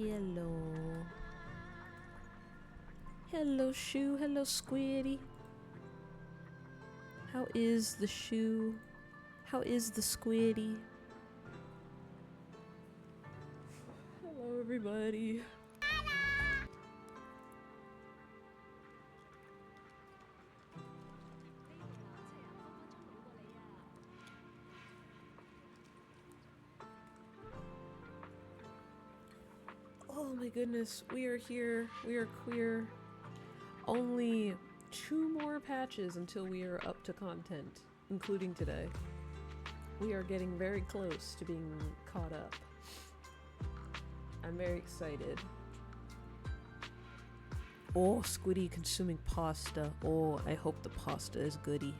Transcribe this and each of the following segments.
Hello. Hello, shoe. Hello, squiddy. How is the shoe? How is the squiddy? Hello, everybody. Oh my goodness, we are here. We are queer. Only 2 more patches until we are up to content, including today. We are getting very close to being caught up. I'm very excited. Oh, Squiddy consuming pasta. Oh, I hope the pasta is goody.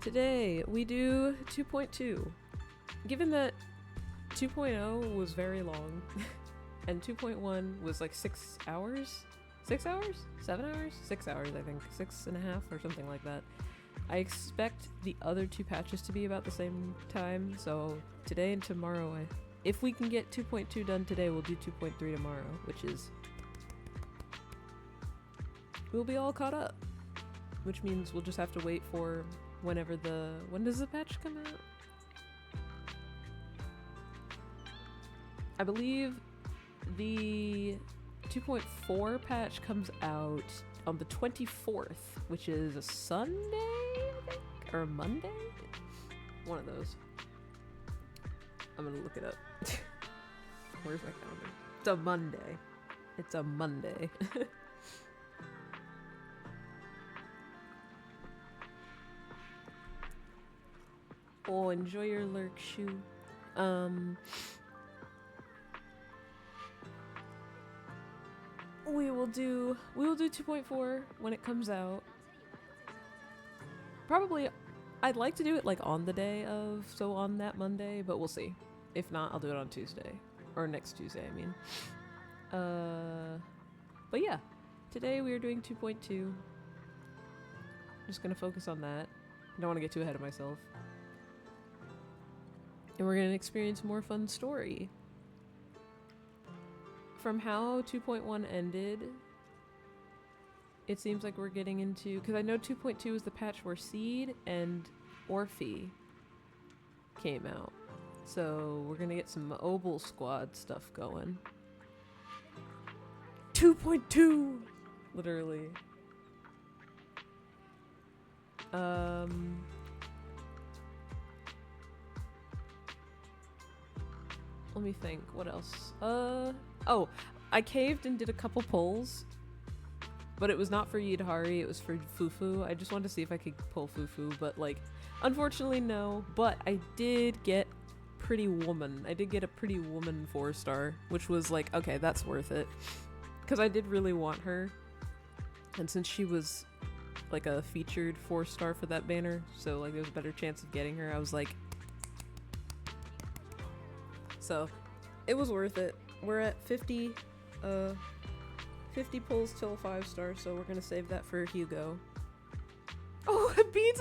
Today, we do 2.2. Given that 2.0 was very long, and 2.1 was like 6 hours? 6 hours? 7 hours? 6 hours, I think. 6.5 or something like that. I expect the other 2 patches to be about the same time, so today and tomorrow, if we can get 2.2 done today, we'll do 2.3 tomorrow, which is... we'll be all caught up. Which means we'll just have to wait for whenever the... when does the patch come out? I believe the 2.4 patch comes out on the 24th, which is a Sunday, I think? Or a Monday? One of those. I'm gonna look it up. Where's my calendar? It's a Monday. It's a Monday. Oh, enjoy your lurk, shoe. We will do 2.4 when it comes out. Probably, I'd like to do it like on the day of, so on that Monday, but we'll see. If not, I'll do it on Tuesday. Or next Tuesday, I mean. But yeah, today we are doing 2.2. Just gonna focus on that. I don't want to get too ahead of myself. And we're gonna experience more fun story. From how 2.1 ended, it seems like we're getting into... because I know 2.2 is the patch where Seed and Orphe came out. So we're gonna get some Obel Squad stuff going. 2.2! Literally. Let me think. What else? Oh, I caved and did a couple polls, but it was not for Yidhari, it was for Fufu. I just wanted to see if I could pull Fufu, but like, unfortunately no. But I did get Pretty Woman. I did get a Pretty Woman 4-star, which was like, okay, that's worth it. Because I did really want her. And since she was like a featured 4-star for that banner, so like there was a better chance of getting her, I was like... so, it was worth it. We're at 50 pulls till 5-star, so we're gonna save that for Hugo. Oh, Beans,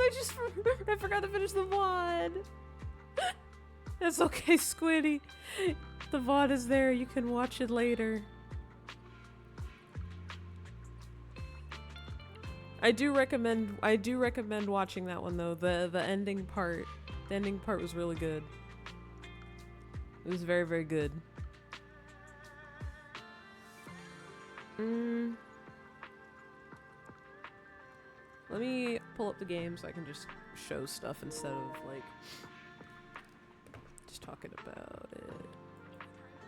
I forgot to finish the VOD! That's okay, Squiddy. The VOD is there, you can watch it later. I do recommend watching that one though. The ending part was really good. It was very, very good. Let me pull up the game so I can just show stuff instead of like just talking about it.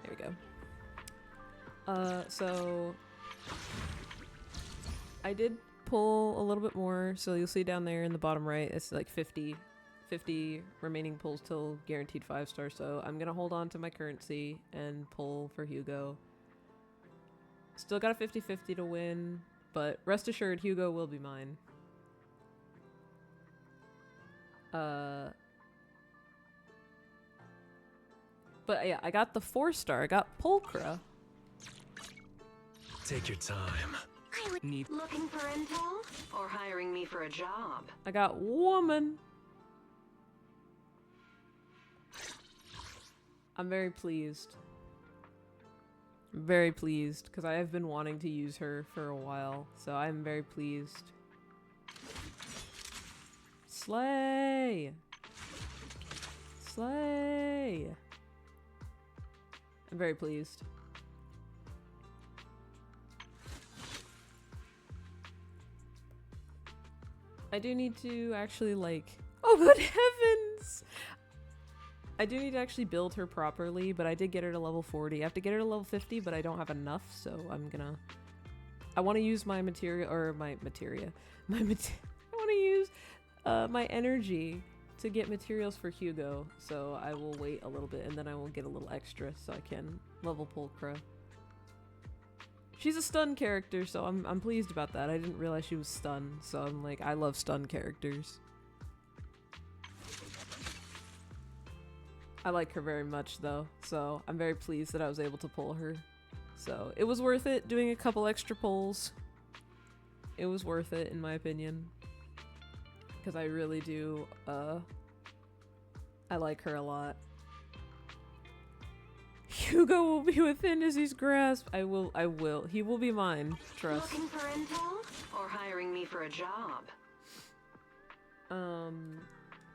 There we go. So I did pull a little bit more, so you'll see down there in the bottom right, it's like 50 remaining pulls till guaranteed 5-star, so I'm gonna hold on to my currency and pull for Hugo. Still got a 50-50 to win, but rest assured Hugo will be mine. But yeah, I got the 4-star. I got Pulchra. Take your time. I would need looking for intel or hiring me for a job. I got Woman. I'm very pleased. I'm very pleased because I have been wanting to use her for a while, so I'm very pleased. Slay! Slay! I'm very pleased. I do need to actually like... Oh, good heavens! I do need to actually build her properly, but I did get her to level 40. I have to get her to level 50, but I don't have enough, so I'm gonna... I want to use my materia, or my materia. I want to use my energy to get materials for Hugo, so I will wait a little bit and then I will get a little extra so I can level Pulchra. She's a stun character, so I'm pleased about that. I didn't realize she was stun, so I'm like, I love stun characters. I like her very much though, so I'm very pleased that I was able to pull her. So it was worth it doing a couple extra pulls. It was worth it in my opinion. Because I really do, I like her a lot. Hugo will be within Izzy's grasp. I will. He will be mine. Trust. Looking for intel or hiring me for a job? But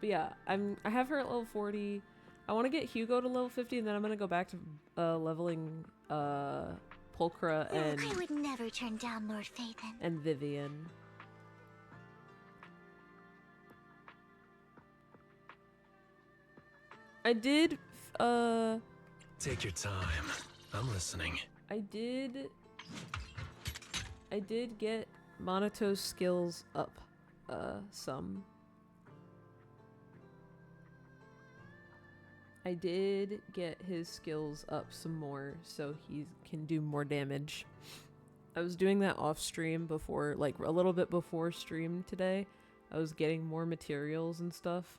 yeah, I have her at level 40. I want to get Hugo to level 50, and then I'm gonna go back to leveling Pulchra and I would never turn down Lord Phaethon. And Vivian. I did Take your time. I'm listening. I did get Monato's skills up some. I did get his skills up some more so he can do more damage. I was doing that off stream before, like a little bit before stream today. I was getting more materials and stuff.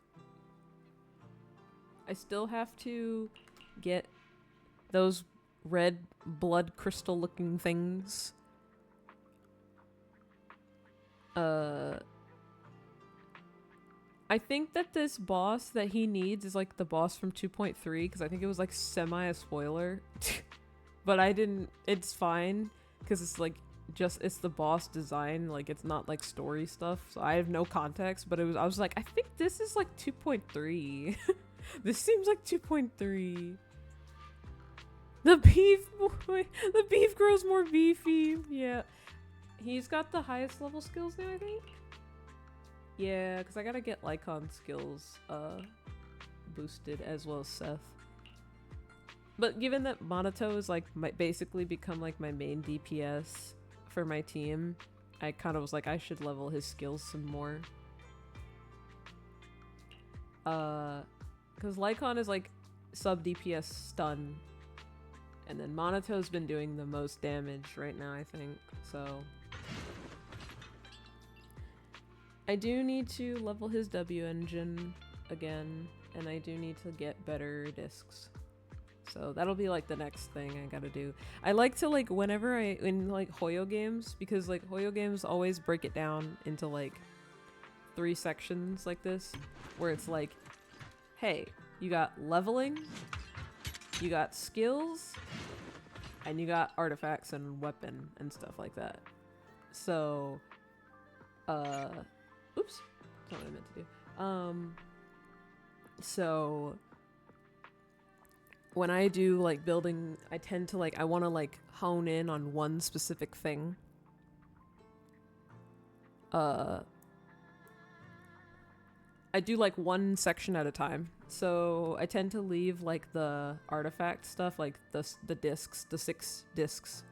I still have to get those red blood crystal looking things. I think that this boss that he needs is like the boss from 2.3 because I think it was like semi a spoiler. But I didn't, it's fine because it's like it's the boss design, like it's not like story stuff, so I have no context, but I was like, I think this is like 2.3. This seems like 2.3. The beef boy, the beef grows more beefy. Yeah, he's got the highest level skills now, I think. Yeah, because I gotta get Lycon skills boosted as well as Seth. But given that Monato is like basically become like my main DPS for my team, I kind of was like I should level his skills some more. Because Lycon is like sub DPS stun, and then Monato's been doing the most damage right now, I think. So I do need to level his W engine again, and I do need to get better discs. So that'll be like the next thing I gotta do. I like to like whenever in like Hoyo games, because like Hoyo games always break it down into like 3 sections like this, where it's like, hey, you got leveling, you got skills, and you got artifacts and weapon and stuff like that. So, oops, that's not what I meant to do. So when I do like building, I tend to like, I want to like hone in on one specific thing. I do like one section at a time. So I tend to leave like the artifact stuff, like the discs, the 6 discs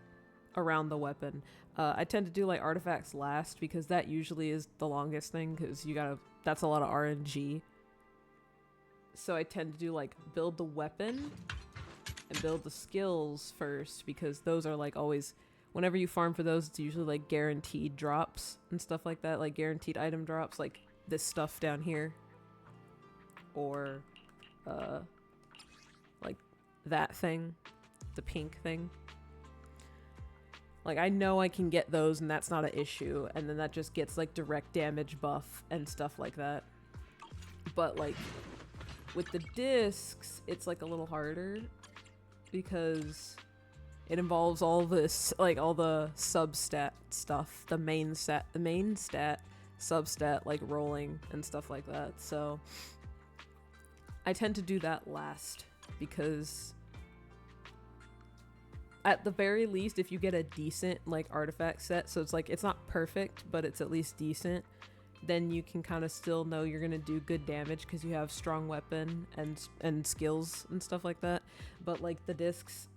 around the weapon. I tend to do like artifacts last because that usually is the longest thing, because that's a lot of RNG. So I tend to do like build the weapon and build the skills first, because those are like always, whenever you farm for those, it's usually like guaranteed drops and stuff like that, like guaranteed item drops, like this stuff down here, or like that thing, the pink thing. Like I know I can get those and that's not an issue, and then that just gets like direct damage buff and stuff like that. But like With the discs, it's like a little harder because it involves all this, like all the substat stuff, the main stat, substat, like rolling and stuff like that. So I tend to do that last because at the very least, if you get a decent like artifact set, so it's like it's not perfect, but it's at least decent, then you can kind of still know you're gonna do good damage because you have strong weapon and skills and stuff like that. But like the discs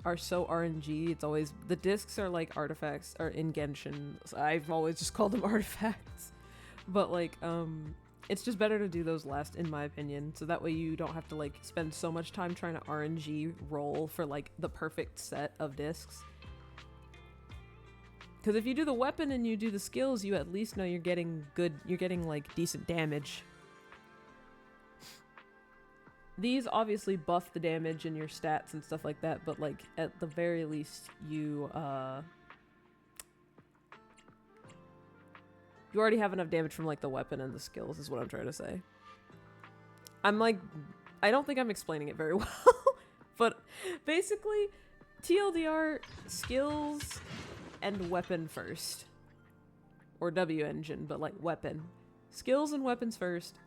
are so RNG. It's always the discs are like artifacts or in Genshin. So I've always just called them artifacts, but like it's just better to do those last in my opinion, so that way you don't have to like spend so much time trying to RNG roll for like the perfect set of discs. Because if you do the weapon and you do the skills, you at least know you're getting like decent damage. These obviously buff the damage and your stats and stuff like that, but like at the very least you already have enough damage from like the weapon and the skills is what I'm trying to say. I'm like, I don't think I'm explaining it very well, but basically TLDR, skills and weapon first, or W engine, but like weapon, skills and weapons first,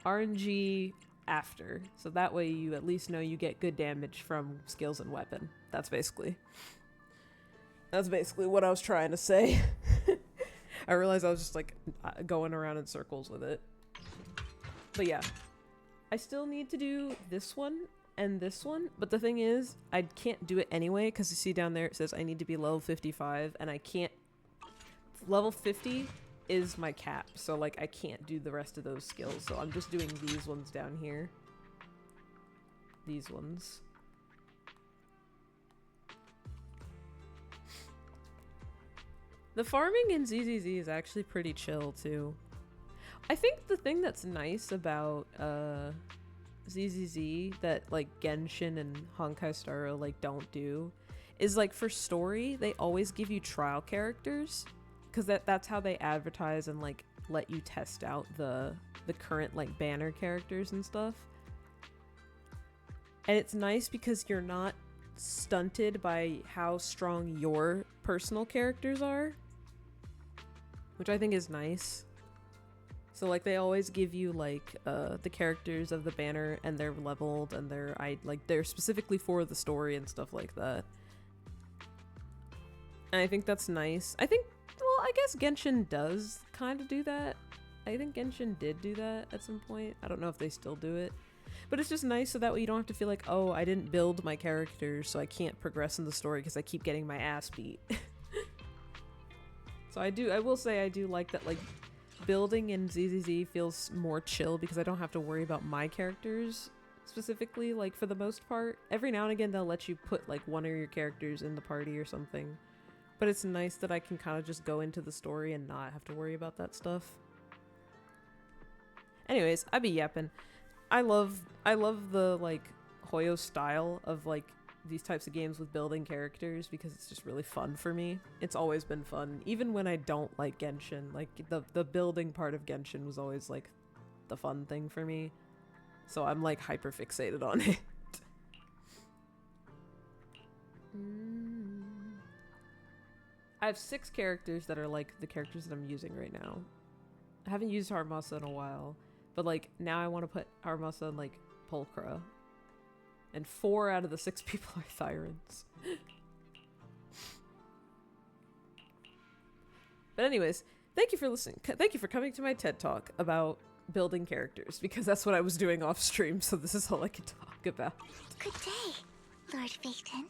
RNG after, so that way you at least know you get good damage from skills and weapon. That's basically what I was trying to say. I realized I was just like going around in circles with it, but yeah, I still need to do this one and this one, but the thing is I can't do it anyway because you see down there it says I need to be level 55 and I can't. Level 50 is my cap, so like I can't do the rest of those skills, so I'm just doing these ones down here, these ones. The farming in ZZZ is actually pretty chill too. I think the thing that's nice about ZZZ that like Genshin and Honkai Star Rail like don't do is like for story they always give you trial characters, because that's how they advertise and like let you test out the current like banner characters and stuff. And it's nice because you're not stunted by how strong your personal characters are, which I think is nice. So like they always give you like the characters of the banner and they're leveled and they're specifically for the story and stuff like that. And I think that's nice. I guess Genshin does kind of do that. I think Genshin did do that at some point. I don't know if they still do it. But it's just nice so that way you don't have to feel like, oh, I didn't build my characters so I can't progress in the story because I keep getting my ass beat. So I will say I do like that, like building in ZZZ feels more chill because I don't have to worry about my characters specifically, like for the most part. Every now and again they'll let you put like one of your characters in the party or something. But it's nice that I can kind of just go into the story and not have to worry about that stuff. Anyways, I be yapping. I love the like Hoyo style of like these types of games with building characters because it's just really fun for me. It's always been fun, even when I don't like Genshin. Like the building part of Genshin was always like the fun thing for me. So I'm like hyper fixated on it. I have 6 characters that are like the characters that I'm using right now. I haven't used Harmasa in a while, but like now I want to put Harmasa in like Pulchra. And 4 out of the 6 people are Thyrans. But anyways, thank you for listening. Thank you for coming to my TED Talk about building characters, because that's what I was doing off stream, so this is all I can talk about. Good day, Lord Phaeton.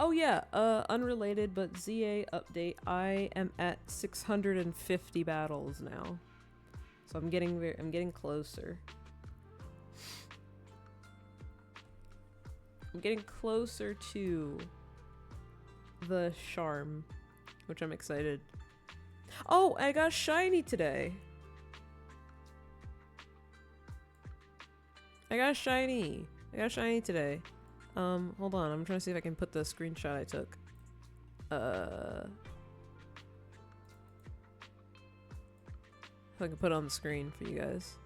Oh yeah, unrelated but ZA update. I am at 650 battles now. So I'm getting closer. I'm getting closer to the charm, which I'm excited. Oh, I got shiny today. I got shiny today. Hold on. I'm trying to see if I can put the screenshot I took. So I can put it on the screen for you guys.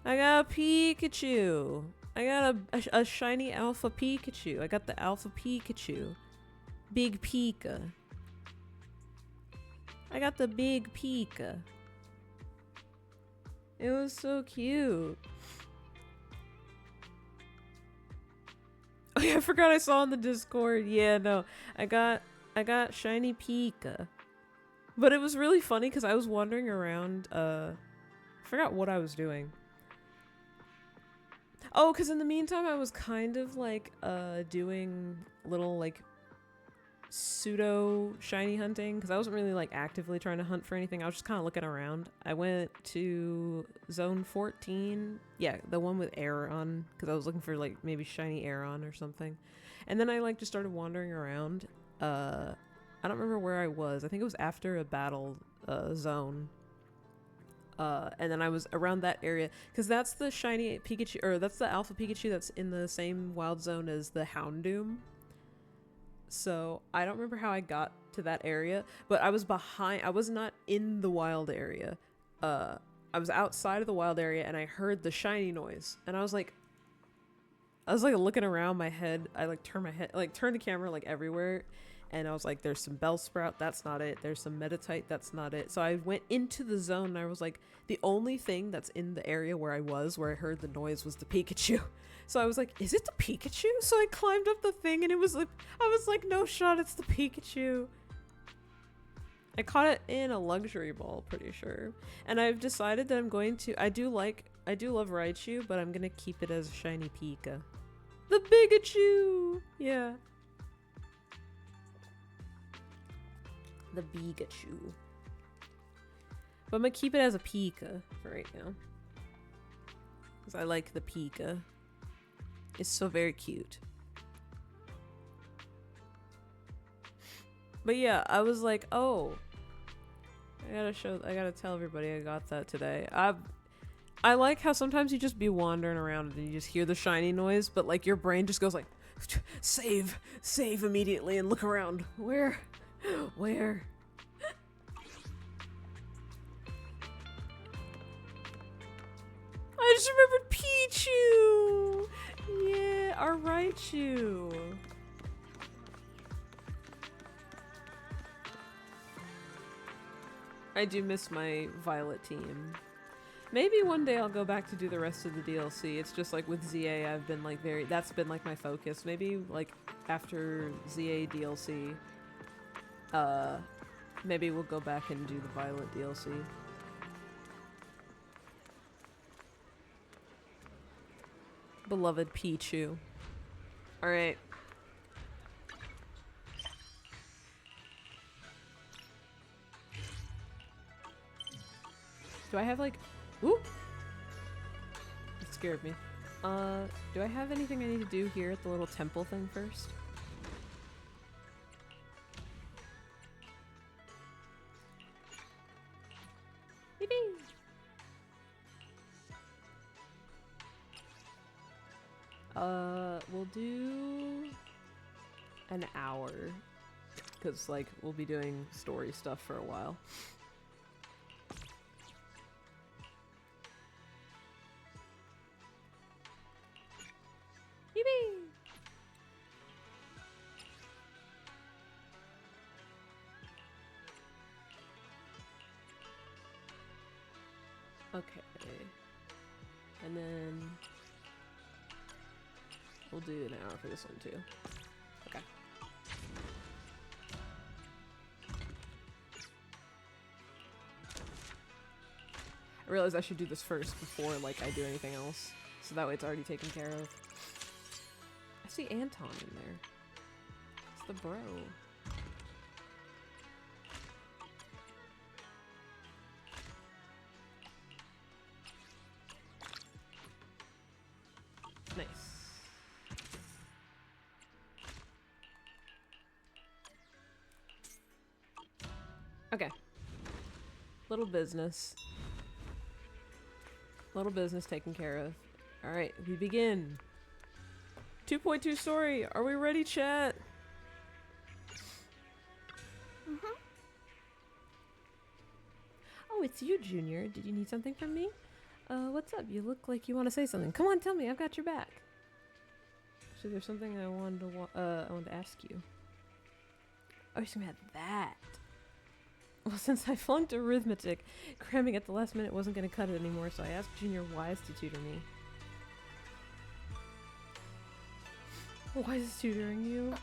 I got a Pikachu. I got a shiny Alpha Pikachu. I got the Alpha Pikachu. Big Pika. I got the big Pika. It was so cute. Oh yeah, I forgot I saw in the Discord. Yeah, no. I got shiny Pika. But it was really funny because I was wandering around, I forgot what I was doing. Oh, because in the meantime I was kind of like doing little like pseudo shiny hunting because I wasn't really like actively trying to hunt for anything. I was just kind of looking around. I went to zone 14, yeah, the one with Aeron, because I was looking for like maybe shiny Aeron or something. And then I like just started wandering around. I don't remember where I was. I think it was after a battle zone. And then I was around that area because that's the shiny Pikachu, or that's the Alpha Pikachu that's in the same wild zone as the Houndoom. So I don't remember how I got to that area, but I was behind. I was not in the wild area. I was outside of the wild area, and I heard the shiny noise, and I was like looking around my head. I like turned the camera like everywhere, and I was like, "There's some Bellsprout. That's not it. There's some Meditite. That's not it." So I went into the zone, and I was like, the only thing that's in the area where I heard the noise was the Pikachu. So I was like, is it the Pikachu? So I climbed up the thing and it was like, I was like, no shot, it's the Pikachu. I caught it in a luxury ball, pretty sure. And I've decided that I'm going to, I do love Raichu, but I'm gonna keep it as a shiny Pika. The Bigachu! Yeah. The Bigachu. But I'm gonna keep it as a Pika for right now. Because I like the Pika. It's so very cute. But yeah, I was like, oh, I gotta tell everybody I got that today. I like how sometimes you just be wandering around and you just hear the shiny noise, but like your brain just goes like, save immediately and look around. Where? I just remembered Pichu! Yeah, our Raichu. I do miss my Violet team. Maybe one day I'll go back to do the rest of the DLC. It's just like with ZA, I've been like that's been like my focus. Maybe like after ZA DLC, maybe we'll go back and do the Violet DLC. Beloved Pichu. Alright. Do I have like... Ooh! It scared me. Do I have anything I need to do here at the little temple thing first? Yippee! We'll do an hour, because like we'll be doing story stuff for a while. Yippee! Okay, and then we'll do an hour for this one too. Okay. I realize I should do this first before like I do anything else, so that way it's already taken care of. I see Anton in there. It's the bro. Nice. Okay. Little business. Little business taken care of. Alright, we begin. 2.2 story. Are we ready, chat? Oh, it's you, Junior. Did you need something from me? What's up? You look like you want to say something. Come on, tell me. I've got your back. So there's something I wanted to ask you. Oh, you're talking about that. Well, since I flunked arithmetic, cramming at the last minute wasn't going to cut it anymore, so I asked Junior Wise to tutor me. Wise is tutoring you?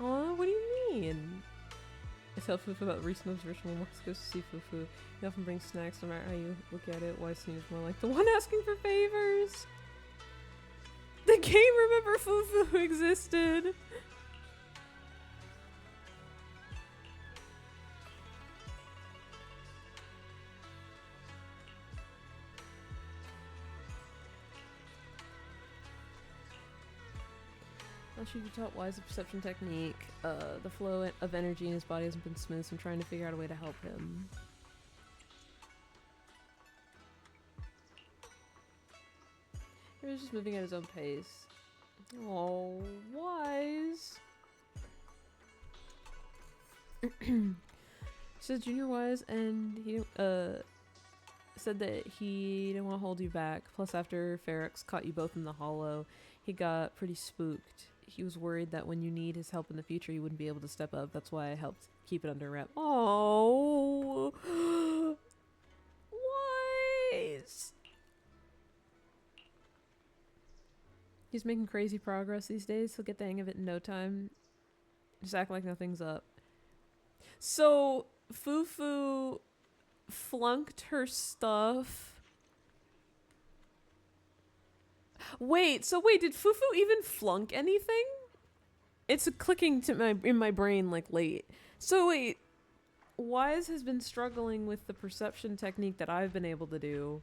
Aw, what do you mean? I tell Fufu about recent observation when Marcus goes to see Fufu. He often brings snacks no matter how you look at it. Wise seems more like the one asking for favors. The game remember Fufu existed. She taught Wise a perception technique. The flow of energy in his body hasn't been smooth, so I'm trying to figure out a way to help him. He was just moving at his own pace. Oh, Wise. Said Junior Wise, and he said that he didn't want to hold you back. Plus, after Ferox caught you both in the hollow, he got pretty spooked. He was worried that when you need his help in the future, you wouldn't be able to step up. That's why I helped keep it under wrap. Oh, Wise. He's making crazy progress these days. He'll get the hang of it in no time. Just act like nothing's up. So, Fufu flunked her stuff. Wait, did Fufu even flunk anything? It's clicking to in my brain like late. So wait, Wise has been struggling with the perception technique that I've been able to do.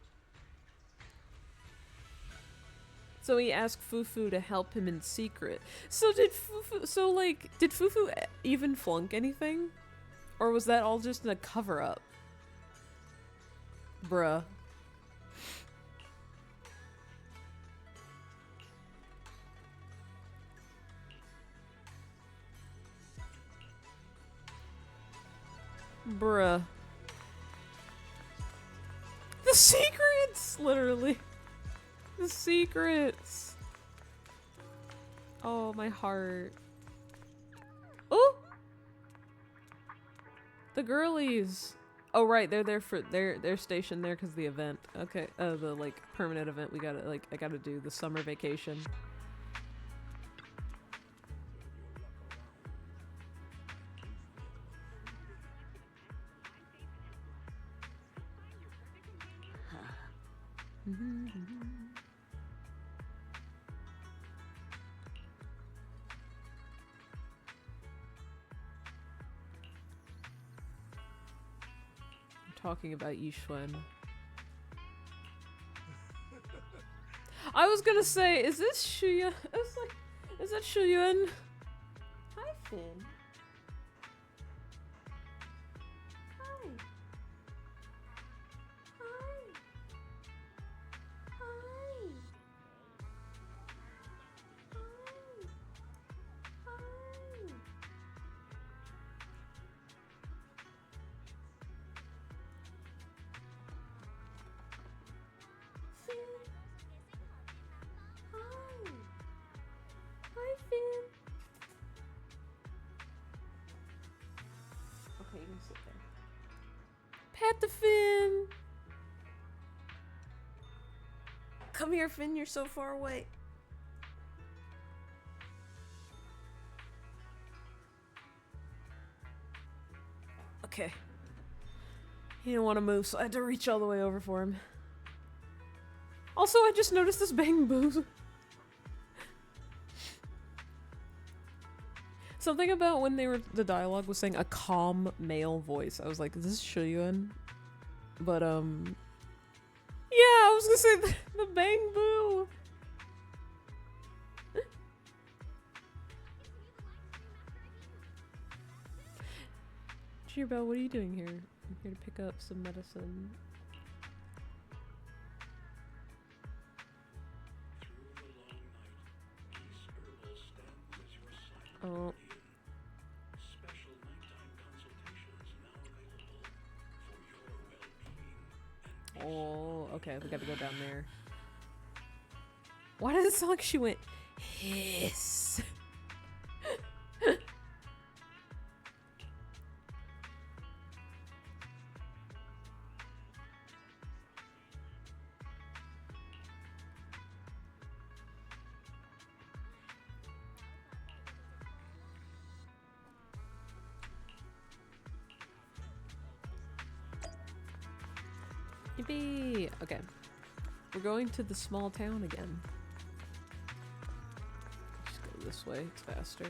So he asked Fufu to help him in secret. So did Fufu even flunk anything? Or was that all just a cover-up? Bruh. Bruh. The secrets! Literally. The secrets. Oh, my heart. Oh! The girlies. Oh, right. They're there for... They're stationed there because of the event. Okay. The, like, permanent event we gotta, like, I gotta do. The summer vacation. I'm talking about Yixuan. I was gonna say, is this Shuya? I was like, is that Shuyuan? Hi, Finn. Hi. Hi. Hi. Hi. Finn. Hi. Hi, Finn. Okay, you can sit there. Pat the Finn. Come here, Finn. You're so far away. Okay. He didn't want to move, so I had to reach all the way over for him. Also, I just noticed this bang boo. Something about when the dialogue was saying a calm male voice. I was like, is this Shuyuan? But, yeah, I was gonna say the bang boo. Cheerbell, what are you doing here? I'm here to pick up some medicine. Oh. okay, we gotta go down there. Why does it sound like she went hiss? Yippee! Okay. We're going to the small town again. Just go this way, it's faster.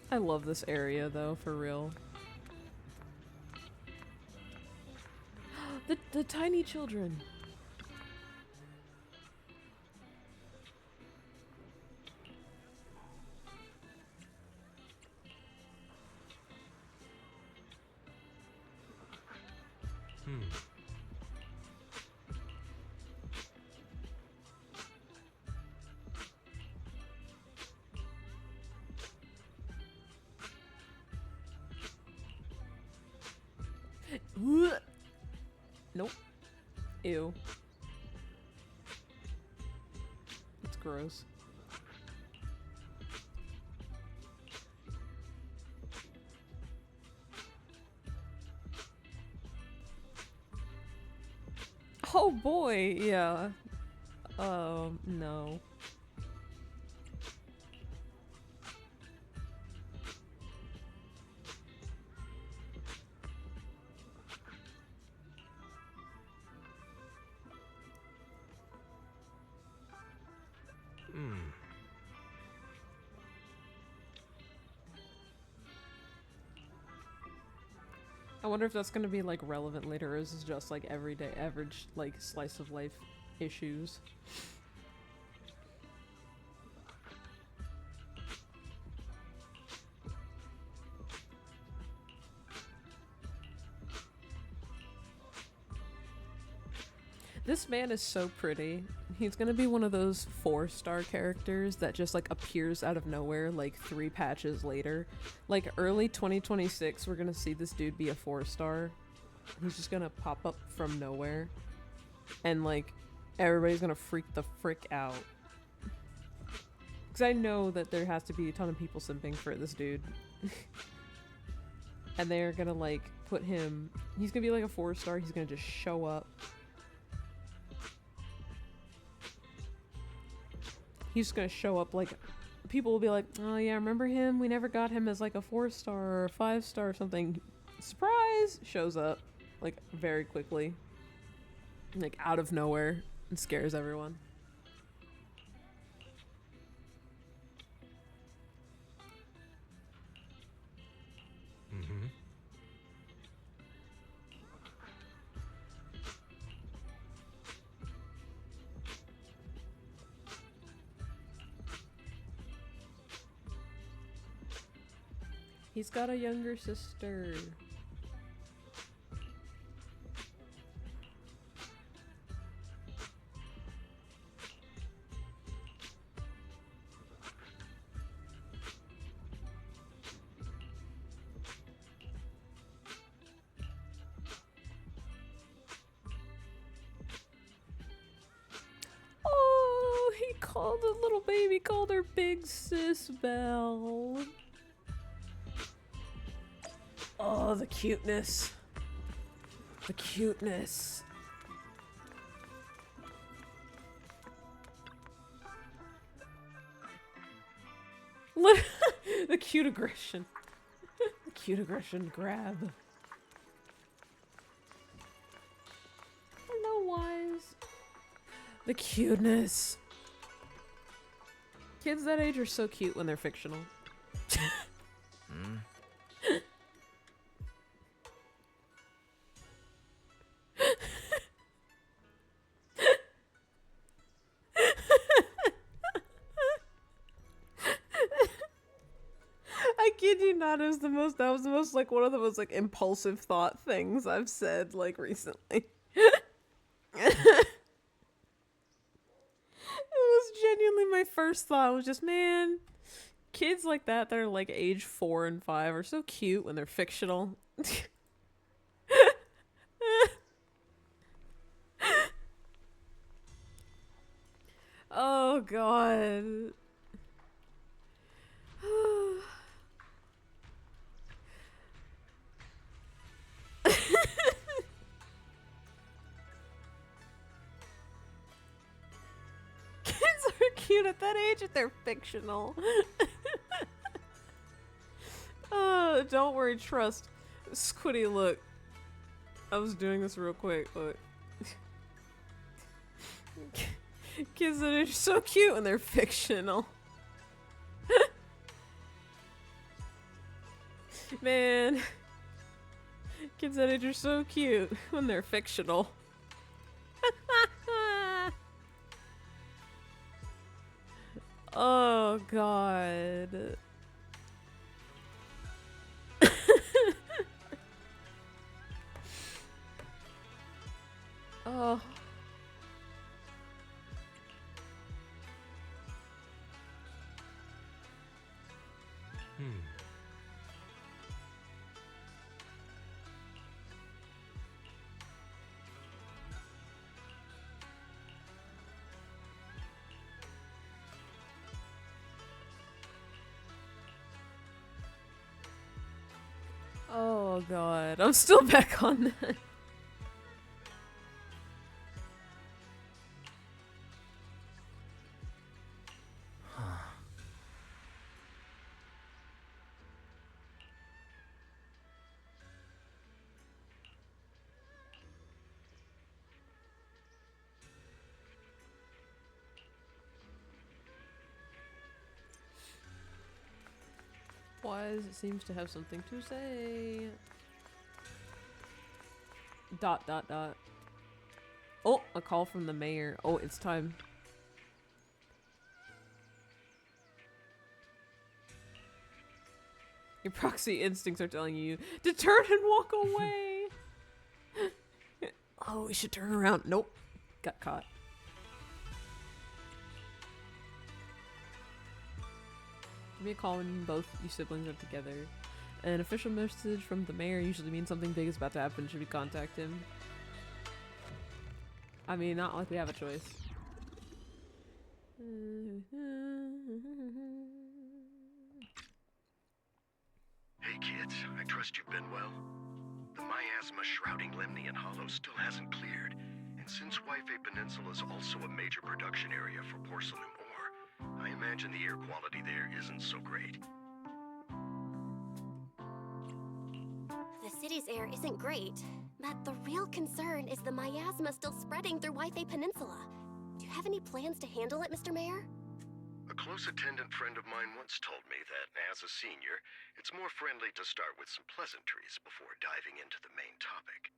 I love this area though, for real. The tiny children. Nope. Ew. It's gross. Oh boy, yeah. No. I wonder if that's gonna be like relevant later, or is this just like everyday average like slice of life issues? This man is so pretty. He's gonna be one of those 4-star characters that just like appears out of nowhere like 3 patches later. Like early 2026, we're gonna see this dude be a 4-star. He's just gonna pop up from nowhere. And like, everybody's gonna freak the frick out. Because I know that there has to be a ton of people simping for this dude. And they're gonna like put him, he's gonna be like a 4-star, he's gonna just show up. He's just gonna show up, like, people will be like, oh yeah, remember him? We never got him as like a 4-star or a 5-star or something. Surprise! Shows up, like, very quickly. Like, out of nowhere, and scares everyone. He's got a younger sister. Oh, he called the little baby, called her Big Sis Belle. Oh, the cuteness. The cuteness. The cute aggression. The cute aggression grab. Hello, Wise. The cuteness. Kids that age are so cute when they're fictional. I kid you not, that was the most like one of the most like impulsive thought things I've said like recently. was genuinely my first thought. Was just, man, kids like that are like age 4 and 5 are so cute when they're fictional. Oh god. Kids are cute at that age if they're fictional. Don't worry, trust. Squiddy, look. I was doing this real quick, look. Kids that are so cute when they're fictional. Man. Kids that age are so cute when they're fictional. Oh god. Oh. Oh god, I'm still back on that. Wise, it seems to have something to say. ... Oh, a call from the mayor. Oh, it's time. Your proxy instincts are telling you to turn and walk away. Oh, we should turn around. Nope. Got caught. Give me a call when both you siblings are together. An official message from the mayor usually means something big is about to happen. Should we contact him? I mean, not like we have a choice. Hey kids, I trust you've been well. The miasma shrouding Lemnian Hollow still hasn't cleared, and since Wi-Fi Peninsula is also a major production area for porcelain ore, I imagine the air quality there isn't so great. The city's air isn't great, but the real concern is the miasma still spreading through Wi-Fi Peninsula. Do you have any plans to handle it, Mr. Mayor? A close attendant friend of mine once told me that, as a senior, it's more friendly to start with some pleasantries before diving into the main topic.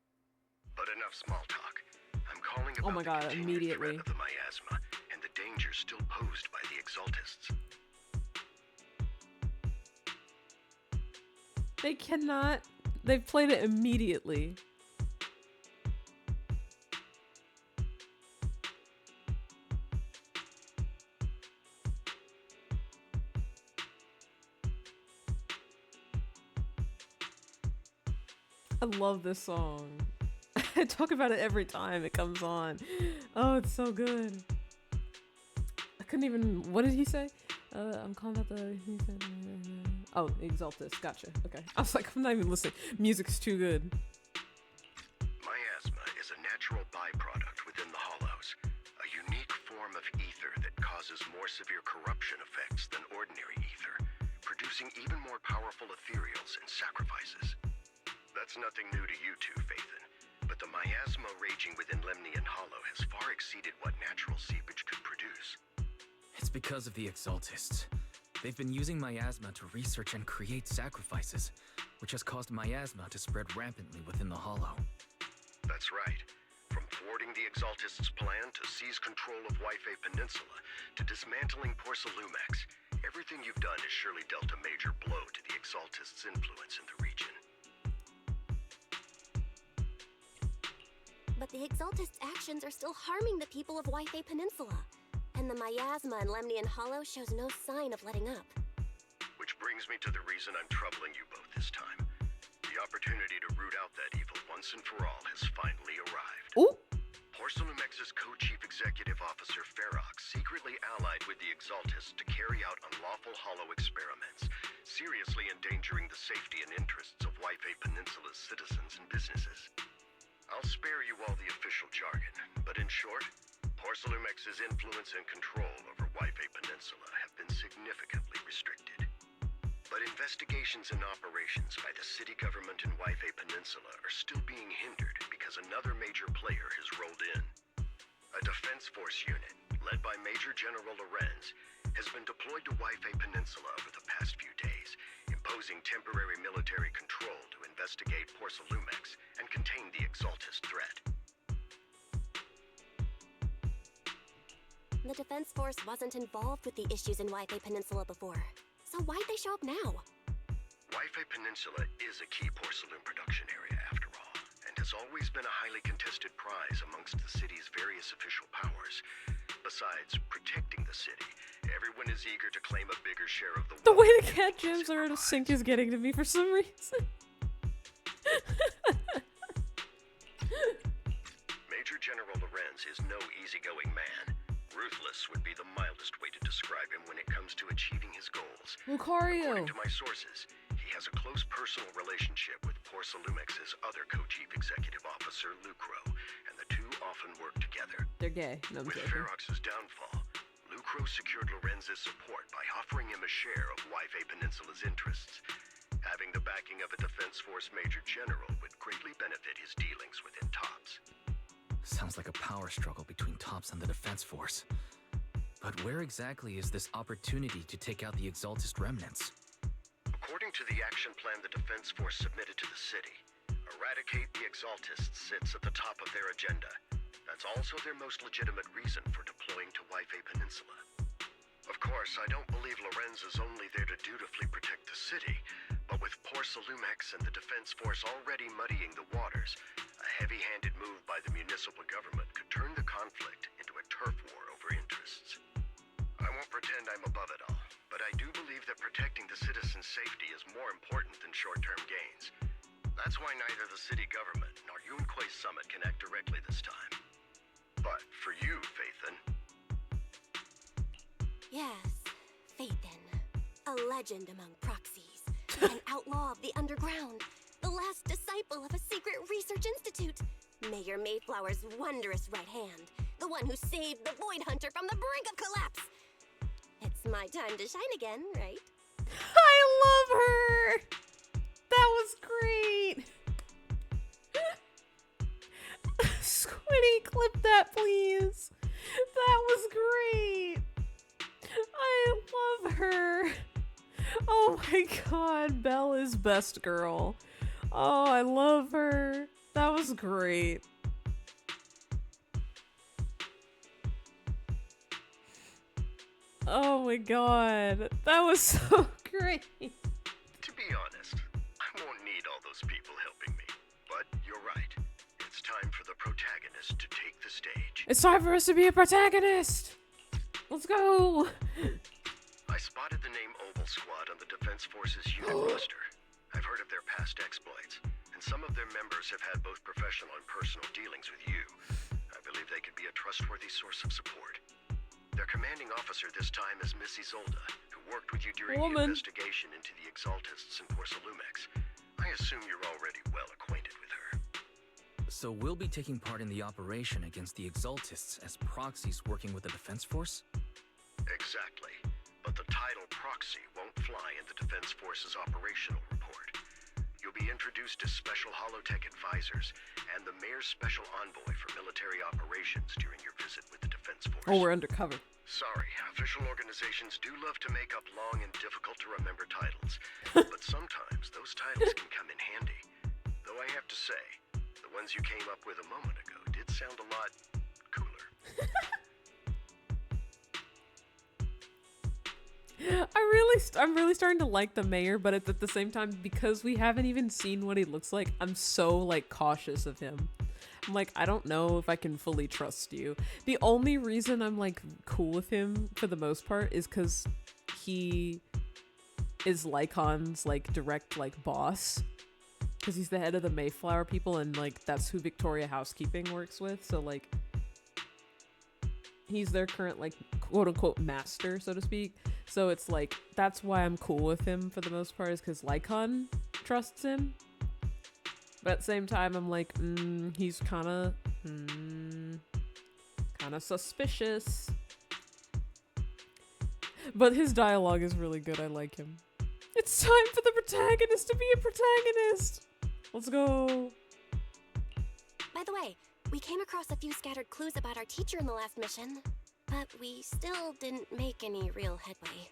But enough small talk. I'm calling about the continued immediately. threat of the miasma and the danger still posed by the Exaltists. They cannot. They've played it immediately. I love this song. I talk about it every time it comes on. Oh, it's so good. I couldn't even. What did he say? I'm calling out the. He said, oh, Exaltus. Gotcha. Okay. I was like, I'm not even listening. Music's too good. Miasma is a natural byproduct within the hollows, a unique form of ether that causes more severe corruption effects than ordinary ether, producing even more powerful ethereals and sacrifices. That's nothing new to you two, Phaethon, but the miasma raging within Lemnian Hollow has far exceeded what natural seepage could produce. It's because of the Exaltists. They've been using miasma to research and create sacrifices, which has caused miasma to spread rampantly within the Hollow. That's right. From thwarting the Exaltists' plan to seize control of Wi-Fi Peninsula to dismantling Porcelumax, everything you've done has surely dealt a major blow to the Exaltists' influence in the region. But the Exaltists' actions are still harming the people of Wi-Fi Peninsula. And the miasma in Lemnian Hollow shows no sign of letting up. Which brings me to the reason I'm troubling you both this time. The opportunity to root out that evil once and for all has finally arrived. Ooh. Porcelumex's co-chief executive officer Ferox secretly allied with the Exaltists to carry out unlawful hollow experiments, seriously endangering the safety and interests of Waifei Peninsula's citizens and businesses. I'll spare you all the official jargon, but in short, Porcelumex's influence and control over Waifei Peninsula have been significantly restricted. But investigations and operations by the city government in Waifei Peninsula are still being hindered because another major player has rolled in. A defense force unit, led by Major General Lorenz, has been deployed to Waifei Peninsula over the past few days, imposing temporary military control to investigate Porcelumex and contain the Exaltist threat. The Defense Force wasn't involved with the issues in Waifei Peninsula before. So why'd they show up now? Waifei Peninsula is a key porcelain production area after all, and has always been a highly contested prize amongst the city's various official powers. Besides protecting the city, everyone is eager to claim a bigger share of the The way the wealth cat and gems influence it are in a provides. sink is getting to me for some reason. Major General Lorenz is no easygoing man. Ruthless would be the mildest way to describe him when it comes to achieving his goals. Lucario. According to my sources, he has a close personal relationship with Porcelumex's other co-chief executive officer, Lucro, and the two often work together. They're gay. No, I'm With joking. Ferox's downfall, Lucro secured Lorenz's support by offering him a share of Waifei Peninsula's interests. Having the backing of a Defense Force Major General would greatly benefit his dealings within TOPS. Sounds like a power struggle between TOPS and the Defense Force. But where exactly is this opportunity to take out the Exaltist remnants? According to the action plan the Defense Force submitted to the city, eradicate the Exaltists sits at the top of their agenda. That's also their most legitimate reason for deploying to Waifei Peninsula. Of course, I don't believe Lorenz is only there to dutifully protect the city, but with Porcelumex and the Defense Force already muddying the waters, a heavy-handed move by the municipal government could turn the conflict into a turf war over interests. I won't pretend I'm above it all, but I do believe that protecting the citizens' safety is more important than short-term gains. That's why neither the city government nor Yunquei Summit can act directly this time. But for you, Faithin, Yes, Phaethon. A legend among proxies. An outlaw of the underground. The last disciple of a secret research institute. Mayor Mayflower's wondrous right hand. The one who saved the Void Hunter from the brink of collapse. It's my time to shine again, right? I love her. That was great. Squiddy, clip that, please. That was great. I love her. Oh my god, Belle is best girl. Oh, I love her. That was great. Oh my god, that was so great. to be honest, I won't need all those people helping me. But you're right. It's time for the protagonist to take the stage. It's time for us to be a protagonist. Let's go. I spotted the name Oval Squad on the Defense Force's unit roster. I've heard of their past exploits, and some of their members have had both professional and personal dealings with you. I believe they could be a trustworthy source of support. Their commanding officer this time is Miss Isolda, who worked with you during the investigation into the Exaltists and Porcelumex. I assume you're already well acquainted with her. So we'll be taking part in the operation against the Exaltists as proxies working with the Defense Force? Exactly. But the title proxy won't fly in the Defense Force's operational report. You'll be introduced as Special Holotech Advisors and the Mayor's Special Envoy for Military Operations during your visit with the Defense Force. Oh, we're undercover. Sorry, official organizations do love to make up long and difficult-to-remember titles. But sometimes those titles can come in handy. Though I have to say, the ones you came up with a moment ago did sound a lot cooler. I'm really starting to like the mayor, but at the same time, because we haven't even seen what he looks like, I'm so like cautious of him. I'm like, I don't know if I can fully trust you. The only reason I'm like cool with him for the most part is because he is Lycon's like direct like boss. Because he's the head of the Mayflower people, and like that's who Victoria Housekeeping works with. So like he's their current like quote unquote master, so to speak. So it's like that's why I'm cool with him for the most part, is because Lycon trusts him. But at the same time, I'm like, he's kind of suspicious. But his dialogue is really good. I like him. It's time for the protagonist to be a protagonist. Let's go. By the way, we came across a few scattered clues about our teacher in the last mission, but we still didn't make any real headway.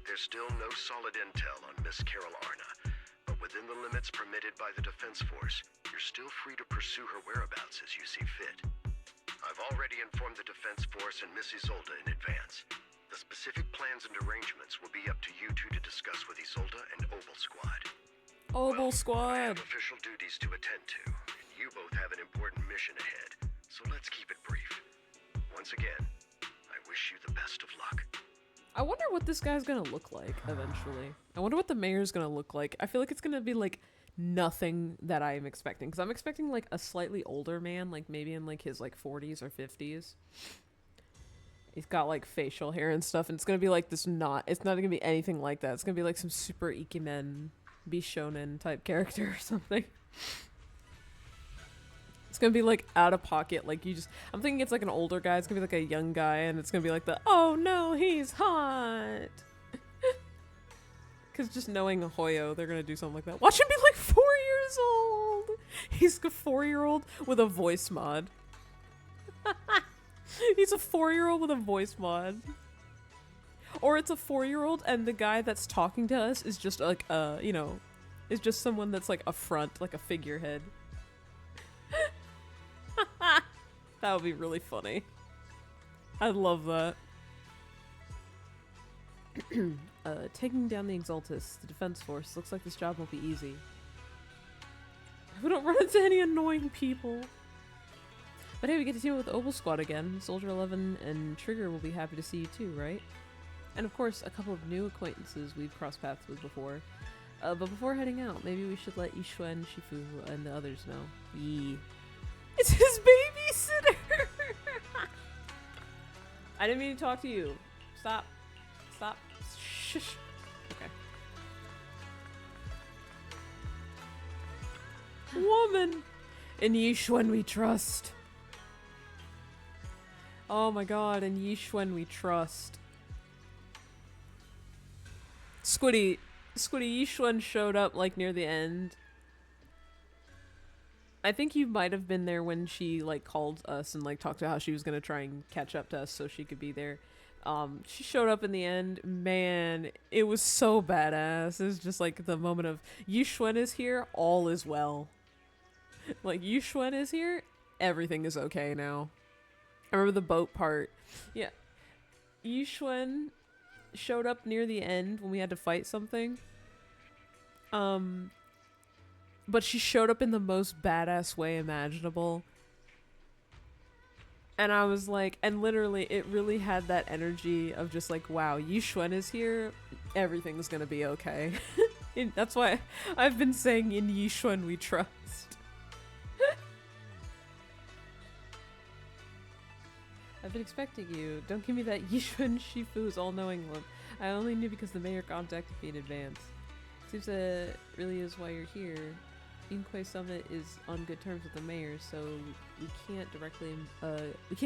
There's still no solid intel on Miss Carol Arna, but within the limits permitted by the Defense Force, you're still free to pursue her whereabouts as you see fit. I've already informed the Defense Force and Miss Isolde in advance. The specific plans and arrangements will be up to you two to discuss with Isolde and Obel Squad. Obel I Squad. have official duties to attend to, and you both have an important mission ahead, so let's keep it brief. Once again, I wish you the best of luck. I wonder what this guy's gonna look like eventually. I wonder what the mayor's gonna look like. I feel like it's gonna be like nothing that I am expecting, because I'm expecting like a slightly older man, like maybe in like his like 40s or 50s. He's got like facial hair and stuff, and it's gonna be like this it's not gonna be anything like that. It's gonna be like some super ikemen, Bishonen type character or something. It's gonna be like out of pocket, like I'm thinking it's like an older guy, it's gonna be like a young guy, and it's gonna be like oh no, he's hot. Cause just knowing Hoyo, they're gonna do something like that. Watch him be like 4 years old! He's a 4-year-old with a voice mod. He's a 4-year-old with a voice mod. Or it's a 4-year-old and the guy that's talking to us is just like, is just someone that's like a front, like a figurehead. That would be really funny. I love that. Taking down the Exaltus, the Defense Force. Looks like this job won't be easy. We don't run into any annoying people. But hey, we get to team up with Obel Squad again. Soldier 11 and Trigger will be happy to see you too, right? And of course, a couple of new acquaintances we've crossed paths with before. But before heading out, maybe we should let Yixuan, Shifu, and the others know. Yee. It's his babysitter! I didn't mean to talk to you. Stop. Stop. Shush. Okay. Woman! In Yixuan we trust. Oh my god, in Yixuan we trust. Squiddy Yixuan showed up like near the end. I think you might have been there when she like called us and like talked about how she was gonna try and catch up to us so she could be there. She showed up in the end. Man, it was so badass. It was just like the moment of Yixuan is here, all is well. Like Yixuan is here, everything is okay now. I remember the boat part. Yeah. Yixuan showed up near the end when we had to fight something. But she showed up in the most badass way imaginable. And I was like, and literally it really had that energy of just like, wow, Yixuan is here, everything's gonna be okay. That's why I've been saying in Yixuan we trust. I've been expecting you. Don't give me that Yixuan Shifu's all-knowing look. I only knew because the mayor contacted me in advance. Seems that really is why you're here. Inquay Summit is on good terms with the mayor, so we can't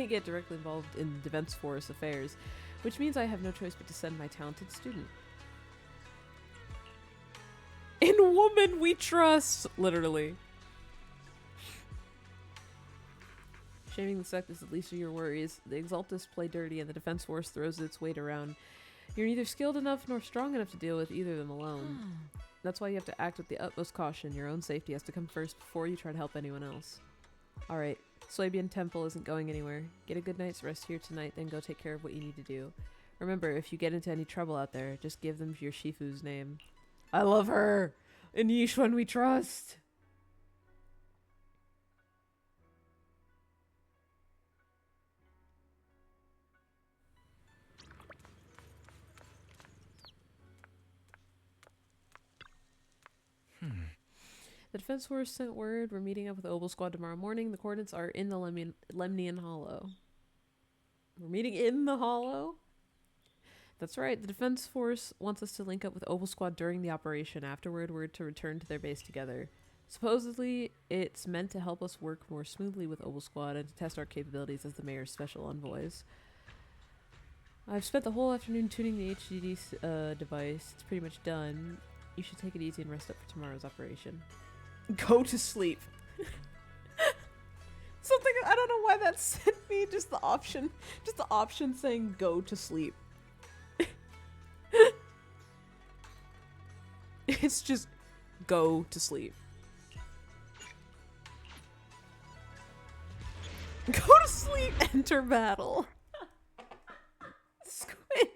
get directly involved in Defense Force affairs, which means I have no choice but to send my talented student. In woman we trust, literally. Shaming the sect is the least of your worries. The Exaltus play dirty and the Defense Force throws its weight around. You're neither skilled enough nor strong enough to deal with either of them alone. That's why you have to act with the utmost caution. Your own safety has to come first before you try to help anyone else. Alright, Swabian Temple isn't going anywhere. Get a good night's rest here tonight, then go take care of what you need to do. Remember, if you get into any trouble out there, just give them your Shifu's name. I love her! In Yixuan we trust! The Defense Force sent word. We're meeting up with the Obel Squad tomorrow morning. The coordinates are in the Lemnian Hollow. We're meeting in the Hollow? That's right. The Defense Force wants us to link up with Obel Squad during the operation. Afterward, we're to return to their base together. Supposedly, it's meant to help us work more smoothly with Obel Squad and to test our capabilities as the Mayor's special envoys. I've spent the whole afternoon tuning the HDD device. It's pretty much done. You should take it easy and rest up for tomorrow's operation. Go to sleep. Something, I don't know why that sent me. Just the option saying go to sleep. It's just go to sleep. Go to sleep, enter battle. Squiddy.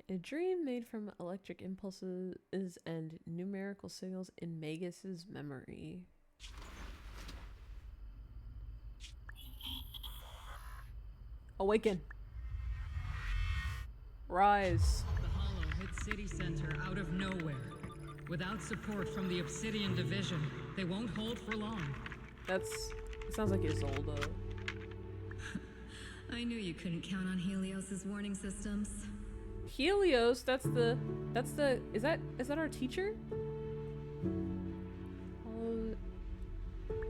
A dream made from electric impulses and numerical signals in Magus's memory. Awaken. Rise. The Hollow hit city center out of nowhere. Without support from the Obsidian Division, they won't hold for long. It sounds like Isolde. I knew you couldn't count on Helios's warning systems. Helios, that's the is that our teacher?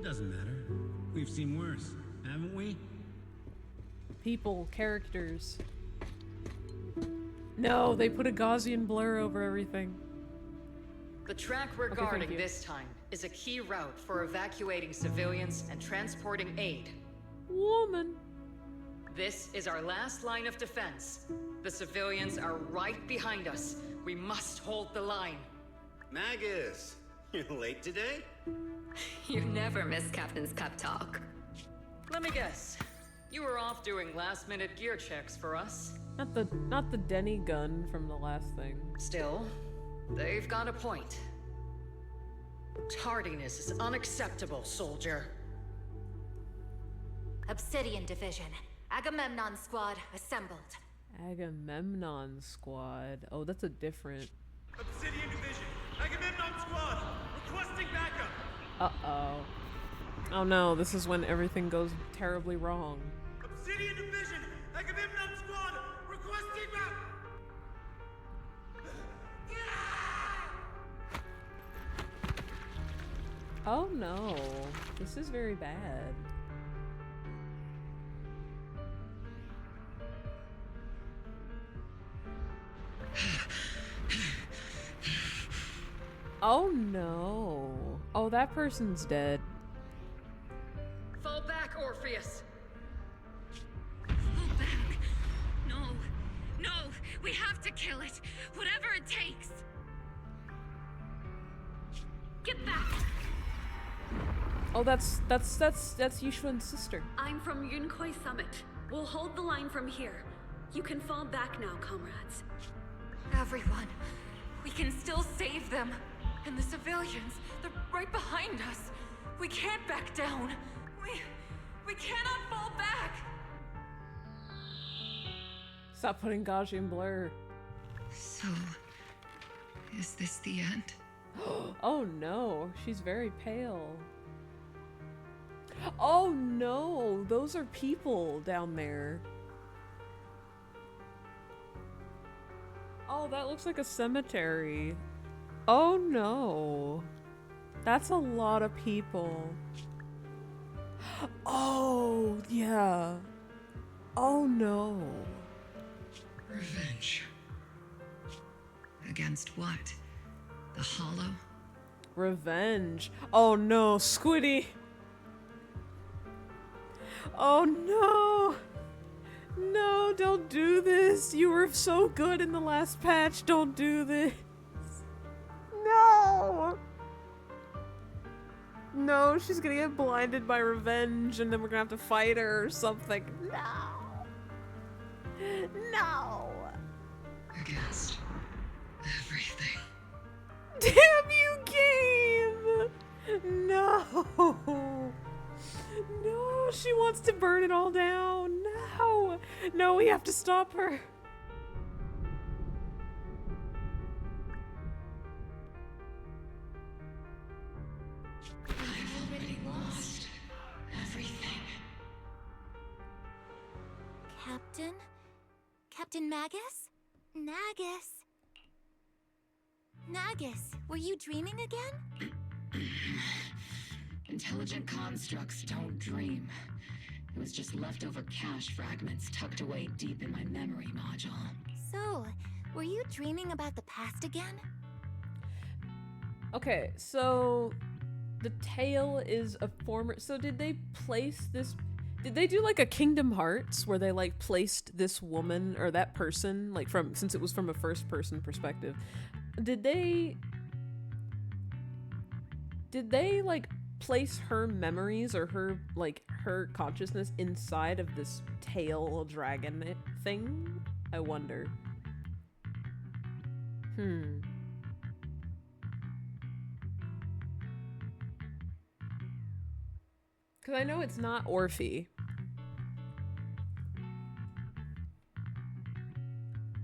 Doesn't matter. We've seen worse, haven't we? People, characters. No, they put a Gaussian blur over everything. The track we're guarding this time is a key route for evacuating civilians and transporting aid. Woman. This is our last line of defense. The civilians are right behind us. We must hold the line. Magus, you're late today? You never miss Captain's pep talk. Let me guess. You were off doing last-minute gear checks for us. Not the Denny gun from the last thing. Still, they've got a point. Tardiness is unacceptable, soldier. Obsidian Division. Agamemnon Squad assembled. Agamemnon Squad. Oh, that's a different... Obsidian Division. Agamemnon Squad. Requesting backup. Uh-oh. Oh no, this is when everything goes terribly wrong. Obsidian Division. Agamemnon Squad. Requesting backup. Oh no. This is very bad. Oh no. Oh, that person's dead. Fall back, Orpheus. Fall back. No. No. We have to kill it. Whatever it takes. Get back. Oh, that's Yishuan's sister. I'm from Yunkoi Summit. We'll hold the line from here. You can fall back now, comrades. Everyone. We can still save them. And the civilians, they're right behind us. We can't back down. We cannot fall back. Stop putting Gaussian blur. So, is this the end? Oh no, she's very pale. Oh no, those are people down there. Oh, that looks like a cemetery. Oh no. That's a lot of people. Oh, yeah. Oh no. Revenge. Against what? The Hollow? Revenge. Oh no, Squiddy. Oh no. No, don't do this. You were so good in the last patch. Don't do this. No. No, she's gonna get blinded by revenge and then we're gonna have to fight her or something. No. No. Against everything. Damn you, game! No. No, she wants to burn it all down. No. No, we have to stop her. Captain? Captain Magus? Nagus. Nagus, were you dreaming again? Intelligent constructs don't dream. It was just leftover cache fragments tucked away deep in my memory module. So, were you dreaming about the past again? Okay, so the tail is a former. So did they place this? Did they do like a Kingdom Hearts where they like placed this woman or that person like from, since it was from a first person perspective? Did they like place her memories or her consciousness inside of this tail dragon thing? I wonder. Because I know it's not Orphe.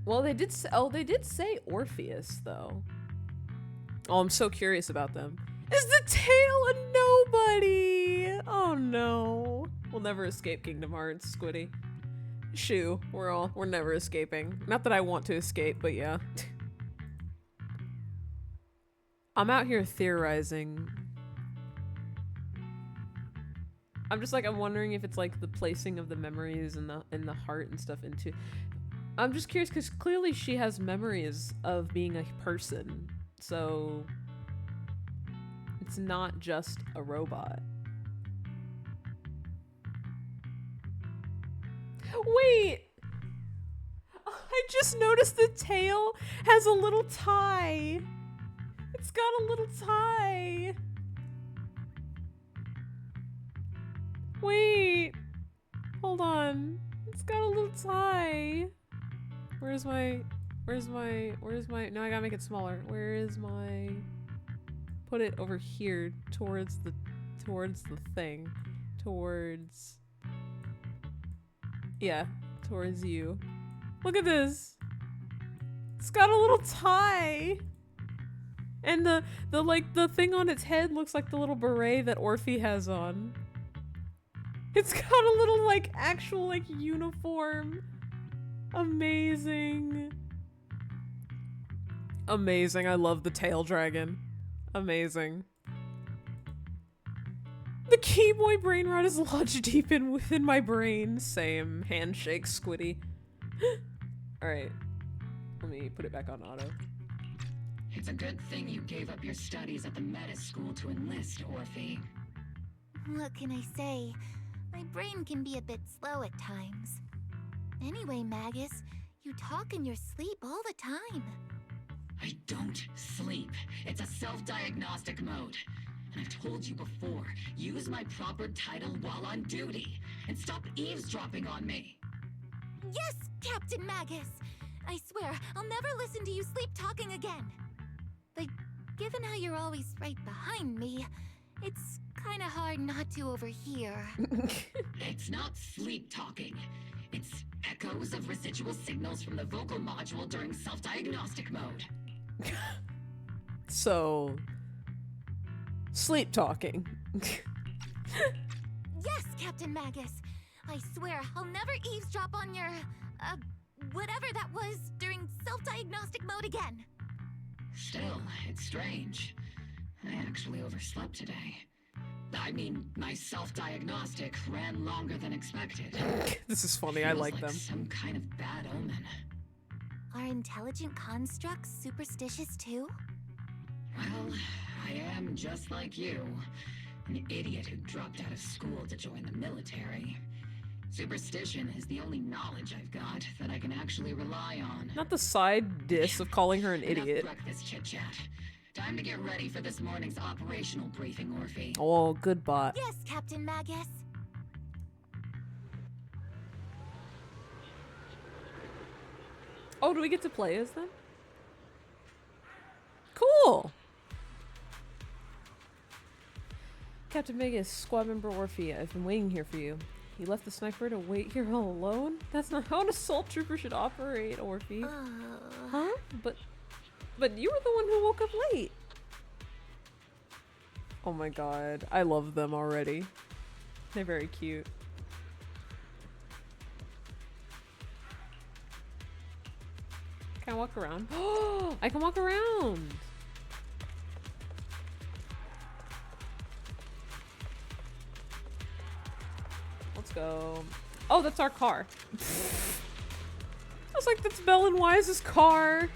Well, they did say Orpheus, though. Oh, I'm so curious about them. Is the tail a nobody? Oh no. We'll never escape Kingdom Hearts, Squiddy. Shoo, we're never escaping. Not that I want to escape, but yeah. I'm out here theorizing. I'm just like, I'm wondering if it's like the placing of the memories and the heart and stuff into. I'm just curious because clearly she has memories of being a person, so it's not just a robot. Wait! I just noticed the tail has a little tie. It's got a little tie. Wait. Hold on. It's got a little tie. Where's my, no, I gotta make it smaller. Where is my, put it over here towards the thing. Yeah, towards you. Look at this. It's got a little tie. And the thing on its head looks like the little beret that Orphe has on. It's got a little like actual like uniform. Amazing. Amazing. I love the tail dragon. Amazing. The Keyboy brain rot is lodged deep within my brain. Same. Handshake, Squiddy. Alright. Let me put it back on auto. It's a good thing you gave up your studies at the meta school to enlist, Orphe. What can I say? My brain can be a bit slow at times. Anyway, Magus, you talk in your sleep all the time. I don't sleep. It's a self-diagnostic mode. And I've told you before, use my proper title while on duty, and stop eavesdropping on me. Yes, Captain Magus! I swear, I'll never listen to you sleep talking again. But given how you're always right behind me, it's kinda hard not to overhear. It's not sleep talking. It's echoes of residual signals from the vocal module during self-diagnostic mode. So, sleep talking. Yes, Captain Magus. I swear I'll never eavesdrop on your, whatever that was during self-diagnostic mode again. Still, it's strange. I actually overslept today. I mean, my self-diagnostic ran longer than expected. This is funny, I like them. Some kind of bad omen. Are intelligent constructs superstitious too? Well, I am just like you. An idiot who dropped out of school to join the military. Superstition is the only knowledge I've got that I can actually rely on. Not the side diss of calling her an idiot. Enough breakfast chit-chat. Time to get ready for this morning's operational briefing, Orphe. Oh, good bot. Yes, Captain Magus. Oh, do we get to play as them? Cool! Captain Magus, squad member Orphe, I've been waiting here for you. You left the sniper to wait here all alone? That's not how an assault trooper should operate, Orphe. Huh? But you were the one who woke up late. Oh my god, I love them already. They're very cute. Can I walk around? Oh, I can walk around. Let's go. Oh, that's our car. I was like, that's Belle and Wise's car.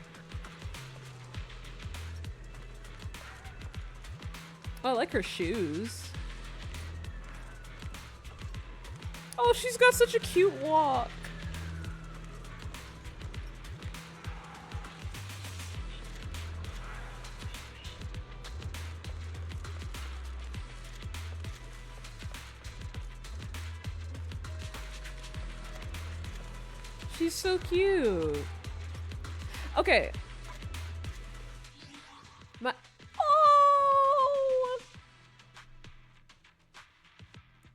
Oh, I like her shoes. Oh, she's got such a cute walk. She's so cute. Okay. Oh!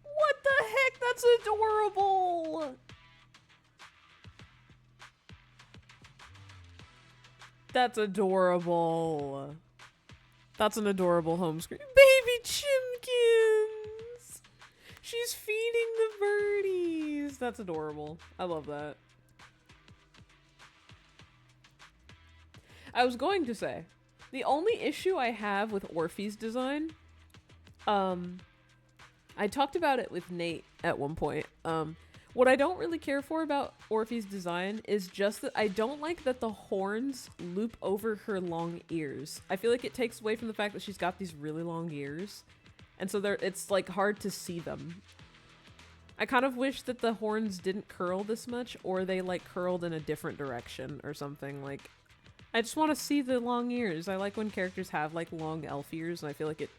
What the heck? That's adorable. That's adorable. That's an adorable home screen. Baby chimkins! She's feeding the birdies. That's adorable. I love that. I was going to say, the only issue I have with Orphe's design, I talked about it with Nate at one point. What I don't really care for about Orphe's design is just that I don't like that the horns loop over her long ears. I feel like it takes away from the fact that she's got these really long ears, and so it's like hard to see them. I kind of wish that the horns didn't curl this much, or they like curled in a different direction or something. Like, I just want to see the long ears. I like when characters have like long elf ears, and I feel like it.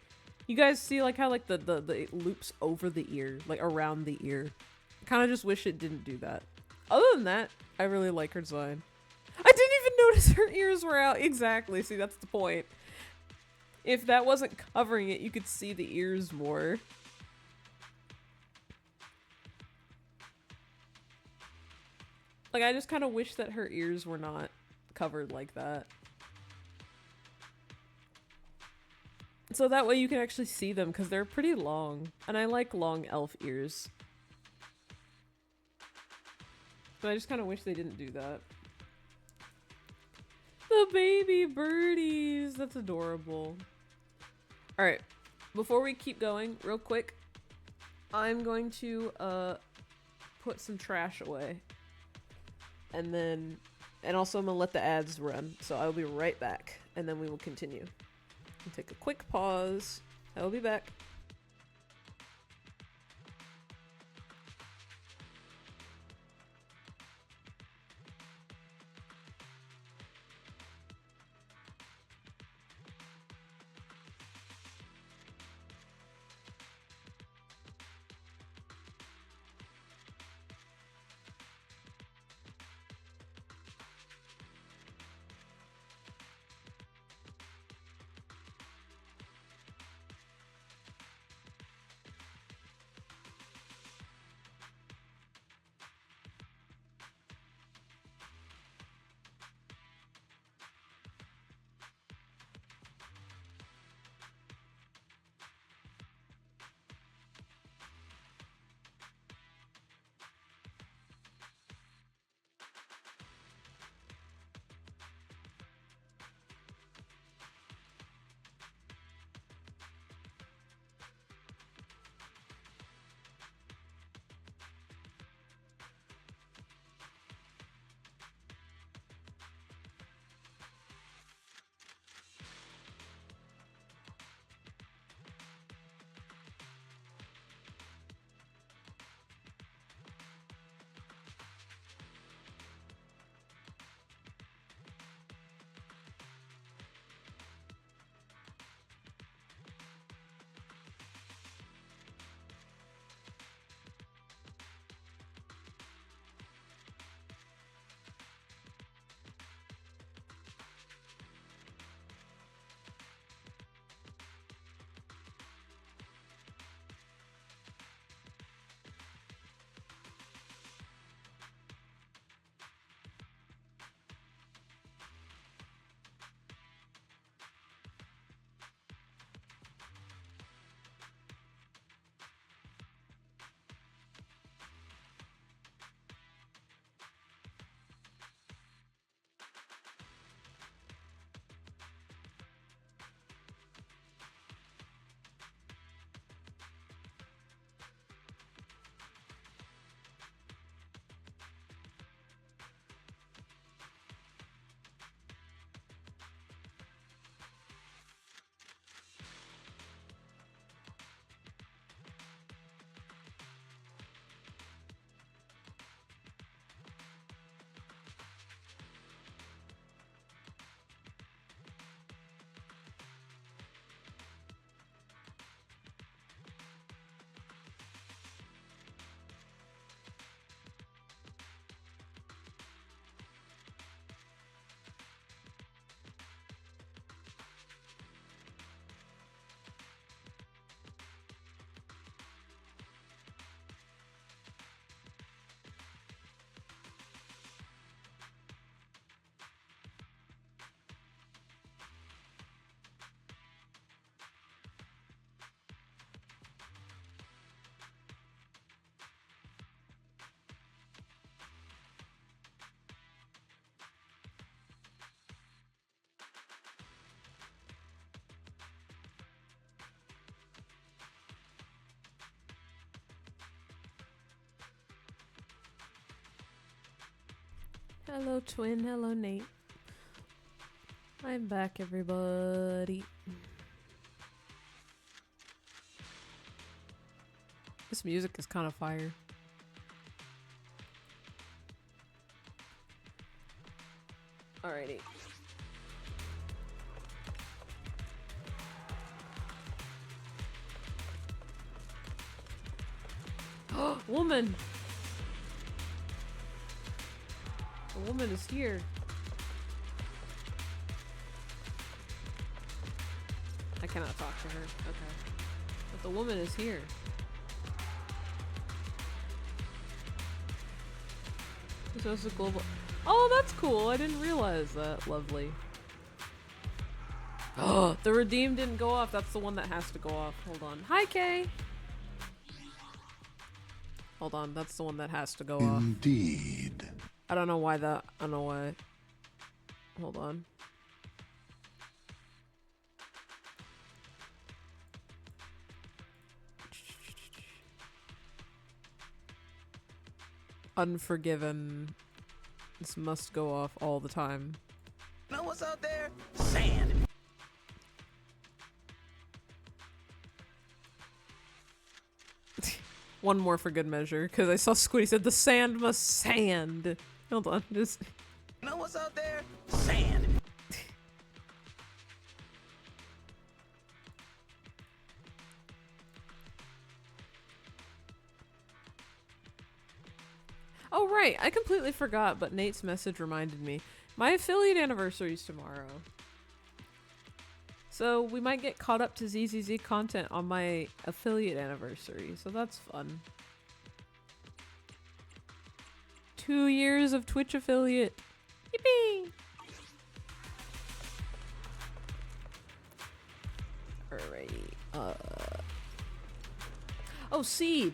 You guys see like how like the it loops over the ear, like around the ear. I kind of just wish it didn't do that. Other than that, I really like her design. I didn't even notice her ears were out. Exactly. See, that's the point. If that wasn't covering it, you could see the ears more. Like, I just kind of wish that her ears were not covered like that. So that way you can actually see them, because they're pretty long. And I like long elf ears. But I just kind of wish they didn't do that. The baby birdies! That's adorable. Alright, before we keep going, real quick, I'm going to put some trash away. And also I'm gonna let the ads run, so I'll be right back, and then we will continue. We'll take a quick pause. I will be back. Hello, twin. Hello, Nate. I'm back, everybody. This music is kind of fire. Alrighty. Woman! The woman is here. I cannot talk to her. Okay. But the woman is here. So it's a global. Oh, that's cool. I didn't realize that. Lovely. Oh, the redeem didn't go off. That's the one that has to go off. Hold on. Hi, Kay. Hold on. That's the one that has to go off. Indeed. I don't know why that. I don't know why. Hold on. Unforgiven. This must go off all the time. Know what's out there? Sand. One more for good measure, because I saw Squiddy said the sand must sand. Hold on, just. Know what's out there? Sand. Oh right, I completely forgot, but Nate's message reminded me. My affiliate anniversary is tomorrow. So we might get caught up to ZZZ content on my affiliate anniversary, so that's fun. 2 years of Twitch affiliate. Yippee! Alrighty. Oh, Seed!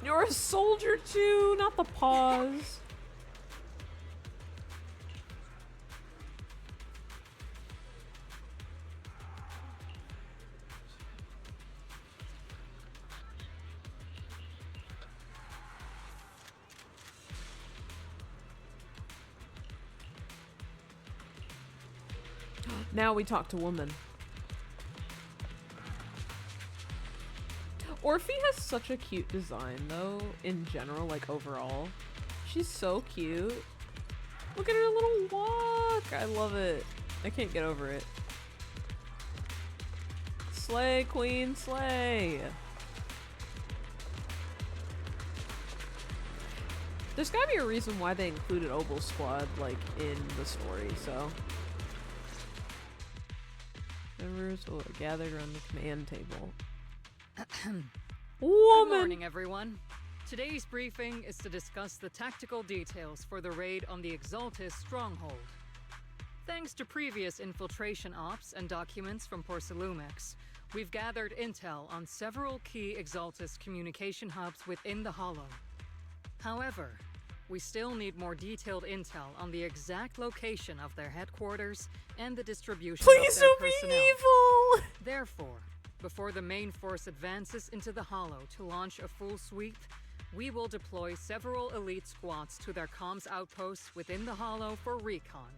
You're a soldier too, not the paws. Now we talk to woman. Orphe has such a cute design though, in general, like overall. She's so cute. Look at her little walk. I love it. I can't get over it. Slay, queen, slay. There's gotta be a reason why they included Obel Squad, like, in the story, so. Members will gather around the command table. Good morning, everyone. Today's briefing is to discuss the tactical details for the raid on the Exaltis stronghold. Thanks to previous infiltration ops and documents from Porcelumex, we've gathered intel on several key Exaltis communication hubs within the Hollow. However, we still need more detailed intel on the exact location of their headquarters and the distribution of their personnel. Evil! Therefore, before the main force advances into the Hollow to launch a full sweep, we will deploy several elite squads to their comms outposts within the Hollow for recon.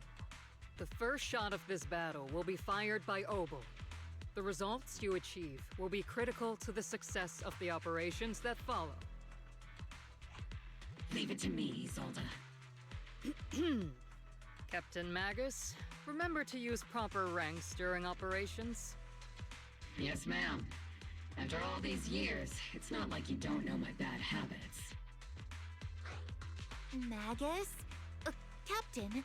The first shot of this battle will be fired by Obel. The results you achieve will be critical to the success of the operations that follow. Leave it to me, Isolde. Captain Magus, remember to use proper ranks during operations. Yes, ma'am. After all these years, it's not like you don't know my bad habits. Magus? Captain,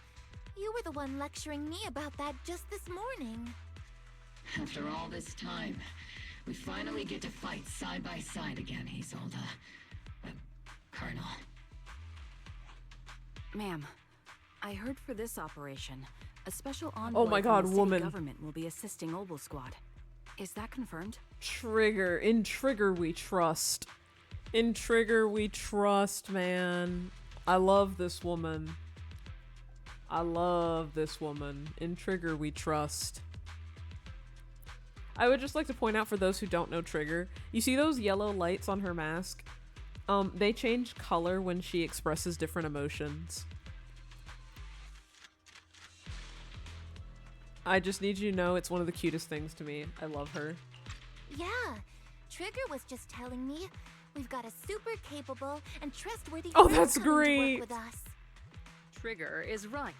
you were the one lecturing me about that just this morning. After all this time, we finally get to fight side by side again, Isolde. Colonel. Ma'am, I heard for this operation, a special envoy Oh my God, from the city woman. government will be assisting Obel Squad. Is that confirmed? Trigger. In Trigger we trust. In Trigger we trust, man. I love this woman. I love this woman. In Trigger, we trust. I would just like to point out for those who don't know Trigger, you see those yellow lights on her mask? They change color when she expresses different emotions. I just need you to know it's one of the cutest things to me. I love her. Yeah, Trigger was just telling me we've got a super capable and trustworthy Oh, friend that's coming to great. work with us. Trigger is right.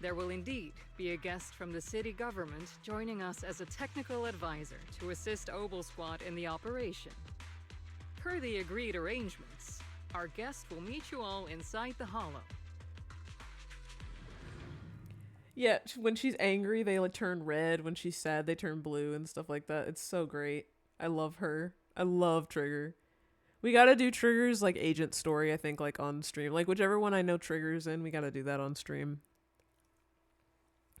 There will indeed be a guest from the city government joining us as a technical advisor to assist Obel Squad in the operation. Per the agreed arrangements, our guest will meet you all inside the Hollow. Yeah, when she's angry, they like turn red. When she's sad, they turn blue and stuff like that. It's so great. I love her. I love Trigger. We gotta do Trigger's like agent story, I think, like on stream. Like whichever one I know Trigger's in, we gotta do that on stream.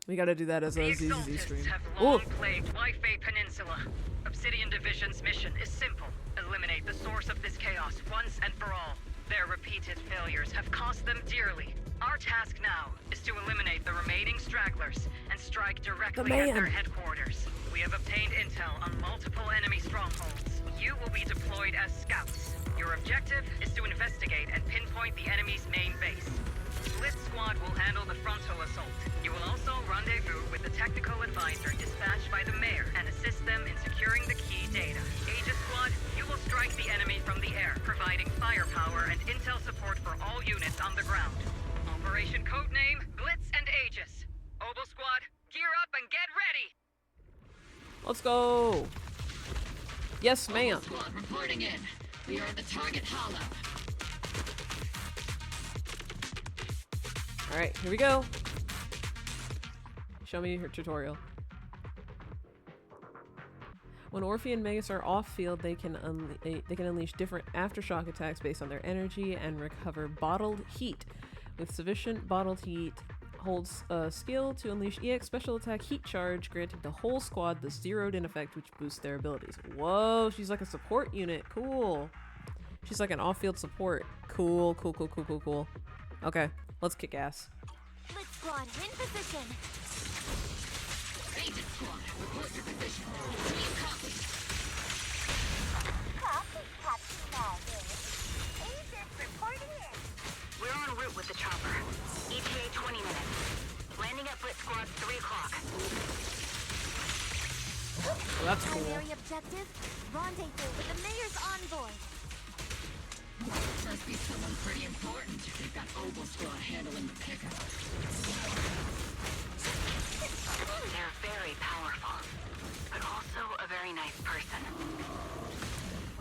We gotta do that as a ZZZ stream. Have long plagued Wi-Fi Peninsula. Obsidian Division's mission is simple. Eliminate the source of this chaos once and for all. Their repeated failures have cost them dearly. Our task now is to eliminate the remaining stragglers and strike directly at their headquarters. We have obtained intel on multiple enemy strongholds. You will be deployed as scouts. Your objective is to investigate and pinpoint the enemy's main base. Blitz Squad will handle the frontal assault. You will also rendezvous with the technical advisor dispatched by the mayor and assist them in securing the key data. Aegis Squad, you will strike the enemy from the air, providing firepower and intel support for all units on the ground. Operation codename Blitz and Aegis. Obel Squad, gear up and get ready! Let's go! Yes, ma'am. Obel Squad reporting in. We are at the target hollow. Alright, here we go. Show me her tutorial. When Orphe and Magus are off-field, they can unleash different aftershock attacks based on their energy and recover bottled heat. With sufficient bottled heat, holds a skill to unleash EX special attack heat charge, granting the whole squad the zeroed-in effect, which boosts their abilities. Whoa, she's like a support unit. Cool. She's like an off-field support. Cool, cool, cool, cool, cool, cool. Okay, let's kick ass. Blitz Squad, in position. Agent Squad, report your position. Team copy. Copy, Captain Magus. Agent reporting in. We're en route with the chopper. ETA 20 minutes. Landing at Blitz Squad 3 o'clock. Well, that's cool. Primary objective, rendezvous with the mayor's envoy. Must be someone pretty important. They've got Obel Squad handling the pickup. They're very powerful, but also a very nice person.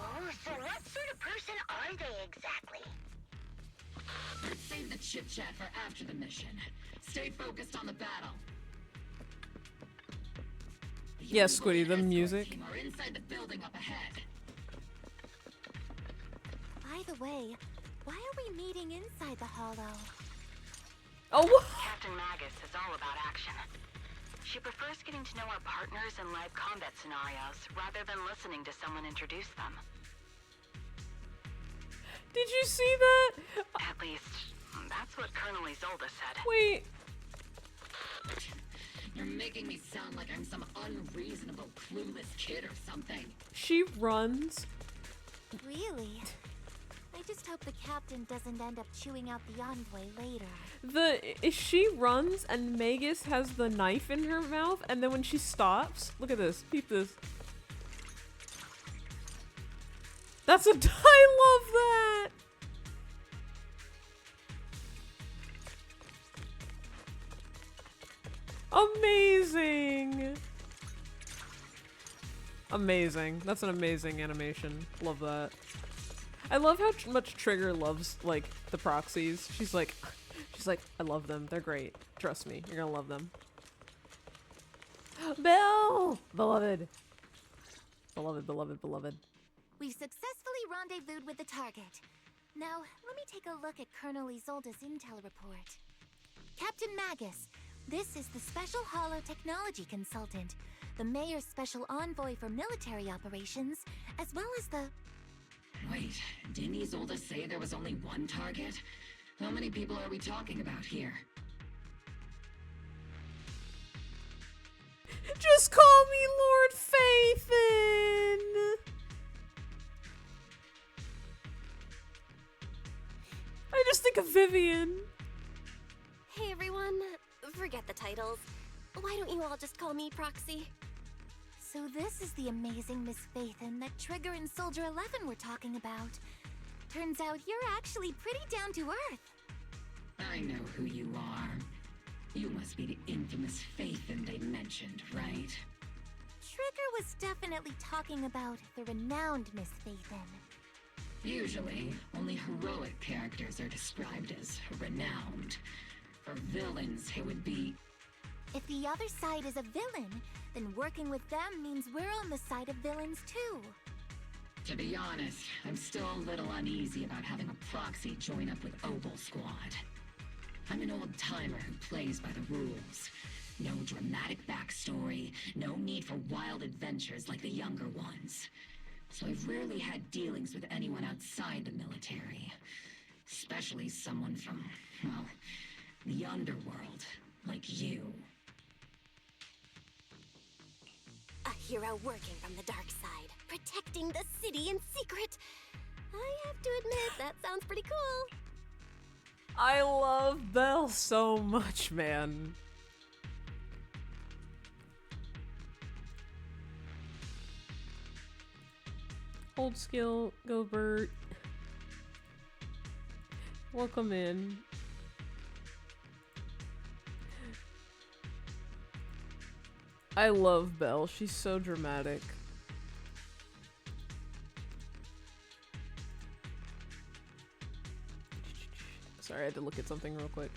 Oh, so what sort of person are they exactly? Let's save the chit-chat for after the mission. Stay focused on the battle. Yes, Squiddy, the music. Team are inside the building up ahead. By the way, why are we meeting inside the hollow? Oh! Captain Magus is all about action. She prefers getting to know our partners in live combat scenarios rather than listening to someone introduce them. Did you see that? At least, that's what Colonel Isolde said. Wait. You're making me sound like I'm some unreasonable, clueless kid or something. She runs. Really? I just hope the captain doesn't end up chewing out the envoy later. She runs and Magus has the knife in her mouth, and then when she stops, look at this. Peep this. That's a. I love that. Amazing. Amazing. That's an amazing animation. Love that. I love how much Trigger loves, like, the proxies. She's like, I love them. They're great. Trust me. You're gonna love them. Belle! Beloved. Beloved, beloved, beloved. We've successfully rendezvoused with the target. Now, let me take a look at Colonel Isolde's intel report. Captain Magus, this is the Special Hollow Technology Consultant, the Mayor's Special Envoy for Military Operations, as well as the... Wait, didn't Isolde say there was only one target? How many people are we talking about here? Just call me Lord Phaethon! I just think of Vivian. Hey everyone, forget the titles. Why don't you all just call me Proxy? So this is the amazing Miss Phaethon that Trigger and Soldier 11 were talking about. Turns out you're actually pretty down to earth. I know who you are. You must be the infamous Phaethon they mentioned, right? Trigger was definitely talking about the renowned Miss Phaethon. Usually, only heroic characters are described as renowned. For villains, it would be... If the other side is a villain, then working with them means we're on the side of villains too. To be honest, I'm still a little uneasy about having a proxy join up with Obel Squad. I'm an old-timer who plays by the rules. No dramatic backstory, no need for wild adventures like the younger ones. So I've rarely had dealings with anyone outside the military. Especially someone from, well, the underworld, like you. A hero working from the dark side, protecting the city in secret. I have to admit, that sounds pretty cool. I love Belle so much, man. Hold skill, go Bert. Welcome in. I love Belle, she's so dramatic. Sorry, I had to look at something real quick.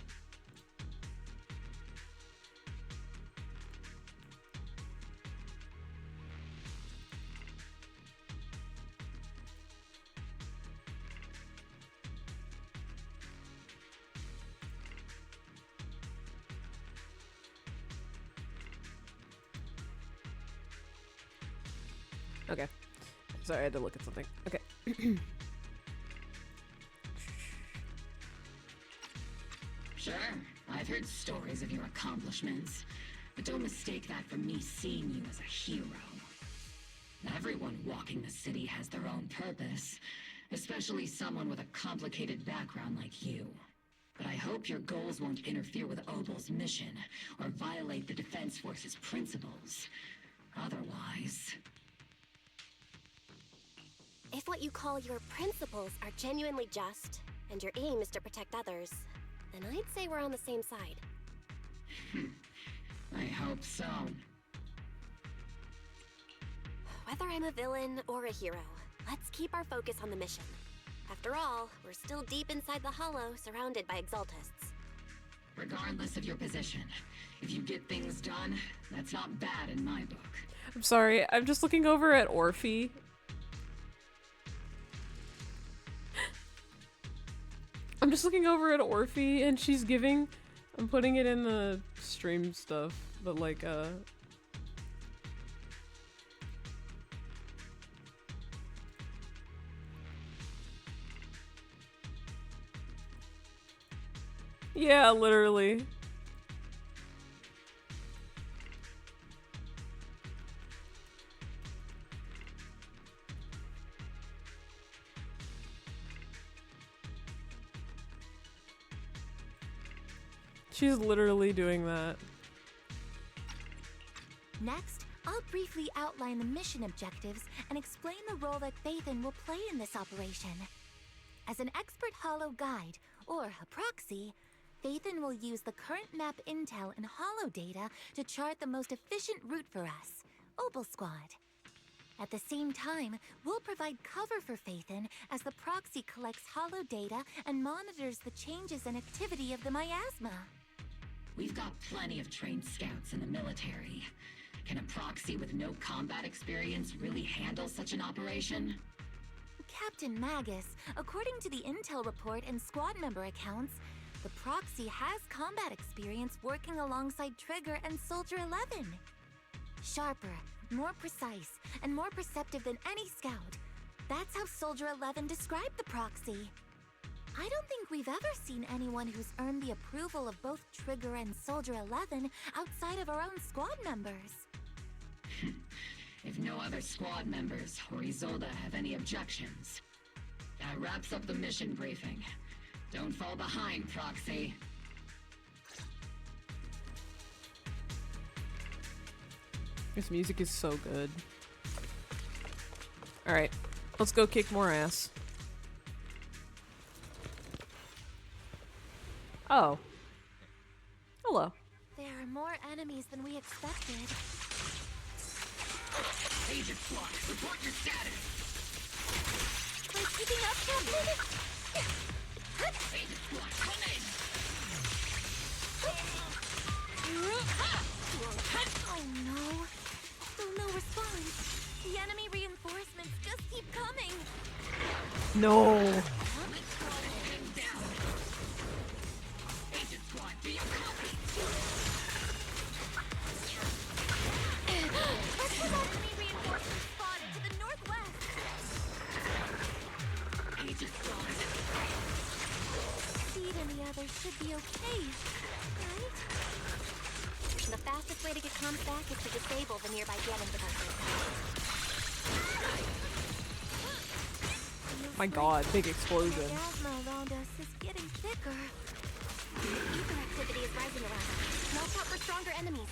Okay. Sorry, I had to look at something. Okay. Sure, I've heard stories of your accomplishments, but don't mistake that for me seeing you as a hero. Everyone walking the city has their own purpose, especially someone with a complicated background like you. But I hope your goals won't interfere with Obel's mission, or violate the Defense Force's principles. Otherwise... If what you call your principles are genuinely just, and your aim is to protect others, then I'd say we're on the same side. I hope so. Whether I'm a villain or a hero, let's keep our focus on the mission. After all, we're still deep inside the Hollow, surrounded by Exaltists. Regardless of your position, if you get things done, that's not bad in my book. I'm sorry, I'm just looking over at Orphe. I'm just looking over at Orphe and she's giving, I'm putting it in the stream stuff, but like, yeah, literally. She's literally doing that. Next, I'll briefly outline the mission objectives and explain the role that Phaethon will play in this operation. As an expert Hollow guide, or a proxy, Phaethon will use the current map intel and Hollow data to chart the most efficient route for us, Obel Squad. At the same time, we'll provide cover for Phaethon as the proxy collects Hollow data and monitors the changes and activity of the miasma. We've got plenty of trained scouts in the military. Can a proxy with no combat experience really handle such an operation? Captain Magus, according to the intel report and squad member accounts, the proxy has combat experience working alongside Trigger and Soldier 11. Sharper, more precise, and more perceptive than any scout. That's how Soldier 11 described the proxy. I don't think we've ever seen anyone who's earned the approval of both Trigger and Soldier 11 outside of our own squad members. if no other squad members or Isolde have any objections. That wraps up the mission briefing. Don't fall behind, Proxy. This music is so good. Alright, let's go kick more ass. Oh. Hello. There are more enemies than we expected. Agent Squad, report your status! We're keeping up, Captain! Agent Squad, come in! Oh no. Still no response. The enemy reinforcements just keep coming. No. Agent Squad, do you copy? Enemy reinforcements spotted to the northwest. Agent Squad. Seed and the others should be okay, right? The fastest way to get comms back is to disable the nearby jamming devices. My god, big explosion. The asthma around us is getting thicker. Ether activity is rising around us. Watch out for stronger enemies.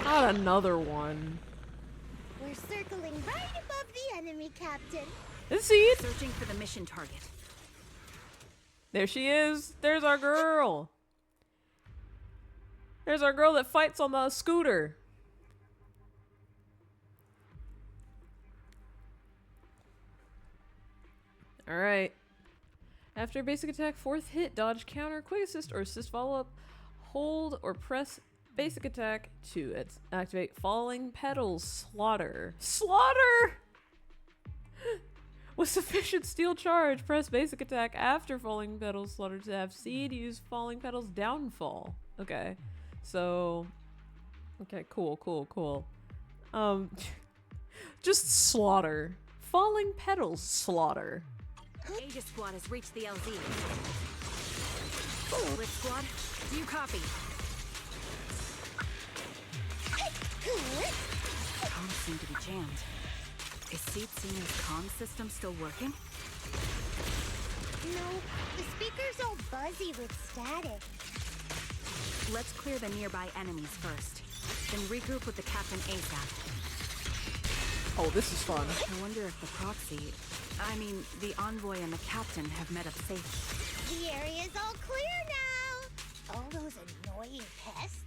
Not another one. We're circling right above the enemy, Captain. Let's see it. Searching for the mission target. There she is. There's our girl. There's our girl that fights on the scooter. Alright. After basic attack, fourth hit, dodge, counter, quick assist, or assist follow-up. Hold or press basic attack to activate falling petals. Slaughter. Slaughter! With sufficient steel charge, press basic attack after falling petals slaughter to have seed use falling petals downfall. Okay. So okay, cool. Just slaughter. Falling petals slaughter. Aegis Squad has reached the LZ. Blitz Squad, do you copy? Comms seem to be jammed. Is Seed Senior's comm system still working? No, the speaker's all buzzy with static. Let's clear the nearby enemies first, then regroup with the Captain ASAP. Oh, this is fun. I wonder if the proxy, the envoy and the captain have met up safely. The area's all clear now. All those annoying pests.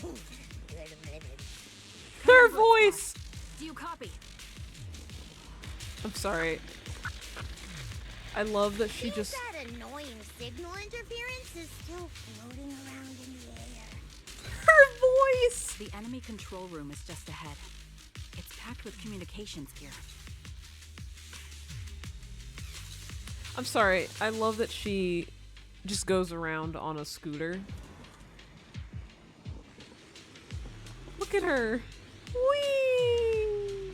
Good minute. Her voice! Do you copy? I'm sorry. I love that she just... That annoying signal interference is still floating around in the air. Her voice! The enemy control room is just ahead. It's packed with communications gear. I'm sorry. I love that she just goes around on a scooter. Look at her. Whee!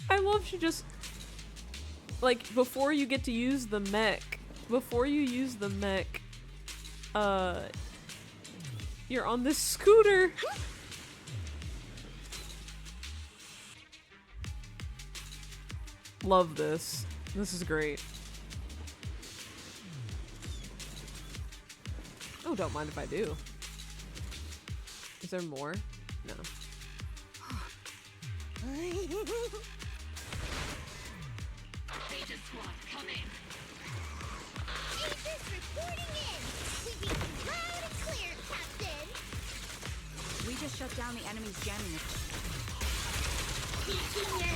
I love she just... Like, before you get to use the mech, you're on this scooter. Love this. This is great. Oh, don't mind if I do. Is there more? No. Agent Squad, come in. Agents reporting in. We read you loud and clear, Captain. We just shut down the enemy's jamming. Senior.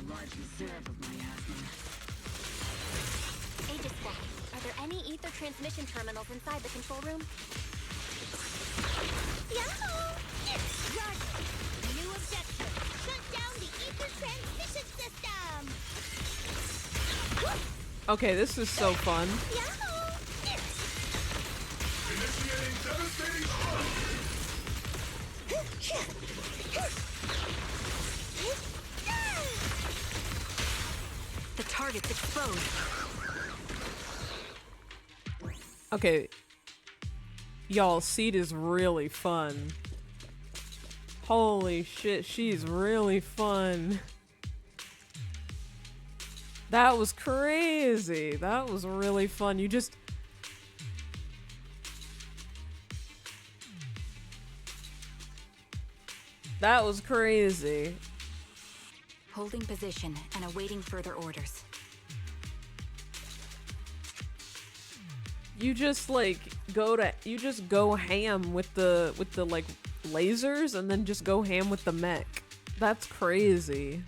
Large reserve of miasma. Aegis Squad, are there any ether transmission terminals inside the control room? Yahoo! Roger. New objective. Shut down the ether transmission system. Okay, this is so fun. The target's exposed. Okay. Y'all, Seed is really fun. Holy shit, she's really fun. That was crazy. That was really fun. You just... That was crazy. Holding position and awaiting further orders. You just like you just go ham with the like lasers and then just go ham with the mech. That's crazy.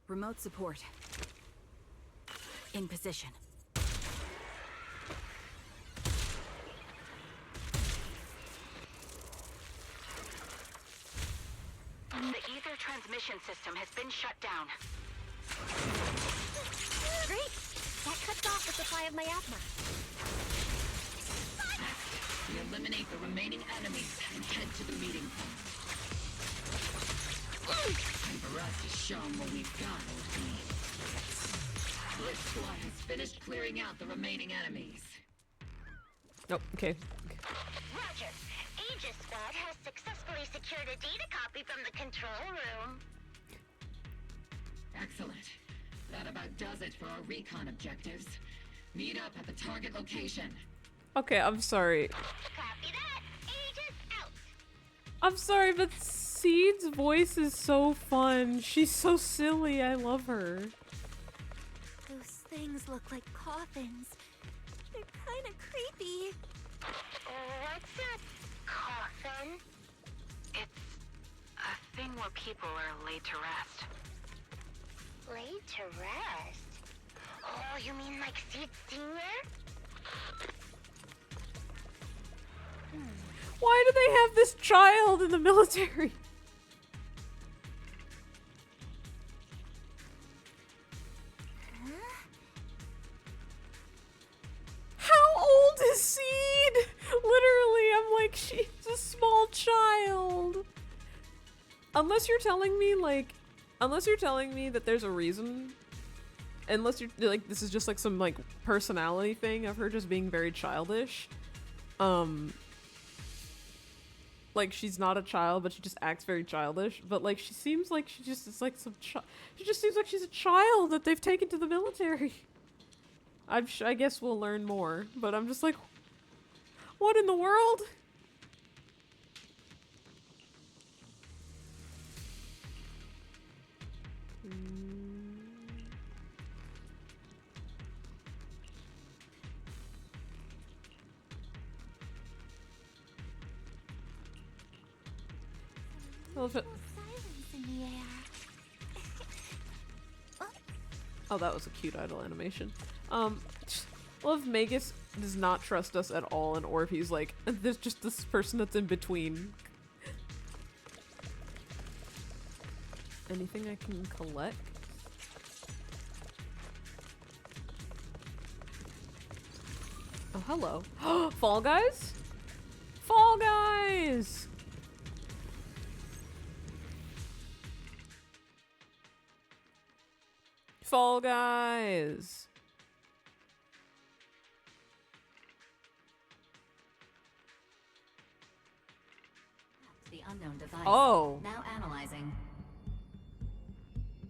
Remote support. In position. The ether transmission system has been shut down. Great! That cuts off the supply of miasma. We eliminate the remaining enemies and head to the meeting point. Time for us to show them what we've got, OP. This squad has finished clearing out the remaining enemies. Oh, okay. Roger. Aegis Squad has successfully secured a data copy from the control room. Excellent. That about does it for our recon objectives. Meet up at the target location. Okay, I'm sorry. Copy that. Aegis out. I'm sorry, but Seed's voice is so fun. She's so silly. I love her. Those things look like coffins. They're kind of creepy. What's a coffin? It's a thing where people are laid to rest. Laid to rest? Oh, you mean like Seed Senior? Why do they have this child in the military? How old is Seed? Literally, I'm like, she's a small child. Unless you're telling me that there's a reason. Unless you're like, this is just like some like personality thing of her just being very childish. Like she's not a child, but she just acts very childish. But like she seems like she just is like she just seems like she's a child that they've taken to the military. I guess we'll learn more, but I'm just like, what in the world? Silence in the air. Oh, that was a cute idle animation. Love Magus does not trust us at all, and Orphe's like, there's just this person that's in between. Anything I can collect? Oh, hello. Fall Guys? Fall Guys! Fall Guys! The unknown device. Oh. Now analyzing.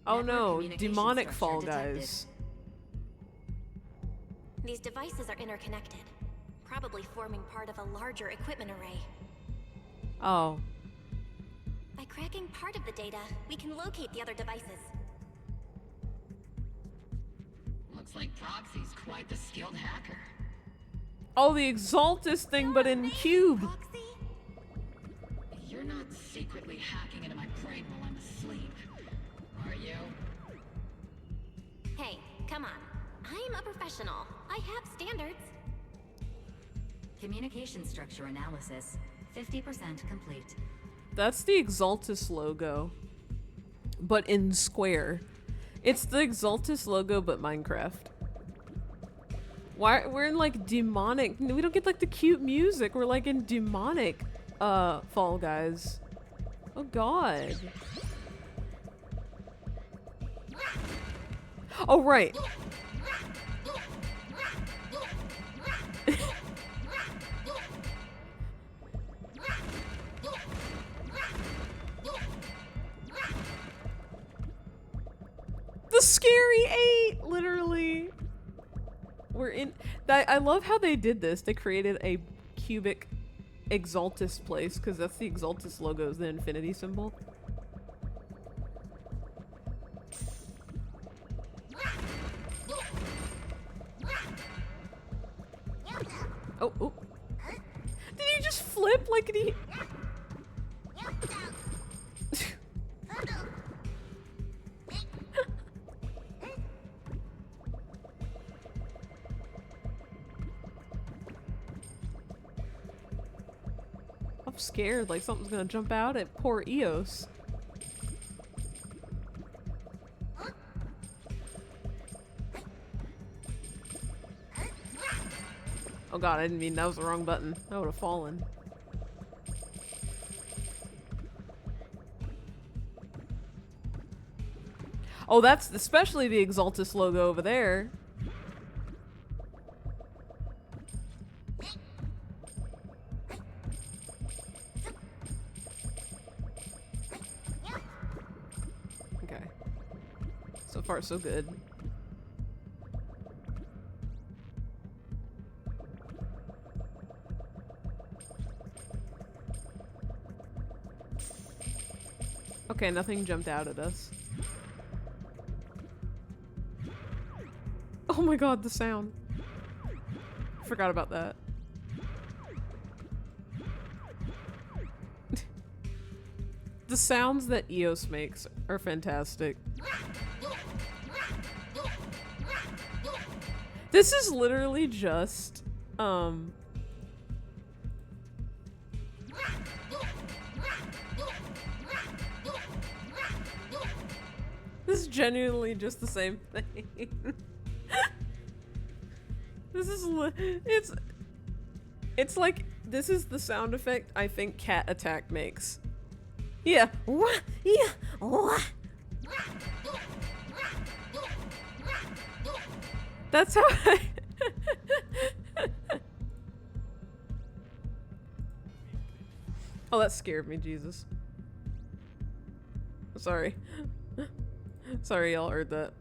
Oh Network no, communication demonic structure Fall detected. Guys. These devices are interconnected, probably forming part of a larger equipment array. Oh. By cracking part of the data, we can locate the other devices. Looks like Proxy's quite the skilled hacker. Oh, the Exaltus thing, but in Cube. You're not secretly hacking into my brain while I'm asleep, are you? Hey, come on. I'm a professional. I have standards. Communication structure analysis 50% complete. That's the Exaltus logo, but in square. It's the Exaltus logo, but Minecraft. Why we're in like demonic? We don't get like the cute music. We're like in demonic, Fall Guys. Oh God. Oh right. The Scary 8, literally. We're in that. I love how they did this. They created a cubic Exaltus place because that's the Exaltus logo, is the infinity symbol. Oh, oh. Did he just flip like did he? I'm scared, like something's gonna jump out at poor Eos. Oh God, I didn't mean that was the wrong button. I would have fallen. Oh, that's especially the Exaltus logo over there. Okay. So far, so good. Okay, nothing jumped out at us. Oh my God, the sound. Forgot about that. The sounds that Eos makes are fantastic. This is literally just, this is genuinely just the same thing. This is it's like this is the sound effect I think Cat Attack makes. Yeah. Yeah. That's how I Oh, that scared me, Jesus. Sorry. Sorry y'all heard that.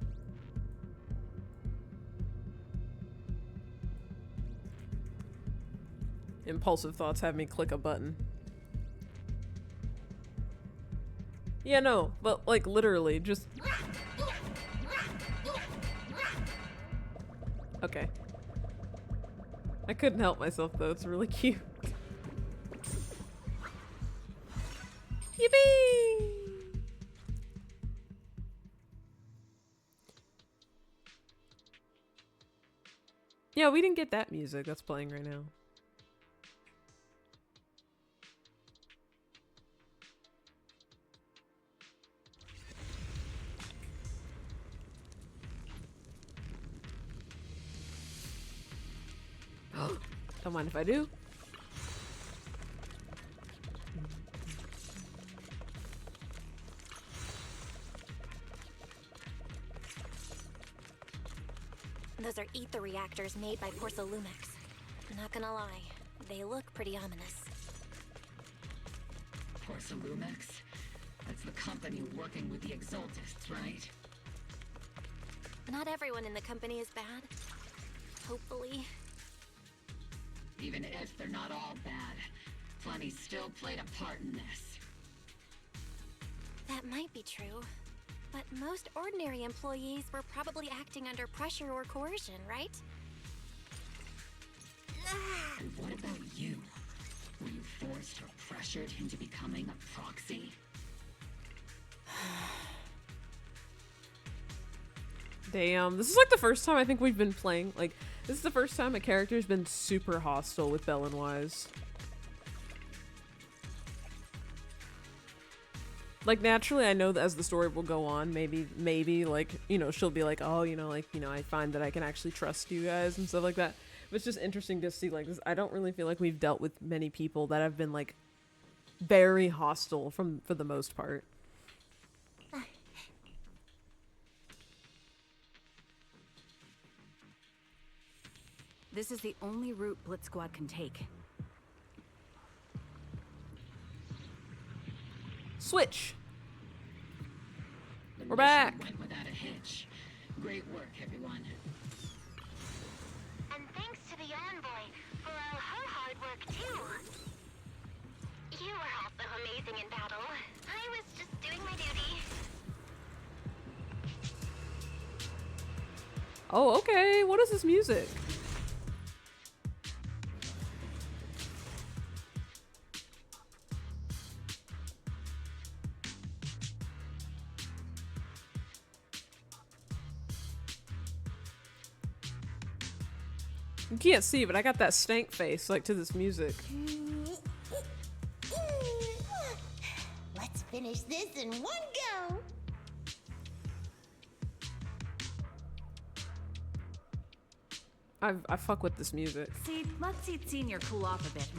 Impulsive thoughts have me click a button. Yeah, no, but like literally just... Okay. I couldn't help myself though, it's really cute. Yippee! Yeah, we didn't get that music that's playing right now. Don't mind if I do. Those are ether reactors made by Porcelumix. Not gonna lie, they look pretty ominous. Porcelumix? That's the company working with the Exaltists, right? Not everyone in the company is bad. Hopefully. Even if they're not all bad, plenty still played a part in this. That might be true. But most ordinary employees were probably acting under pressure or coercion, right? And what about you? Were you forced or pressured into becoming a proxy? Damn, this is like the first time I think we've been playing, like, this is the first time a character's been super hostile with Bell and Wise. Like, naturally, I know that as the story will go on, maybe, like, you know, she'll be like, oh, you know, like, you know, I find that I can actually trust you guys and stuff like that. But it's just interesting to see, like, this. I don't really feel like we've dealt with many people that have been, like, very hostile for the most part. This is the only route Blitz Squad can take. Switch. The We're back. mission went without a hitch. Great work, everyone. And thanks to the envoy for all her hard work too. You were also amazing in battle. I was just doing my duty. Oh, okay. What is this music? You can't see, but I got that stank face, like, to this music. Let's finish this in one go. I fuck with this music. See, let's see Senior cool off a bit,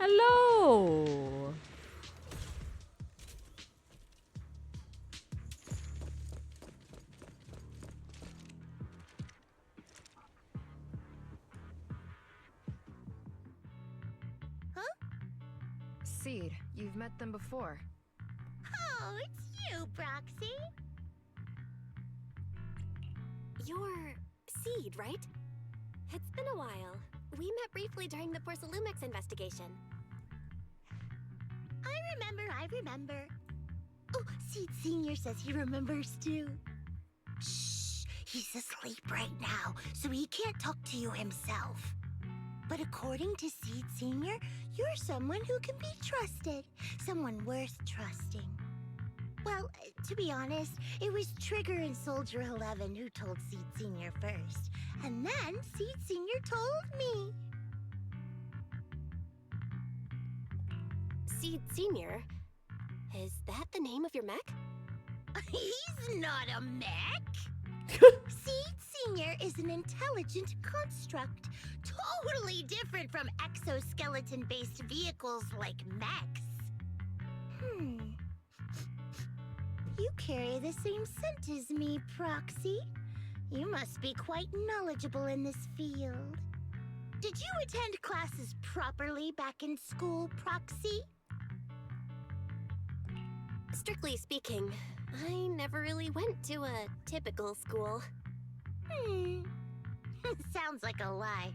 Hello! Seed, you've met them before. Oh, it's you, Proxy. You're Seed, right? It's been a while. We met briefly during the Porcelumix investigation. I remember. Oh, Seed Senior says he remembers too. Shh, he's asleep right now, so he can't talk to you himself. But according to Seed Senior, you're someone who can be trusted. Someone worth trusting. Well, to be honest, it was Trigger and Soldier 11 who told Seed Senior first. And then Seed Senior told me. Seed Senior? Is that the name of your mech? He's not a mech. Seed Senior is an intelligent construct, totally different from exoskeleton-based vehicles like mechs. You carry the same scent as me, Proxy. You must be quite knowledgeable in this field. Did you attend classes properly back in school, Proxy? Strictly speaking, I never really went to a typical school. Sounds like a lie.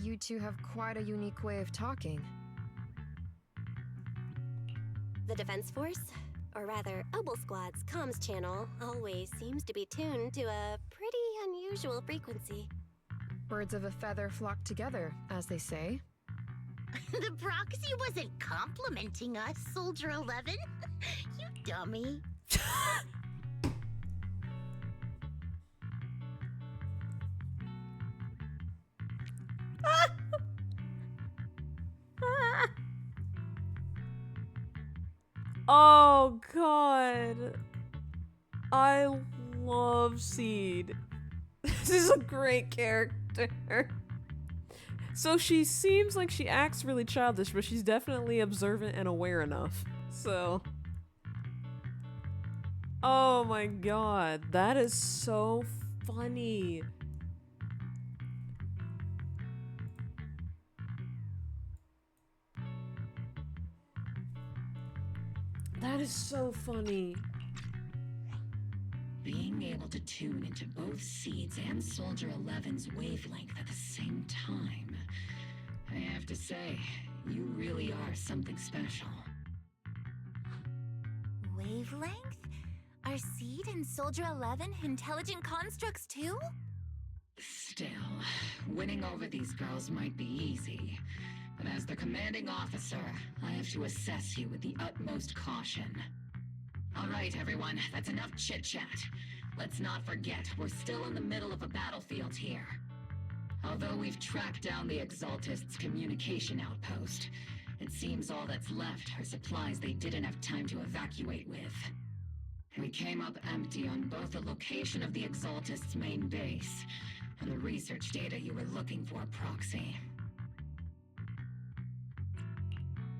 You two have quite a unique way of talking. The Defense Force, or rather, Obel Squad's comms channel always seems to be tuned to a pretty unusual frequency. Birds of a feather flock together, as they say. The Proxy wasn't complimenting us, Soldier 11. You dummy. Oh, God. I love Seed. This is a great character. So she seems like she acts really childish, but she's definitely observant and aware enough. So... Oh my God, that is so funny. That is so funny. Being able to tune into both Seed's and Soldier 11's wavelength at the same time. I have to say, you really are something special. Wavelength? Are Seed and Soldier 11 intelligent constructs too? Still, winning over these girls might be easy, and as the commanding officer, I have to assess you with the utmost caution. All right, everyone, that's enough chit-chat. Let's not forget, we're still in the middle of a battlefield here. Although we've tracked down the Exaltists' communication outpost, it seems all that's left are supplies they didn't have time to evacuate with. We came up empty on both the location of the Exaltists' main base and the research data you were looking for, Proxy.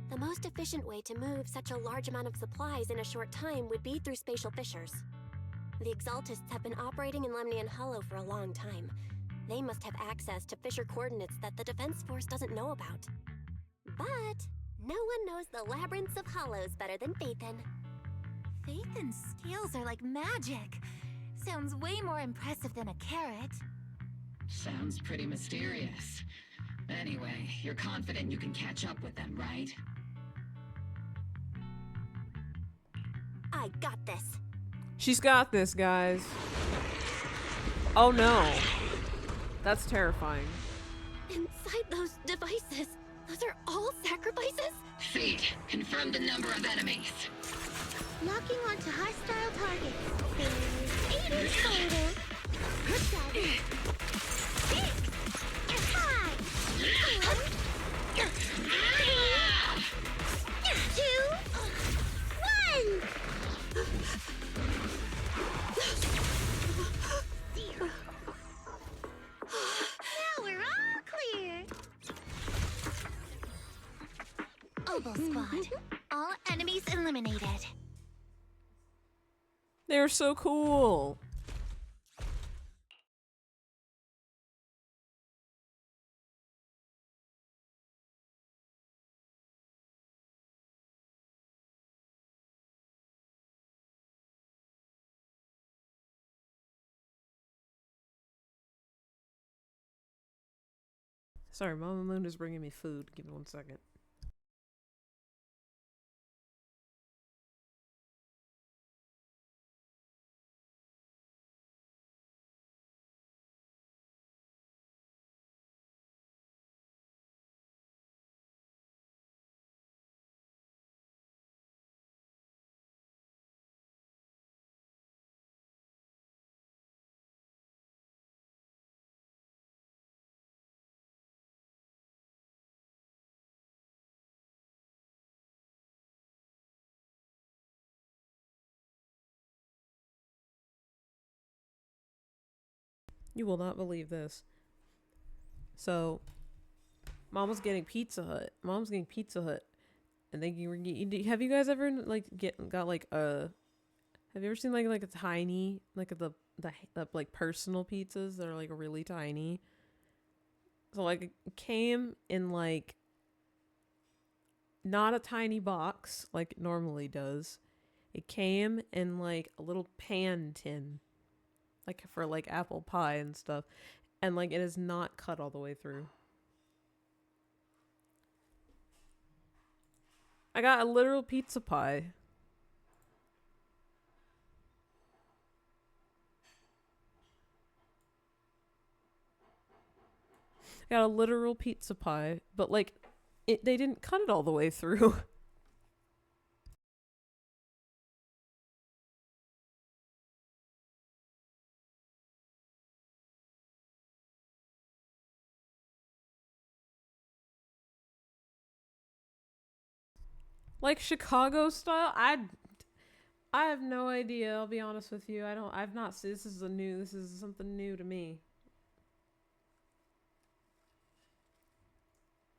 The most efficient way to move such a large amount of supplies in a short time would be through spatial fissures. The Exaltists have been operating in Lemnian Hollow for a long time. They must have access to fissure coordinates that the Defense Force doesn't know about. But no one knows the labyrinths of hollows better than Phaethon. Phaethon's scales are like magic. Sounds way more impressive than a carrot. Sounds pretty mysterious. Anyway, you're confident you can catch up with them, right? I got this. She's got this, guys. Oh no. That's terrifying. Inside those devices, those are all sacrifices? Seed, confirm the number of enemies. Locking onto hostile targets. There's 8 in total. 7, 6, 5, 4, 3, 2, 1. Now we're all clear. Oboe Squad. All enemies eliminated. They're so cool. Sorry, Mama Moon is bringing me food. Give me 1 second. You will not believe this. So, Mama's getting Pizza Hut. Mom's getting Pizza Hut, and they have you guys ever like got like a? Have you ever seen like a tiny like the like personal pizzas that are like really tiny? So like it came in like not a tiny box like it normally does. It came in like a little pan tin. Like for like apple pie and stuff. And like it is not cut all the way through. I got a literal pizza pie. I got a literal pizza pie, but like they didn't cut it all the way through. Like Chicago style? I have no idea, I'll be honest with you. I've not seen this is something new to me.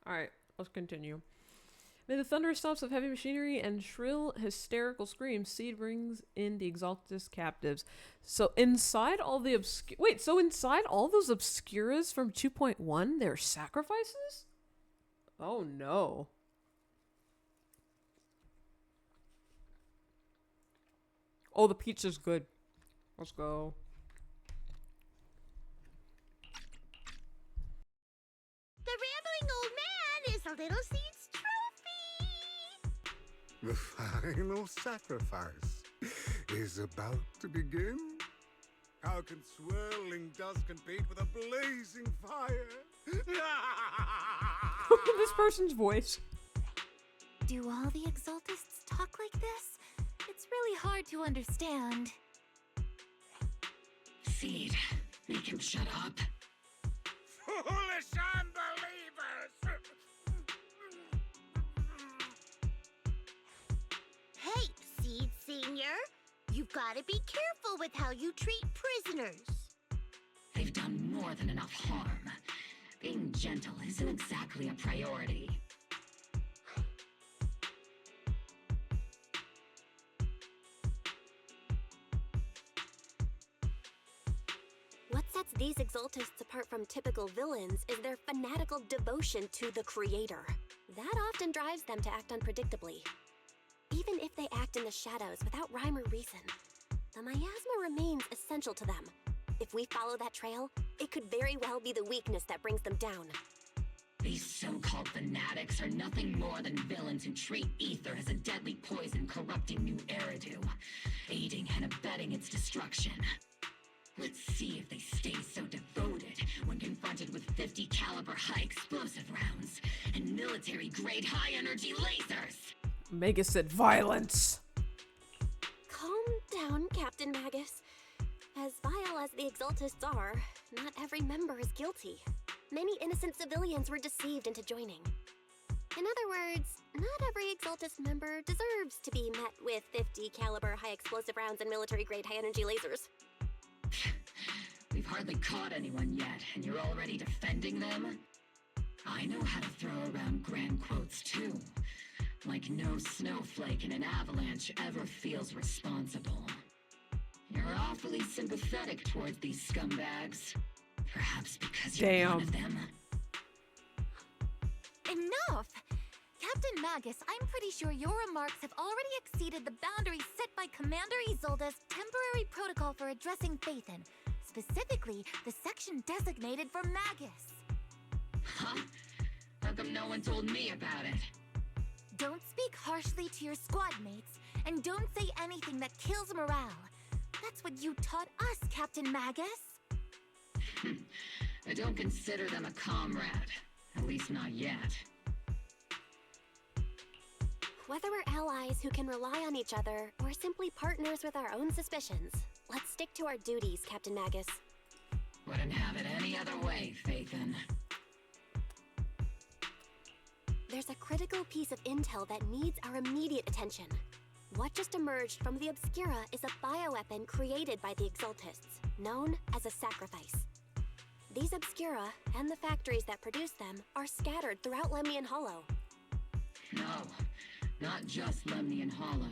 Alright, let's continue. Amid the thunderous stomps of heavy machinery and shrill, hysterical screams, Seed brings in the Exaltist captives. So inside all the inside all those Obscuras from 2.1, they're sacrifices? Oh no. Oh, the pizza's good. Let's go. The rambling old man is a little Seed's trophy. The final sacrifice is about to begin. How can swirling dust compete with a blazing fire? This person's voice. Do all the Exaltists talk like this? It's really hard to understand. Seed, make him shut up. Foolish unbelievers! Hey, Seed Senior. You've got to be careful with how you treat prisoners. They've done more than enough harm. Being gentle isn't exactly a priority. What sets these Exaltists apart from typical villains is their fanatical devotion to the Creator. That often drives them to act unpredictably. Even if they act in the shadows without rhyme or reason, the miasma remains essential to them. If we follow that trail, it could very well be the weakness that brings them down. These so-called fanatics are nothing more than villains who treat ether as a deadly poison corrupting New Eridu, aiding and abetting its destruction. Let's see if they stay so devoted when confronted with 50 caliber high explosive rounds and military-grade high-energy lasers! Mega said violence. Calm down, Captain Magus. As vile as the Exaltists are, not every member is guilty. Many innocent civilians were deceived into joining. In other words, not every Exaltist member deserves to be met with 50 caliber high explosive rounds and military-grade high-energy lasers. We've hardly caught anyone yet, and you're already defending them? I know how to throw around grand quotes too. Like no snowflake in an avalanche ever feels responsible. You're awfully sympathetic towards these scumbags. Perhaps because you're one of them. Enough! Captain Magus, I'm pretty sure your remarks have already exceeded the boundaries set by Commander Isolde's temporary protocol for addressing Phaethon, specifically the section designated for Magus. Huh? How come no one told me about it? Don't speak harshly to your squad mates, and don't say anything that kills morale. That's what you taught us, Captain Magus. I don't consider them a comrade. At least not yet. Whether we're allies who can rely on each other, or simply partners with our own suspicions, let's stick to our duties, Captain Magus. Wouldn't have it any other way, Phaethon. There's a critical piece of intel that needs our immediate attention. What just emerged from the Obscura is a bioweapon created by the Exaltists, known as a sacrifice. These Obscura, and the factories that produce them, are scattered throughout Lemnian Hollow. No, not just Lemnian Hollow.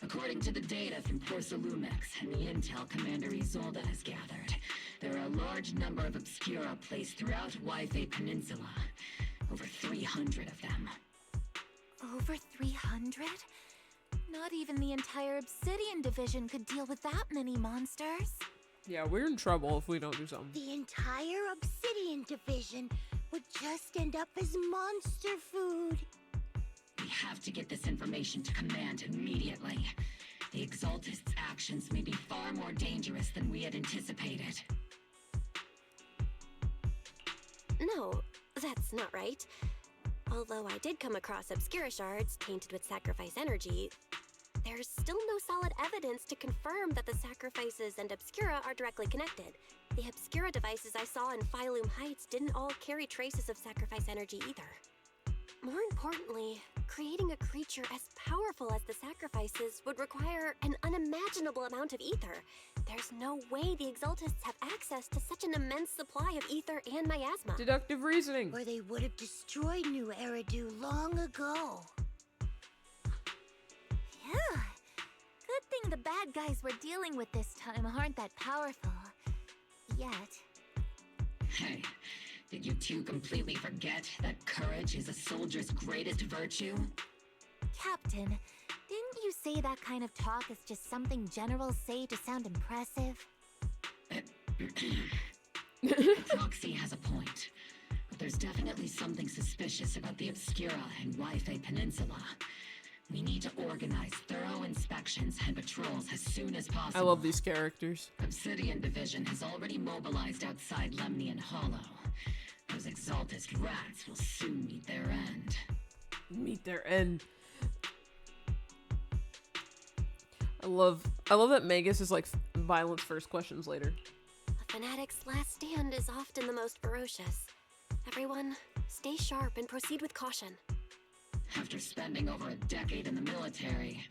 According to the data from Porcelumex and the intel Commander Isolde has gathered, there are a large number of Obscura placed throughout Wi-Fi Peninsula. Over 300 of them. Over 300? Not even the entire Obsidian Division could deal with that many monsters. Yeah, we're in trouble if we don't do something. The entire Obsidian Division would just end up as monster food. We have to get this information to Command immediately. The Exaltists' actions may be far more dangerous than we had anticipated. No, that's not right. Although I did come across Obscura shards tainted with sacrifice energy, there's still no solid evidence to confirm that the sacrifices and Obscura are directly connected. The Obscura devices I saw in Phylum Heights didn't all carry traces of sacrifice energy either. More importantly, creating a creature as powerful as the sacrifices would require an unimaginable amount of ether. There's no way the Exaltists have access to such an immense supply of ether and miasma. Deductive reasoning. Or they would have destroyed New Eridu long ago. Yeah. Good thing the bad guys we're dealing with this time aren't that powerful. Yet. Hey, did you two completely forget that courage is a soldier's greatest virtue? Captain, didn't you say that kind of talk is just something generals say to sound impressive? Proxy has a point, but there's definitely something suspicious about the Obscura and Wi-Fi Peninsula. We need to organize thorough inspections and patrols as soon as possible. I love these characters. Obsidian Division has already mobilized outside Lemnian Hollow. Those exaltist rats will soon meet their end. Meet their end. I love that Magus is like violence first, questions later. A fanatic's last stand is often the most ferocious. Everyone, stay sharp and proceed with caution. After spending over a decade in the military,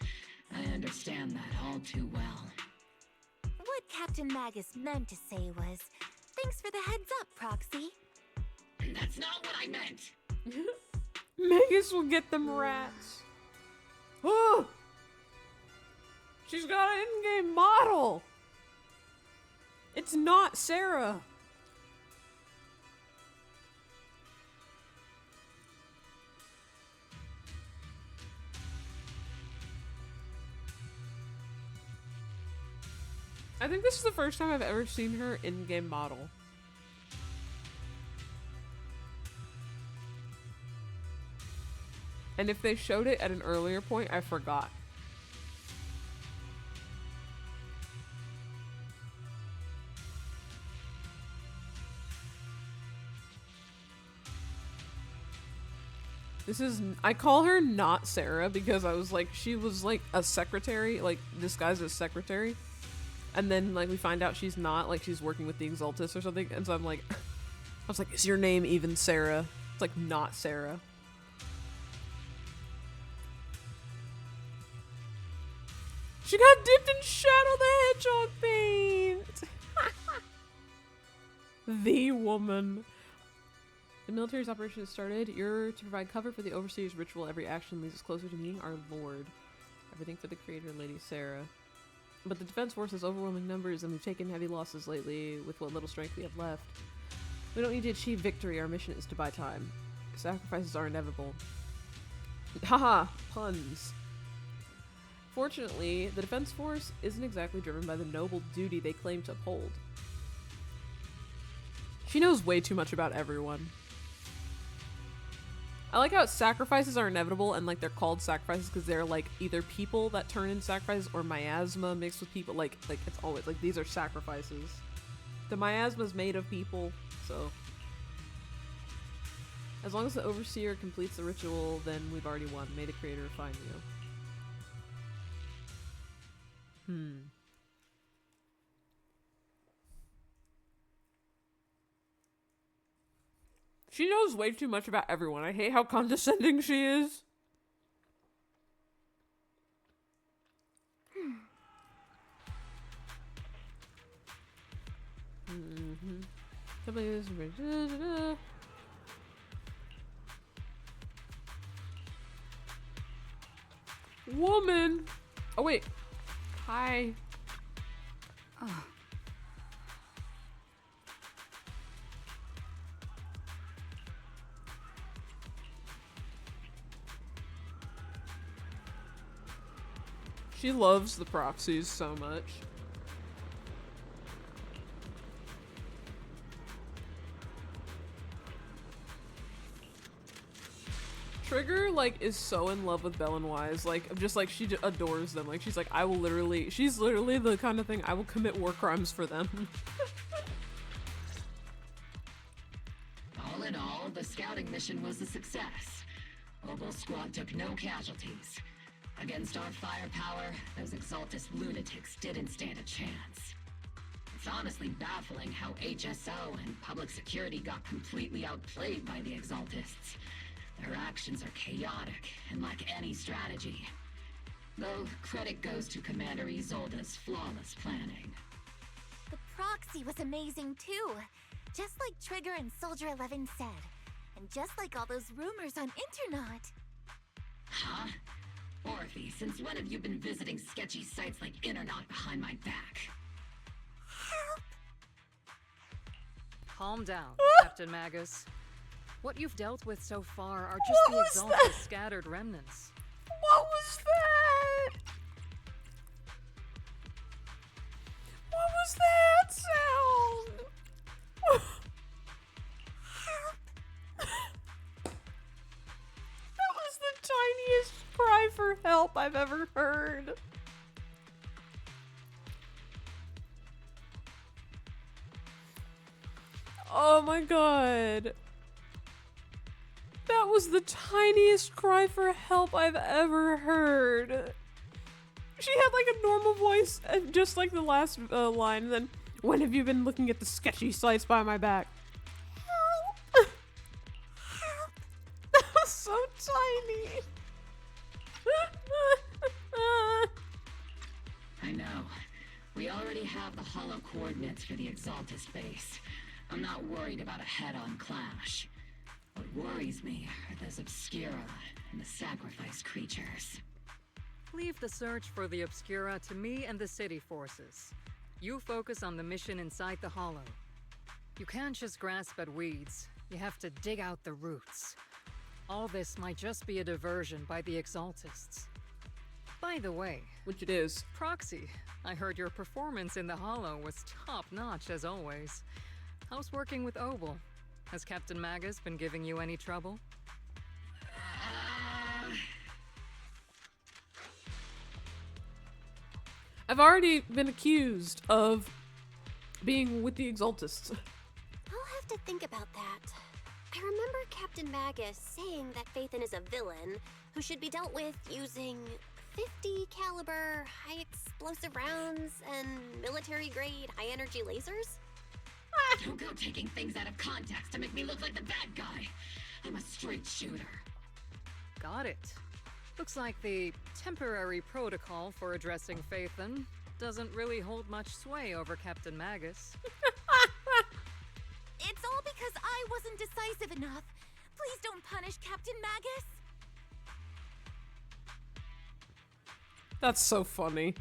I understand that all too well. What Captain Magus meant to say was, thanks for the heads up, Proxy. That's not what I meant! Magus will get them rats. Oh! She's got an in-game model! It's not Sarah! I think this is the first time I've ever seen her in-game model. And if they showed it at an earlier point, I forgot. I call her not Sarah because I was like, she was like a secretary, like disguised as secretary. And then like we find out she's not, like she's working with the Exaltists or something. And so I'm like, I was like, is your name even Sarah? It's like not Sarah. She got dipped in Shadow the Hedgehog paint! The woman. The military's operation has started. You're to provide cover for the Overseer's ritual. Every action leads us closer to meeting our Lord. Everything for the creator, Lady Sarah. But the defense force has overwhelming numbers, and we've taken heavy losses lately with what little strength we have left. We don't need to achieve victory. Our mission is to buy time. Sacrifices are inevitable. Haha! Puns. Fortunately, the defense force isn't exactly driven by the noble duty they claim to uphold. She knows way too much about everyone. I like how sacrifices are inevitable and like they're called sacrifices because they're like either people that turn in sacrifices or miasma mixed with people. Like it's always like these are sacrifices. The miasma is made of people, so as long as the Overseer completes the ritual, then we've already won. May the creator find you. She knows way too much about everyone. I hate how condescending she is. Woman! Oh wait. Hi. Oh. She loves the proxies so much. Trigger, like, is so in love with Bell and Wise. Like, just like, she adores them. Like, she's like, I will literally, she's literally the kind of thing, I will commit war crimes for them. All in all, the scouting mission was a success. Opal Squad took no casualties. Against our firepower, those Exaltist lunatics didn't stand a chance. It's honestly baffling how HSO and public security got completely outplayed by the Exaltists. Their actions are chaotic and lack any strategy. Though credit goes to Commander Isolde's flawless planning. The proxy was amazing too. Just like Trigger and Soldier 11 said. And just like all those rumors on Internet. Huh? Orphe, since when have you been visiting sketchy sites like Internet behind my back? Help! Calm down, Captain Magus. What you've dealt with so far are just the Exalted scattered remnants. What was that? What was that sound? That was the tiniest cry for help I've ever heard. Oh my god. That was the tiniest cry for help I've ever heard. She had like a normal voice, just like the last line, and then, when have you been looking at the sketchy sights by my back? Help! Help! That was so tiny. I know. We already have the hollow coordinates for the Exaltus base. I'm not worried about a head-on clash. What worries me are those Obscura and the sacrifice creatures. Leave the search for the Obscura to me and the city forces. You focus on the mission inside the hollow. You can't just grasp at weeds. You have to dig out the roots. All this might just be a diversion by the Exaltists. By the way, which it is. Proxy, I heard your performance in the hollow was top-notch as always. How's working with Obel? Has Captain Magus been giving you any trouble? I've already been accused of being with the Exaltists. I'll have to think about that. I remember Captain Magus saying that Phaethon is a villain who should be dealt with using 50 caliber high explosive rounds and military grade high energy lasers. Don't go taking things out of context to make me look like the bad guy. I'm a straight shooter. Got it. Looks like the temporary protocol for addressing Phaethon doesn't really hold much sway over Captain Magus. It's all because I wasn't decisive enough. Please don't punish Captain Magus. That's so funny.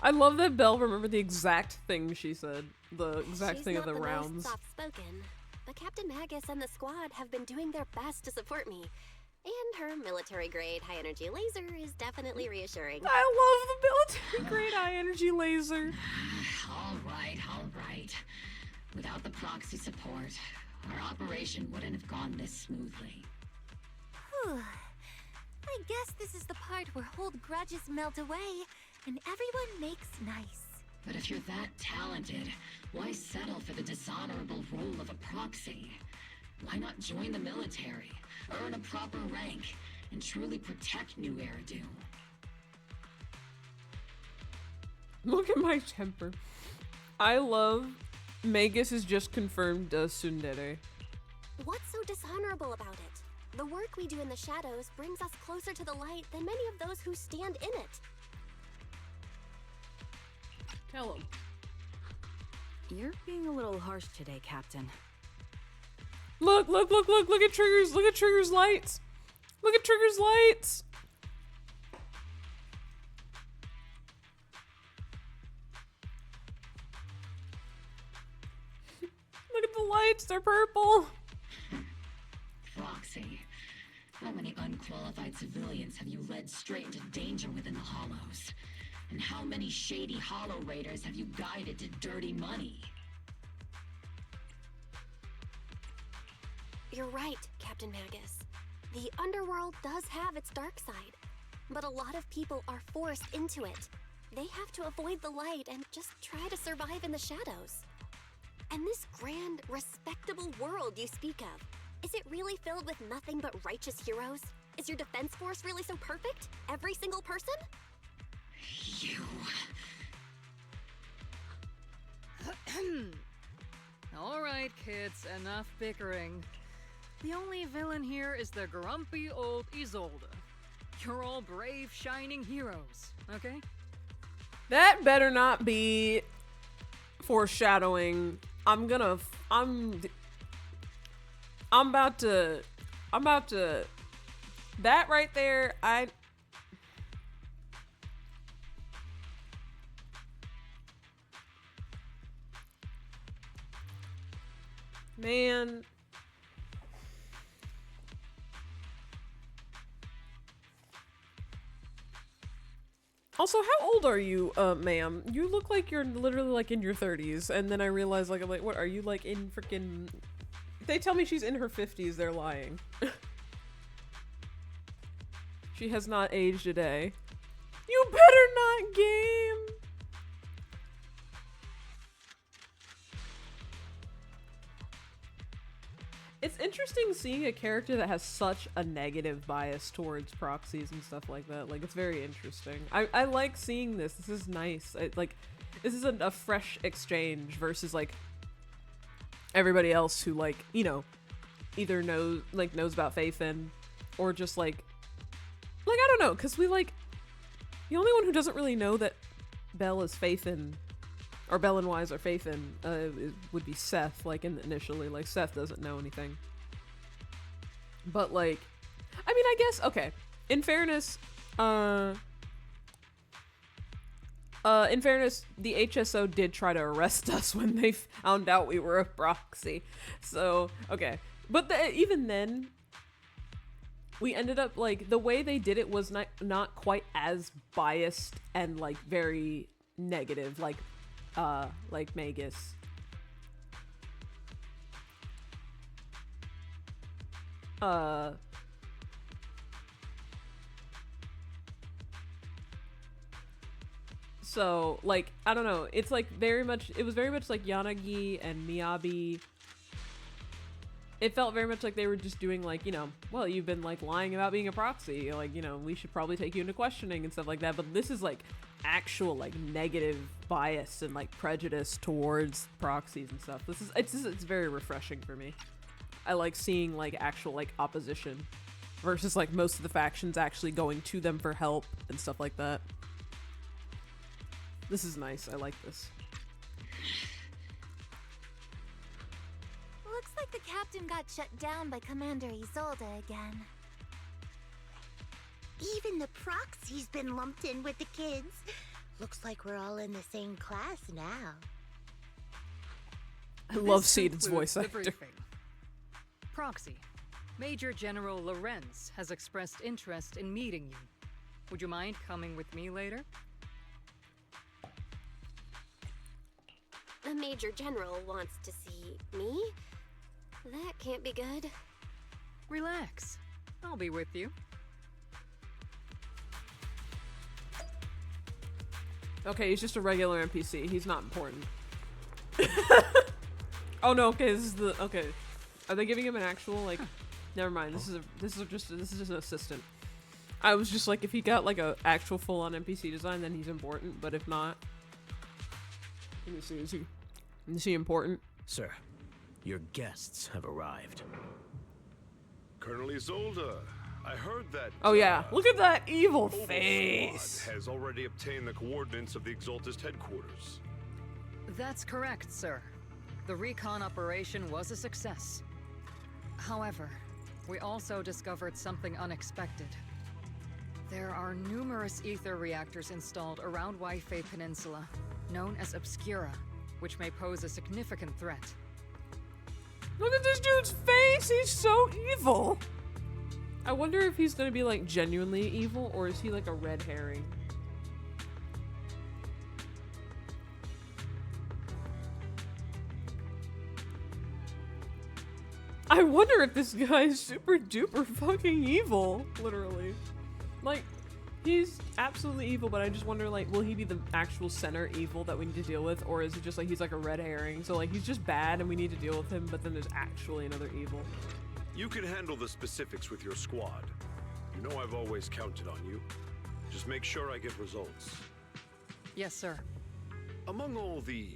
I love that Belle remembered the exact thing she said. The exact thing of the rounds. She's not the most soft-spoken, but Captain Magus and the squad have been doing their best to support me. And her military-grade high-energy laser is definitely reassuring. I love the military-grade high-energy laser. All right. Without the proxy support, our operation wouldn't have gone this smoothly. Whew. I guess this is the part where old grudges melt away and everyone makes nice. But if you're that talented, why settle for the dishonorable role of a proxy? Why not join the military, earn a proper rank, and truly protect New Eridu? Look at my temper. I love Magus is just confirmed tsundere. What's so dishonorable about it? The work we do in the shadows brings us closer to the light than many of those who stand in it. Tell him. You're being a little harsh today, Captain. Look at Trigger's, look at Trigger's lights. Look at Trigger's lights. Look at the lights, they're purple. Proxy, how many unqualified civilians have you led straight into danger within the Hollows? And how many shady Hollow Raiders have you guided to dirty money? You're right, Captain Magus. The underworld does have its dark side, but a lot of people are forced into it. They have to avoid the light and just try to survive in the shadows. And this grand, respectable world you speak of, is it really filled with nothing but righteous heroes? Is your defense force really so perfect? Every single person? You... All right, kids, enough bickering. The only villain here is the grumpy old Isolde. You're all brave, shining heroes, okay? That better not be foreshadowing. I'm about to, that right there, man. Also, how old are you, ma'am? You look like you're literally like in your 30s, and then I realized like, I'm like, what are you like in freaking? They tell me she's in her 50s, they're lying. She has not aged a day. You better not, game! It's interesting seeing a character that has such a negative bias towards proxies and stuff like that. Like, it's very interesting. I like seeing this. This is nice. This is a fresh exchange versus, like, everybody else who, like, you know, either knows about Faithin or just, like, I don't know, because we, like, the only one who doesn't really know that Belle is Faithin, or Belle and Wise are Faithin, would be Seth, like, initially. Like, Seth doesn't know anything. But, like, I mean, I guess, okay, in fairness, the HSO did try to arrest us when they found out we were a proxy. So, okay. But even then, we ended up, like, the way they did it was not quite as biased and, like, very negative, like Magus. So, like, I don't know, it's like it was very much like Yanagi and Miyabi. It felt very much like they were just doing, like, you know, well, you've been, like, lying about being a proxy, like, you know, we should probably take you into questioning and stuff like that. But this is, like, actual, like, negative bias and, like, prejudice towards proxies and stuff. It's very refreshing for me. I like seeing, like, actual, like, opposition versus, like, most of the factions actually going to them for help and stuff like that. This is nice. I like this. Looks like the captain got shut down by Commander Isolde again. Even the proxy's been lumped in with the kids. Looks like we're all in the same class now. I love Seed's voice actor. Briefing. Proxy. Major General Lorenz has expressed interest in meeting you. Would you mind coming with me later? The Major General wants to see me? That can't be good. Relax. I'll be with you. Okay, he's just a regular NPC. He's not important. Oh no, okay, this is the okay. Are they giving him an actual, like, never mind. This is just an assistant. I was just like, if he got like a actual full-on NPC design, then he's important, but if not, let me see, is he important? Sir, your guests have arrived. Colonel Isolde, I heard that... Oh yeah, look at that evil Mobile face! Squad has already obtained the coordinates of the Exaltist headquarters. That's correct, sir. The recon operation was a success. However, we also discovered something unexpected. There are numerous ether reactors installed around Waifei Peninsula, known as Obscura, which may pose a significant threat. Look at this dude's face! He's so evil! I wonder if he's gonna be, like, genuinely evil, or is he, like, a red herring? I wonder if this guy is super duper fucking evil, literally. Like, he's absolutely evil, but I just wonder, like, will he be the actual center evil that we need to deal with, or is it just like he's like a red herring, so like he's just bad and we need to deal with him, but then there's actually another evil. You can handle the specifics with your squad. You know I've always counted on you. Just make sure I get results. Yes, sir. Among all the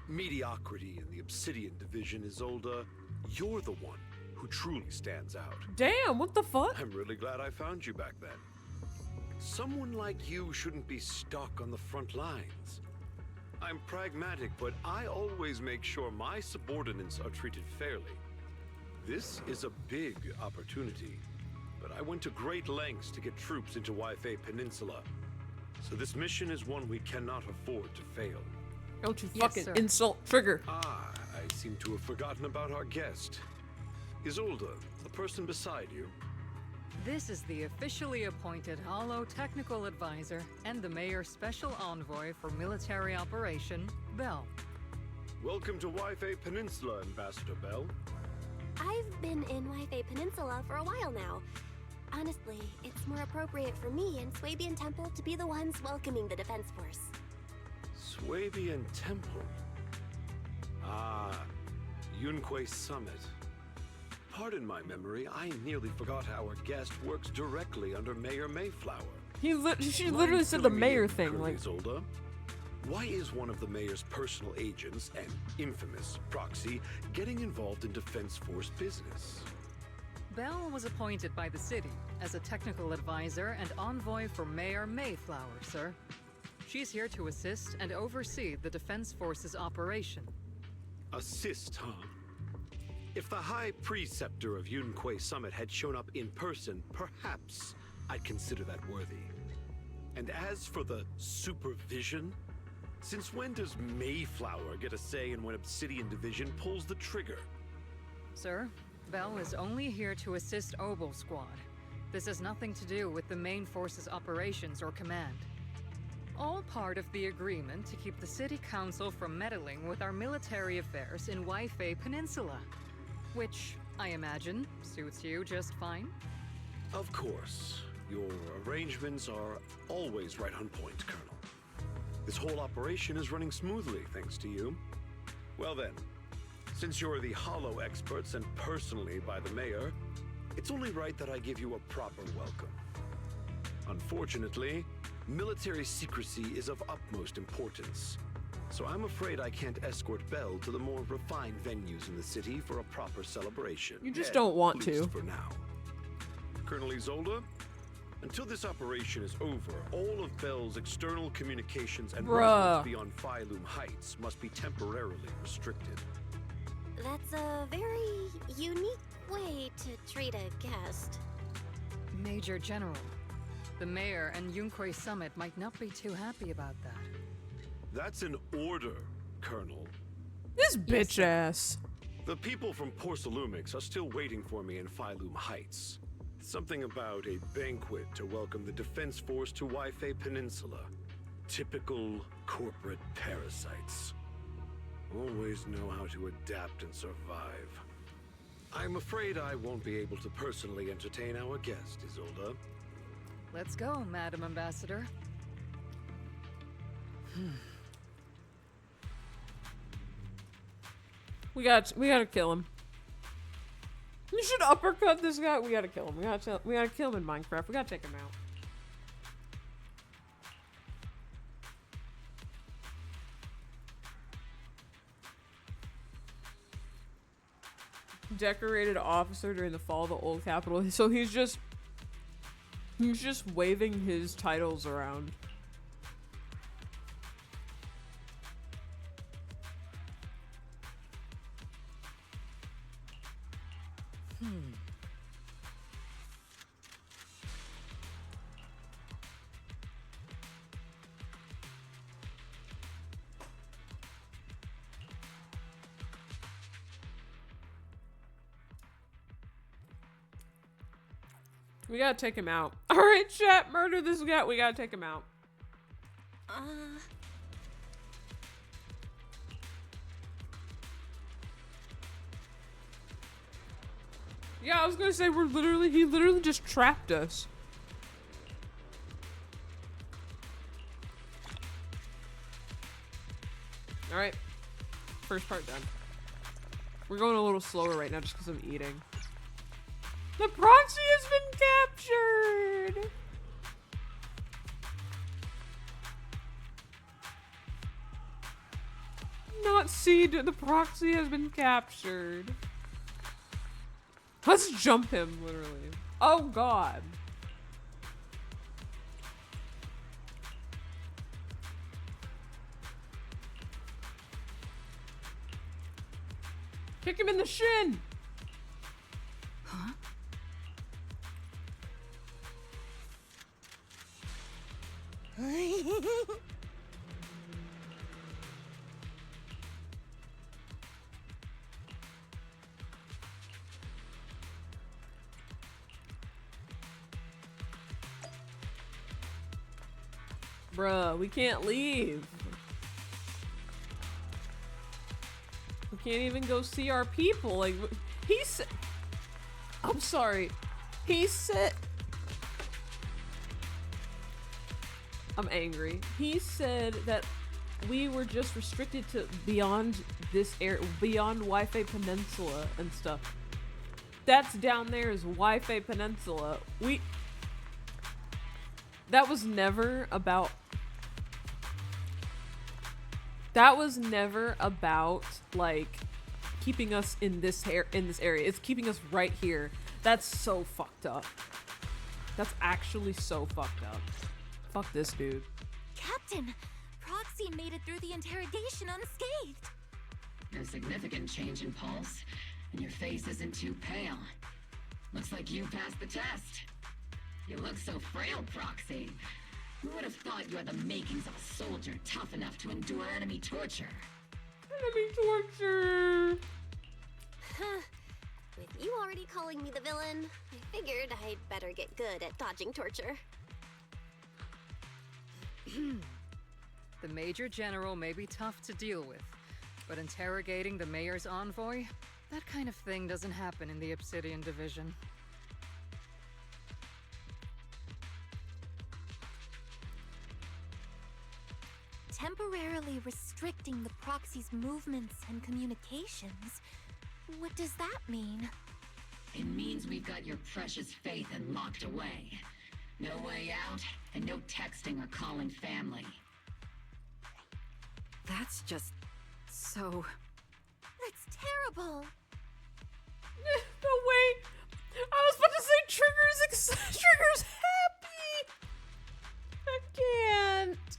mediocrity in the Obsidian division, Isolde, you're the one who truly stands out. Damn, what the fuck? I'm really glad I found you back then. Someone like you shouldn't be stuck on the front lines. I'm pragmatic, but I always make sure my subordinates are treated fairly. This is a big opportunity, but I went to great lengths to get troops into Waifei Peninsula. So this mission is one we cannot afford to fail. Don't you fucking insult Trigger. Ah, I seem to have forgotten about our guest. Isolde, the person beside you. This is the officially appointed Hollow Technical Advisor and the Mayor's Special Envoy for Military Operation, Belle. Welcome to Waifei Peninsula, Ambassador Belle. I've been in Waifei Peninsula for a while now. Honestly, it's more appropriate for me and Swabian Temple to be the ones welcoming the Defense Force. Swabian Temple? Ah, Yunque Summit. pardon my memory, I nearly forgot our guest works directly under Mayor Mayflower. She literally said the mayor thing, like. Isolde, why is one of the mayor's personal agents, an infamous proxy, getting involved in Defense Force business? Belle was appointed by the city as a technical advisor and envoy for Mayor Mayflower, sir. She's here to assist and oversee the Defense Force's operation. Assist, huh? If the High Preceptor of Yunque Summit had shown up in person, perhaps I'd consider that worthy. And as for the supervision, since when does Mayflower get a say in when Obsidian Division pulls the trigger? Sir, Belle is only here to assist Obel Squad. This has nothing to do with the main force's operations or command. All part of the agreement to keep the City Council from meddling with our military affairs in Waifei Peninsula. Which, I imagine, suits you just fine? Of course. Your arrangements are always right on point, Colonel. This whole operation is running smoothly, thanks to you. Well then, since you're the Hollow experts and personally by the Mayor, it's only right that I give you a proper welcome. Unfortunately, military secrecy is of utmost importance. So I'm afraid I can't escort Belle to the more refined venues in the city for a proper celebration. You just don't want at least to. For now. Colonel Isolde, until this operation is over, all of Belle's external communications and residence beyond Phylum Heights must be temporarily restricted. That's a very unique way to treat a guest. Major General, the Mayor and Yunque Summit might not be too happy about that. That's an order, Colonel. This bitch ass. The people from Porcelumix are still waiting for me in Phylum Heights. Something about a banquet to welcome the Defense Force to Waifei Peninsula. Typical corporate parasites. Always know how to adapt and survive. I'm afraid I won't be able to personally entertain our guest, Isolde. Let's go, Madam Ambassador. We gotta kill him. You should uppercut this guy. We gotta kill him. We gotta kill him in Minecraft. We gotta take him out. Decorated officer during the fall of the old capital. So he's just waving his titles around. We gotta take him out. Alright, chat, murder this guy. We gotta take him out. Yeah, I was gonna say he literally just trapped us. Alright. First part done. We're going a little slower right now just because I'm eating. The proxy has been captured! Not seed, the proxy has been captured. Let's jump him, literally. Oh god. Kick him in the shin! Huh? Bruh, we can't leave. We can't even go see our people. Like, he said... I'm sorry. He said... I'm angry. He said that we were just restricted to beyond this area, beyond Waifei Peninsula and stuff. That's down there is Wi-Fi Peninsula. That was never about like keeping us in this area. It's keeping us right here. That's so fucked up. That's actually so fucked up. Fuck this dude. Captain, Proxy made it through the interrogation unscathed. No significant change in pulse, and your face isn't too pale. Looks like you passed the test. You look so frail, Proxy. Who would have thought you had the makings of a soldier tough enough to endure enemy torture? Enemy torture! With you already calling me the villain, I figured I'd better get good at dodging torture. The Major General may be tough to deal with, but interrogating the Mayor's envoy? That kind of thing doesn't happen in the Obsidian Division. Temporarily restricting the Proxy's movements and communications? What does that mean? It means we've got your precious Faithen locked away. No way out, and no texting or calling family. That's just so... That's terrible! No way! I was about to say Trigger's happy! I can't!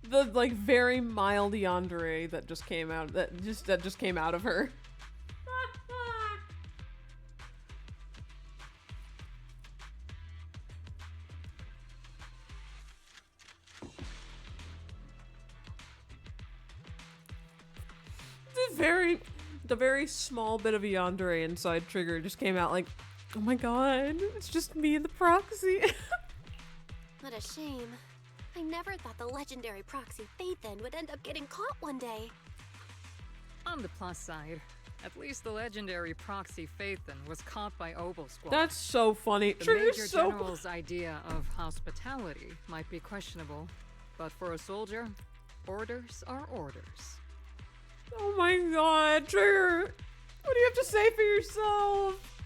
The like very mild yandere that just came out that just came out of her. The very small bit of a yandere inside Trigger just came out like, oh my god, it's just me and the Proxy. What a shame. I never thought the legendary Proxy Faithen would end up getting caught one day. On the plus side, at least the legendary Proxy Faithen was caught by Obel Squad. That's so funny. The Trigger's Major so General's idea of hospitality might be questionable, but for a soldier, orders are orders. Oh my god, Trigger! What do you have to say for yourself?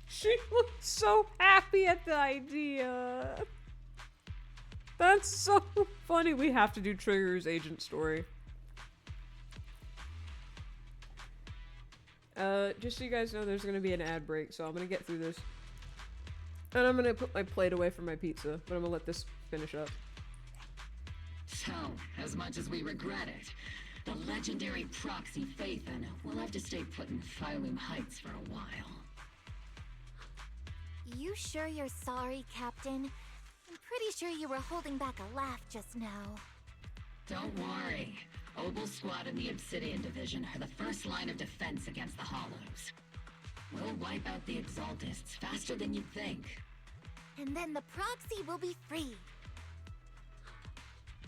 She looked so happy at the idea. That's so funny. We have to do Trigger's agent story. Just so you guys know, there's gonna be an ad break, so I'm gonna get through this. And I'm gonna put my plate away from my pizza, but I'm gonna let this finish up. So, as much as we regret it, the legendary Proxy Faithen will have to stay put in Phylum Heights for a while. You sure you're sorry, Captain? I'm pretty sure you were holding back a laugh just now. Don't worry. Obel Squad and the Obsidian Division are the first line of defense against the Hollows. We'll wipe out the Exaltists faster than you'd think. And then the Proxy will be free.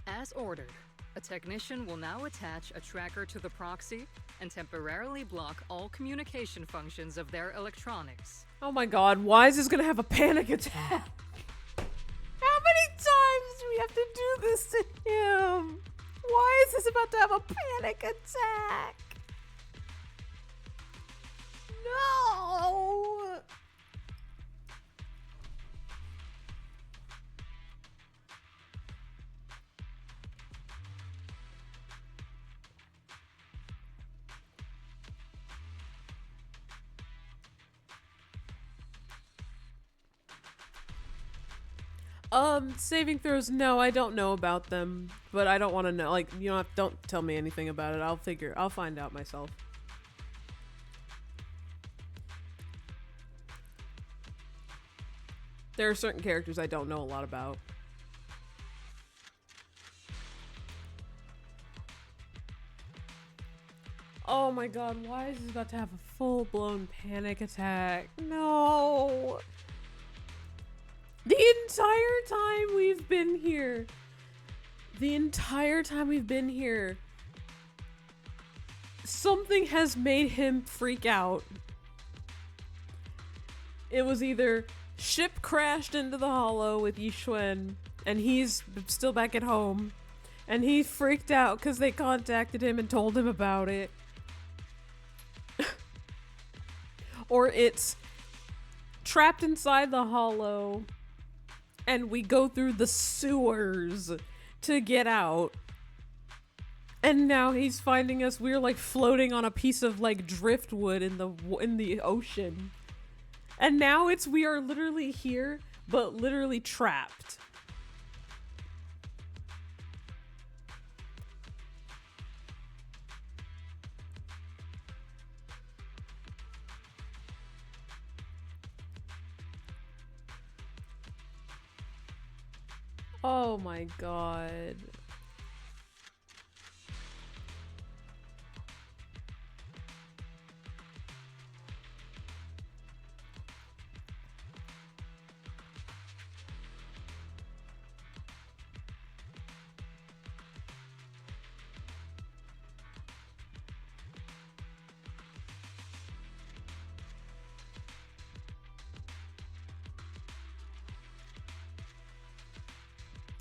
As ordered, a technician will now attach a tracker to the Proxy and temporarily block all communication functions of their electronics. Oh my god, why is this gonna have a panic attack? How many times do we have to do this to him? Why is this about to have a panic attack? No! Saving throws, no, I don't know about them, but I don't want to know, like, you don't tell me anything about it. I'll find out myself. There are certain characters I don't know a lot about. Oh my god, why is this about to have a full-blown panic attack? No! The entire time we've been here, something has made him freak out. It was either ship crashed into the Hollow with Yixuan, and he's still back at home, And he freaked out because they contacted him and told him about it. Or it's trapped inside the hollow and we go through the sewers to get out. And now he's finding us. We're like floating on a piece of like driftwood in the ocean. And now we are literally here, but literally trapped. Oh my god.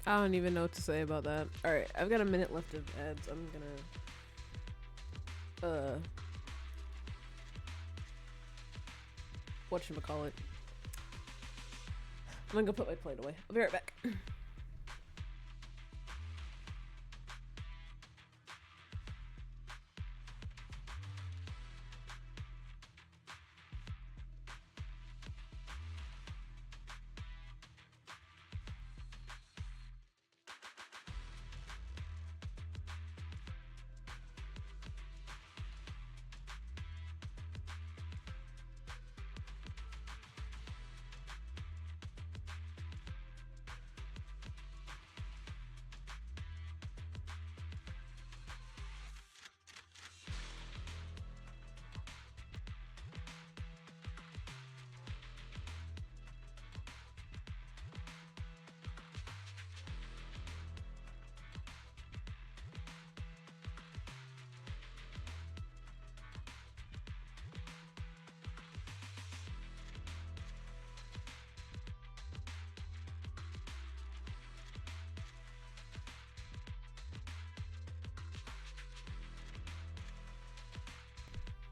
I don't even know what to say about that. Alright, I've got a minute left of ads. I'm gonna... whatchamacallit. I'm gonna go put my plate away. I'll be right back.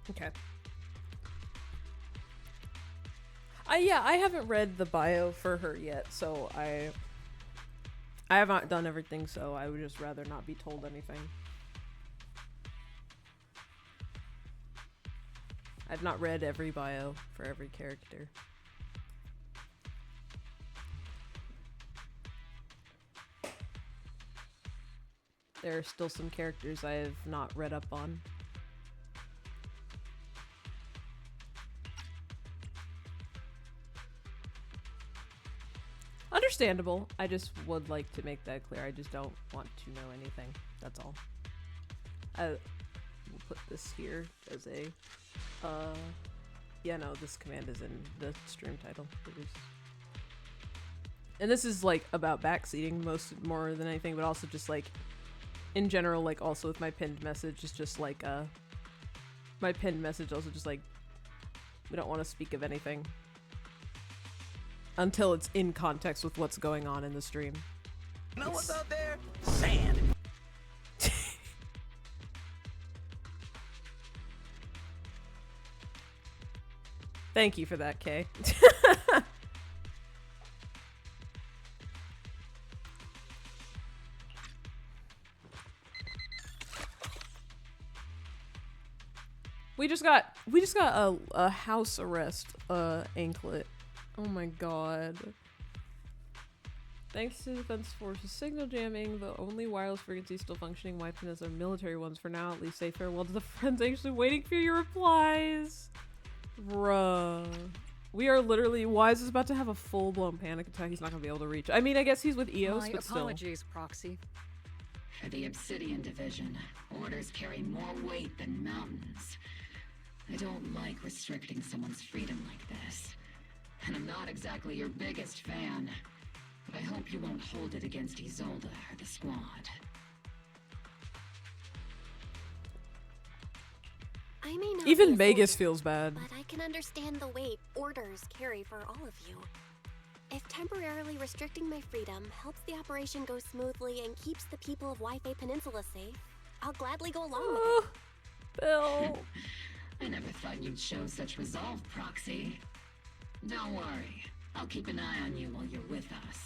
Okay. Yeah, I haven't read the bio for her yet, so I have not done everything, so I would just rather not be told anything. I've not read every bio for every character. There are still some characters I have not read up on. Understandable. I just would like to make that clear. I just don't want to know anything. That's all. I will put this here as a yeah, no, this command is in the stream title. And this is like about backseating more than anything, but also just like in general, like also with my pinned message, is just like my pinned message also just like we don't want to speak of anything until it's in context with what's going on in the stream. You know what's out there? Sand. Thank you for that, Kay. We just got a house arrest anklet. Oh my god. Thanks to Defense Forces signal jamming, the only wireless frequencies still functioning weapons are military ones for now. At least say farewell to the friends anxiously waiting for your replies. Bruh. We are literally... Wise is about to have a full-blown panic attack. He's not going to be able to reach. I mean, I guess he's with EOS, My but still. apologies, Proxy. For the Obsidian Division, orders carry more weight than mountains. I don't like restricting someone's freedom like this. And I'm not exactly your biggest fan. But I hope you won't hold it against Isolde or the squad. I may not Even be a Vegas soldier, feels bad. but I can understand the weight orders carry for all of you. If temporarily restricting my freedom helps the operation go smoothly and keeps the people of Wi-Fi Peninsula safe, I'll gladly go along with it. Bill. I never thought you'd show such resolve, Proxy. Don't worry. I'll keep an eye on you while you're with us.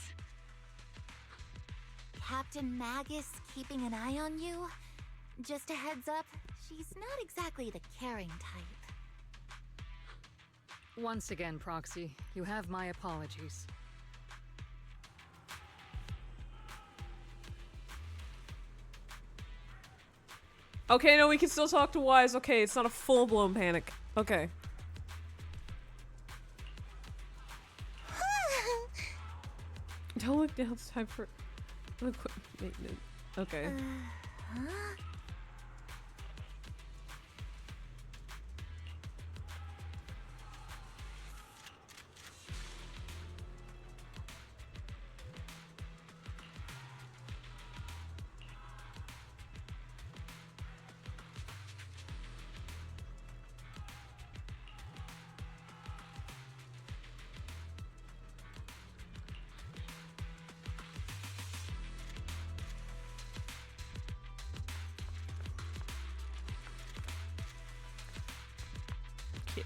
Captain Magus keeping an eye on you? Just a heads up, she's not exactly the caring type. Once again, Proxy, you have my apologies. Okay, no, we can still talk to Wise. Okay, it's not a full-blown panic. Okay. Don't look down. It's time for equipment maintenance. Okay. Huh?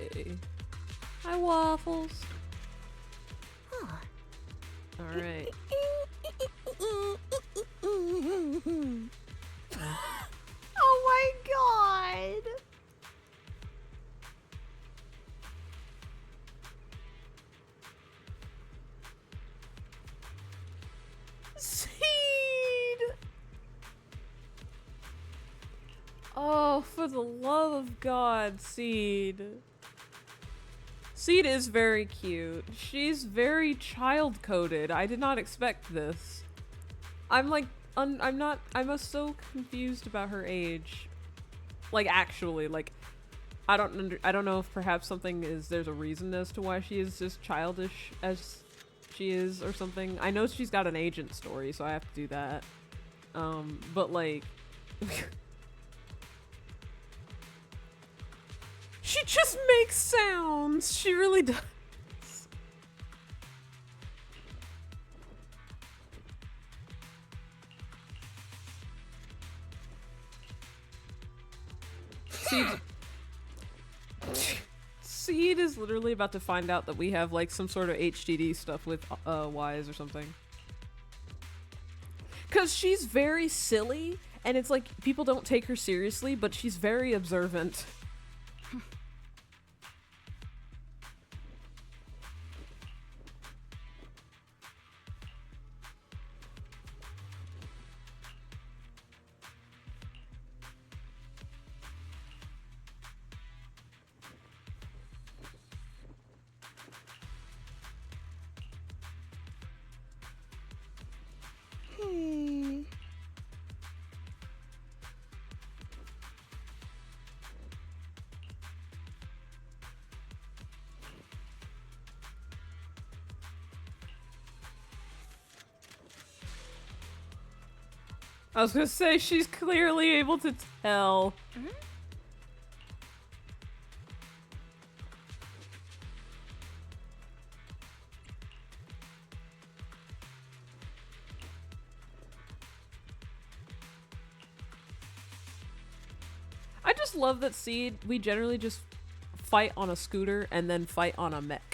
Okay. Hi, Waffles. Huh. All right. Oh my god! Seed! Oh, for the love of God, Seed. Seed is very cute. She's very child-coded. I did not expect this. I'm like, I'm so confused about her age. Like, actually, like, I don't know if perhaps there's a reason as to why she is as childish as she is or something. I know she's got an agent story, so I have to do that. But like... She just makes sounds! She really does. Seed is literally about to find out that we have like some sort of HDD stuff with Wise or something. Cause she's very silly and it's like people don't take her seriously, but she's very observant. I was gonna say, she's clearly able to tell. Mm-hmm. I just love that Seed, we generally just fight on a scooter and then fight on a mech.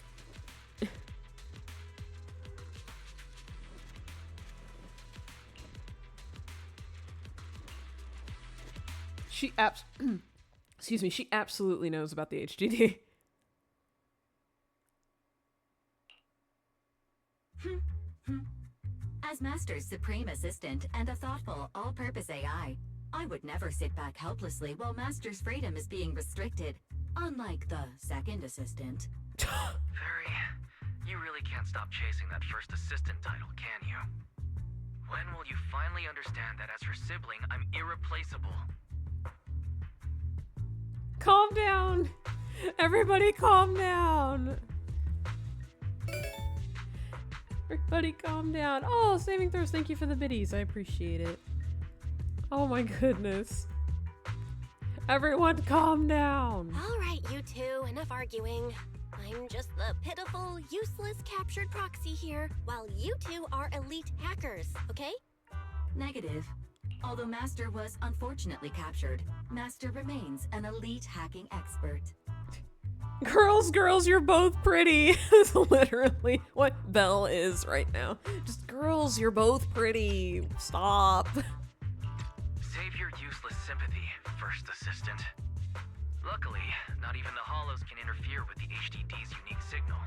Excuse me, she absolutely knows about the HDD. As Master's supreme assistant and a thoughtful, all-purpose AI, I would never sit back helplessly while Master's freedom is being restricted, unlike the second assistant. Very. You really can't stop chasing that first assistant title, can you? When will you finally understand that as her sibling, I'm irreplaceable? Calm down! Everybody calm down! Everybody calm down. Oh, Saving Throws, thank you for the biddies. I appreciate it. Oh my goodness. Everyone calm down! Alright, you two, enough arguing. I'm just the pitiful, useless captured proxy here, while you two are elite hackers, okay? Negative. Although Master was unfortunately captured, Master remains an elite hacking expert. Girls, you're both pretty. That's literally what Belle is right now. Just girls, you're both pretty. Stop. Save your useless sympathy, First Assistant. Luckily, not even the Hollows can interfere with the HDD's unique signal,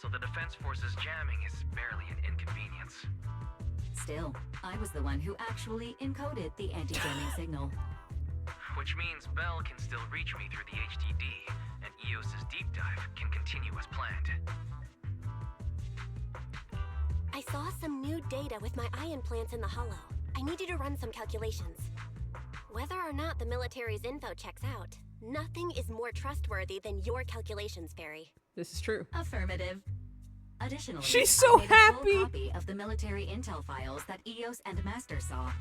so the Defense Force's jamming is barely an inconvenience. Still, I was the one who actually encoded the anti-jamming signal. Which means Belle can still reach me through the HDD, and EOS's deep dive can continue as planned. I saw some new data with my eye implants in the Hollow. I need you to run some calculations. Whether or not the military's info checks out, nothing is more trustworthy than your calculations, Fairy. This is true. Affirmative. Additionally, she's so I made happy. A full copy of the military intel files that EOS and Master saw.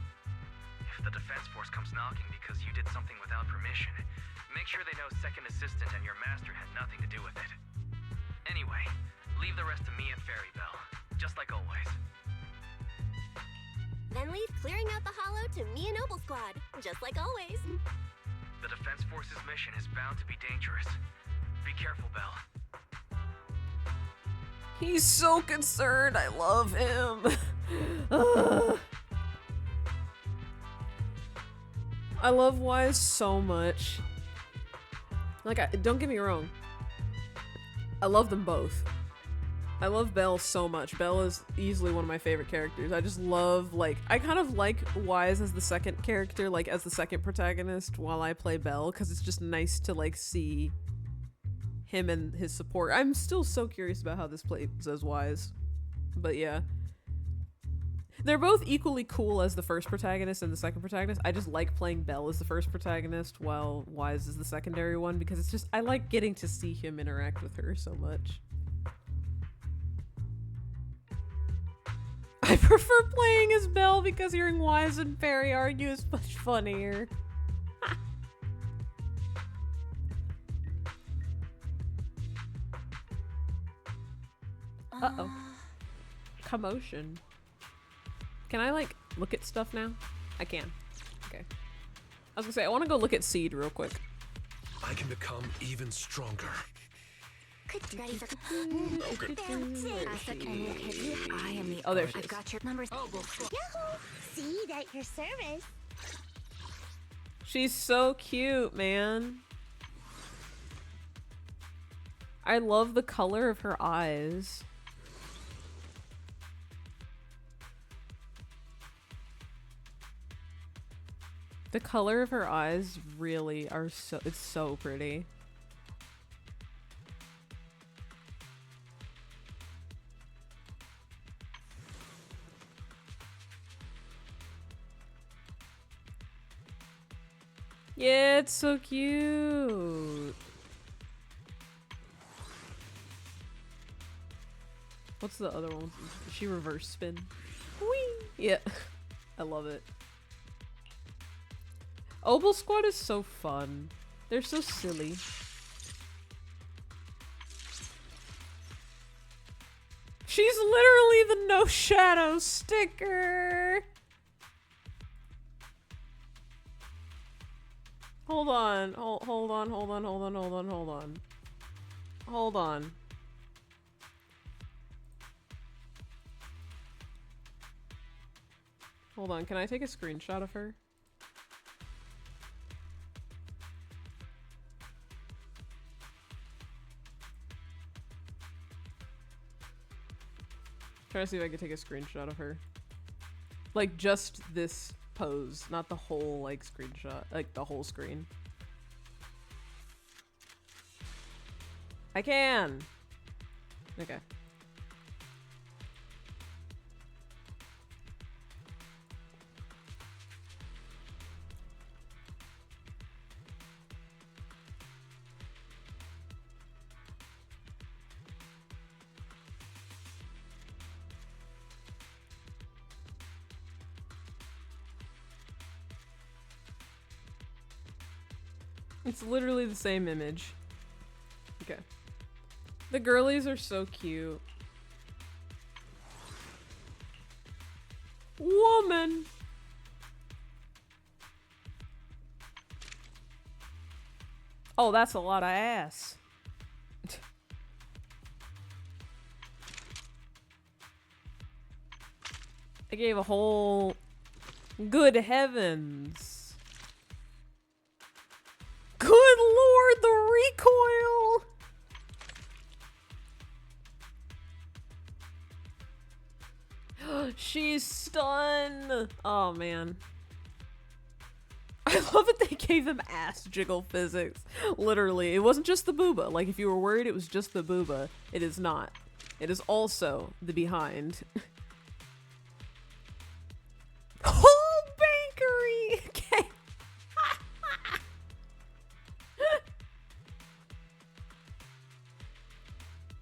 If the Defense Force comes knocking because you did something without permission, make sure they know Second Assistant and your Master had nothing to do with it. Anyway, leave the rest to me and Fairy Belle, just like always. Then leave clearing out the Hollow to me and Noble Squad, just like always. The Defense Force's mission is bound to be dangerous. Be careful, Belle. He's so concerned. I love him. Ugh. I love Wise so much. Like, don't get me wrong. I love them both. I love Belle so much. Belle is easily one of my favorite characters. I just love, like, I kind of like Wise as the second character, like, as the second protagonist while I play Belle, because it's just nice to, like, see him and his support. I'm still so curious about how this plays as Wise. But yeah. They're both equally cool as the first protagonist and the second protagonist. I just like playing Belle as the first protagonist while Wise is the secondary one, because it's just, I like getting to see him interact with her so much. I prefer playing as Belle because hearing Wise and Fairy argue is much funnier. Uh-oh. Commotion. Can I, like, look at stuff now? I can. Okay. I was gonna say, I want to go look at Seed real quick. I can become even stronger. Ready for I am the Oh, there she is. I've got your numbers. Oh, well, Yahoo! Seed at your service. She's so cute, man. I love the color of her eyes. The color of her eyes really are so, it's so pretty. Yeah, it's so cute. What's the other one? She reverse spin. Whee! Yeah, I love it. Obel Squad is so fun. They're so silly. She's literally the No Shadow sticker! Hold on. Hold on. Hold on, can I take a screenshot of her? Try to see if I can take a screenshot of her. Like, just this pose, not the whole, like, screenshot. Like, the whole screen. I can! Okay. It's literally the same image. Okay. The girlies are so cute. Woman. Oh, that's a lot of ass. I gave a whole... Good heavens. Good lord, the recoil! She's stunned. Oh, man. I love that they gave them ass jiggle physics. Literally. It wasn't just the booba. Like, if you were worried it was just the booba, it is not. It is also the behind. Whole bankery! Okay.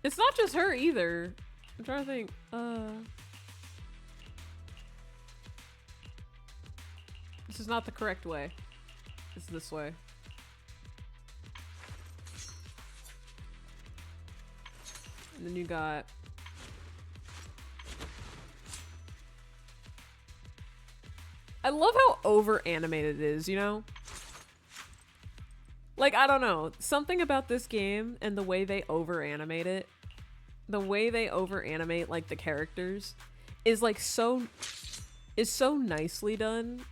It's not just her either. I'm trying to think. This is not the correct way. It's this way. And then you got... I love how over animated it is, you know? Like, I don't know. Something about this game and the way they over animate it, the way they over animate like the characters is like so nicely done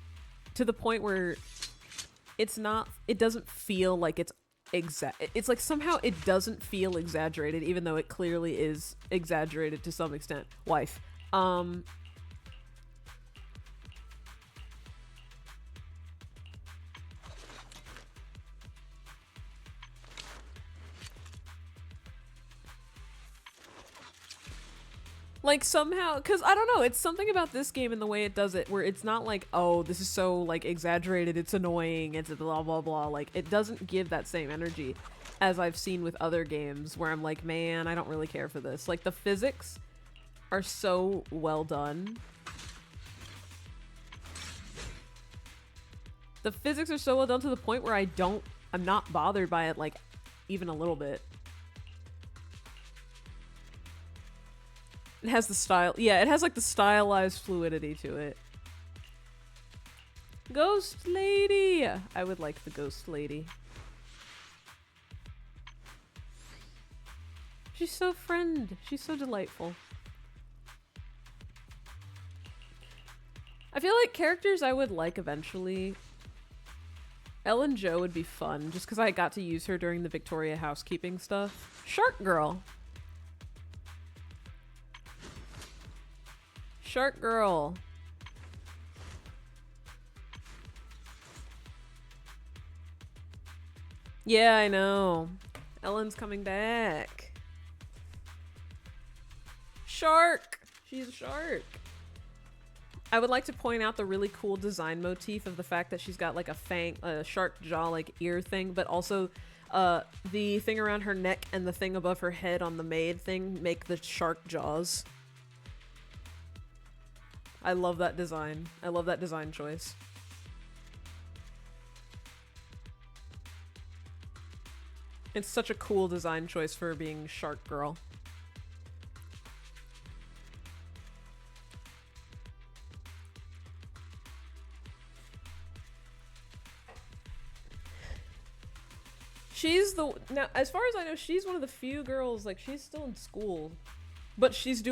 to the point where it doesn't feel like it's like somehow it doesn't feel exaggerated even though it clearly is exaggerated to some extent. Wife. Like somehow, because I don't know, it's something about this game and the way it does it where it's not like, oh, this is so like exaggerated, it's annoying, it's blah blah blah. Like it doesn't give that same energy as I've seen with other games where I'm like, man, I don't really care for this. Like the physics are so well done. The physics are so well done to the point where I'm not bothered by it like even a little bit. It has the style. Yeah, it has like the stylized fluidity to it. Ghost lady! I would like the ghost lady. She's so She's so delightful. I feel like characters I would like eventually. Ellen Jo would be fun, just because I got to use her during the Victoria housekeeping stuff. Shark Girl! Shark Girl. Yeah, I know. Ellen's coming back. Shark! She's a shark. I would like to point out the really cool design motif of the fact that she's got like a shark jaw like ear thing, but also the thing around her neck and the thing above her head on the maid thing make the shark jaws. I love that design. I love that design choice. It's such a cool design choice for being Shark Girl. Now, as far as I know, she's one of the few girls, like, she's still in school. But she's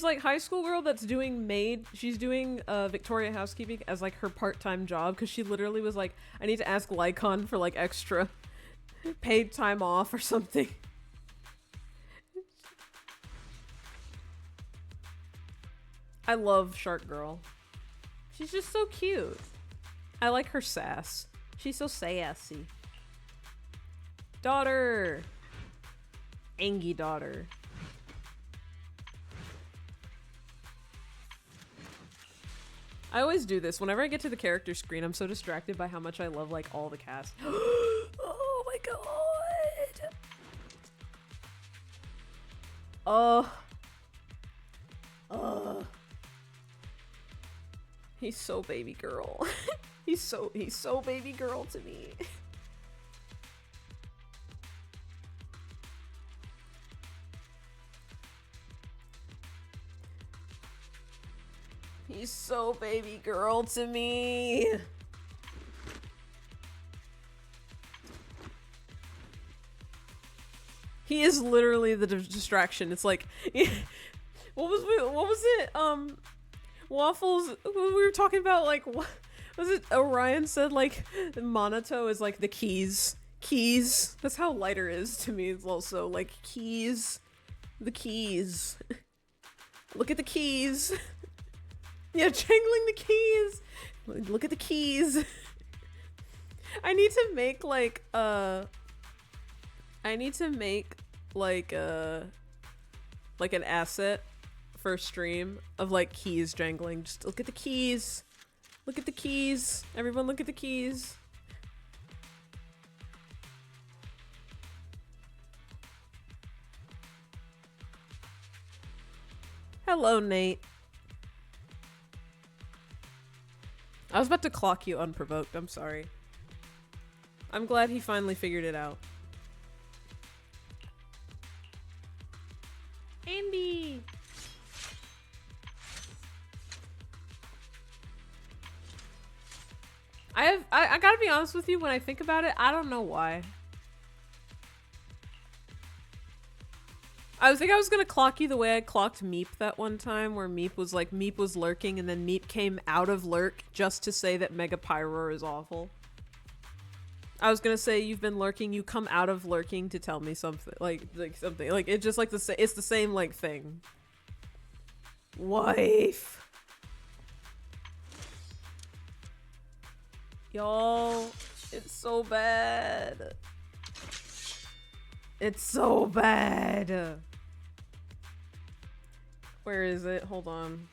like high school girl that's doing she's doing Victoria housekeeping as like her part-time job because she literally was like, I need to ask Lycon for like extra paid time off or something. I love Shark Girl. She's just so cute. I like her sass. She's so sassy. Daughter! Angie daughter. I always do this. Whenever I get to the character screen, I'm so distracted by how much I love, like, all the cast. Oh my god! He's so baby girl. he's so baby girl to me. He's so baby girl to me. He is literally the distraction. It's like, what was it? Waffles. We were talking about, like, what was it? Orion said like Monato is like the keys. Keys. That's how lighter is to me. It's also like keys. The keys. Look at the keys. Yeah, jangling the keys. Look at the keys. I need to make like an asset for stream of like keys jangling. Just look at the keys. Look at the keys. Everyone look at the keys. Hello, Nate. I was about to clock you unprovoked. I'm sorry. I'm glad he finally figured it out. Andy! I gotta be honest with you, when I think about it, I don't know why. I was gonna clock you the way I clocked Meep that one time, where Meep was lurking and then Meep came out of lurk just to say that Mega Pyro is awful. I was gonna say, you've been lurking, you come out of lurking to tell me something, like something, like it's just like it's the same like thing. Wife. Y'all, it's so bad. It's so bad. Where is it? Hold on.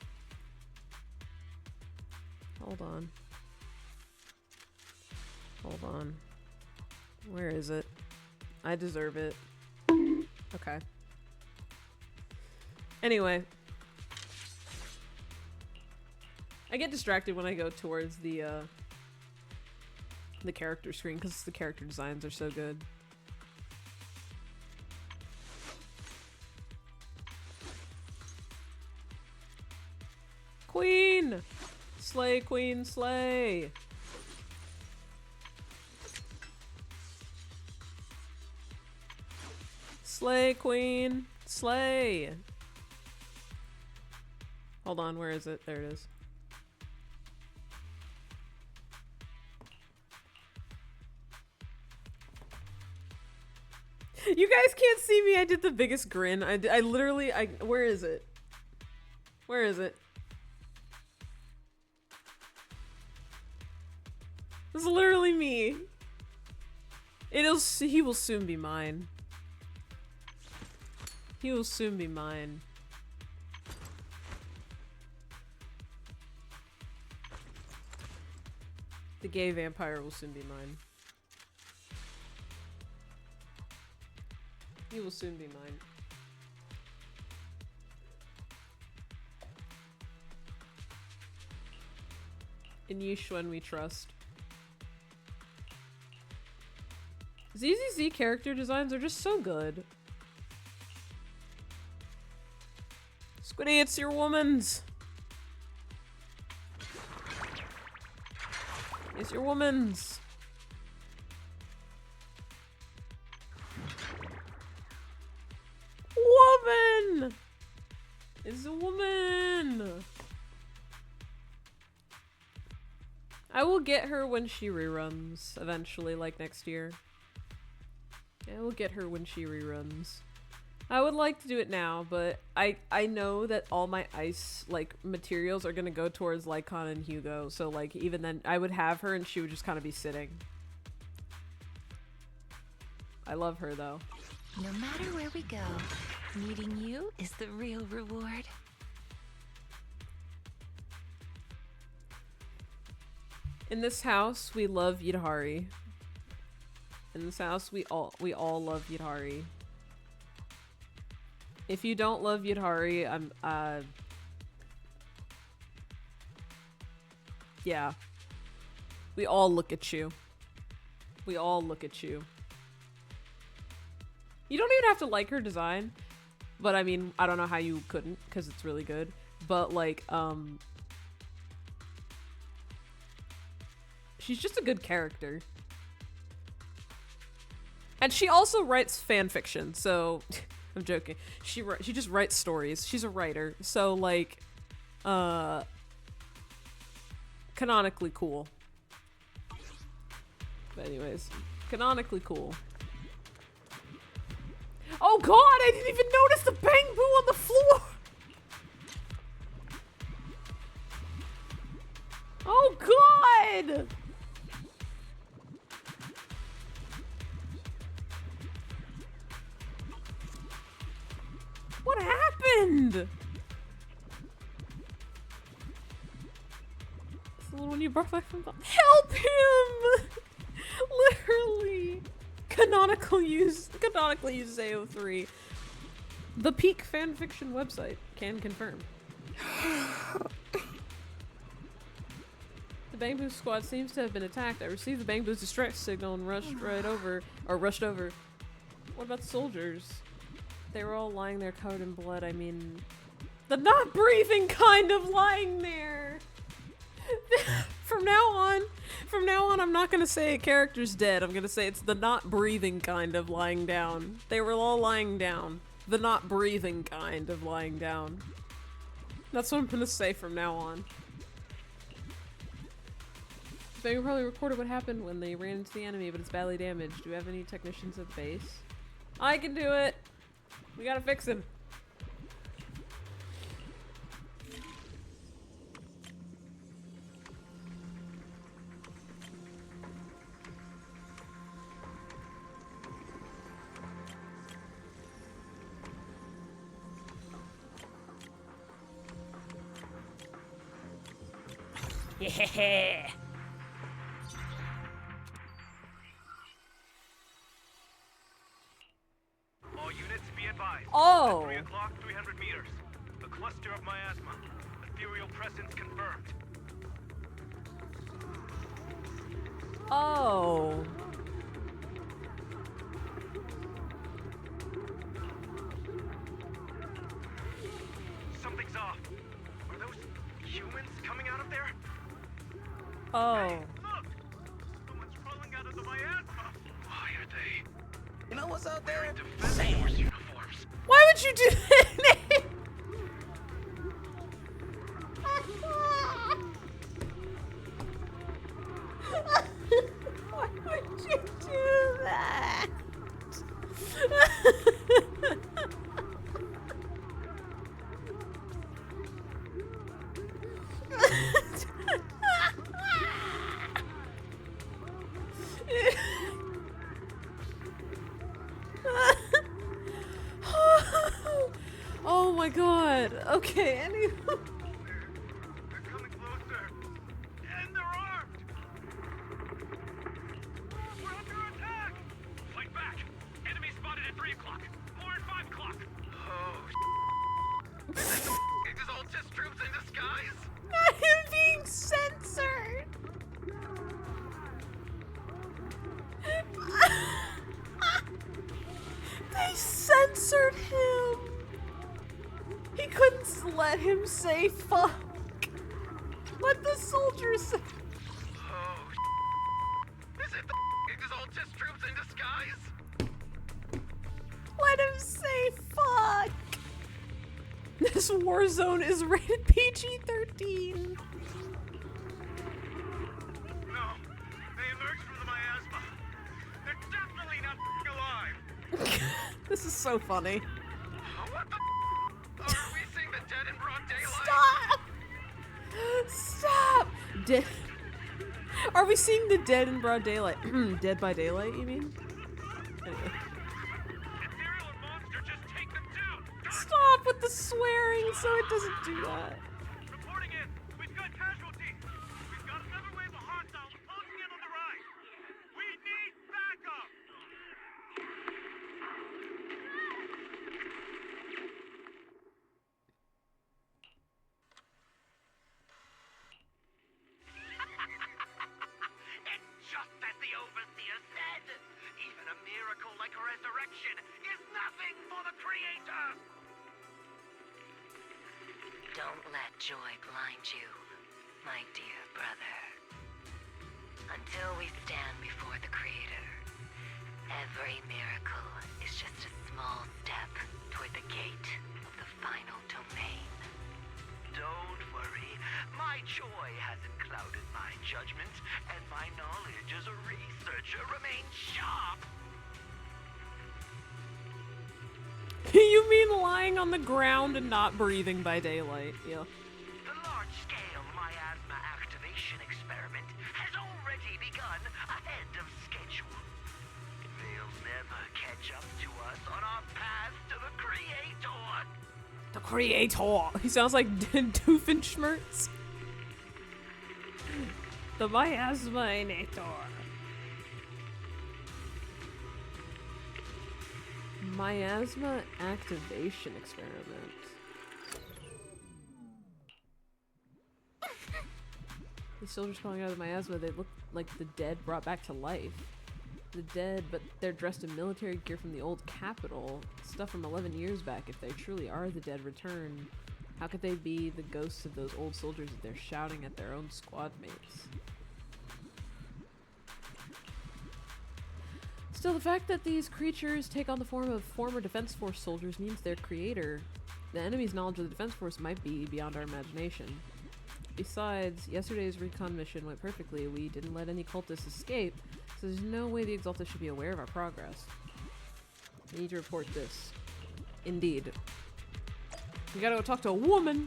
Hold on. Hold on. Where is it? I deserve it. Okay. Anyway. I get distracted when I go towards the character screen because the character designs are so good. Queen! Slay, queen, slay! Slay, queen, slay! Hold on, where is it? There it is. You guys can't see me. I did the biggest grin. I literally, where is it? Where is it? This is literally me. He will soon be mine. He will soon be mine. The gay vampire will soon be mine. He will soon be mine. In Yishuan we trust. ZZZ character designs are just so good. Squiddy, it's your woman's. It's your woman's. Woman! It's a woman! I will get her when she reruns, eventually, like next year. I will get her when she reruns. I would like to do it now, but I know that all my ice, like, materials are gonna go towards Lycon and Hugo, so, like, even then, I would have her and she would just kind of be sitting. I love her, though. No matter where we go, meeting you is the real reward. In this house, we love Yidhari. In this house, we all love Yidhari. If you don't love Yidhari, yeah. We all look at you. We all look at you. You don't even have to like her design, but I mean, I don't know how you couldn't, because it's really good. But like, She's just a good character. And she also writes fan fiction, so I'm joking. She just writes stories. She's a writer, so like, canonically cool. But anyways, canonically cool. Oh god, I didn't even notice the bamboo on the floor! Oh god! What happened? It's the one you brought back from the— Help him! Literally. Canonically used AO3. The Peak fanfiction website can confirm. The Bamboo Squad seems to have been attacked. I received the Bamboo's distress signal and rushed over. What about the soldiers? They were all lying there covered in blood. I mean, the not breathing kind of lying there. From now on, I'm not gonna say a character's dead. I'm gonna say it's the not breathing kind of lying down. They were all lying down. The not breathing kind of lying down. That's what I'm gonna say from now on. They probably recorded what happened when they ran into the enemy, but it's badly damaged. Do we have any technicians at the base? I can do it! We gotta fix him. Yeah. All units be advised. Oh. At 3 o'clock, 300 meters. A cluster of miasma. Ethereal presence confirmed. Oh. Something's off. Are those humans coming out of there? Oh. Hey, look! Someone's crawling out of the miasma. Why are they? You know what's out there? Defense Force uniforms. Why would you do that? Why would you do that? Oh my god. Okay, anyway. They're coming closer. And they're armed. We're under attack. Fight back. Enemy spotted at 3 o'clock. More at 5 o'clock. Oh, is this all just troops in disguise? Not him being censored. They censored him. He couldn't let him say fuck. Let the soldiers say. Oh, is this all just troops in disguise? Let him say fuck. This war zone is rated PG-13. No, they emerged from the miasma. They're definitely not alive. This is so funny. What the? Are we seeing the dead in broad daylight? Stop! Stop! Are we seeing the dead in broad daylight? Dead by daylight, you mean? Anyway. Ethereal and monster, just take them down. Stop with the swearing so it doesn't do that. Reporting in. We've got casualties. We've got another wave of hostiles closing in on the right. We need backup. It's just as the Overseer said. Even a miracle like a resurrection is nothing for the Creator. Don't let joy blind you, my dear brother. for the Creator. Every miracle is just a small step toward the gate of the final domain. Don't worry. My joy hasn't clouded my judgment, and my knowledge as a researcher remains sharp. You mean lying on the ground and not breathing by daylight? Yeah. The large-scale miasma activation experiment has already begun ahead of schedule. They'll never catch up to us on our path to the Creator. The Creator. He sounds like Doofenshmirtz. The Miasmanator. Miasma activation experiment. These soldiers calling out of the miasma, they look like the dead brought back to life. The dead, but they're dressed in military gear from the old capital. Stuff from 11 years back. If they truly are the dead returned, how could they be the ghosts of those old soldiers if they're shouting at their own squad mates? Still, the fact that these creatures take on the form of former Defense Force soldiers means their creator, the enemy's knowledge of the Defense Force, might be beyond our imagination. Besides, yesterday's recon mission went perfectly. We didn't let any cultists escape, so there's no way the Exalted should be aware of our progress. We need to report this. Indeed. We gotta go talk to a woman!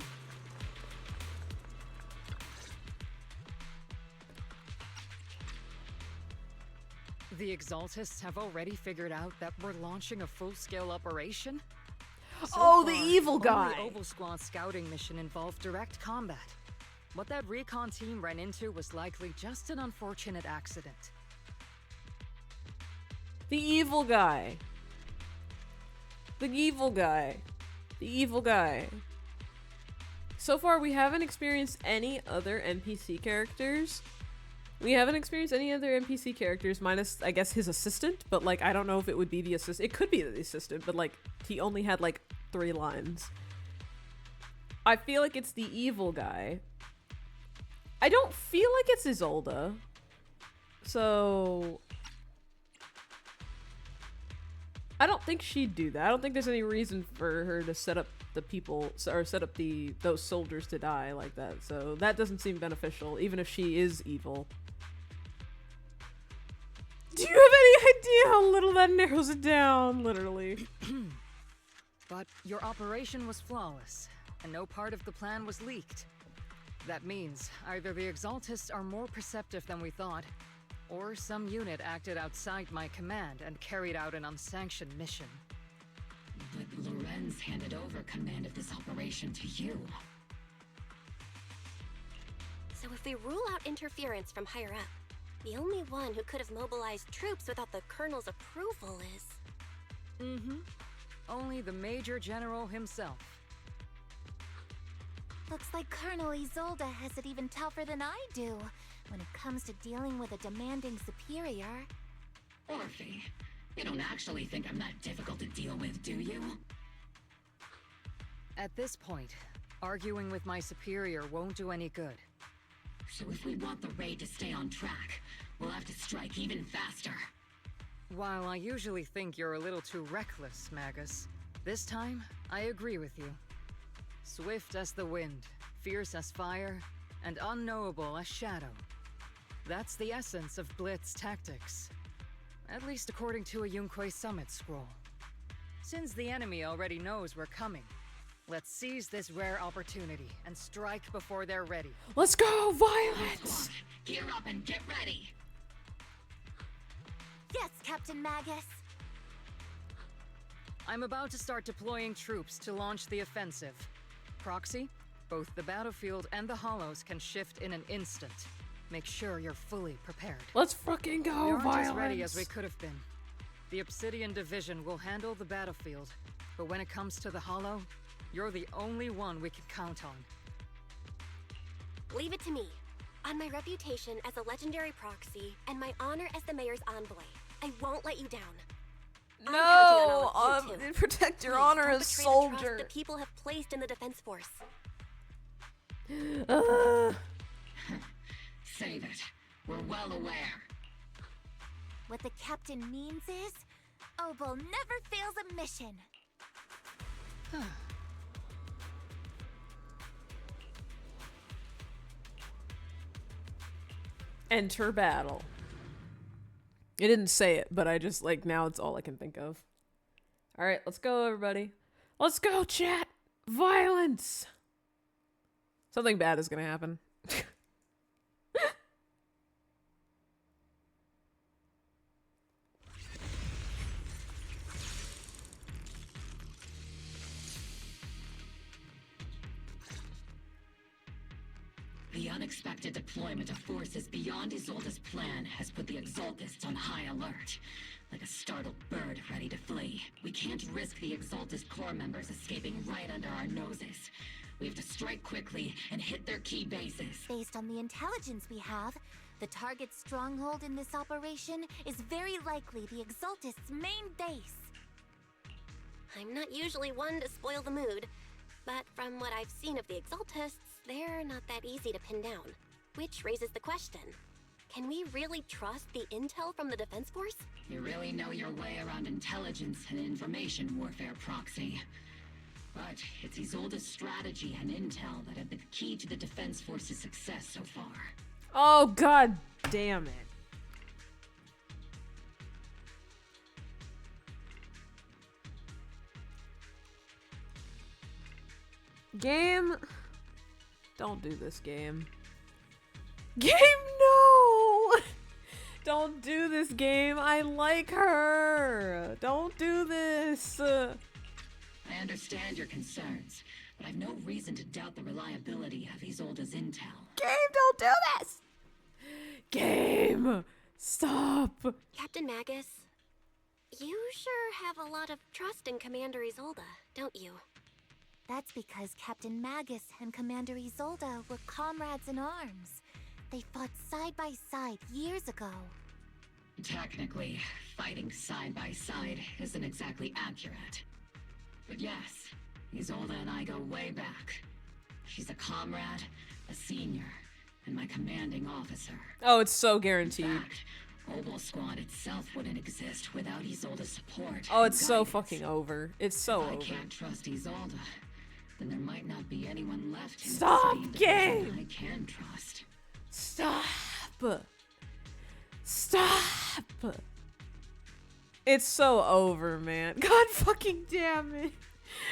The Exaltists have already figured out that we're launching a full-scale operation? Oh, the evil guy! Only Oval Squad scouting mission involved direct combat. What that recon team ran into was likely just an unfortunate accident. The evil guy. The evil guy. The evil guy. So far, we haven't experienced any other NPC characters. We haven't experienced any other NPC characters, minus, I guess, his assistant, but, like, I don't know if it would be the assistant. It could be the assistant, but, like, he only had, like, 3 lines. I feel like it's the evil guy. I don't feel like it's Isolde. So... I don't think she'd do that. I don't think there's any reason for her to set up the people, or set up those soldiers to die like that. So that doesn't seem beneficial, even if she is evil. Do you have any idea how little that narrows it down, literally? But your operation was flawless, and no part of the plan was leaked. That means either the Exaltists are more perceptive than we thought, or some unit acted outside my command and carried out an unsanctioned mission. But Lorenz handed over command of this operation to you. So if we rule out interference from higher up, the only one who could have mobilized troops without the Colonel's approval is... Only the Major General himself. Looks like Colonel Isolde has it even tougher than I do when it comes to dealing with a demanding superior. Orphe, you don't actually think I'm that difficult to deal with, do you? At this point, arguing with my superior won't do any good. So if we want the raid to stay on track, we'll have to strike even faster. While I usually think you're a little too reckless, Magus, this time, I agree with you. Swift as the wind, fierce as fire, and unknowable as shadow. That's the essence of Blitz tactics. At least according to a Yunque Summit scroll. Since the enemy already knows we're coming, let's seize this rare opportunity and strike before they're ready. Let's go, Violet! Gear up and get ready! Yes, Captain Magus! I'm about to start deploying troops to launch the offensive. Proxy, both the battlefield and the hollows can shift in an instant. Make sure you're fully prepared. Let's fucking go, We aren't Violet! as ready as we could have been. The Obsidian Division will handle the battlefield, but when it comes to the hollow, you're the only one we can count on. Leave it to me. On my reputation as a legendary proxy and my honor as the mayor's envoy, I won't let you down. No! You Protect your Please honor don't as betray the soldier! trust the people have placed in the Defense Force. Save it. We're well aware. What the captain means is, Obel never fails a mission. Enter battle. It didn't say it, but I just, like, now it's all I can think of. Alright, let's go, everybody. Let's go, chat! Violence! Something bad is gonna happen. The unexpected deployment of forces beyond Isolde's plan has put the Exaltists on high alert. Like a startled bird ready to flee. We can't risk the Exaltist core members escaping right under our noses. We have to strike quickly and hit their key bases. Based on the intelligence we have, the target stronghold in this operation is very likely the Exaltists' main base. I'm not usually one to spoil the mood, but from what I've seen of the Exaltists, they're not that easy to pin down. Which raises the question, can we really trust the intel from the Defense Force? You really know your way around intelligence and information warfare, Proxy. But it's Isolde's strategy and intel that have been the key to the Defense Force's success so far. Oh, god damn it. Game? Don't do this, game. Game, no! Don't do this, game. I like her. Don't do this. I understand your concerns, but I've no reason to doubt the reliability of Isolde's intel. Game, don't do this! Game! Stop! Captain Magus, you sure have a lot of trust in Commander Isolde, don't you? That's because Captain Magus and Commander Isolde were comrades in arms. They fought side by side years ago. Technically, fighting side by side isn't exactly accurate. But yes, Isolde and I go way back. She's a comrade, a senior, and my commanding officer. Oh, it's so guaranteed. In fact, Obel Squad itself wouldn't exist without Isolde's support. Oh, it's so fucking over. It's so over. If I can't trust Isolde, then there might not be anyone left in Stop, the game! I can trust. Stop! Stop! It's so over, man. God fucking damn it.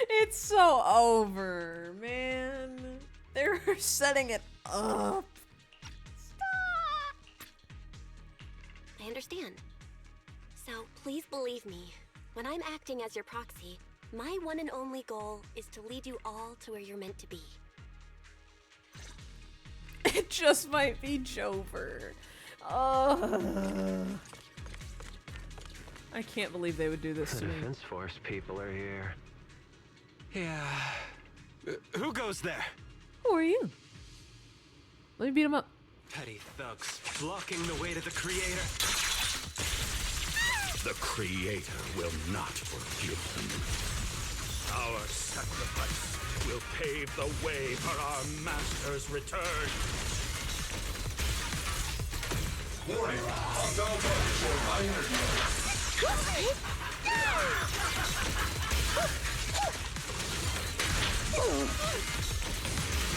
It's so over, man. They're setting it up. Stop! I understand. So please believe me, when I'm acting as your proxy, my one and only goal is to lead you all to where you're meant to be. It just might be Jover. I can't believe they would do this to me. Defense Force people are here. Yeah. Who goes there? Who are you? Let me beat him up. Petty thugs blocking the way to the Creator. The Creator will not forgive them. Our sacrifice will pave the way for our Master's return. Warning! Hostile targets showing high energy.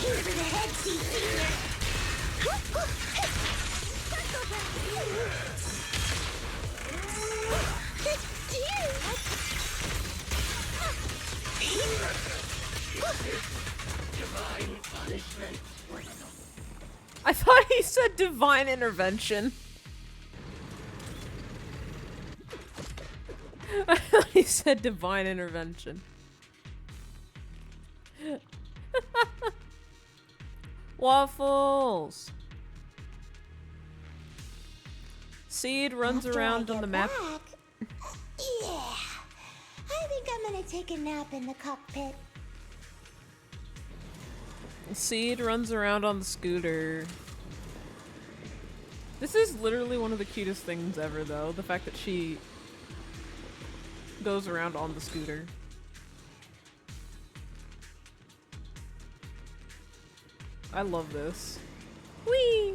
Over the head, Senior! Divine punishment. I thought he said divine intervention. I thought he said divine intervention. Waffles! Seed runs around on the map. Yeah. I think I'm gonna take a nap in the cockpit. Seed runs around on the scooter. This is literally one of the cutest things ever, though. The fact that she goes around on the scooter. I love this. Whee!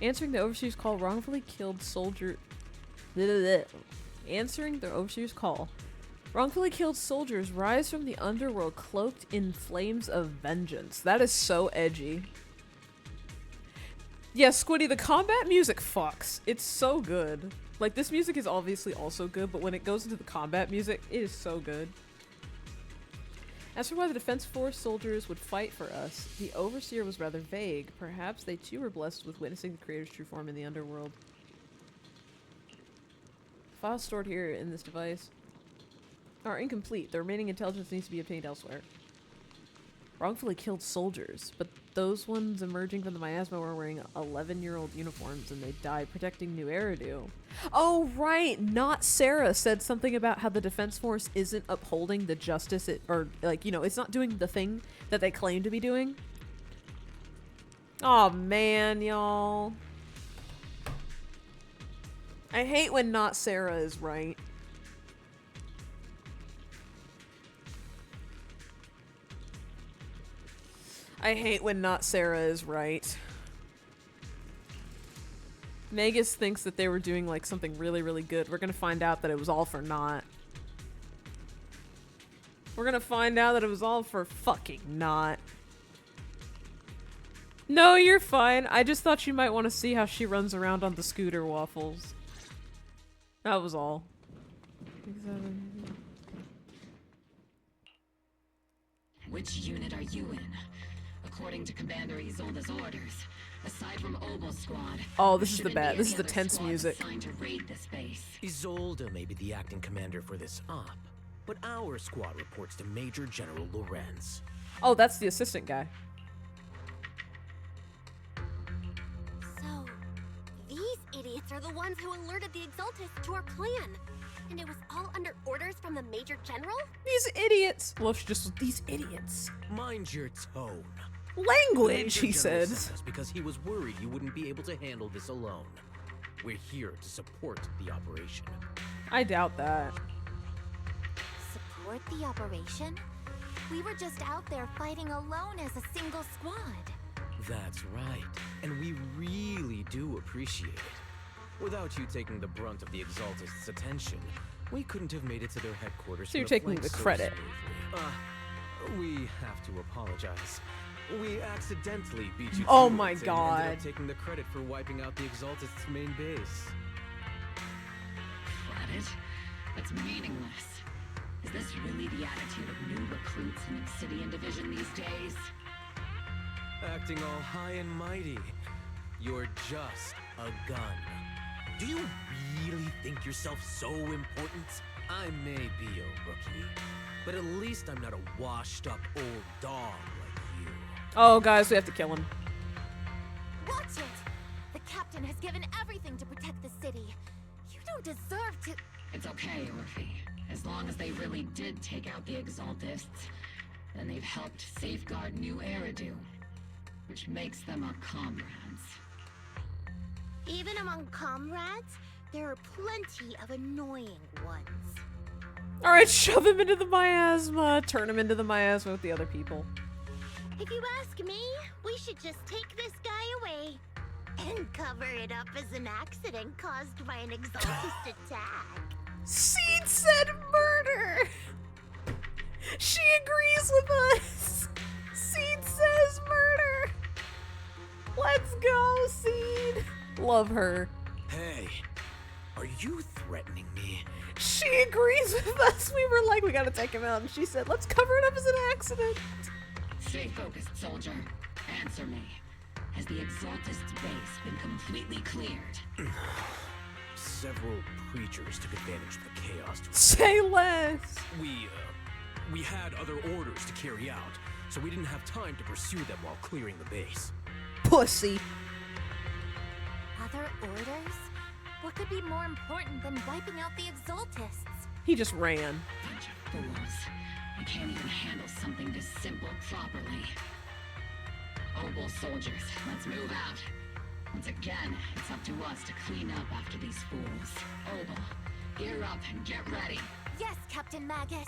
Answering the Overseer's call, wrongfully killed soldier... Answering the Overseer's call. Wrongfully killed soldiers rise from the underworld cloaked in flames of vengeance. That is so edgy. Yeah, Squiddy, the combat music fucks. It's so good. Like, this music is obviously also good, but when it goes into the combat music, it is so good. As for why the Defense Force soldiers would fight for us, the Overseer was rather vague. Perhaps they too were blessed with witnessing the Creator's true form in the underworld. Files stored here in this device are incomplete. The remaining intelligence needs to be obtained elsewhere. Wrongfully killed soldiers, but those ones emerging from the miasma were wearing 11-year-old uniforms and they died protecting New Eridu. Oh, right! Not Sarah said something about how the Defense Force isn't upholding the justice or, like, you know, it's not doing the thing that they claim to be doing. Oh man, y'all. I hate when not Sarah is right. I hate when not Sarah is right. Magus thinks that they were doing like something really, really good. We're gonna find out that it was all for naught. We're gonna find out that it was all for fucking naught. No, you're fine. I just thought you might want to see how she runs around on the scooter waffles. That was all. Which unit are you in? According to Commander Isolde's orders, aside from Obel Squad... Oh, this is the bad. This is the tense music. ...assigned to raid this base. Isolde may be the acting commander for this op, but our squad reports to Major General Lorenz. Oh, that's the assistant guy. So, these idiots are the ones who alerted the Exaltists to our plan. And it was all under orders from the Major General? These idiots! Well, she just... These idiots. Mind your tone. Language, he said. Because he was worried you wouldn't be able to handle this alone. We're here to support the operation. I doubt that. Support the operation? We were just out there fighting alone as a single squad. That's right. And we really do appreciate it. Without you taking the brunt of the Exaltists' attention, we couldn't have made it to their headquarters. So you're taking the credit. We have to apologize. We accidentally beat you. Oh my god. And ended up taking the credit for wiping out the Exaltists' main base. Credit? That's meaningless. Is this really the attitude of new recruits in Obsidian Division these days? Acting all high and mighty. You're just a gun. Do you really think yourself so important? I may be a rookie, but at least I'm not a washed-up old dog like you. Oh, guys, we have to kill him. Watch it! The captain has given everything to protect the city. You don't deserve to... It's okay, Orphe. As long as they really did take out the Exaltists, then they've helped safeguard New Eridu, which makes them our comrades. Even among comrades, there are plenty of annoying ones. Alright, shove him into the miasma. Turn him into the miasma with the other people. If you ask me, we should just take this guy away and cover it up as an accident caused by an Exaltist attack. Seed said murder! She agrees with us! Seed says murder! Let's go, Seed! Love her. Hey, are you threatening me? She agrees with us. We were like, we gotta take him out. And she said, let's cover it up as an accident. Stay focused, soldier. Answer me. Has the Exaltist's base been completely cleared? Several creatures took advantage of the chaos to... Say less! We had other orders to carry out, so we didn't have time to pursue them while clearing the base. Pussy. Other orders? What could be more important than wiping out the Exaltists? He just ran. Bunch of fools. I can't even handle something this simple properly. Obel soldiers, let's move out. Once again, it's up to us to clean up after these fools. Obel, gear up and get ready. Yes, Captain Magus.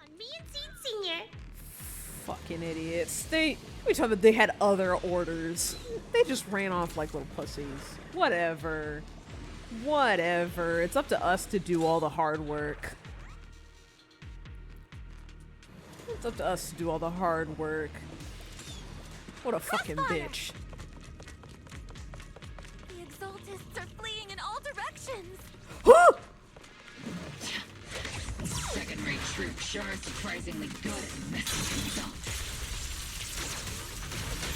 On me and Seed Senior. Fucking idiots. We talking about they had other orders. They just ran off like little pussies. Whatever. Whatever. It's up to us to do all the hard work. It's up to us to do all the hard work. What a fucking bitch. The Exaltists are fleeing in all directions. Second-rate troops sure are surprisingly good at messing things up.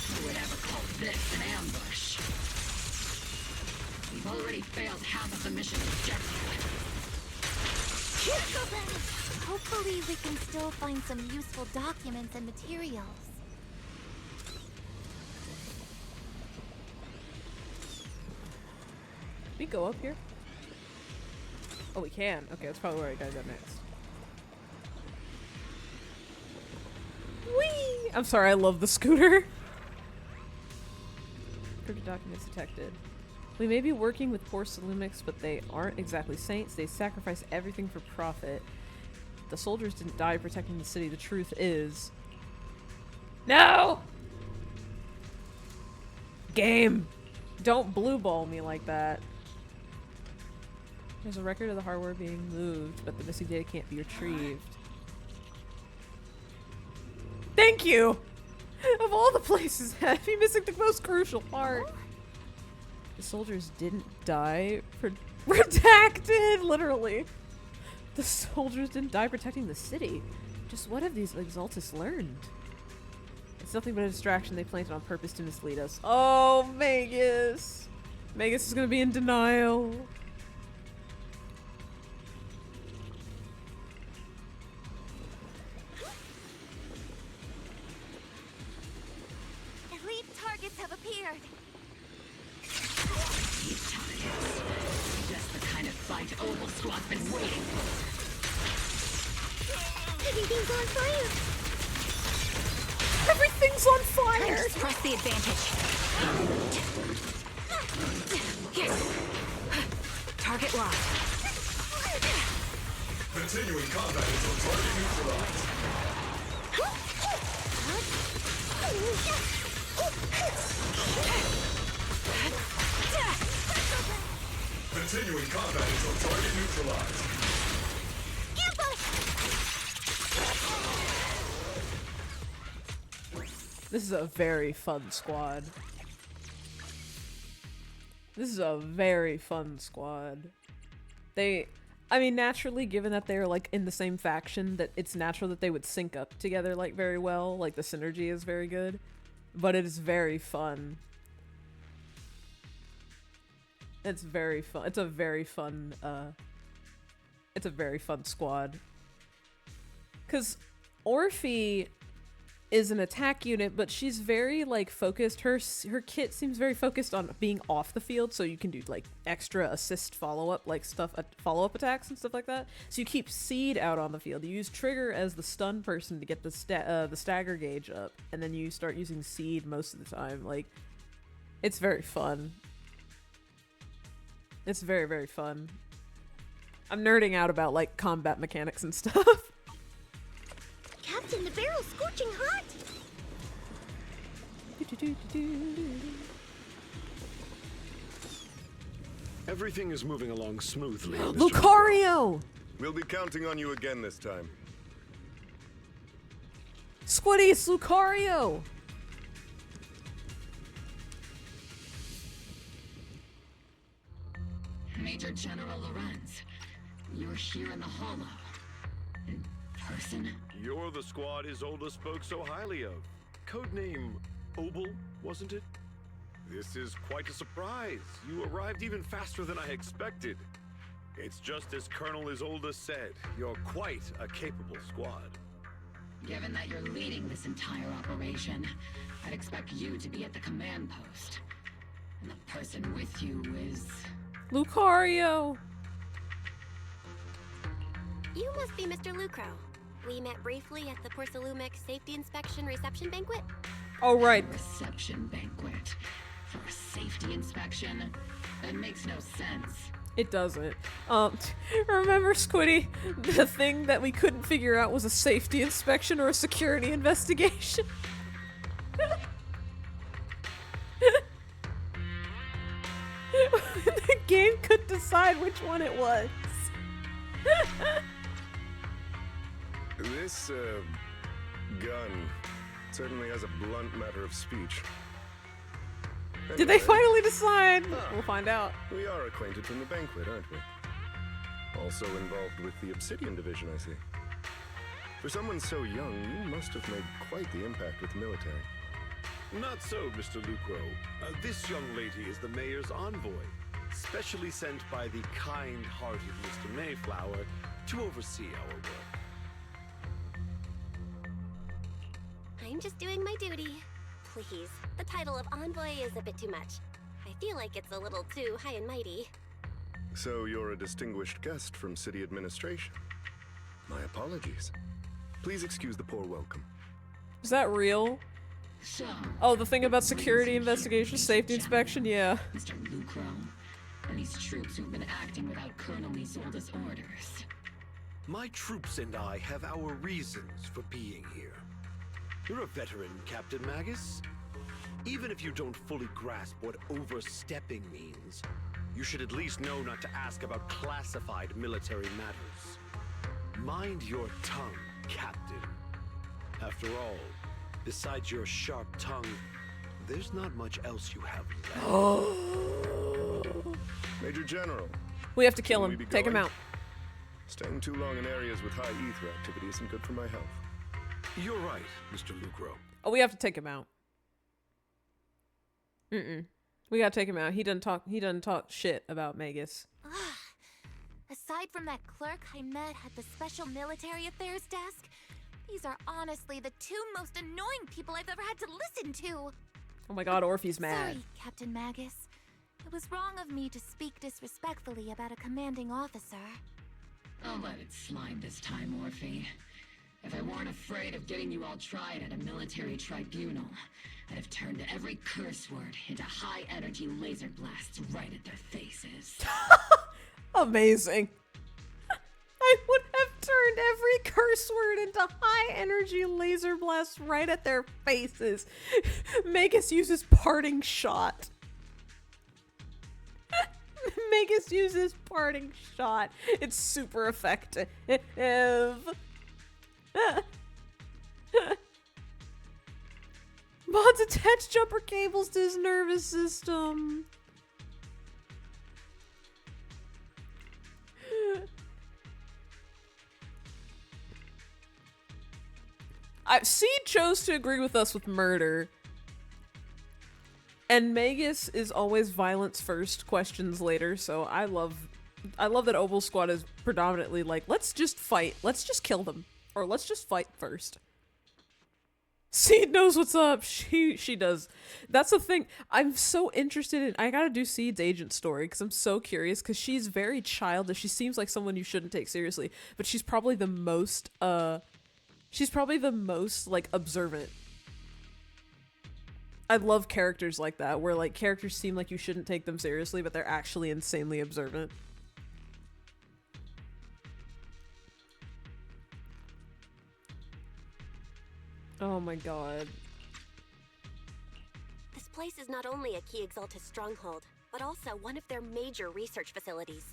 Who would ever call this an ambush? We've already failed half of the mission objective. Hopefully we can still find some useful documents and materials. We go up here? Oh, we can. Okay, that's probably where I gotta go next. Whee! I'm sorry, I love the scooter. Cryptic documents detected. We may be working with poor Salumics, but they aren't exactly saints. They sacrifice everything for profit. The soldiers didn't die protecting the city. The truth is... No! Game! Don't blue ball me like that. There's a record of the hardware being moved, but the missing data can't be retrieved. Thank you! Of all the places, I'd be missing the most crucial part. The soldiers didn't die redacted, literally. The soldiers didn't die protecting the city. Just what have these Exaltists learned? It's nothing but a distraction they planted on purpose to mislead us. Oh, Magus! Magus is gonna be in denial. Elite targets have appeared. These targets. Just the kind of fight Oval Squad's been waiting for. Everything's on fire. Everything's on fire! Just press the advantage. Target locked. Continuing combat until target neutralized. Continuing combat until target neutralized. This is a very fun squad. This is a very fun squad. I mean, naturally, given that they're, like, in the same faction, that it's natural that they would sync up together, like, very well. Like, the synergy is very good. But it is very fun. It's very fun. It's a very fun, it's a very fun squad. 'Cause Orphe is an attack unit, but she's very, like, focused. Her kit seems very focused on being off the field, so you can do, like, extra assist follow-up, like, stuff, follow-up attacks and stuff like that. So you keep Seed out on the field. You use Trigger as the stun person to get the stagger gauge up, and then you start using Seed most of the time. Like, it's very fun. It's very, very fun. I'm nerding out about, like, combat mechanics and stuff. Captain, the barrel's scorching hot! Everything is moving along smoothly. Mr. Lucario! We'll be counting on you again this time. Squiddy, it's Lucario! Major General Lorenz, you're here in the Hollow. In person? You're the squad his oldest spoke so highly of. Codename Obel, wasn't it? This is quite a surprise. You arrived even faster than I expected. It's just as Colonel Isolde said, you're quite a capable squad. Given that you're leading this entire operation, I'd expect you to be at the command post. And the person with you is... Lucario! You must be Mr. Lucro. We met briefly at the Porcelumic Safety Inspection Reception Banquet. Oh, right. Reception banquet. For a safety inspection? That makes no sense. It doesn't. Remember, Squiddy, the thing that we couldn't figure out was a safety inspection or a security investigation? The game could decide which one it was. This, gun certainly has a blunt matter of speech. Did they finally decide? We'll find out. We are acquainted from the banquet, aren't we? Also involved with the Obsidian Division, I see. For someone so young, you must have made quite the impact with the military. Not so, Mr. Lucro. This young lady is the mayor's envoy, specially sent by the kind-hearted Mr. Mayflower to oversee our work. I'm just doing my duty. Please, the title of envoy is a bit too much. I feel like it's a little too high and mighty. So you're a distinguished guest from city administration. My apologies. Please excuse the poor welcome. Is that real? So, oh, the thing about security investigation, safety inspection, yeah. Mr. Lucro, and these troops who've been acting without Colonel Isolde's orders. My troops and I have our reasons for being here. You're a veteran, Captain Magus. Even if you don't fully grasp what overstepping means, you should at least know not to ask about classified military matters. Mind your tongue, Captain. After all, besides your sharp tongue, there's not much else you have left. Major General. We have to kill him. Take him out. Staying too long in areas with high ether activity isn't good for my health. You're right, Mr. Lucro. Oh, we have to take him out. We gotta take him out. He doesn't talk shit about Magus. Aside from that clerk I met at the Special Military Affairs desk, these are honestly the two most annoying people I've ever had to listen to. Oh my god, Orphe's mad. Sorry, Captain Magus. It was wrong of me to speak disrespectfully about a commanding officer. I'll let it slide this time, Orphe. If I weren't afraid of getting you all tried at a military tribunal, I'd have turned every curse word into high-energy laser blasts right at their faces. Amazing. I would have turned every curse word into high-energy laser blasts right at their faces. Magus uses parting shot. Magus uses parting shot. It's super effective. Mods attach jumper cables to his nervous system. Seed chose to agree with us with murder. And Magus is always violence first, questions later, so I love that Oval Squad is predominantly like, let's just fight. Let's just kill them. Or let's just fight first. Seed knows what's up. She does. That's the thing. I'm so interested in... I gotta do Seed's agent story because I'm so curious because she's very childish. She seems like someone you shouldn't take seriously. But she's probably the most, like, observant. I love characters like that, where, like, characters seem like you shouldn't take them seriously, but they're actually insanely observant. Oh my god. This place is not only a key Exaltus stronghold, but also one of their major research facilities.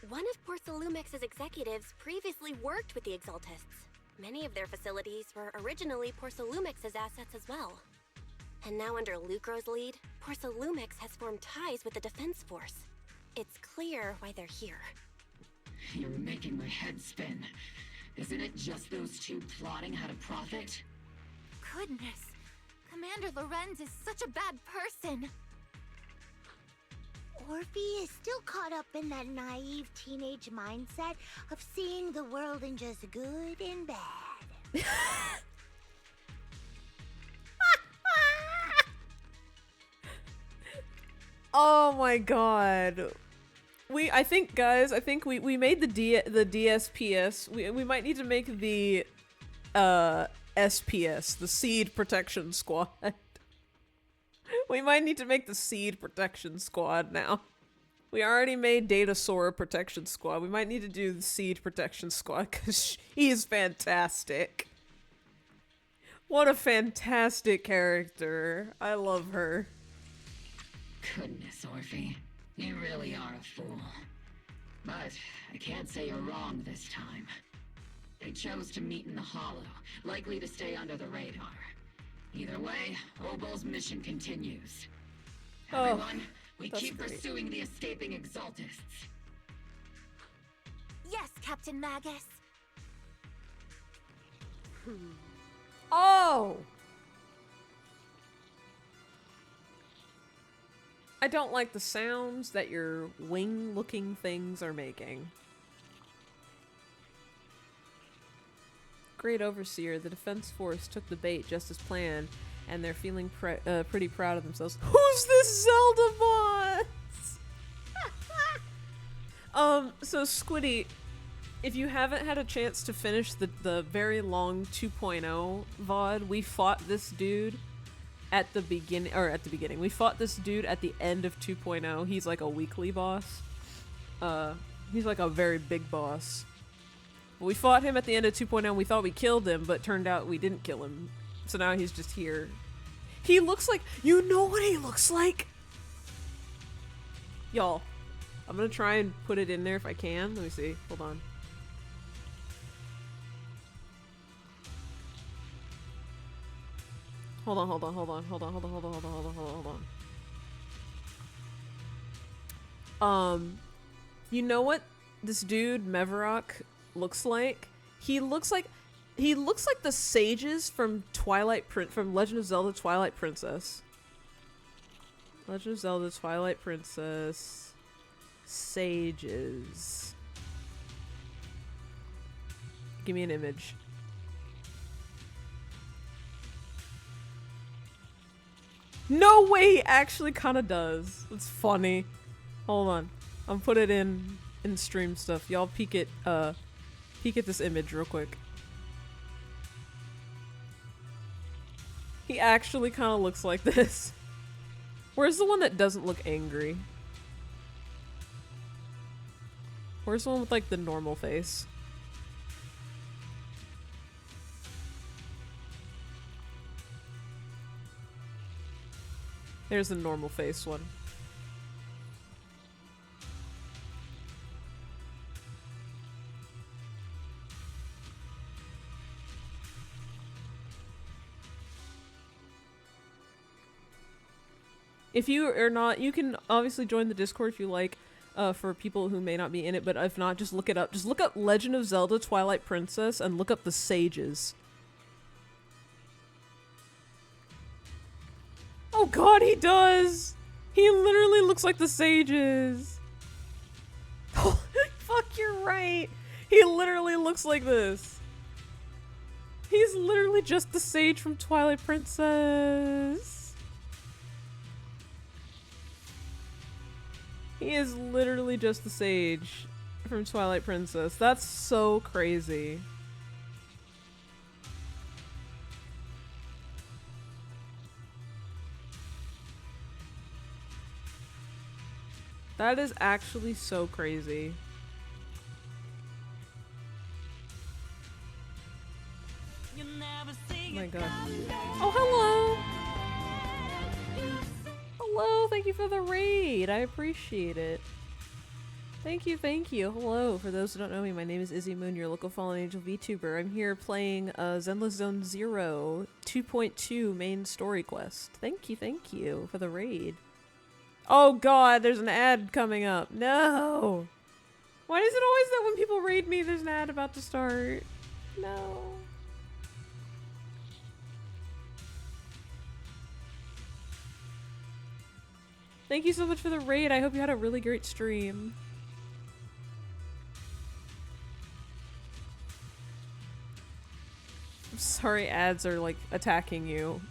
One of Porcelumex's executives previously worked with the Exaltists. Many of their facilities were originally Porcelumex's assets as well. And now under Lucro's lead, Porcelumex has formed ties with the defense force. It's clear why they're here. You're making my head spin. Isn't it just those two plotting how to profit? Goodness, Commander Lorenz is such a bad person. Orphe is still caught up in that naive teenage mindset of seeing the world in just good and bad. Oh my god. I think we made the DSPS. We might need to make the SPS, the Seed Protection Squad. We might need to make the Seed Protection Squad now. We already made Data Sora Protection Squad. We might need to do the Siege Protection Squad because he is fantastic. What a fantastic character. I love her. Goodness, Orphe. You really are a fool. But I can't say you're wrong this time. They chose to meet in the Hollow, likely to stay under the radar. Either way, Obol's mission continues. Everyone, we keep pursuing the escaping Exaltists. Yes, Captain Magus. Oh! I don't like the sounds that your wing-looking things are making. Great Overseer, the Defense Force took the bait just as planned, and they're feeling pretty proud of themselves. Who's this Zelda boss? So Squiddy, if you haven't had a chance to finish the very long 2.0 VOD, we fought this dude at the beginning, we fought this dude at the end of 2.0. He's like a weekly boss. He's like a very big boss. We fought him at the end of 2.0 and we thought we killed him, but turned out we didn't kill him. So now he's just here. He looks like, you know what he looks like? Y'all, I'm gonna try and put it in there if I can. Let me see, hold on. Hold on. You know what this dude, Mevarok, looks like? He looks like the sages from from Legend of Zelda Twilight Princess. Legend of Zelda Twilight Princess sages. Give me an image. No way, he actually kind of does. It's funny. Hold on. I'm put it in stream stuff. Y'all peek at this image real quick. He actually kind of looks like this. Where's the one that doesn't look angry? Where's the one with like the normal face? There's the normal face one. If you are not, you can obviously join the Discord if you like, for people who may not be in it, but if not, just look it up. Just look up Legend of Zelda Twilight Princess and look up the sages. Oh god, he does! He literally looks like the sages! Oh, fuck, you're right! He literally looks like this! He's literally just the sage from Twilight Princess! He is literally just the sage from Twilight Princess. That's so crazy. That is actually so crazy. Oh my god. Oh, hello! Hello, thank you for the raid. I appreciate it. Thank you, thank you. Hello, for those who don't know me, my name is Izzy Moon, your local Fallen Angel VTuber. I'm here playing Zenlesszonezero 2.2 main story quest. Thank you for the raid. Oh god, there's an ad coming up. No! Why is it always that when people raid me, there's an ad about to start? No. Thank you so much for the raid. I hope you had a really great stream. I'm sorry ads are like attacking you.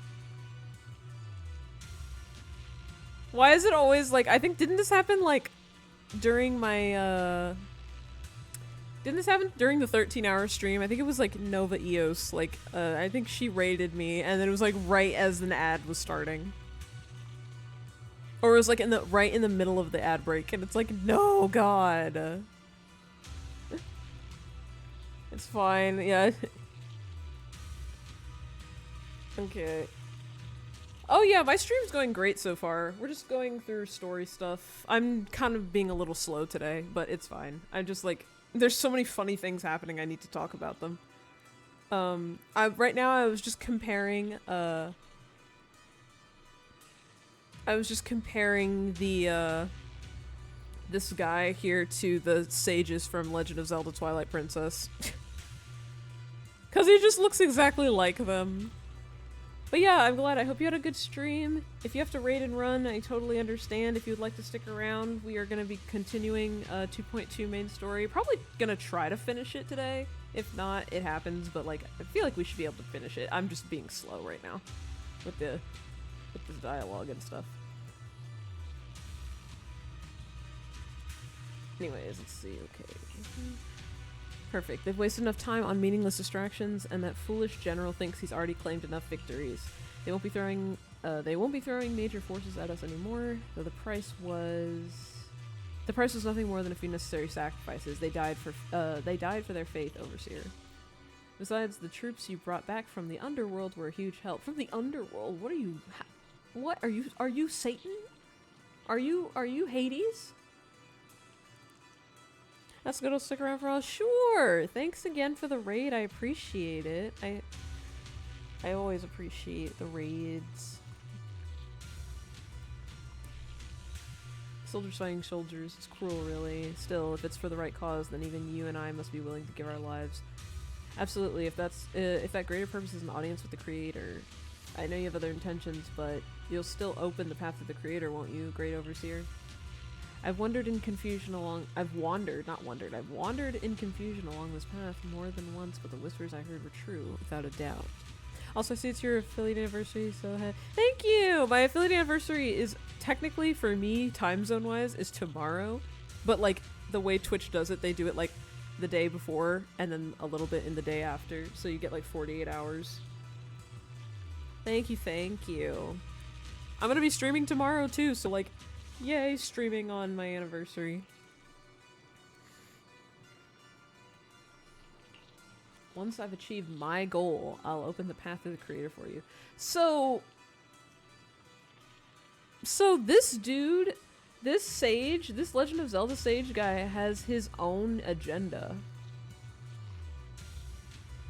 Why is it always like, I think, didn't this happen like during my, didn't this happen during the 13-hour stream? I think it was like Nova Eos, like, I think she raided me and then it was like right as an ad was starting. Or it was like right in the middle of the ad break, and it's like, no, God. It's fine, yeah. Okay. Oh yeah, my stream's going great so far. We're just going through story stuff. I'm kind of being a little slow today, but it's fine. I'm just like, there's so many funny things happening, I need to talk about them. Right now I was just comparing, the, this guy here to the sages from Legend of Zelda Twilight Princess. Cause he just looks exactly like them. But yeah, I'm glad. I hope you had a good stream. If you have to raid and run, I totally understand. If you'd like to stick around, we are going to be continuing 2.2 main story. Probably going to try to finish it today. If not, it happens, but like, I feel like we should be able to finish it. I'm just being slow right now with the dialogue and stuff. Anyways, let's see. Okay. Perfect. They've wasted enough time on meaningless distractions, and that foolish general thinks he's already claimed enough victories. They won't be throwing major forces at us anymore, though the price was nothing more than a few necessary sacrifices. They died for their faith, Overseer. Besides, the troops you brought back from the underworld were a huge help. From the underworld? What are you? What are you? Are you Satan? Are you Hades? That's good. I'll stick around for all. Sure. Thanks again for the raid. I appreciate it. I always appreciate the raids. Soldiers fighting soldiers. It's cruel, really. Still, if it's for the right cause, then even you and I must be willing to give our lives. Absolutely. If that greater purpose is an audience with the Creator, I know you have other intentions, but you'll still open the path to the Creator, won't you, Great Overseer? I've wandered in confusion along this path more than once, but the whispers I heard were true, without a doubt. Also, I see it's your affiliate anniversary, so thank you! My affiliate anniversary is technically, for me, time zone wise, is tomorrow, but like, the way Twitch does it, they do it like the day before, and then a little bit in the day after, so you get like 48 hours. Thank you. I'm gonna be streaming tomorrow too, so like, yay, streaming on my anniversary. Once I've achieved my goal, I'll open the path to the Creator for you. So this dude, this sage, this Legend of Zelda sage guy has his own agenda.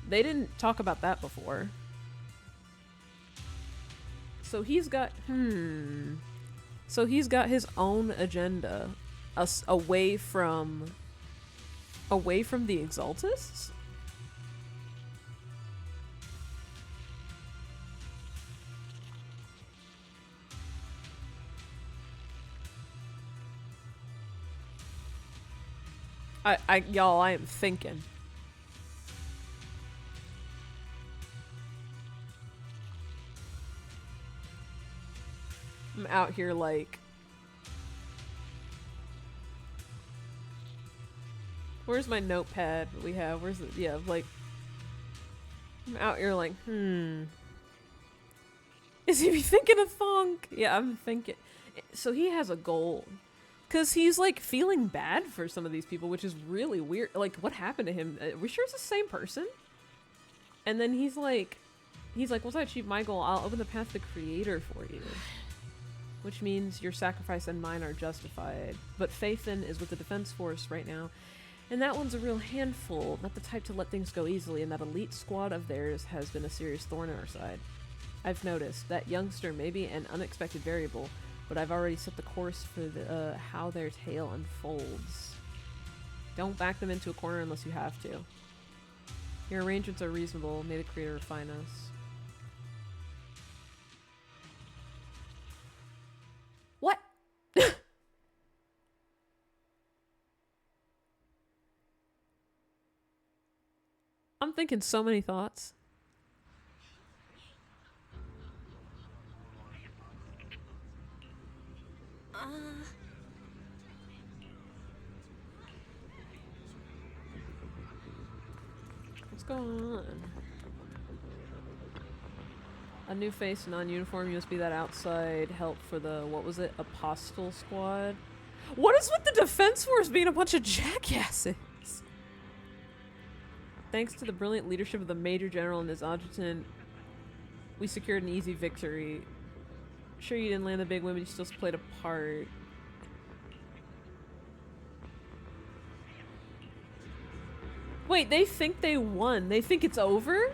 They didn't talk about that before. So he's got, So he's got his own agenda, away from the Exaltists? Y'all, I am thinking. I'm out here like, where's my notepad we have? Where's it? Yeah, like, I'm out here like, is he thinking of thonk? Yeah, I'm thinking. So he has a goal. Because he's like feeling bad for some of these people, which is really weird. Like, what happened to him? Are we sure it's the same person? And then he's like, once I achieve my goal, I'll open the path to the Creator for you. Which means your sacrifice and mine are justified. But Faithin is with the Defense Force right now, and that one's a real handful, not the type to let things go easily, and that elite squad of theirs has been a serious thorn in our side. I've noticed that youngster may be an unexpected variable, but I've already set the course for how their tale unfolds. Don't back them into a corner unless you have to. Your arrangements are reasonable. May the Creator refine us. What? I'm thinking so many thoughts. What's going on? A new face, non-uniform. You must be that outside help for the, what was it? Apostle Squad? What is with the Defense Force being a bunch of jackasses? Thanks to the brilliant leadership of the Major General and his adjutant, we secured an easy victory. Sure, you didn't land the big win, but you still played a part. Wait, they think they won. They think it's over?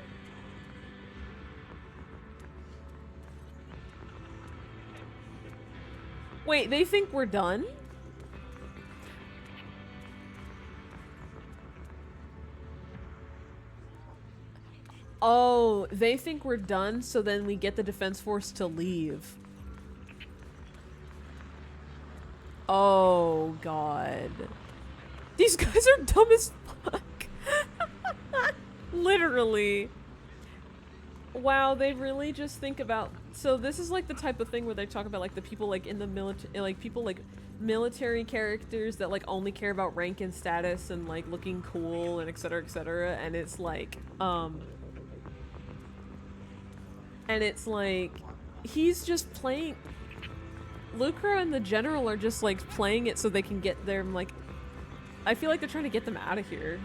Wait, they think we're done? Oh, they think we're done, so then we get the Defense Force to leave. Oh, God. These guys are dumb as fuck. Literally. Wow, they really just think about... So this is like the type of thing where they talk about like the people like in the military, like people like military characters that like only care about rank and status and like looking cool and etc, and it's like, and it's like, he's just playing... Lucra and the General are just like playing it so they can get them like... I feel like they're trying to get them out of here.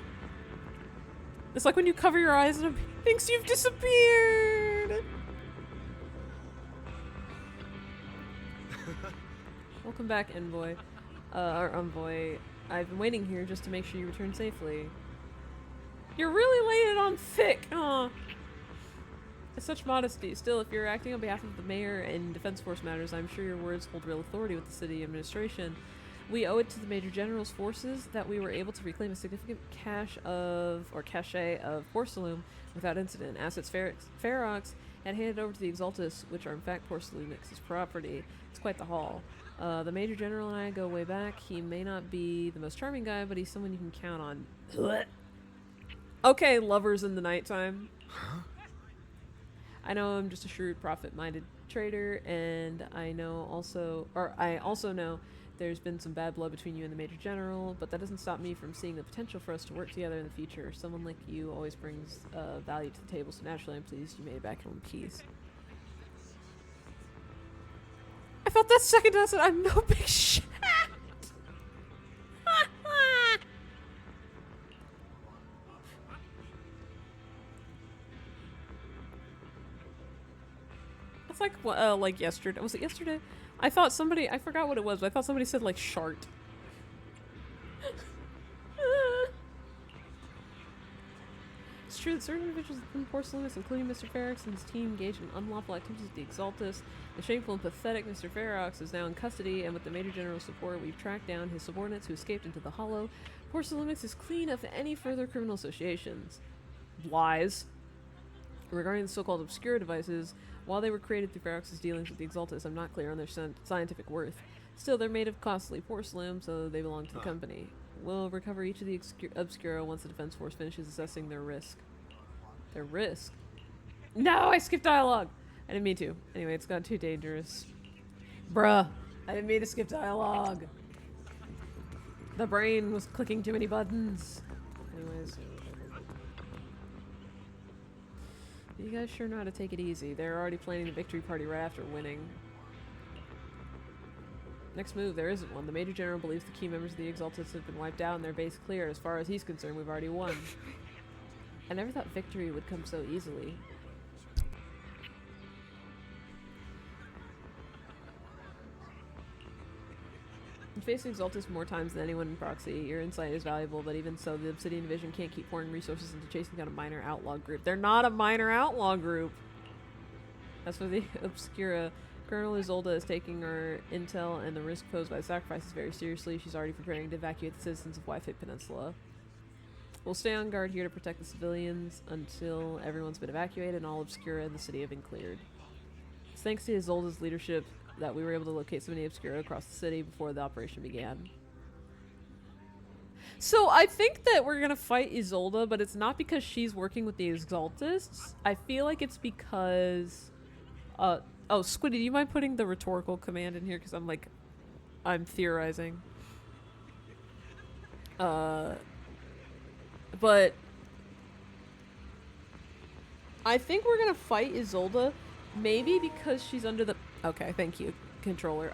It's like when you cover your eyes and it thinks you've disappeared! Welcome back, Envoy. Or Envoy. I've been waiting here just to make sure you return safely. You're really laying it on thick! Aw. It's such modesty. Still, if you're acting on behalf of the mayor in Defense Force matters, I'm sure your words hold real authority with the city administration. We owe it to the Major General's forces that we were able to reclaim a significant cache of porcelain without incident. Assets Ferox had handed over to the Exaltus, which are in fact Porcelumix's property. It's quite the haul. The Major General and I go way back. He may not be the most charming guy, but he's someone you can count on. Okay, lovers in the nighttime. Huh? I know I'm just a shrewd, profit-minded trader, and I also know there's been some bad blood between you and the Major General, but that doesn't stop me from seeing the potential for us to work together in the future. Someone like you always brings value to the table, so naturally I'm pleased you made it back home in peace. I felt that second I said, I'm no big shit. It's like, like yesterday. Was it yesterday? I thought somebody, I forgot what it was, but I thought somebody said like shart. It's true that certain individuals in Porcelumix, including Mr. Ferox and his team, engaged in unlawful activities at the Exaltus. The shameful and pathetic Mr. Ferox is now in custody, and with the Major General's support, we've tracked down his subordinates who escaped into the Hollow. Porcelumix is clean of any further criminal associations. Lies. Regarding the so-called obscure devices, while they were created through Ferox's dealings with the Exaltus, I'm not clear on their scientific worth. Still, they're made of costly porcelain, so they belong to the company. We'll recover each of the Obscura once the Defense Force finishes assessing their risk. Their risk? No, I skipped dialogue! I didn't mean to. Anyway, it's got too dangerous. Bruh. I didn't mean to skip dialogue. The brain was clicking too many buttons. Anyways. You guys sure know how to take it easy. They're already planning the victory party right after winning. Next move, there isn't one. The Major General believes the key members of the Exaltus have been wiped out and their base cleared. As far as he's concerned, we've already won. I never thought victory would come so easily. You face Exaltus more times than anyone in Proxy. Your insight is valuable, but even so, the Obsidian Division can't keep pouring resources into chasing down a minor outlaw group. They're not a minor outlaw group! As for the Obscura, Colonel Isolda is taking our intel and the risk posed by the sacrifices very seriously. She's already preparing to evacuate the citizens of Whiteface Peninsula. We'll stay on guard here to protect the civilians until everyone's been evacuated and all Obscura in the city have been cleared. It's thanks to Isolda's leadership that we were able to locate so many Obscura across the city before the operation began. So I think that we're gonna fight Isolda, but it's not because she's working with the Exaltists. I feel like it's because... oh, Squiddy, do you mind putting the rhetorical command in here? Because I'm theorizing. But... I think we're gonna fight Isolda maybe because she's under the... Okay, thank you, controller.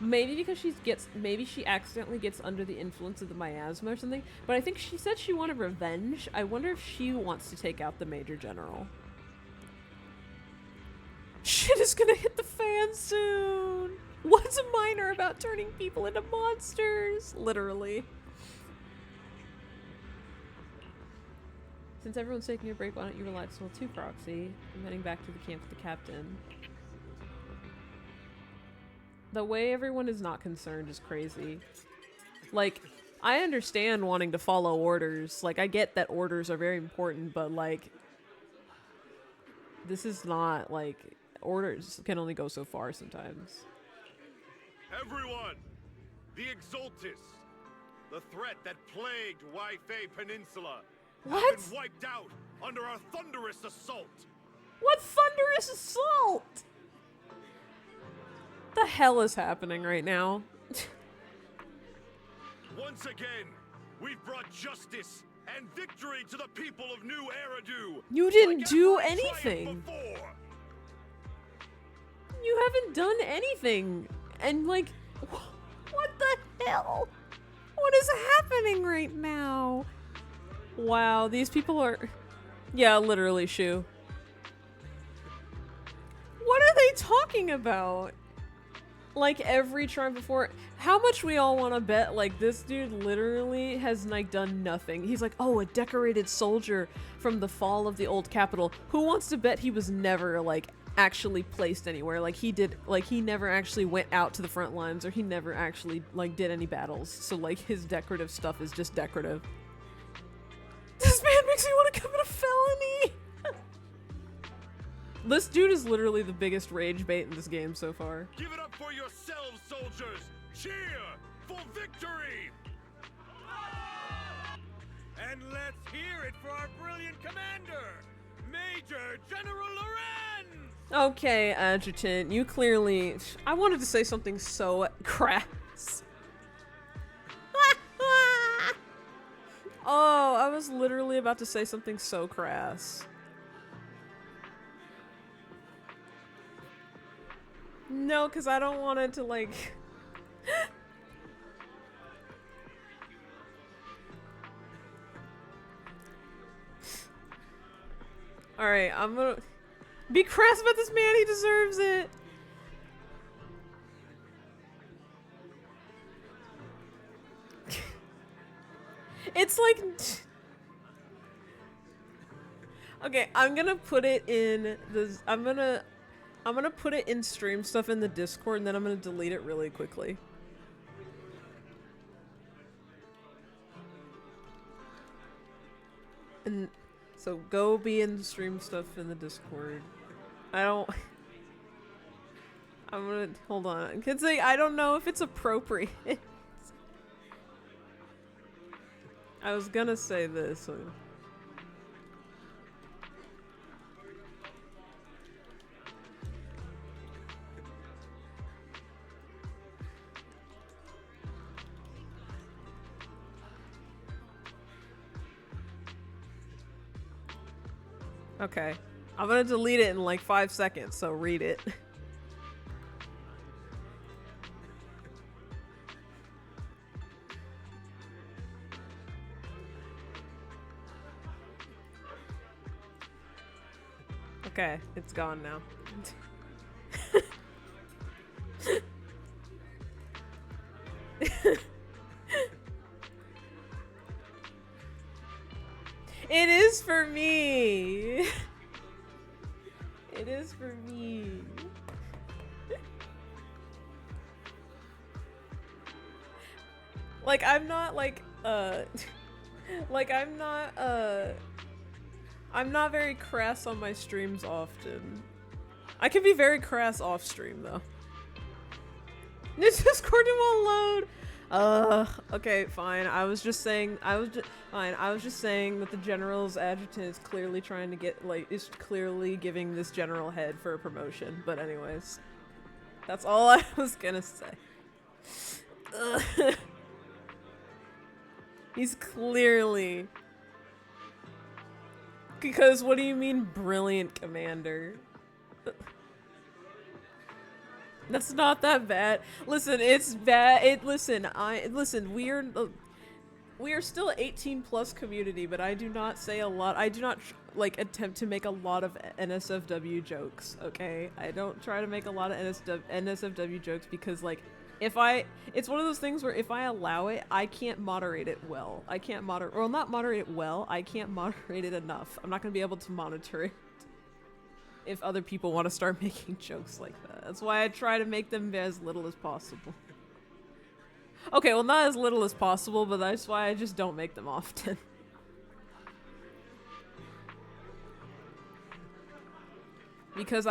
Maybe because maybe she accidentally gets under the influence of the miasma or something, but I think she said she wanted revenge. I wonder if she wants to take out the Major General. Shit is gonna hit the fan soon! What's minor about turning people into monsters? Literally. Since everyone's taking a break, why don't you relax a little too, Proxy? I'm heading back to the camp with the captain. The way everyone is not concerned is crazy. Like, I understand wanting to follow orders. Like, I get that orders are very important, but like... This is not, like... Orders can only go so far sometimes. Everyone! The Exultus! The threat that plagued Waifei Peninsula! What? Have been wiped out under our thunderous assault! What thunderous assault? The hell is happening right now? Once again, we've brought justice and victory to the people of New Eridu! You didn't do anything! You haven't done anything! And like, what the hell? What is happening right now? Wow, these people are... Yeah, literally, Shu. What are they talking about? Like every time before, how much we all want to bet like this dude literally has like done nothing. He's like, oh, a decorated soldier from the fall of the old capital. Who wants to bet he was never like actually placed anywhere? Like he did, like he never actually went out to the front lines, or he never actually like did any battles. So like his decorative stuff is just decorative. This man makes me want to commit a felony. This dude is literally the biggest rage bait in this game so far. Give it up for yourselves, soldiers! Cheer for victory! And let's hear it for our brilliant commander, Major General Lorenz! Okay, Adjutant, you clearly... I wanted to say something so crass. Oh, I was literally about to say something so crass. No, because I don't want it to, like... Alright, I'm gonna... Be crass about this man, he deserves it! It's like... Okay, I'm gonna put it in the... I'm gonna put it in stream stuff in the Discord, and then I'm gonna delete it really quickly. And so go be in stream stuff in the Discord. I'm gonna hold on. Kids say I don't know if it's appropriate. I was gonna say this. Okay. I'm gonna delete it in like 5 seconds, so read it. Okay, it's gone now. It is for me. It is for me. Like I'm not like like I'm not very crass on my streams often. I can be very crass off stream though. This Discord won't load. Okay, fine. I was just saying that the general's adjutant is clearly trying to get, like, is clearly giving this general head for a promotion. But anyways, that's all I was gonna say. He's clearly... Because what do you mean, brilliant commander? That's not that bad. Listen, it's bad. Listen, we are still 18 plus community, but I do not say a lot. I do not like attempt to make a lot of NSFW jokes. Okay, I don't try to make a lot of NSFW jokes because like it's one of those things where if I allow it, I can't moderate it well. I can't not moderate it well. I can't moderate it enough. I'm not gonna be able to monitor it if other people want to start making jokes like that. That's why I try to make them as little as possible. Okay, well, not as little as possible, but that's why I just don't make them often. Because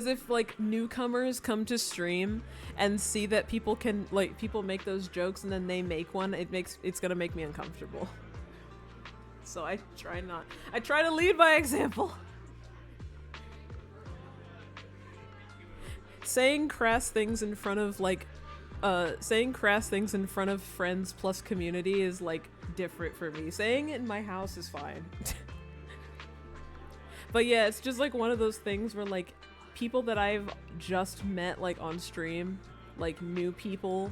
if like newcomers come to stream and see that people make those jokes and then they make one, it's gonna make me uncomfortable. So I try to lead by example. Saying crass things in front of friends plus community is like different for me. Saying it in my house is fine. But yeah, it's just like one of those things where like people that I've just met like on stream, like new people,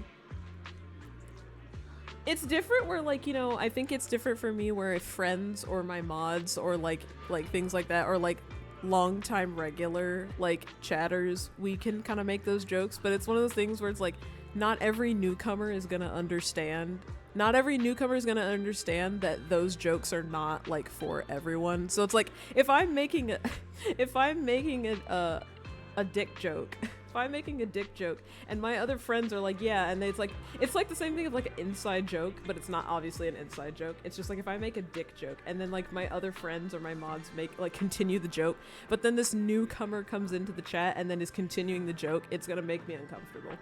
it's different where like, you know, I think it's different for me where if friends or my mods or like things like that, or like long-time regular like chatters, we can kind of make those jokes, but it's one of those things where it's like not every newcomer is gonna understand that those jokes are not like for everyone. So it's like if I'm making a dick joke, if I'm making a dick joke and my other friends are like, yeah, and it's like the same thing of like an inside joke, but it's not obviously an inside joke. It's just like if I make a dick joke and then like my other friends or my mods continue the joke, but then this newcomer comes into the chat and then is continuing the joke, it's gonna make me uncomfortable.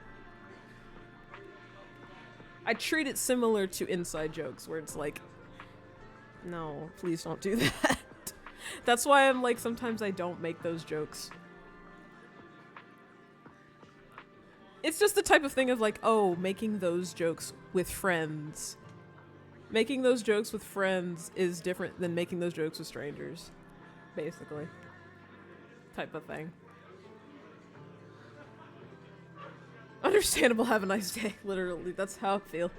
I treat it similar to inside jokes where it's like, no, please don't do that. That's why I'm like, sometimes I don't make those jokes. It's just the type of thing of like, oh, making those jokes with friends. Making those jokes with friends is different than making those jokes with strangers. Basically. Type of thing. Understandable, have a nice day. Literally, that's how it feels.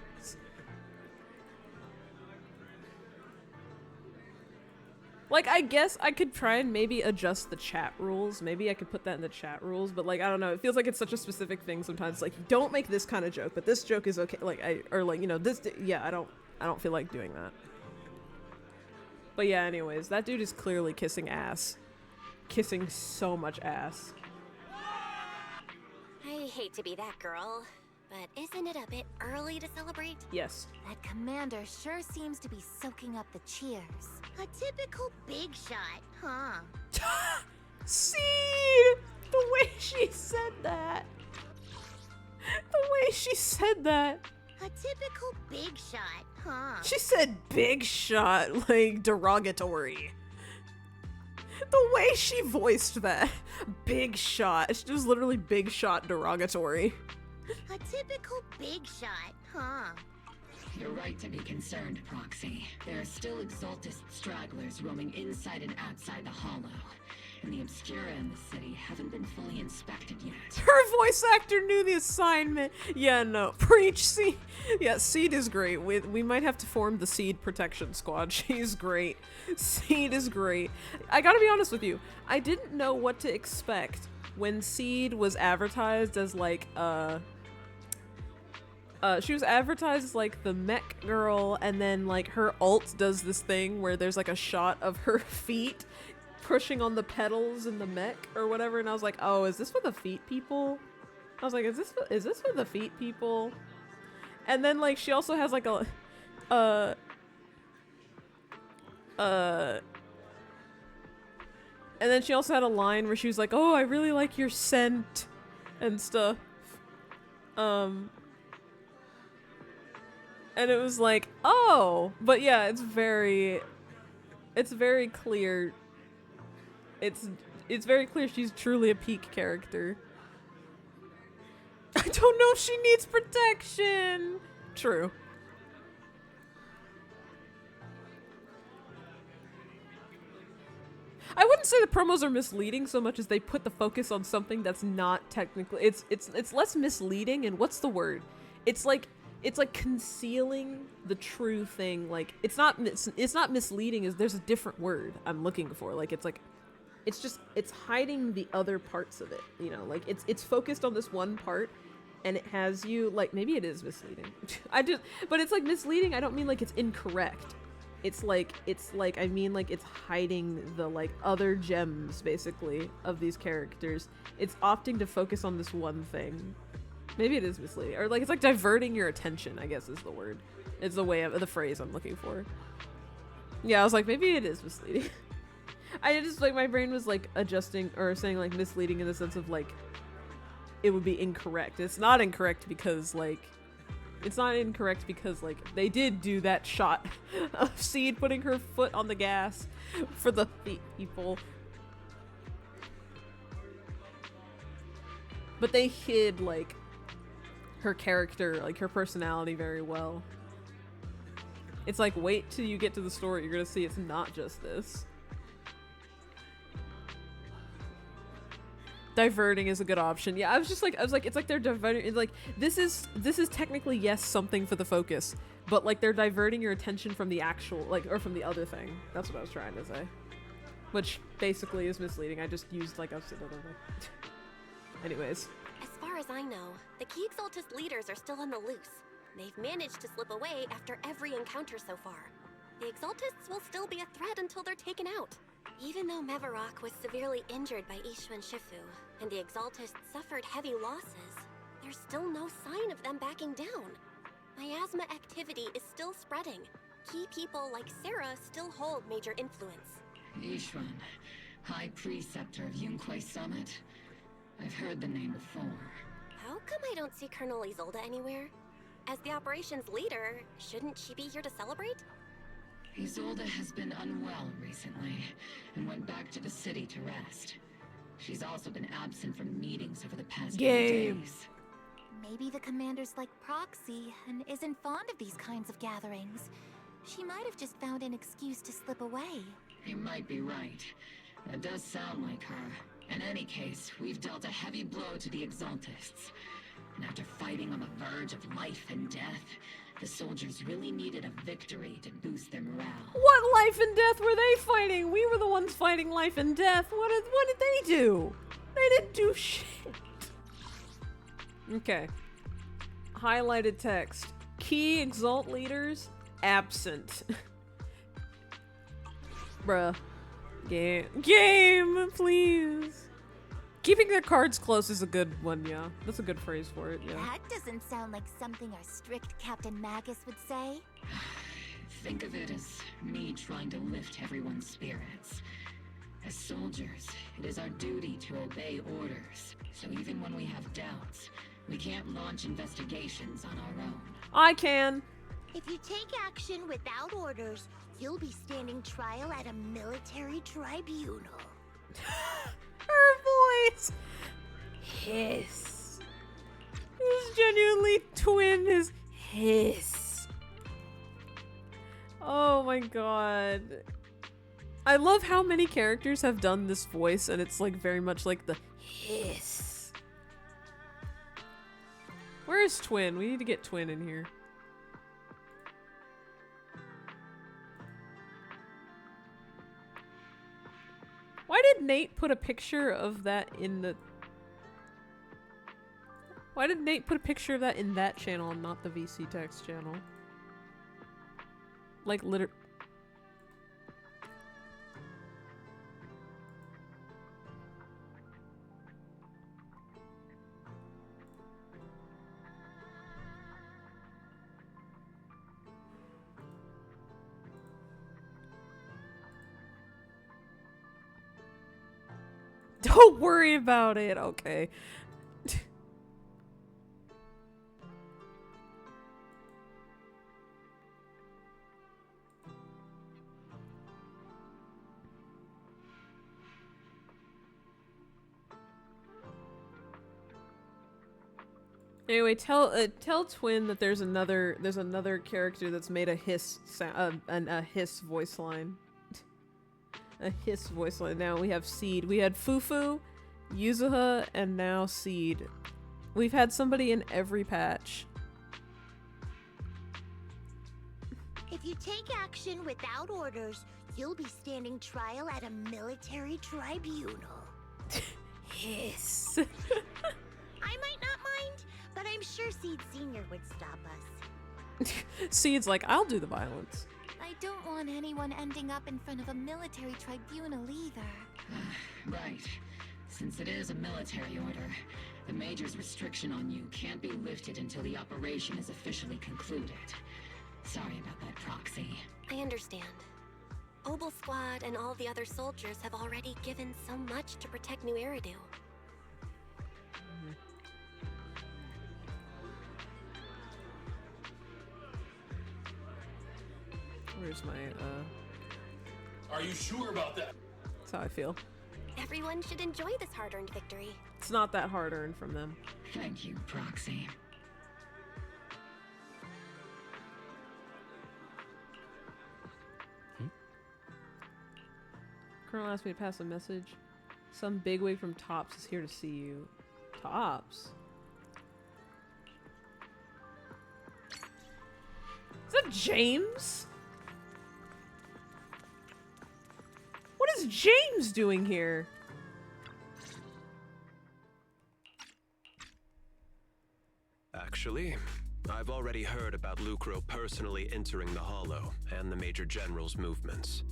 Like, I guess I could try and maybe adjust the chat rules. Maybe I could put that in the chat rules, but like, I don't know. It feels like it's such a specific thing sometimes. Like, don't make this kind of joke, but this joke is okay. Like, yeah, I don't feel like doing that. But yeah, anyways, that dude is clearly kissing ass. Kissing so much ass. I hate to be that girl, but isn't it a bit early to celebrate? Yes. That commander sure seems to be soaking up the cheers. A typical big shot, huh? Seed! The way she said that. The way she said that. A typical big shot, huh? She said big shot, like derogatory. The way she voiced that. Big shot. It was literally big shot derogatory. A typical big shot, huh? You're right to be concerned, Proxy. There are still Exaltist stragglers roaming inside and outside the Hollow, and the Obscura in the city haven't been fully inspected yet. Her voice actor knew the assignment. Yeah, no. Preach, Seed. Yeah, Seed is great. We might have to form the Seed Protection Squad. She's great. Seed is great. I gotta be honest with you. I didn't know what to expect when Seed was advertised as like, she was advertised as like the mech girl, and then like her ult does this thing where there's like a shot of her feet pushing on the pedals in the mech or whatever, and I was like, oh, is this for the feet people? I was like, is this for the feet people? And then like she also has like a and then she also had a line where she was like, oh, I really like your scent and stuff. And it was like, oh, but yeah, it's very clear. It's very clear she's truly a peak character. I don't know if she needs protection. True. I wouldn't say the promos are misleading so much as they put the focus on something that's not technically. It's less misleading, and what's the word? It's like concealing the true thing. Like it's not misleading. Is there's a different word I'm looking for? Like it's hiding the other parts of it. You know, like it's focused on this one part. And it has you, like, maybe it is misleading. But it's like misleading, I don't mean like it's incorrect. It's like, I mean like it's hiding the, like, other gems, basically, of these characters. It's opting to focus on this one thing. Maybe it is misleading. Or, like, it's like diverting your attention, I guess is the word. It's the phrase I'm looking for. Yeah, I was like, maybe it is misleading. I just, like, my brain was, like, adjusting, or saying, like, misleading in the sense of, like, it would be incorrect. It's not incorrect because, like, they did do that shot of Seed putting her foot on the gas for the people. But they hid, like, her character, like, her personality very well. It's like, wait till you get to the story, you're gonna see it's not just this. Diverting is a good option. Yeah, I was like, it's like they're diverting. It's like, this is technically, yes, something for the focus, but like they're diverting your attention from the actual, like, or from the other thing. That's what I was trying to say. Which basically is misleading. I just used like a synonym. Anyways. As far as I know, the key Exaltist leaders are still on the loose. They've managed to slip away after every encounter so far. The Exaltists will still be a threat until they're taken out. Even though Mevarok was severely injured by Ishwan Shifu, and the Exaltists suffered heavy losses, there's still no sign of them backing down. Miasma activity is still spreading. Key people like Sarah still hold major influence. Ishwan, High Preceptor of Yunquai Summit. I've heard the name before. How come I don't see Colonel Isolde anywhere? As the operations leader, shouldn't she be here to celebrate? Isolde has been unwell recently, and went back to the city to rest. She's also been absent from meetings over the past few days. Maybe the commander's like Proxy, and isn't fond of these kinds of gatherings. She might have just found an excuse to slip away. You might be right. That does sound like her. In any case, we've dealt a heavy blow to the Exaltists. And after fighting on the verge of life and death, the soldiers really needed a victory to boost their morale. What life and death were they fighting? We were the ones fighting life and death. What did they do? They didn't do shit. Okay. Highlighted text. Key Exalt leaders absent. Bruh. Game, please. Keeping their cards close is a good one, yeah. That's a good phrase for it, yeah. That doesn't sound like something our strict Captain Magus would say. Think of it as me trying to lift everyone's spirits. As soldiers, it is our duty to obey orders. So even when we have doubts, we can't launch investigations on our own. I can. If you take action without orders, you'll be standing trial at a military tribunal. Her voice. Hiss. This genuinely twin is hiss. Oh my god. I love how many characters have done this voice, and it's like very much like the hiss. Where is Twin? We need to get Twin in here. Why did Nate put a picture of that in the... Why did Nate put a picture of that in that channel and not the VC text channel? Like, literally... Don't worry about it, okay. Anyway, tell Twin that there's another character that's made a hiss sound, a hiss voice line. a Hiss voice line. Now we have Seed. We had Fufu, Yuzuha, and now Seed. We've had somebody in every patch. If you take action without orders, you'll be standing trial at a military tribunal. Hiss. I might not mind, but I'm sure Seed Sr. would stop us. Seed's like, I'll do the violence. I don't want anyone ending up in front of a military tribunal either. Right. Since it is a military order, the Major's restriction on you can't be lifted until the operation is officially concluded. Sorry about that, Proxy. I understand. Obel Squad and all the other soldiers have already given so much to protect New Eridu. Where's my, Are you sure about that? That's how I feel. Everyone should enjoy this hard-earned victory. It's not that hard earned from them. Thank you, Proxy. Colonel asked me to pass a message. Some bigwig from Tops is here to see you. Tops? Is that James? What is James doing here? Actually, I've already heard about Lucro personally entering the Hollow and the Major General's movements.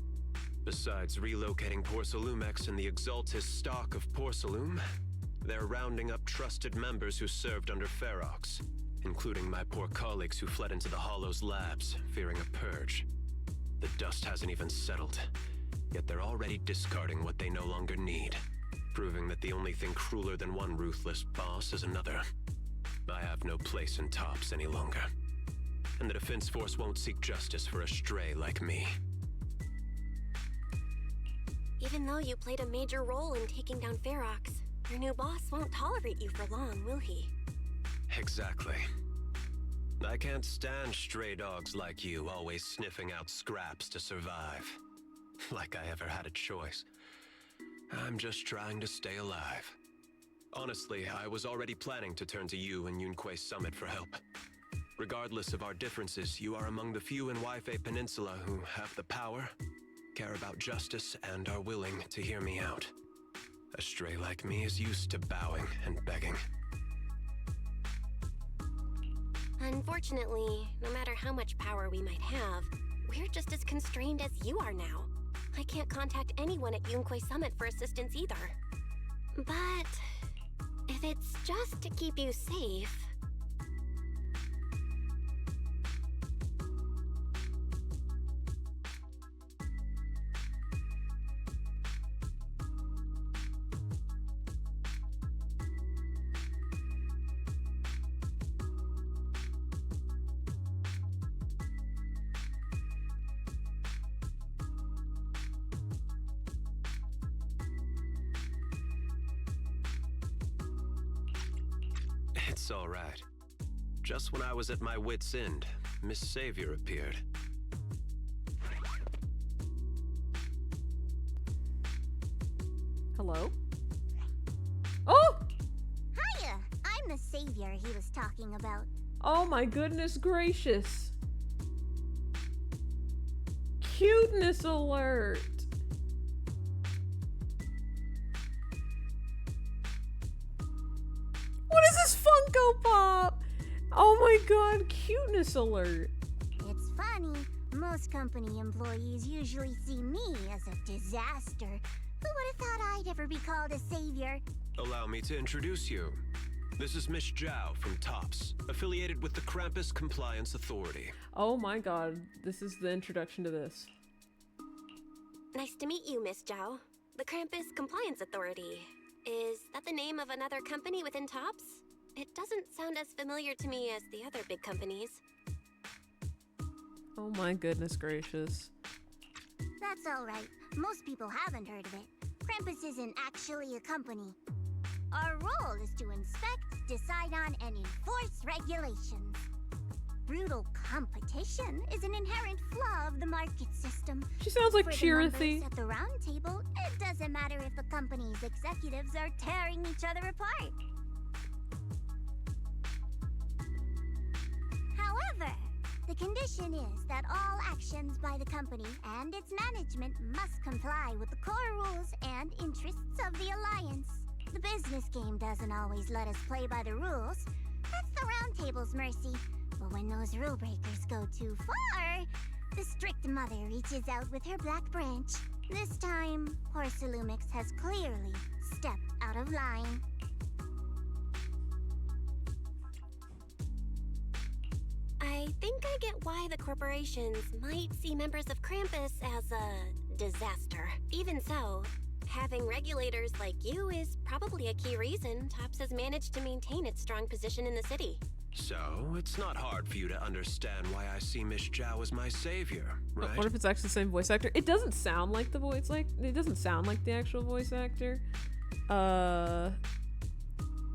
Besides relocating Porcelumex and the Exaltis stock of Porcelume, they're rounding up trusted members who served under Ferox, including my poor colleagues who fled into the Hollow's labs, fearing a purge. The dust hasn't even settled, yet they're already discarding what they no longer need, proving that the only thing crueler than one ruthless boss is another. I have no place in Tops any longer, and the Defense Force won't seek justice for a stray like me. Even though you played a major role in taking down Ferox, your new boss won't tolerate you for long, will he? Exactly. I can't stand stray dogs like you always sniffing out scraps to survive. Like I ever had a choice. I'm just trying to stay alive. Honestly, I was already planning to turn to you and Yunque Summit for help. Regardless of our differences, you are among the few in Waifei Peninsula who have the power, care about justice, and are willing to hear me out. A stray like me is used to bowing and begging. Unfortunately, no matter how much power we might have, we're just as constrained as you are now. I can't contact anyone at Yunque Summit for assistance either. But if it's just to keep you safe... It's all right. Just when I was at my wit's end, Miss Savior appeared. Hello? Oh! Hiya! I'm the savior he was talking about. Oh my goodness gracious. Cuteness alert. What is this Funko Pop? Oh my god, cuteness alert. It's funny. Most company employees usually see me as a disaster. Who would have thought I'd ever be called a savior? Allow me to introduce you. This is Miss Zhao from Tops, affiliated with the Krampus Compliance Authority. Oh my god, this is the introduction to this. Nice to meet you, Miss Zhao. The Krampus Compliance Authority. Is that the name of another company within Tops? It doesn't sound as familiar to me as the other big companies. Oh my goodness gracious. That's alright. Most people haven't heard of it. Krampus isn't actually a company. Our role is to inspect, decide on, and enforce regulations. brutal competition is an inherent flaw of the market system. She sounds like For the Chirithy. members at the round table, it doesn't matter if a company's executives are tearing each other apart. However, the condition is that all actions by the company and its management must comply with the core rules and interests of the Alliance. The business game doesn't always let us play by the rules. That's the round table's mercy. But when those rule breakers go too far, the strict mother reaches out with her black branch. This time, Porcelumix has clearly stepped out of line. I think I get why the corporations might see members of Krampus as a disaster. Even so, having regulators like you is probably a key reason Tops has managed to maintain its strong position in the city. So, it's not hard for you to understand why I see Miss Zhao as my savior, right? I wonder if it's actually the same voice actor. It doesn't sound like the voice, it doesn't sound like the actual voice actor. It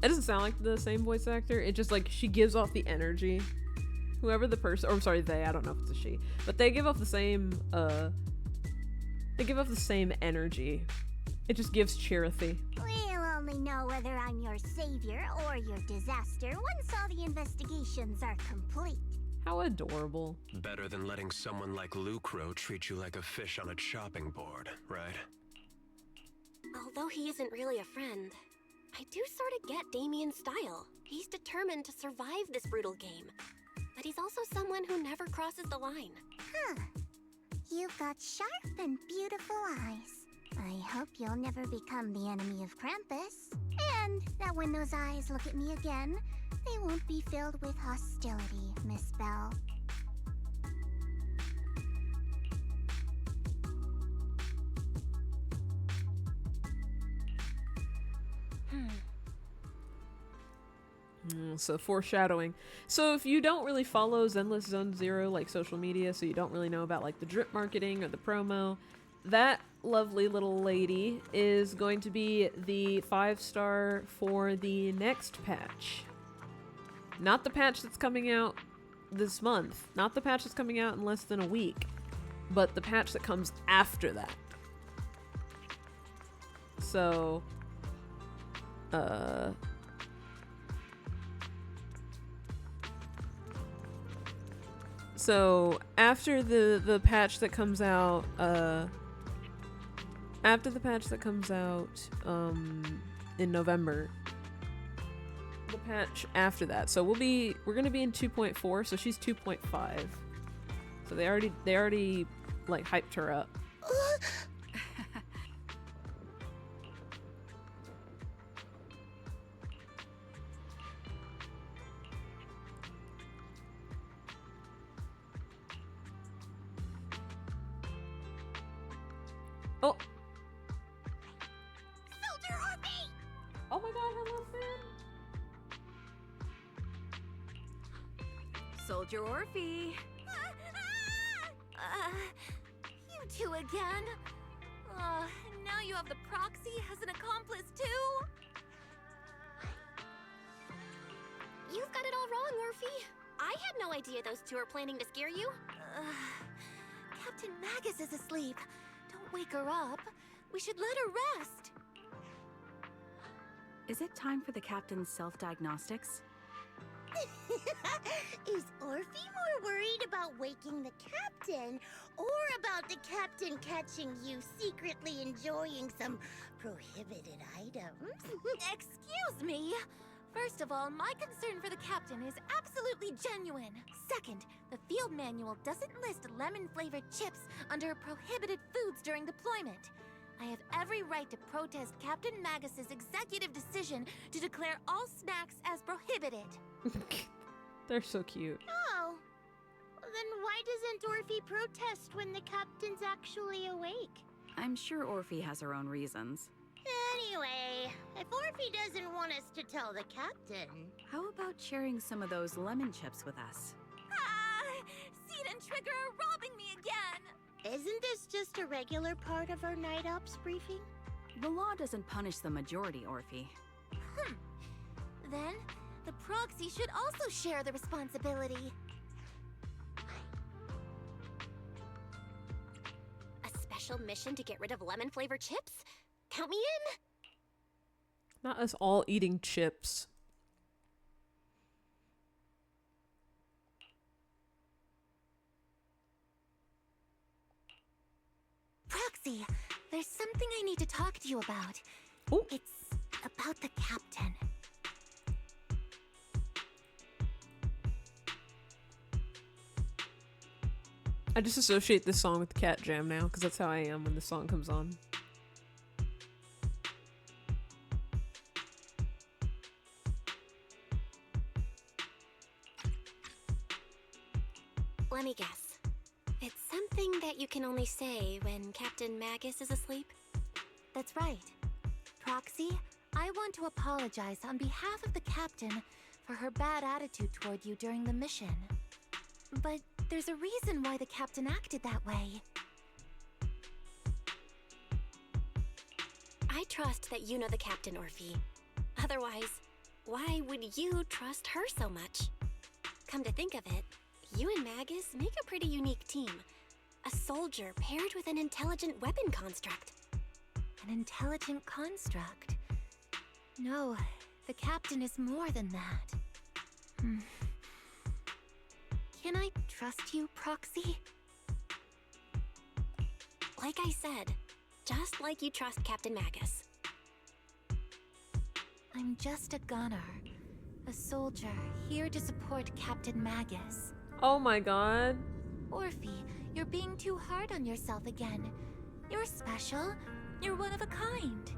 doesn't sound like the same voice actor. It just, like, she gives off the energy. Whoever the person, or I'm sorry, they, I don't know if it's a she, but they give off the same, energy. It just gives Chirithy. We'll only know whether I'm your savior or your disaster once all the investigations are complete. How adorable. Better than letting someone like Lucro treat you like a fish on a chopping board, right? Although he isn't really a friend, I do sort of get Damien's style. He's determined to survive this brutal game. But he's also someone who never crosses the line. Huh. You've got sharp and beautiful eyes. I hope you'll never become the enemy of Krampus. And that when those eyes look at me again, they won't be filled with hostility, Miss Bell. So foreshadowing. So if you don't really follow zenlesszonezero like social media, so you don't really know about like the drip marketing or the promo, that lovely little lady is going to be the 5-star for the next patch. Not the patch that's coming out this month. Not the patch that's coming out in less than a week. But the patch that comes after that. So, So after the patch that comes out, in November, the patch after that. So we're gonna be in 2.4. So she's 2.5. So they already like hyped her up. Oh. Soldier Orby! Oh my god, hello, Finn! Soldier Orphe! You two again? Now you have the proxy as an accomplice too? You've got it all wrong, Orphe. I had no idea those two are planning to scare you. Captain Magus is asleep. Don't wake her up. We should let her rest. Is it time for the captain's self-diagnostics? Is Orphe more worried about waking the captain or about the captain catching you secretly enjoying some prohibited items? Excuse me. First of all, my concern for the captain is absolutely genuine. Second, the field manual doesn't list lemon-flavored chips under prohibited foods during deployment. I have every right to protest Captain Magus's executive decision to declare all snacks as prohibited. They're so cute. Oh. Then why doesn't Orphe protest when the captain's actually awake? I'm sure Orphe has her own reasons. Anyway, if Orphe doesn't want us to tell the captain... How about sharing some of those lemon chips with us? Seed and Trigger are robbing me again! Isn't this just a regular part of our night ops briefing? The law doesn't punish the majority, Orphe. Then, the proxy should also share the responsibility. official mission to get rid of lemon-flavored chips? Count me in! Not us all eating chips. Proxy, there's something I need to talk to you about. Ooh. It's about the captain. I just associate this song with Cat Jam now, because that's how I am when the song comes on. Let me guess. It's something that you can only say when Captain Magus is asleep? That's right. Proxy, I want to apologize on behalf of the captain for her bad attitude toward you during the mission. But there's a reason why the captain acted that way. I trust that you know the captain, Orphe. Otherwise, why would you trust her so much? Come to think of it, you and Magus make a pretty unique team. A soldier paired with an intelligent weapon construct. An intelligent construct? No, the captain is more than that. Can I trust you, Proxy? Like I said, just like you trust Captain Magus. I'm just a gunner. A soldier, here to support Captain Magus. Oh my god. Orphe, you're being too hard on yourself again. You're special. You're one of a kind.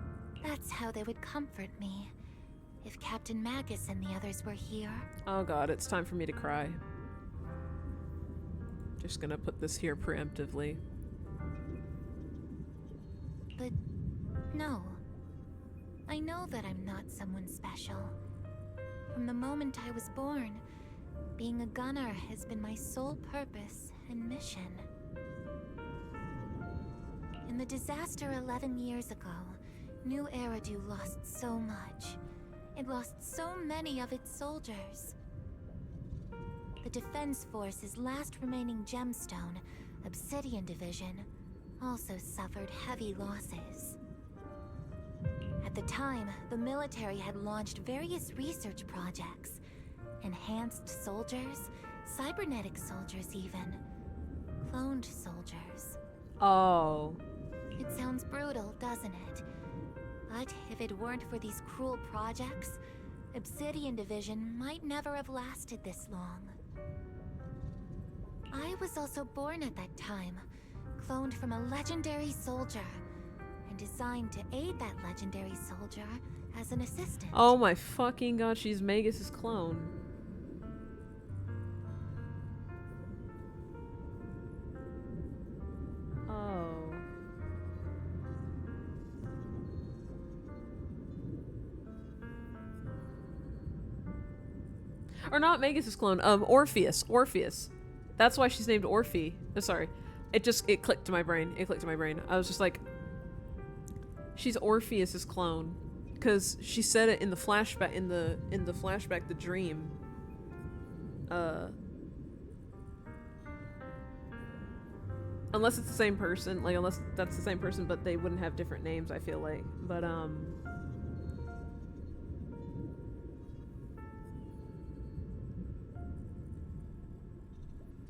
That's how they would comfort me. If Captain Magus and the others were here. Oh god, it's time for me to cry. Just gonna put this here preemptively. But no. I know that I'm not someone special. From the moment I was born, being a gunner has been my sole purpose and mission. In the disaster 11 years ago, New Eridu lost so much. It lost so many of its soldiers. The Defense Force's last remaining gemstone, Obsidian Division, also suffered heavy losses. At the time, the military had launched various research projects. Enhanced soldiers, cybernetic soldiers even. Cloned soldiers. Oh. It sounds brutal, doesn't it? But if it weren't for these cruel projects, Obsidian Division might never have lasted this long. I was also born at that time, cloned from a legendary soldier, and designed to aid that legendary soldier as an assistant. Oh my fucking god, she's Magus's clone. Oh. Or not Magus's clone, Orpheus. Orpheus. That's why she's named Orphe. Oh, sorry. It clicked to my brain. It clicked to my brain. I was just like, she's Orpheus's clone. Because she said it in the flashback, in the flashback, the dream. Unless it's the same person, like, unless that's the same person, but they wouldn't have different names, I feel like. But,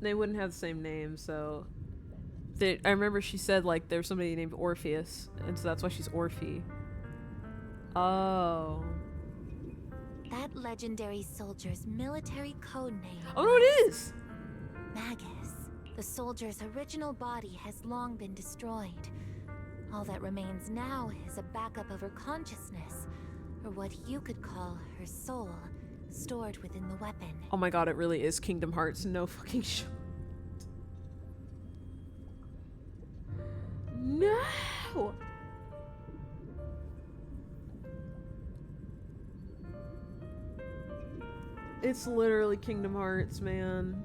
they wouldn't have the same name, so... I remember she said, like, there's somebody named Orpheus, and so that's why she's Orphe. Oh. That legendary soldier's military code name. Oh, no, it is! Magus. The soldier's original body has long been destroyed. All that remains now is a backup of her consciousness, or what you could call her soul, stored within the weapon. Oh my god, it really is Kingdom Hearts. No fucking shit. No! It's literally Kingdom Hearts, man.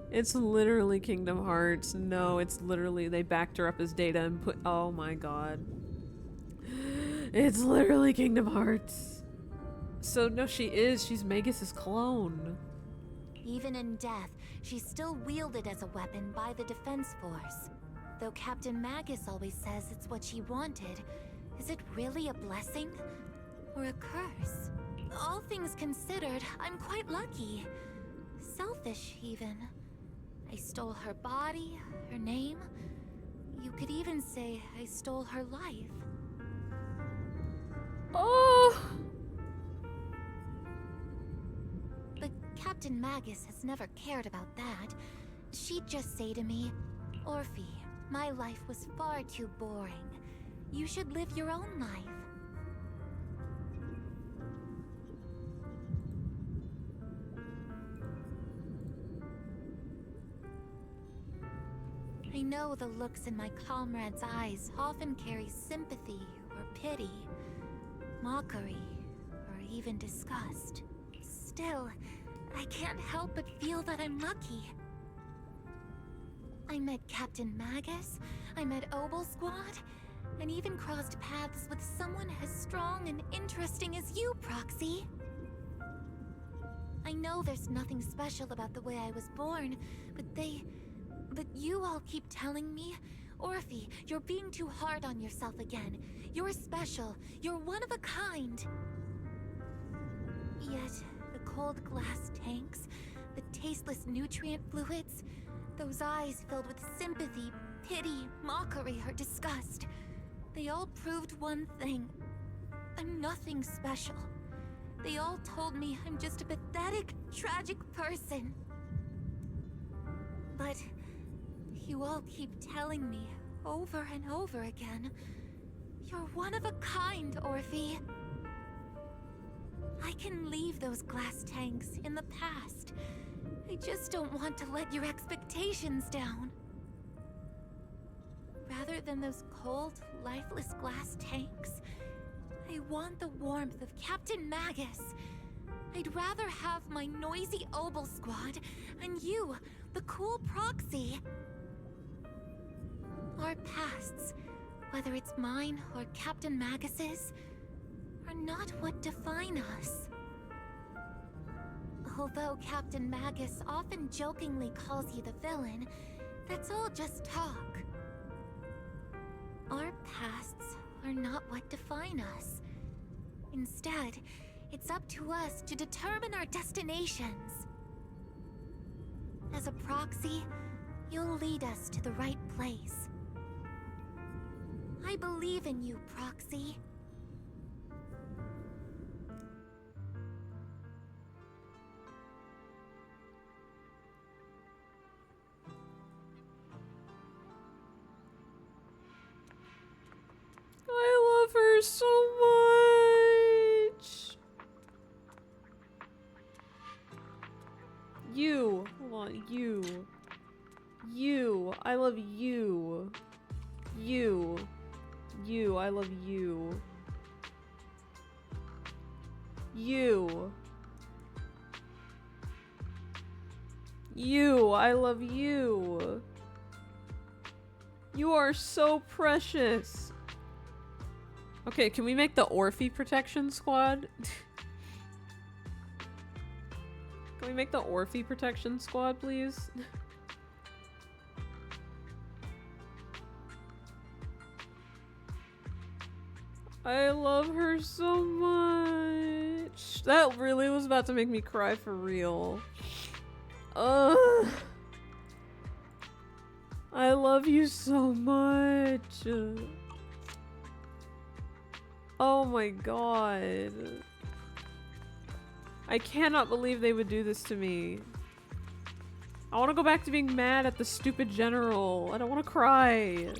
It's literally Kingdom Hearts. No, it's literally, they backed her up as Data and put, oh my god. It's literally Kingdom Hearts. So no, she's Magus's clone. Even in death, she's still wielded as a weapon by the Defense Force. Though Captain Magus always says it's what she wanted, is it really a blessing? Or a curse? All things considered, I'm quite lucky. Selfish, even. I stole her body, her name. You could even say I stole her life. Oh! But Captain Magus has never cared about that. She'd just say to me, Orphe, my life was far too boring. You should live your own life. I know the looks in my comrades' eyes often carry sympathy or pity, mockery, or even disgust. Still, I can't help but feel that I'm lucky. I met Captain Magus, I met Obel Squad, and even crossed paths with someone as strong and interesting as you, Proxy. I know there's nothing special about the way I was born, but you all keep telling me, Orphe, you're being too hard on yourself again. You're special. You're one of a kind. Yet, the cold glass tanks, the tasteless nutrient fluids, those eyes filled with sympathy, pity, mockery, or disgust, they all proved one thing. I'm nothing special. They all told me I'm just a pathetic, tragic person. But you all keep telling me, over and over again, you're one of a kind, Orphe. I can leave those glass tanks in the past. I just don't want to let your expectations down. Rather than those cold, lifeless glass tanks, I want the warmth of Captain Magus. I'd rather have my noisy Obel Squad and you, the cool Proxy. Our pasts, whether it's mine or Captain Magus's, are not what define us. Although Captain Magus often jokingly calls you the villain, that's all just talk. Our pasts are not what define us. Instead, it's up to us to determine our destinations. As a Proxy, you'll lead us to the right place. I believe in you, Proxy. I love her so much. You. Hold on. You. You. I love you. You. You. I love you. You. You. I love you. You are so precious. Okay, can we make the Orphe protection squad? Can we make the Orphe protection squad, please? I love her so much. That really was about to make me cry for real. Ugh. I love you so much. Oh my god. I cannot believe they would do this to me. I want to go back to being mad at the stupid general. I don't want to cry.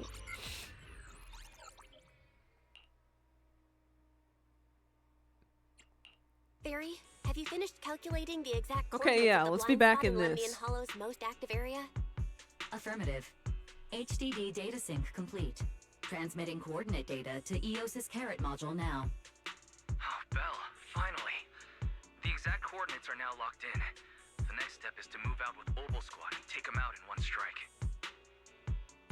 Barry, have you finished calculating the exact Okay, yeah, coordinates of the let's be blind back spot in Lemnian this. Hollow's most active area? Affirmative. HDD data sync complete. Transmitting coordinate data to EOS's Carrot module now. Oh, Belle, finally. The exact coordinates are now locked in. The next step is to move out with Obel Squad and take them out in one strike.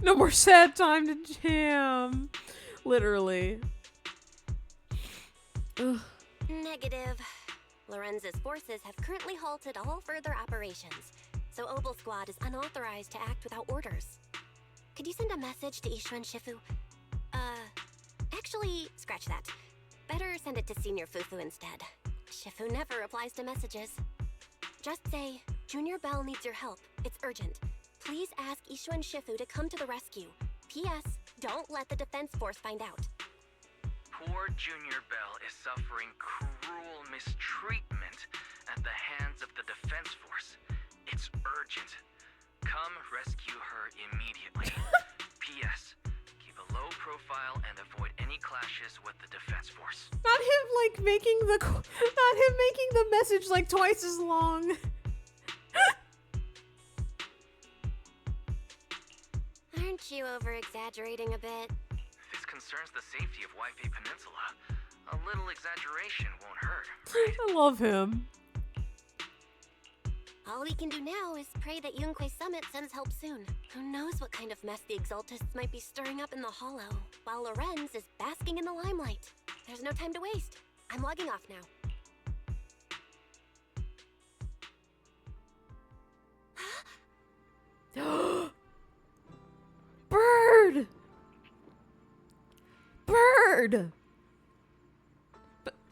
No more sad time to jam. Literally. Ugh. Negative. Lorenz's forces have currently halted all further operations, so Obel Squad is unauthorized to act without orders. Could you send a message to Ishu and Shifu? Actually, scratch that. Better send it to Senior Fufu instead. Shifu never replies to messages. Just say, Junior Bell needs your help. It's urgent. Please ask Ishu and Shifu to come to the rescue. P.S. Don't let the defense force find out. Poor Junior Bell is suffering cruel mistreatment at the hands of the defense force. It's urgent. Come rescue her immediately. P.S. Keep a low profile and avoid any clashes with the defense force. Not him like making the message like twice as long. Aren't you over-exaggerating a bit? This concerns the safety of Waifei Peninsula. A little exaggeration won't hurt. I love him. All we can do now is pray that Yunque Summit sends help soon. Who knows what kind of mess the Exaltists might be stirring up in the Hollow, while Lorenz is basking in the limelight. There's no time to waste. I'm logging off now. Bird! Bird!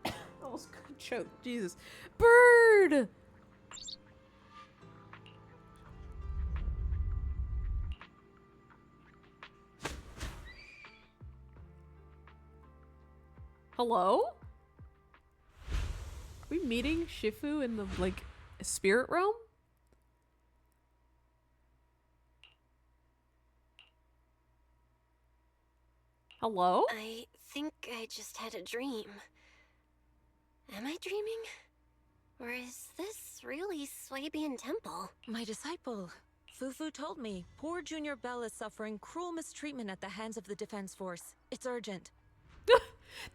I almost choked. Jesus. Bird! Hello? Are we meeting Shifu in the, like, spirit realm? Hello? I think I just had a dream. Am I dreaming? Or is this really Swabian Temple? My disciple, Fufu told me poor Junior Bell is suffering cruel mistreatment at the hands of the defense force. It's urgent.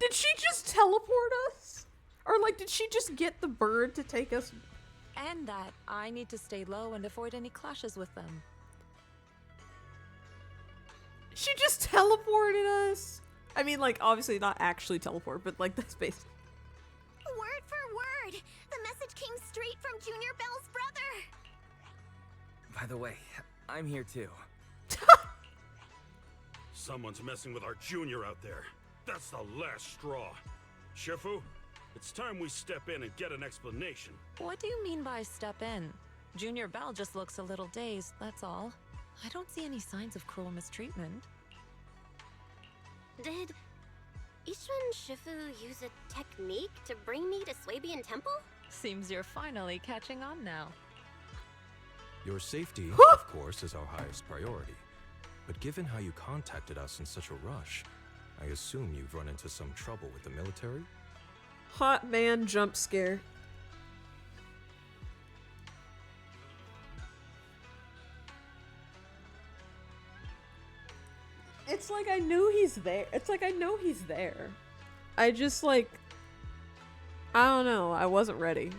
Did she just teleport us? Or like, did she just get the bird to take us? And that I need to stay low and avoid any clashes with them. She just teleported us? I mean, like, obviously not actually teleport, but like, that's basically. Word for word! The message came straight from Junior Bell's brother! By the way, I'm here too. Someone's messing with our junior out there. That's the last straw. Shifu, it's time we step in and get an explanation. What do you mean by step in? Junior Bell just looks a little dazed, that's all. I don't see any signs of cruel mistreatment. Did Ishu and Shifu use a technique to bring me to Swabian Temple? Seems you're finally catching on now. Your safety, of course, is our highest priority. But given how you contacted us in such a rush, I assume you've run into some trouble with the military? Hot man jump scare. It's like I knew he's there. It's like I know he's there. I just like, I don't know. I wasn't ready.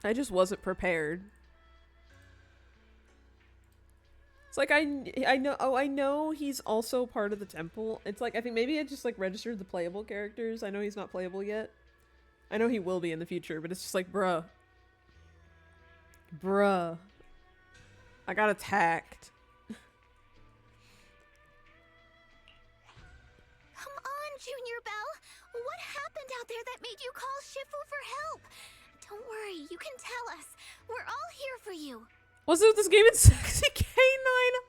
I just wasn't prepared. It's like I know, oh, I know he's also part of the temple. It's like, I think maybe I just like registered the playable characters. I know he's not playable yet. I know he will be in the future, but it's just like, bruh. Bruh. I got attacked. Come on, Junior Bell! What happened out there that made you call Shifu for help? Don't worry, you can tell us. We're all here for you. What's up with this game? It's sexy K9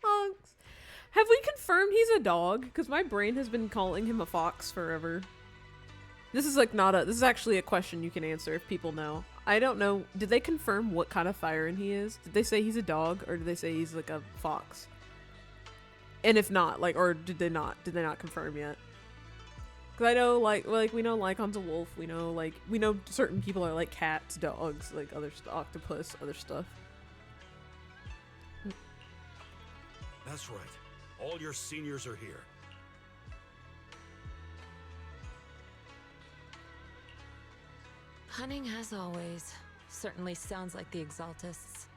hunks. Have we confirmed he's a dog? Because my brain has been calling him a fox forever. This is like not a, this is actually a question you can answer if people know. I don't know. Did they confirm what kind of fireman he is? Did they say he's a dog or did they say he's like a fox? And if not, like, or did they not confirm yet? Because I know like we know Lycon's a wolf. We know certain people are like cats, dogs, like other octopus, other stuff. That's right. All your seniors are here. Cunning as always. Certainly sounds like the Exaltists.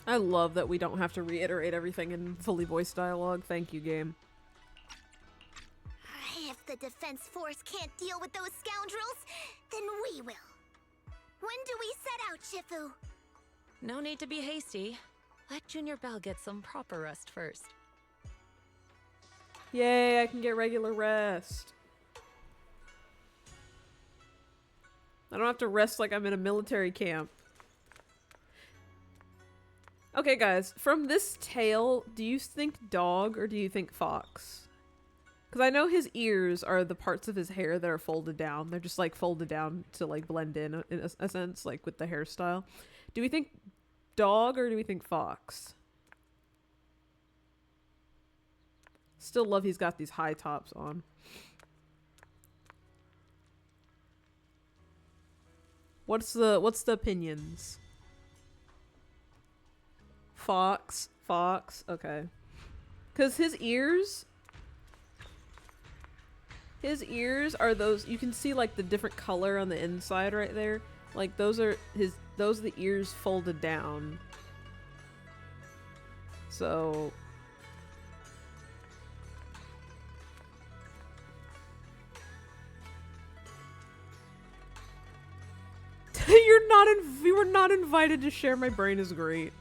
I love that we don't have to reiterate everything in fully voiced dialogue. Thank you, game. If the defense force can't deal with those scoundrels, then we will. When do we set out, Shifu? No need to be hasty. Let Junior Bell get some proper rest first. Yay, I can get regular rest. I don't have to rest like I'm in a military camp. Okay, guys, from this tale, do you think dog or do you think fox? Because I know his ears are the parts of his hair that are folded down. They're just like folded down to like blend in a sense, like with the hairstyle. Do we think dog or do we think fox? Still love he's got these high tops on. What's the opinions? Fox, okay. Cause his ears are those, you can see like the different color on the inside right there. Like those are the ears folded down. So you were not invited to share my brain is great.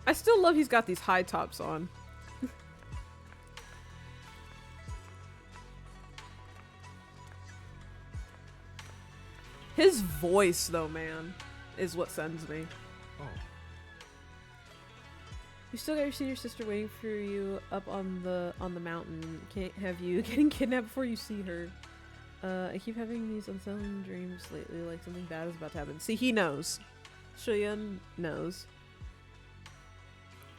I still love he's got these high tops on. His voice, though, man, is what sends me. Oh. You still got your senior sister waiting for you up on the mountain. Can't have you getting kidnapped before you see her. I keep having these unsettling dreams lately, like something bad is about to happen. See, he knows. Shuyun knows.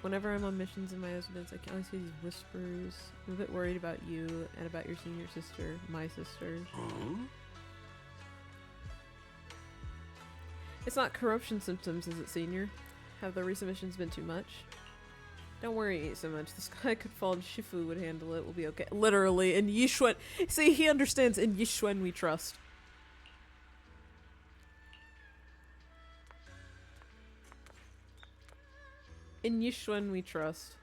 Whenever I'm on missions in my residence, I can always hear these whispers. I'm a bit worried about you and about your senior sister, my sister. It's not corruption symptoms, is it, senior? Have the recent missions been too much? Don't worry so much. The sky could fall and Shifu would handle it. We'll be okay. Literally, in Yixuan. See, he understands. In Yixuan we trust. In Yixuan we trust.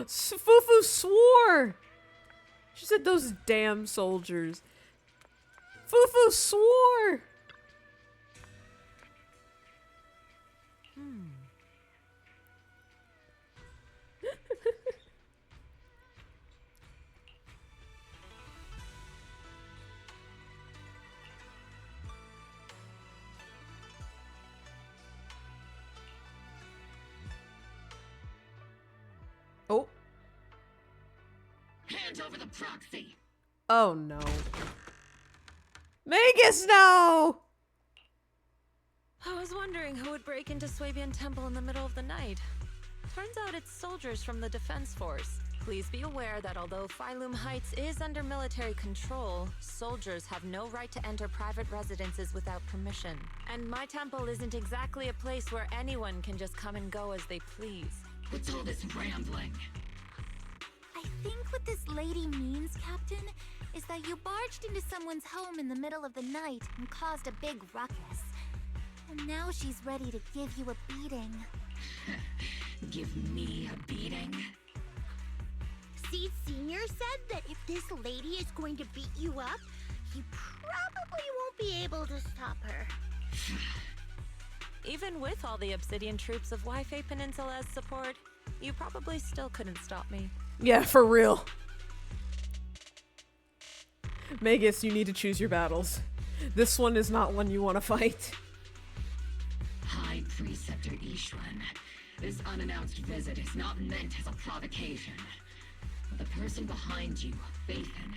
Fufu swore! She said those damn soldiers. Fufu swore! Oh. Hand over the proxy. Oh no. Magus, no! I was wondering who would break into Swabian Temple in the middle of the night. Turns out it's soldiers from the Defense Force. Please be aware that although Phylum Heights is under military control, soldiers have no right to enter private residences without permission. And my temple isn't exactly a place where anyone can just come and go as they please. What's all this rambling? I think what this lady means, Captain, is that you barged into someone's home in the middle of the night and caused a big ruckus. And now she's ready to give you a beating. Give me a beating? Seed Senior said that if this lady is going to beat you up, you probably won't be able to stop her. Even with all the Obsidian troops of Wi-Fi Peninsula's support, you probably still couldn't stop me. Yeah, for real. Magus, you need to choose your battles. This one is not one you want to fight. High Preceptor Yixuan, this unannounced visit is not meant as a provocation. The person behind you, Phaethon,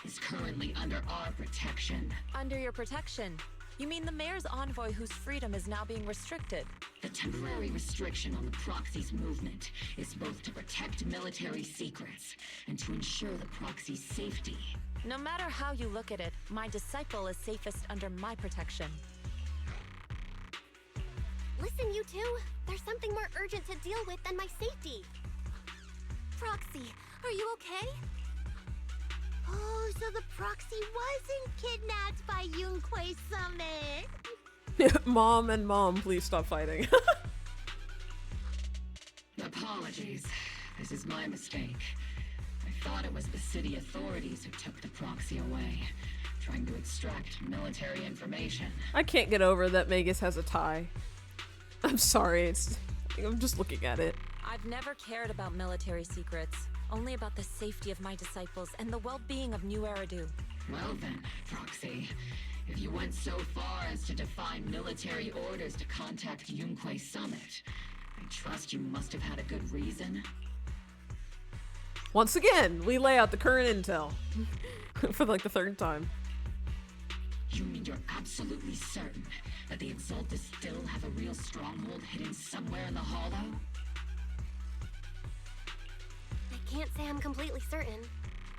is currently under our protection. Under your protection? You mean the mayor's envoy whose freedom is now being restricted? The temporary restriction on the proxy's movement is both to protect military secrets and to ensure the proxy's safety. No matter how you look at it, my disciple is safest under my protection. Listen, you two. There's something more urgent to deal with than my safety. Proxy, are you okay? Oh, so the proxy wasn't kidnapped by Yunquei Summit. Mom, please stop fighting. Apologies. This is my mistake. I thought it was the city authorities who took the proxy away, trying to extract military information. I can't get over that Magus has a tie. I'm sorry, I'm just looking at it. I've never cared about military secrets, only about the safety of my disciples and the well-being of New Eridu. Well then, Proxy, if you went so far as to defy military orders to contact Yunquei Summit, I trust you must have had a good reason. Once again, we lay out the current intel. For like the third time. You mean you're absolutely certain that the Exaltus still have a real stronghold hidden somewhere in the Hollow? I can't say I'm completely certain.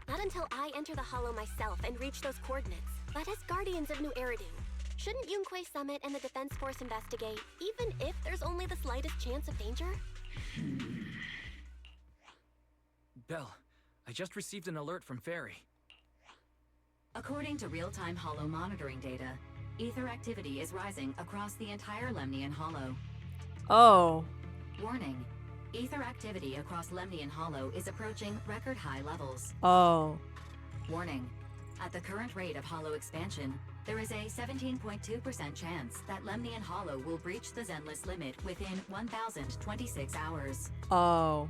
Not until I enter the Hollow myself and reach those coordinates. But as Guardians of New Eridu, shouldn't Yunquei Summit and the Defense Force investigate, even if there's only the slightest chance of danger? Belle, I just received an alert from Fairy. According to real-time Hollow monitoring data, ether activity is rising across the entire Lemnian Hollow. Oh. Warning. Ether activity across Lemnian Hollow is approaching record-high levels. Oh. Warning. At the current rate of Hollow expansion, there is a 17.2% chance that Lemnian Hollow will breach the Zenless limit within 1,026 hours. Oh.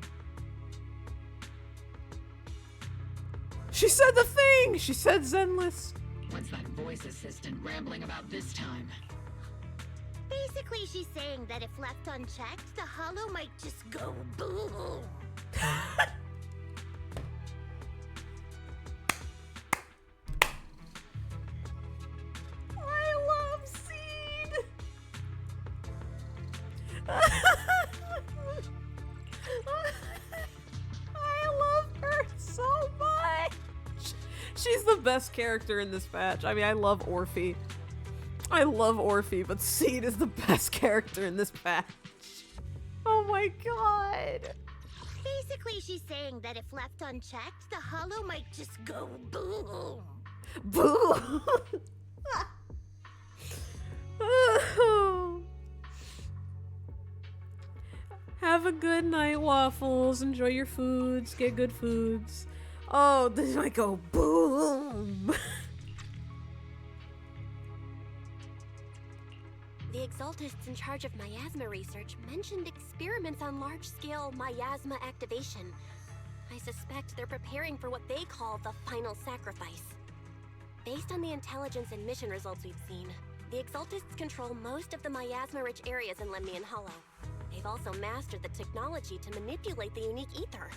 She said the thing! She said Zenless. What's that voice assistant rambling about this time? Basically, she's saying that if left unchecked, the Hollow might just go boom. I love Seed! I love her so much! She's the best character in this patch. I mean, I love Orphe. But Seed is the best character in this patch. Oh my god. Basically, she's saying that if left unchecked, the Hollow might just go boom. Boom! Have a good night, Waffles. Enjoy your foods. Get good foods. Oh, this might go boom. The Exaltists in charge of miasma research mentioned experiments on large-scale miasma activation. I suspect they're preparing for what they call the final sacrifice. Based on the intelligence and mission results we've seen, the Exaltists control most of the miasma-rich areas in Lemnian Hollow. They've also mastered the technology to manipulate the unique ether.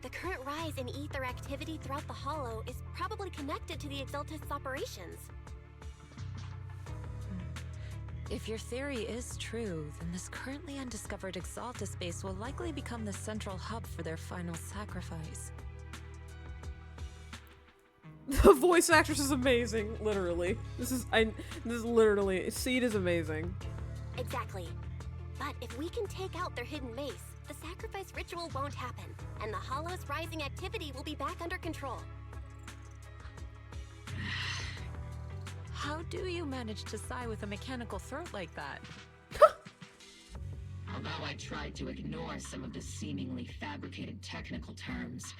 The current rise in ether activity throughout the Hollow is probably connected to the Exaltists' operations. If your theory is true, then this currently undiscovered Exaltus base will likely become the central hub for their final sacrifice. The voice actress is amazing, literally. This is literally, Seed is amazing. Exactly. But if we can take out their hidden base, the sacrifice ritual won't happen, and the Hollow's rising activity will be back under control. How do you manage to sigh with a mechanical throat like that? Although I tried to ignore some of the seemingly fabricated technical terms,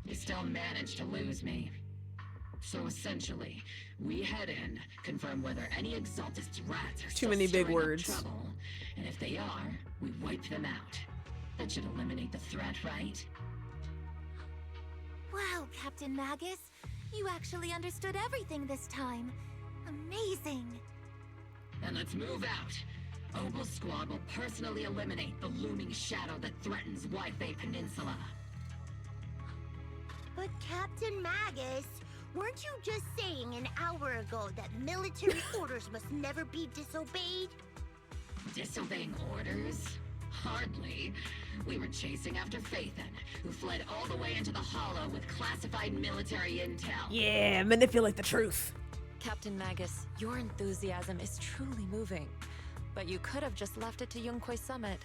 you still managed to lose me. So essentially, we head in, confirm whether any Exaltist rats are Too many big stirring up words. trouble, and if they are, we wipe them out. That should eliminate the threat, right? Wow, Captain Magus. You actually understood everything this time. Amazing. Then let's move out. Opal Squad will personally eliminate the looming shadow that threatens Wi-Fi Peninsula. But Captain Magus, Weren't you just saying an hour ago that military orders must never be disobeyed? Disobeying orders? Hardly. We were chasing after Phaethon, who fled all the way into the Hollow with classified military intel. Yeah, manipulate the truth. Captain Magus, your enthusiasm is truly moving. But you could have just left it to Yunquay Summit.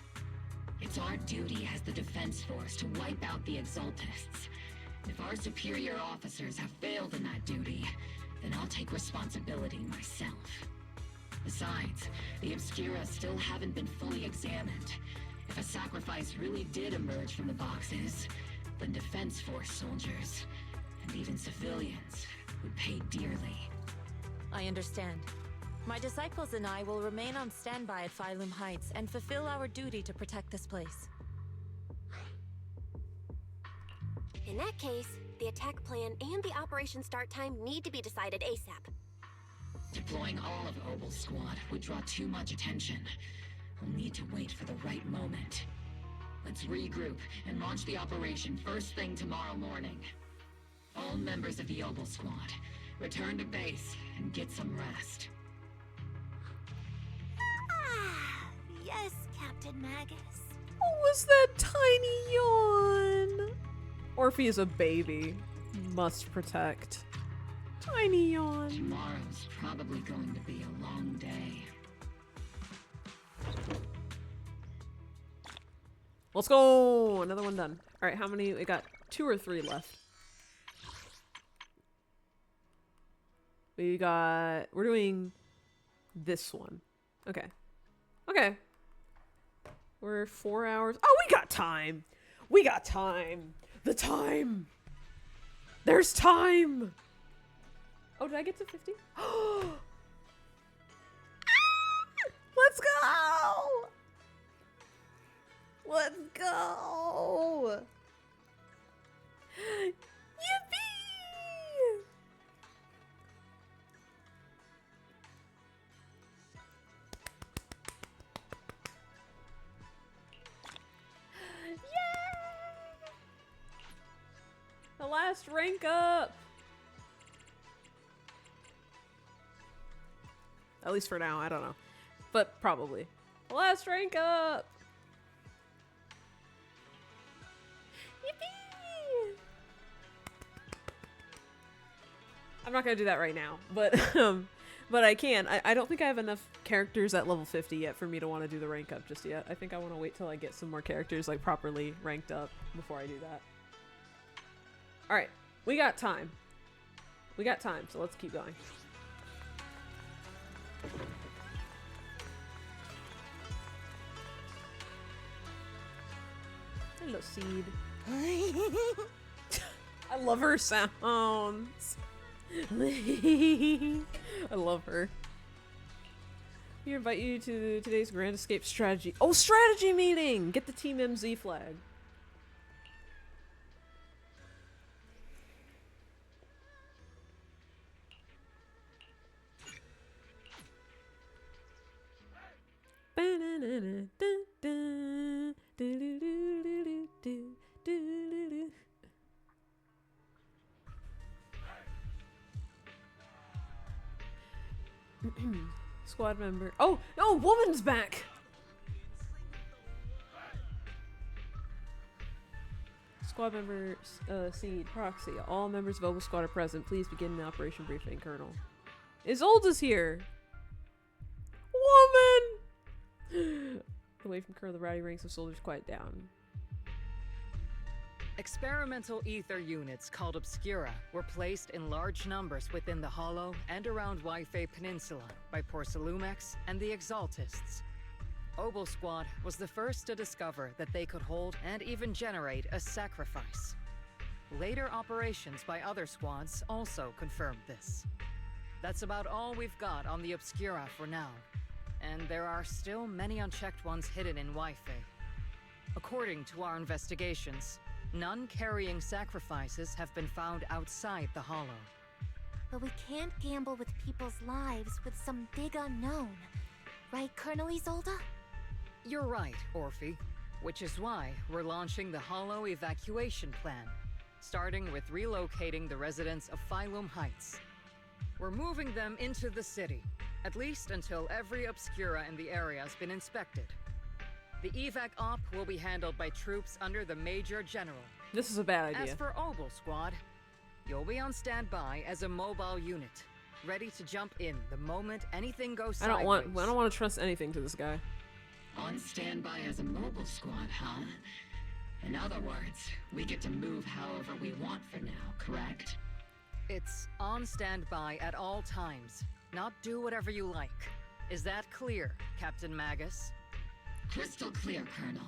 It's our duty as the Defense Force to wipe out the Exaltists. If our superior officers have failed in that duty, then I'll take responsibility myself. Besides, the Obscura still haven't been fully examined. If a sacrifice really did emerge from the boxes, then Defense Force soldiers, and even civilians, would pay dearly. I understand. My disciples and I will remain on standby at Phylum Heights and fulfill our duty to protect this place. In that case, the attack plan and the operation start time need to be decided ASAP. Deploying all of Obel's squad would draw too much attention. We'll need to wait for the right moment. Let's regroup and launch the operation first thing tomorrow morning. All members of the Obel squad, return to base and get some rest. Yes, Captain Magus. What was that tiny yawn? Orphe is a baby. Must protect. Tiny yawn. Tomorrow's probably going to be a long day. Let's go! Another one done. Alright, how many? We got 2 or 3 left. We're doing this one. Okay. Okay. We're 4 hours. Oh, we got time! We got time! The time! There's time! Oh, did I get to 50? Let's go! Let's go! Yippee! Yay! The last rank up! At least for now, I don't know. But probably. The last rank up! Yippee! I'm not gonna do that right now, but I can. I don't think I have enough characters at level 50 yet for me to want to do the rank up just yet. I think I want to wait till I get some more characters like properly ranked up before I do that. Alright, we got time. We got time, so let's keep going. Hello, Seed. I love her sounds. I love her. We invite you to today's Grand Escape strategy. Oh, strategy meeting! Get the Team MZ flag. Squad member. Oh, no, woman's back. Squad member Seed, Proxy. All members of Obel Squad are present. Please begin the operation briefing, Colonel. Isolde's here. Woman. Away from Colonel, the rowdy ranks of soldiers quiet down. Experimental ether units called Obscura were placed in large numbers within the Hollow and around Waifei Peninsula by Porcelumex and the Exaltists. Obel Squad was the first to discover that they could hold and even generate a sacrifice. Later operations by other squads also confirmed this. That's about all we've got on the Obscura for now, and there are still many unchecked ones hidden in Waifei. According to our investigations, none carrying sacrifices have been found outside the Hollow. But we can't gamble with people's lives with some big unknown. Right, Colonel Isolde? You're right, Orphe. Which is why we're launching the Hollow evacuation plan. starting with relocating the residents of Phylum Heights. We're moving them into the city, at least until every obscura in the area has been inspected. The evac op will be handled by troops under the Major General. This is a bad idea. As for Obel Squad, you'll be on standby as a mobile unit, ready to jump in the moment anything goes sideways. I don't want to trust anything to this guy. On standby as a mobile squad, huh? In other words, we get to move however we want for now, correct? It's on standby at all times, not do whatever you like. Is that clear, Captain Magus? Crystal clear, Colonel.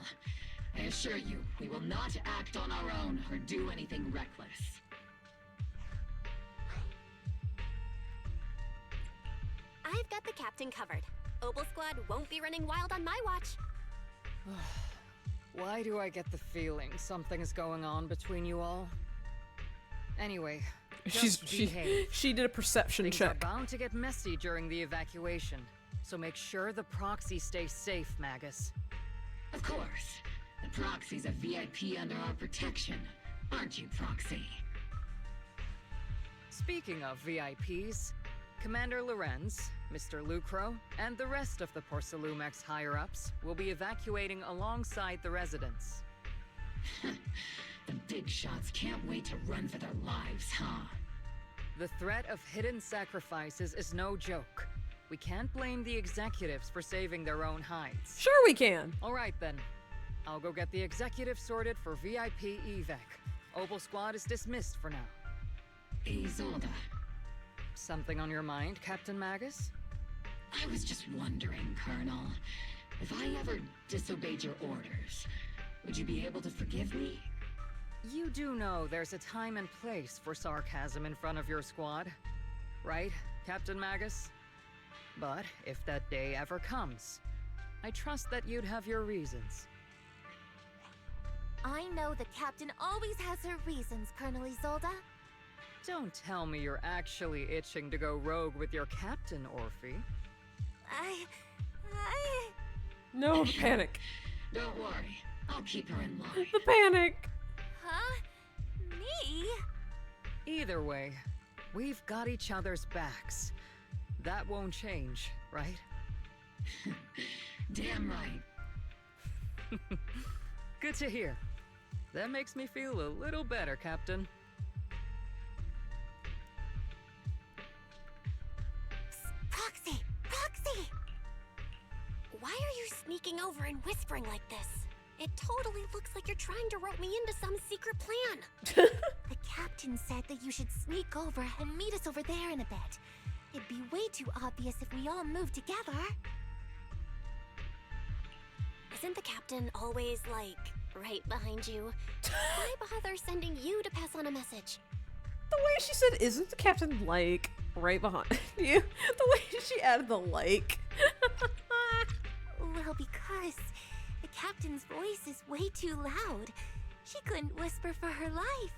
I assure you, we will not act on our own or do anything reckless. I've got the captain covered. Obel Squad won't be running wild on my watch. Why do I get the feeling something is going on between you all? Anyway, she did a perception Things check. are bound to get messy during the evacuation, so make sure the proxy stays safe, Magus. Of course. The proxy's a VIP under our protection, aren't you, Proxy? Speaking of VIPs, Commander Lorenz, Mr. Lucro, and the rest of the Porcelumex higher-ups will be evacuating alongside the residents. The big shots can't wait to run for their lives, huh? The threat of hidden sacrifices is no joke. We can't blame the executives for saving their own hides. Sure we can. All right then. I'll go get the executive sorted for VIP evac. Obel Squad is dismissed for now. Isolde. Something on your mind, Captain Magus? I was just wondering, Colonel. If I ever disobeyed your orders, would you be able to forgive me? You do know there's a time and place for sarcasm in front of your squad, right, Captain Magus? But if that day ever comes, I trust that you'd have your reasons. I know the captain always has her reasons, Colonel Isolde. Don't tell me you're actually itching to go rogue with your captain, Orphe. No, the panic. Don't worry, I'll keep her in line. The panic. Huh? Me? Either way, we've got each other's backs. That won't change, right? Damn right. Good to hear. That makes me feel a little better, Captain. Proxy! Proxy! Why are you sneaking over and whispering like this? It totally looks like you're trying to rope me into some secret plan. The captain said that you should sneak over and meet us over there in a bit. It'd be way too obvious if we all moved together. Isn't the captain always, like, right behind you? Why bother sending you to pass on a message? The way she said, isn't the captain, like, right behind you? The way she added the like. Well, because the captain's voice is way too loud. She couldn't whisper for her life.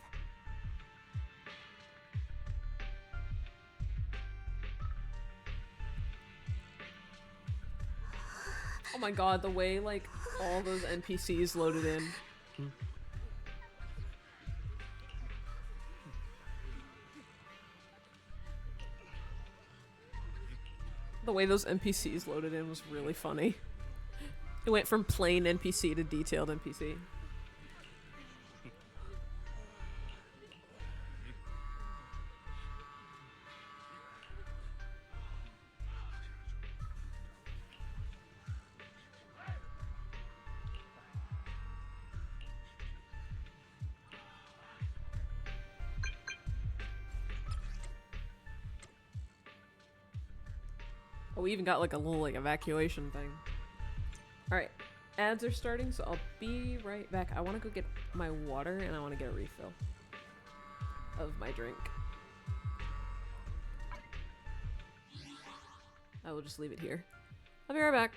Oh my god, the way, like, all those NPCs loaded in. The way those NPCs loaded in was really funny. It went from plain NPC to detailed NPC. Oh, we even got like a little like evacuation thing. Alright, ads are starting, so I'll be right back. I want to go get my water and I want to get a refill of my drink. I will just leave it here. I'll be right back.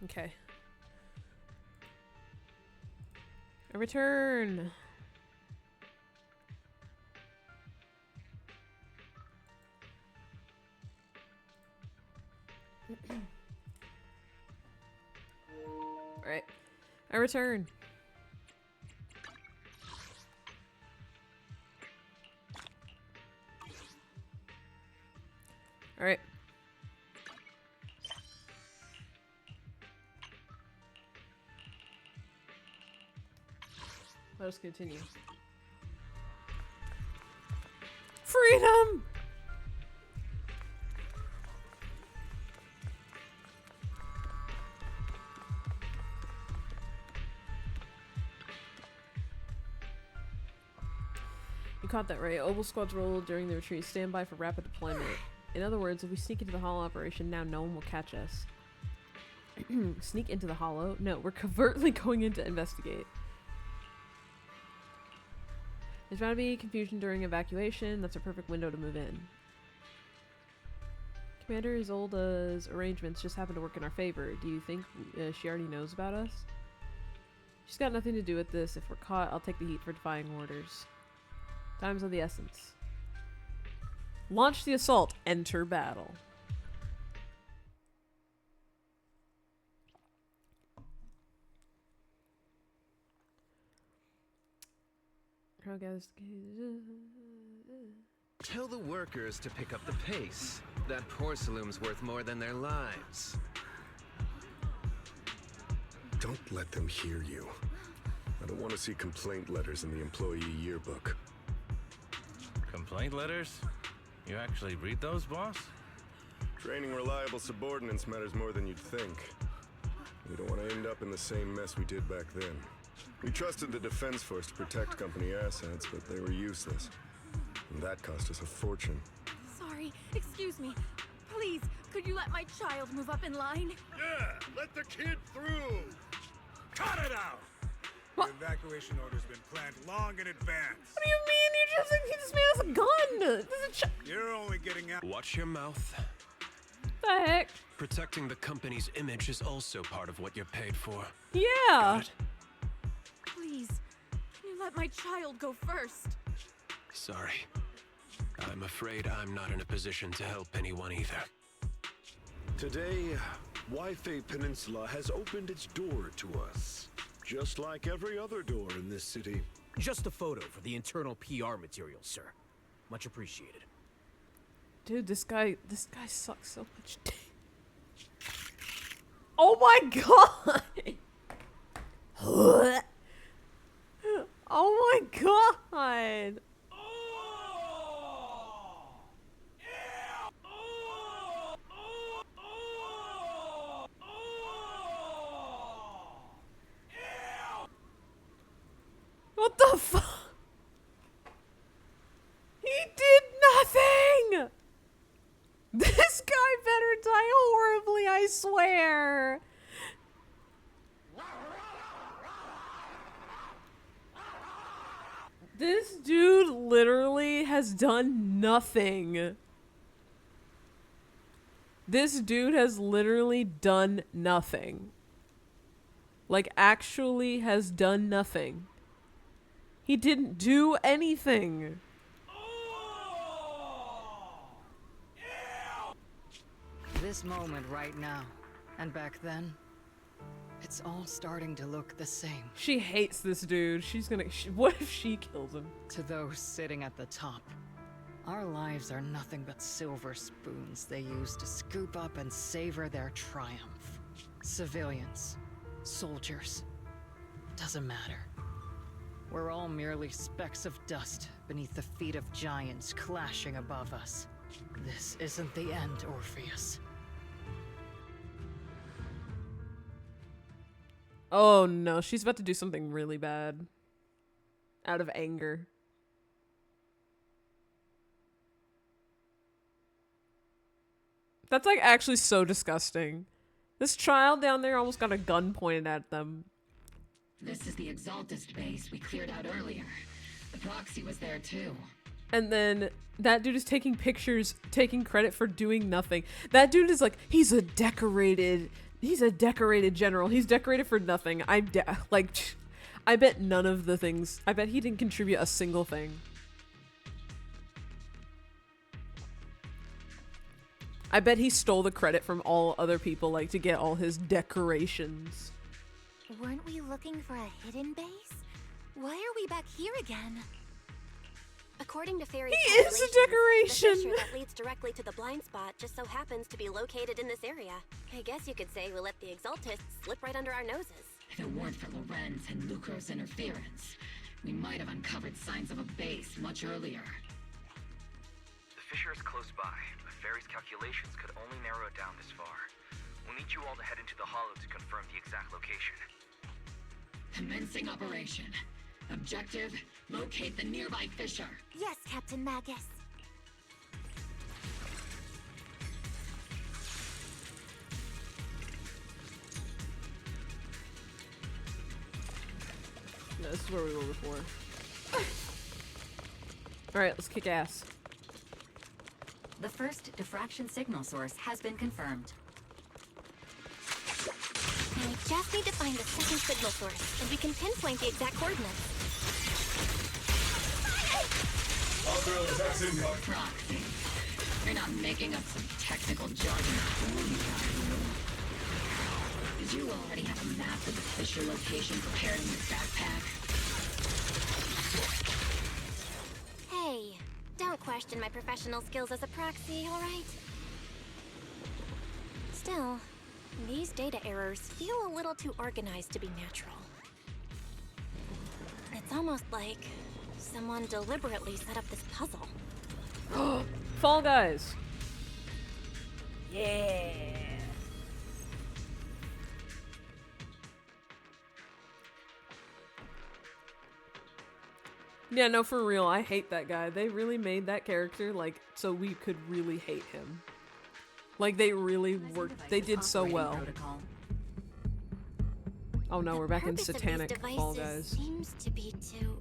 Okay. A return. Alright. I return. Alright. Let us continue. Freedom! You caught that right. Oval squads rolled during the retreat. Stand by for rapid deployment. In other words, if we sneak into the hollow operation now, no one will catch us. Sneak into the hollow? No, we're covertly going in to investigate. There's bound to be confusion during evacuation. That's a perfect window to move in. Commander Isolda's arrangements just happen to work in our favor. Do you think she already knows about us? She's got nothing to do with this. If we're caught, I'll take the heat for defying orders. Time's of the essence. Launch the assault. Enter battle. Tell the workers to pick up the pace. That porcelain's worth more than their lives. Don't let them hear you. I don't want to see complaint letters in the employee yearbook. Complaint letters? You actually read those, boss? Training reliable subordinates matters more than you'd think. We don't want to end up in the same mess we did back then. We trusted the Defense Force to protect company assets, but they were useless. And that cost us a fortune. Sorry, excuse me. Please, could you let my child move up in line? Yeah, let the kid through. Cut it out. What? The evacuation order's been planned long in advance. What do you mean? You just think this man has a gun? This is You're only getting out. Watch your mouth. the heck? Protecting the company's image is also part of what you're paid for. Yeah. Please, can you let my child go first? Sorry. I'm afraid I'm not in a position to help anyone either. Today, Wi-Fi Peninsula has opened its door to us. Just like every other door in this city. Just a photo for the internal PR material, sir. Much appreciated. Dude, this guy sucks so much dick. Oh my god! Oh my god! What the fuck? He did nothing! This guy better die horribly, I swear! This dude literally has done nothing. This dude has literally done nothing. Like, actually has done nothing. He didn't do anything. This moment right now, and back then, it's all starting to look the same. She hates this dude. She's gonna... what if she kills him? To those sitting at the top, our lives are nothing but silver spoons they use to scoop up and savor their triumph. Civilians, soldiers, doesn't matter. We're all merely specks of dust beneath the feet of giants clashing above us. This isn't the end, Orpheus. Oh no, she's about to do something really bad. Out of anger. That's like actually so disgusting. This child down there almost got a gun pointed at them. This is the Exaltist base we cleared out earlier. The proxy was there too. And then that dude is taking pictures, taking credit for doing nothing. That dude is like, he's a decorated He's a decorated general. He's decorated for nothing. I bet none of the things. I bet he didn't contribute a single thing. I bet he stole the credit from all other people, like, to get all his decorations. Weren't we looking for a hidden base? Why are we back here again? According to Fairy's He is a decoration! The fissure that leads directly to the blind spot just so happens to be located in this area. I guess you could say we let the Exaltists slip right under our noses. If it weren't for Lorenz and Lucro's interference, we might have uncovered signs of a base much earlier. The fissure is close by, but Fairy's calculations could only narrow it down this far. We'll need you all to head into the hollow to confirm the exact location. Commencing operation. Objective, locate the nearby fissure. Yes, Captain Magus. No, this is where we were before. Alright, let's kick ass. The first diffraction signal source has been confirmed. I just need to find the second signal source, and we can pinpoint the exact coordinates. Proxy. You're not making up some technical jargon for me, are you? Did you already have a map of the fissure location prepared in your backpack? Hey, don't question my professional skills as a proxy, alright? Still, these data errors feel a little too organized to be natural. It's almost like someone deliberately set up this puzzle. Fall Guys! Yeah! Yeah, no, for real, I hate that guy. They really made that character, like, so we could really hate him. Like, they really worked. They did so well. Oh no, we're back in satanic Fall Guys. Seems to be to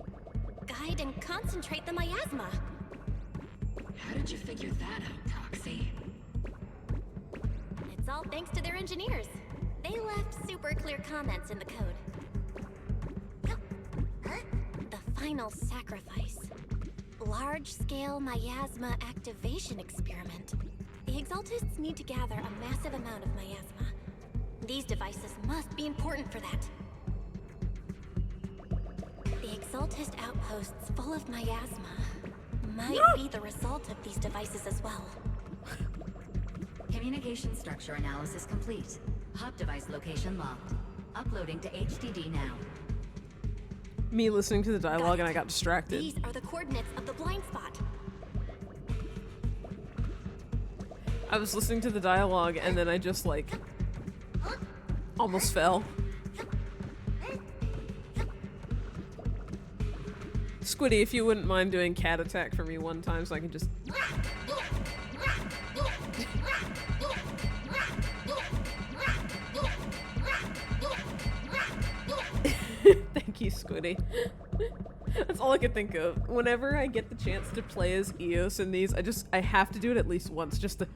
guide and concentrate the miasma. How did you figure that out, Proxy? It's all thanks to their engineers. They left super clear comments in the code. The final sacrifice. Large-scale miasma activation experiment. The Exaltists need to gather a massive amount of miasma. These devices must be important for that. The Exaltist outposts full of miasma might be the result of these devices as well. Communication structure analysis complete. Hub device location locked. Uploading to HDD now. Me listening to the dialogue and I got distracted. These are the coordinates of the blind spot. I was listening to the dialogue and then I just like almost fell. Squiddy, if you wouldn't mind doing cat attack for me one time so I can just... Thank you, Squiddy. That's all I could think of. Whenever I get the chance to play as Eos in these, I have to do it at least once just to...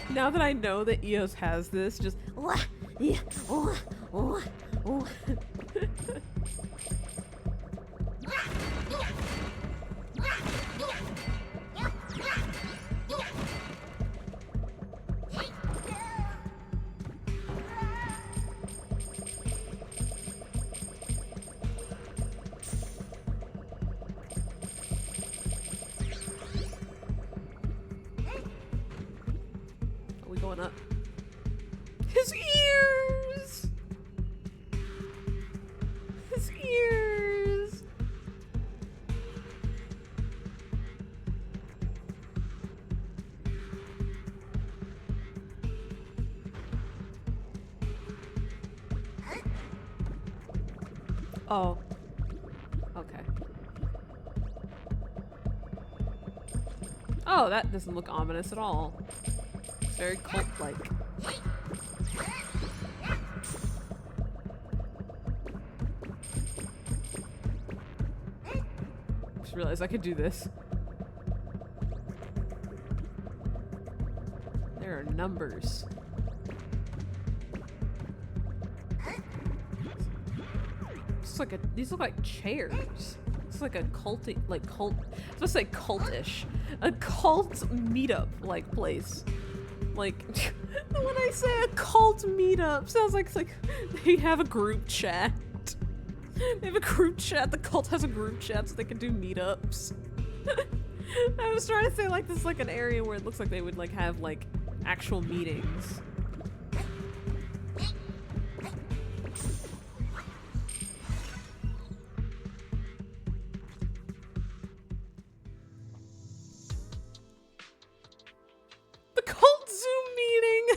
Now that I know that Eos has this, just... Are we going up? His ears! His ears! Oh. Okay. Oh, that doesn't look ominous at all. It's very cult-like. Just realized I could do this. There are numbers. These look like chairs. It's like a culty, like cult. I was supposed to say cultish. A cult meetup like place. Like when I say a cult meetup, sounds like it's like they have a group chat. They have a group chat. The cult has a group chat so they can do meetups. I was trying to say like this is like an area where it looks like they would like have like actual meetings. The cult Zoom meeting.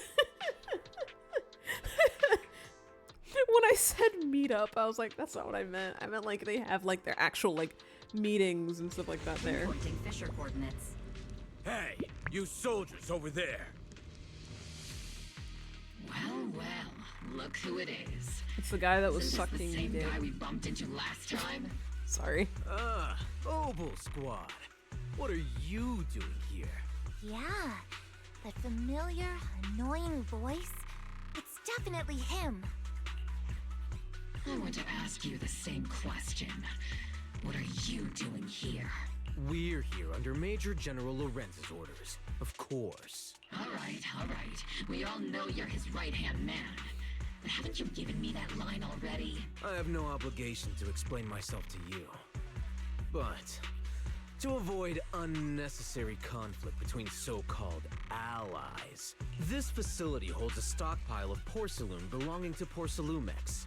When I said meetup, I was like, that's not what I meant. I meant like they have like their actual like meetings and stuff like that there. Pointing Fisher coordinates. Hey, you soldiers over there. Well, well, look who it is. It's the guy that was Isn't this sucking the me same dick. guy we bumped into last time? Sorry. Obel Squad. What are you doing here? Yeah, that familiar, annoying voice. It's definitely him. I want to ask you the same question. What are you doing here? We're here under Major General Lorenz's orders, of course. All right. We all know you're his right-hand man. But haven't you given me that line already? I have no obligation to explain myself to you. But to avoid unnecessary conflict between so-called allies, this facility holds a stockpile of porcelain belonging to Porcelumex.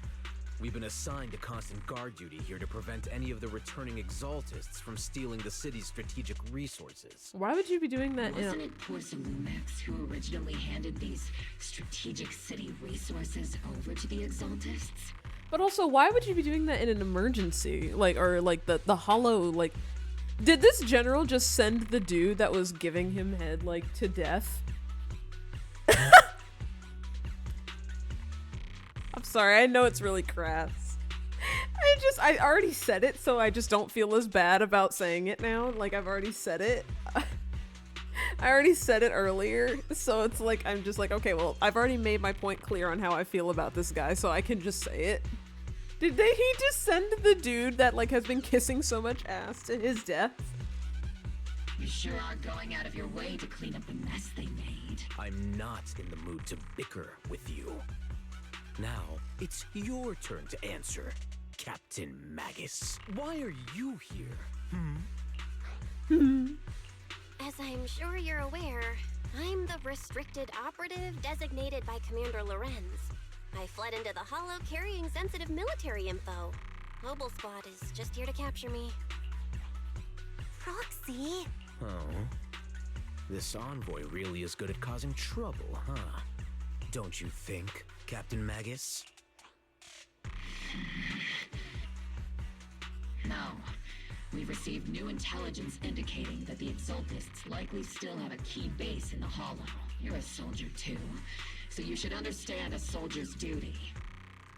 We've been assigned to constant guard duty here to prevent any of the returning exaltists from stealing the city's strategic resources. Why would you be doing that? Wasn't it Porcelumex who originally handed these strategic city resources over to the exaltists? But also, why would you be doing that in an emergency? Like, or like the hollow, like, did this general just send the dude that was giving him head, like, to death? I'm sorry, I know it's really crass. I already said it, so I just don't feel as bad about saying it now. Like, I've already said it. I already said it earlier, so it's like, I'm just like, okay, well, I've already made my point clear on how I feel about this guy, so I can just say it. He just send the dude that, like, has been kissing so much ass to his death? You sure are going out of your way to clean up the mess they made. I'm not in the mood to bicker with you. Now, it's your turn to answer, Captain Magus. Why are you here? As I'm sure you're aware, I'm the restricted operative designated by Commander Lorenz. I fled into the Hollow carrying sensitive military info. Mobile Squad is just here to capture me. Proxy? Oh. This envoy really is good at causing trouble, huh? Don't you think, Captain Magus? No. We've received new intelligence indicating that the Exaltists likely still have a key base in the Hollow. You're a soldier too, so you should understand a soldier's duty.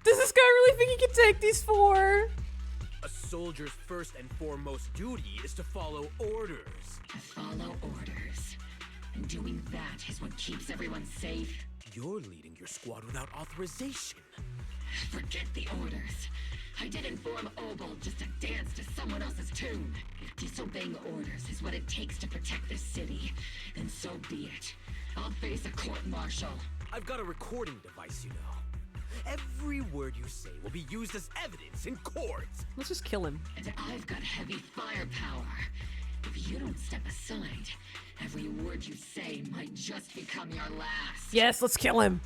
Does this guy really think he can take these four? A soldier's first and foremost duty is to follow orders. To follow orders. And doing that is what keeps everyone safe. You're leading your squad without authorization. Forget the orders. I didn't form Obel just to dance to someone else's tune. If disobeying orders is what it takes to protect this city, then so be it. I'll face a court-martial. I've got a recording device, you know. Every word you say will be used as evidence in court. Let's just kill him. And I've got heavy firepower. If you don't step aside, every word you say might just become your last. Yes, let's kill him.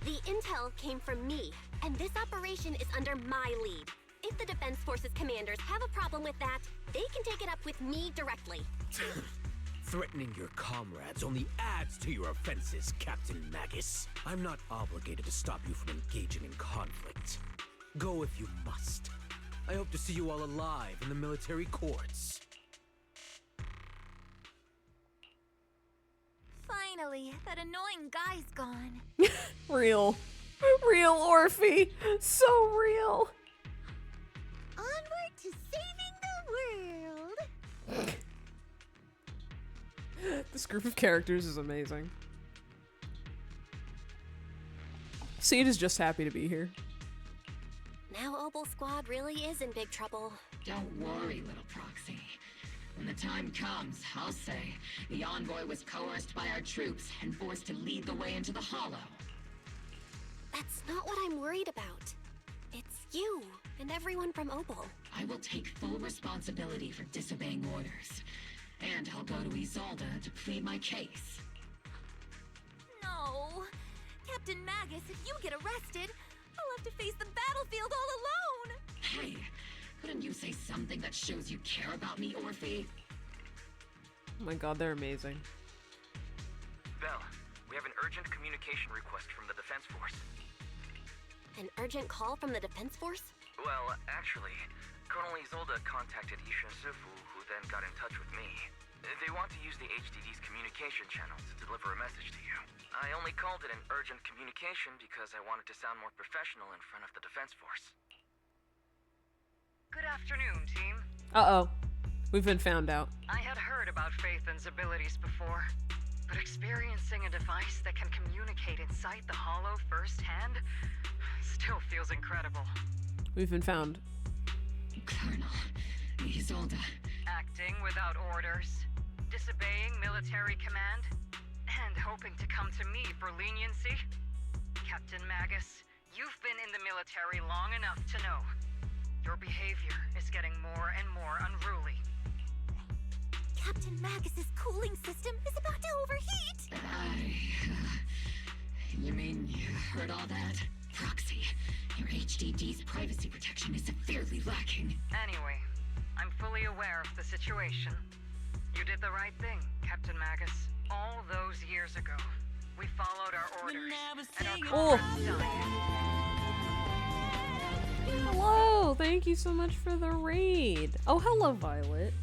The intel came from me, and this operation is under my lead. If the Defense Forces commanders have a problem with that, they can take it up with me directly. Threatening your comrades only adds to your offenses, Captain Magus. I'm not obligated to stop you from engaging in conflict. Go if you must. I hope to see you all alive in the military courts. Finally, that annoying guy's gone. Real Orphe. So real. Onward to saving the world. This group of characters is amazing. Seed is just happy to be here. Now Opal Squad really is in big trouble. Don't worry, little Proxy. When the time comes, I'll say the envoy was coerced by our troops and forced to lead the way into the Hollow. That's not what I'm worried about. It's you and everyone from Opal. I will take full responsibility for disobeying orders. And I'll go to Isolde to plead my case. No. Captain Magus, if you get arrested, I'll have to face the battlefield all alone. Hey, couldn't you say something that shows you care about me, Orphe? Oh my god, they're amazing. Belle, we have an urgent communication request from the Defense Force. An urgent call from the Defense Force? Well, actually, Colonel Isolde contacted Ishin Sufu, who then got in touch with me. They want to use the HDD's communication channel to deliver a message to you. I only called it an urgent communication because I wanted to sound more professional in front of the Defense Force. Good afternoon, team. Uh-oh. We've been found out. I had heard about Phaethon's abilities before, but experiencing a device that can communicate inside the Hollow firsthand still feels incredible. We've been found. Colonel Isolde. Acting without orders, disobeying military command, and hoping to come to me for leniency? Captain Magus, you've been in the military long enough to know. Your behavior is getting more and more unruly. Captain Magus's cooling system is about to overheat! You mean you heard all that? Proxy, your HDD's privacy protection is severely lacking. Anyway, I'm fully aware of the situation. You did the right thing, Captain Magus. All those years ago, we followed our orders, and our comrades died. Hello! Thank you so much for the raid. Oh, hello, Violet.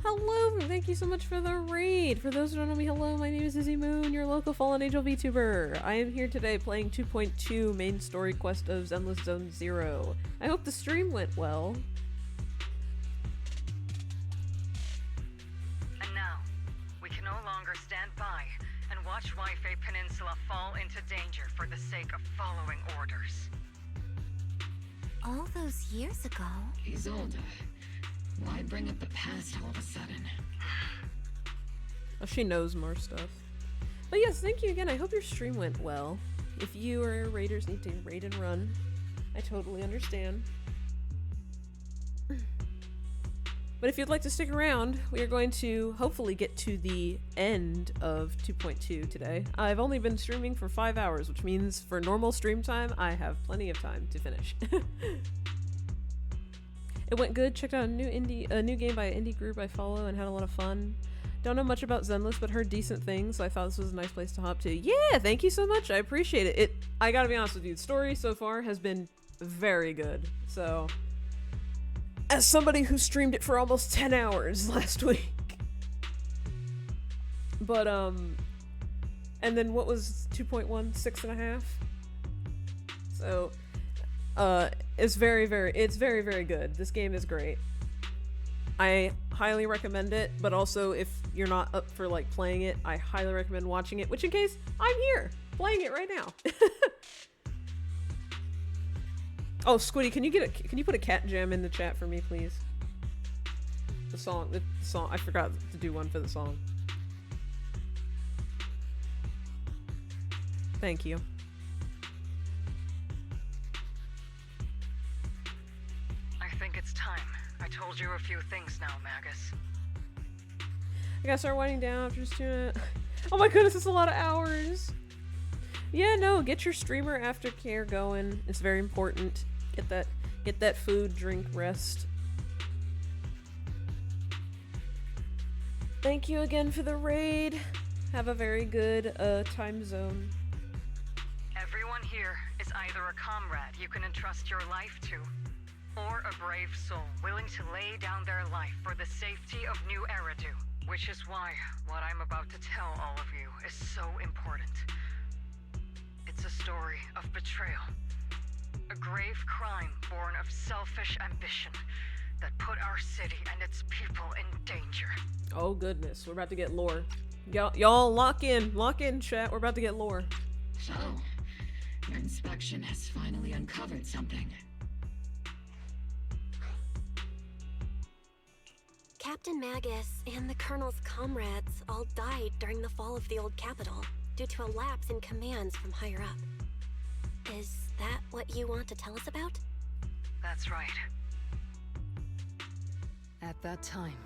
Hello! Thank you so much for the raid. For those who don't know me, hello, my name is Izzy Moon, your local Fallen Angel VTuber. I am here today playing 2.2 main story quest of Zenless Zone 0. I hope the stream went well. And now, we can no longer stand by and watch Waifei Peninsula fall into danger for the sake of following orders. All those years ago? Isolde, why bring up the past all of a sudden? Oh, she knows more stuff. But yes, thank you again. I hope your stream went well. If you or raiders need to raid and run, I totally understand. But if you'd like to stick around, we are going to hopefully get to the end of 2.2 today. I've only been streaming for 5 hours, which means for normal stream time, I have plenty of time to finish. It went good. Checked out a new game by an indie group I follow and had a lot of fun. Don't know much about Zenless, but heard decent things, so I thought this was a nice place to hop to. Yeah, thank you so much. I appreciate it. I gotta be honest with you, the story so far has been very good. So, as somebody who streamed it for almost 10 hours last week. But, and then what was 2.1? 6.5? So, it's very, very good. This game is great. I highly recommend it, but also if you're not up for like playing it, I highly recommend watching it, which in case, I'm here, playing it right now. Oh, Squiddy, can you put a cat jam in the chat for me, please? The song, I forgot to do one for the song. Thank you. I think it's time. I told you a few things now, Magus. I gotta start winding down after just doing it. Oh my goodness, it's a lot of hours. Yeah, no, get your streamer aftercare going. It's very important. Get that food, drink, rest. Thank you again for the raid. Have a very good time zone. Everyone here is either a comrade you can entrust your life to, or a brave soul willing to lay down their life for the safety of New Eridu. Which is why what I'm about to tell all of you is so important. It's a story of betrayal. A grave crime born of selfish ambition, that put our city and its people in danger. Oh goodness, we're about to get lore. Y'all lock in, chat. We're about to get lore. So, your inspection has finally uncovered something. Captain Magus and the Colonel's comrades all died during the fall of the old capital due to a lapse in commands from higher up. Is that what you want to tell us about? That's right. At that time,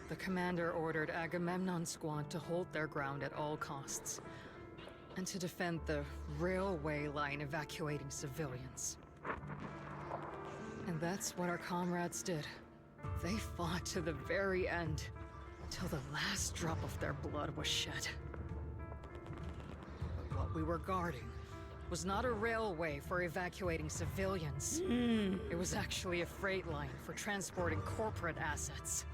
the commander ordered Agamemnon's squad to hold their ground at all costs, and to defend the railway line evacuating civilians. And that's what our comrades did. They fought to the very end, till the last drop of their blood was shed. But what we were guarding was not a railway for evacuating civilians. It was actually a freight line for transporting corporate assets.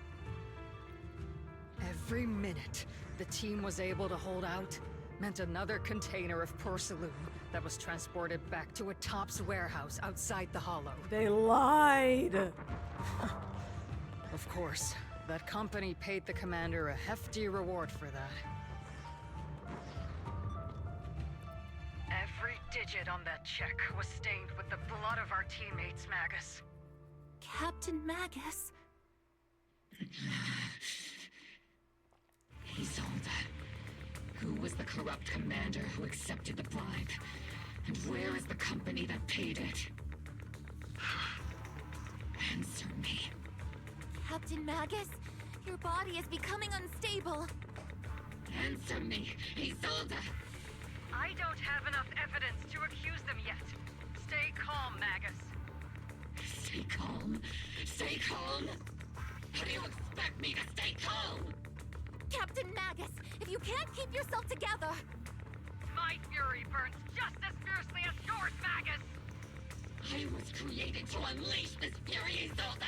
Every minute the team was able to hold out meant another container of porcelain that was transported back to a Topps warehouse outside the Hollow. They lied! Of course, that company paid the commander a hefty reward for that. Every digit on that check was stained with the blood of our teammates, Magus. Captain Magus? Isolde. Who was the corrupt commander who accepted the bribe? And where is the company that paid it? Answer me. Captain Magus, your body is becoming unstable. Answer me, Isolde! I don't have enough evidence to accuse them yet. Stay calm, Magus. Stay calm? Stay calm? How do you expect me to stay calm? Captain Magus, if you can't keep yourself together... My fury burns just as fiercely as yours, Magus! I was created to unleash this fury, Isolde!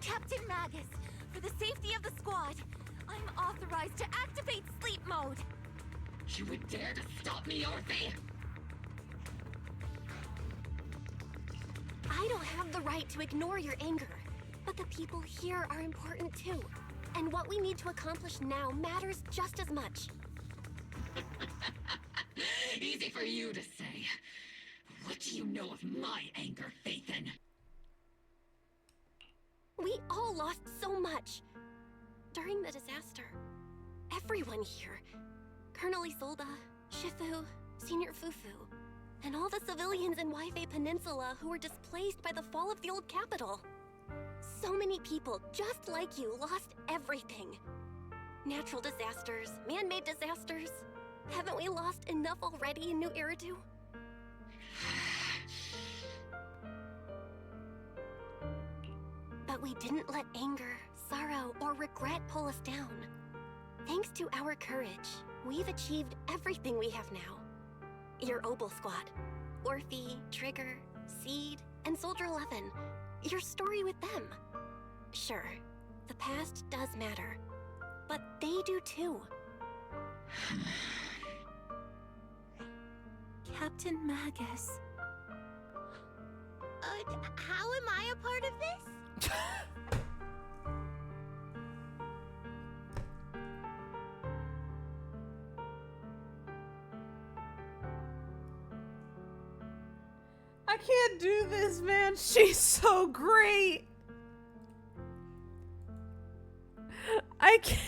Captain Magus, for the safety of the squad, I'm authorized to activate sleep mode. You would dare to stop me, Orphe? I don't have the right to ignore your anger, but the people here are important too. And what we need to accomplish now matters just as much. Easy for you to say. What do you know of my anger, Phaethon? We all lost so much. During the disaster, everyone here, Colonel Isolde, Shifu, Senior Fufu, and all the civilians in Waifei Peninsula who were displaced by the fall of the old capital. So many people, just like you, lost everything. Natural disasters, man-made disasters. Haven't we lost enough already in New Eridu? But we didn't let anger, sorrow, or regret pull us down. Thanks to our courage, we've achieved everything we have now. Your Obel Squad, Orphe, Trigger, Seed, and Soldier 11. Your story with them. Sure, the past does matter, but they do too. Captain Magus. How am I a part of this? I can't do this, man. She's so great. I can't.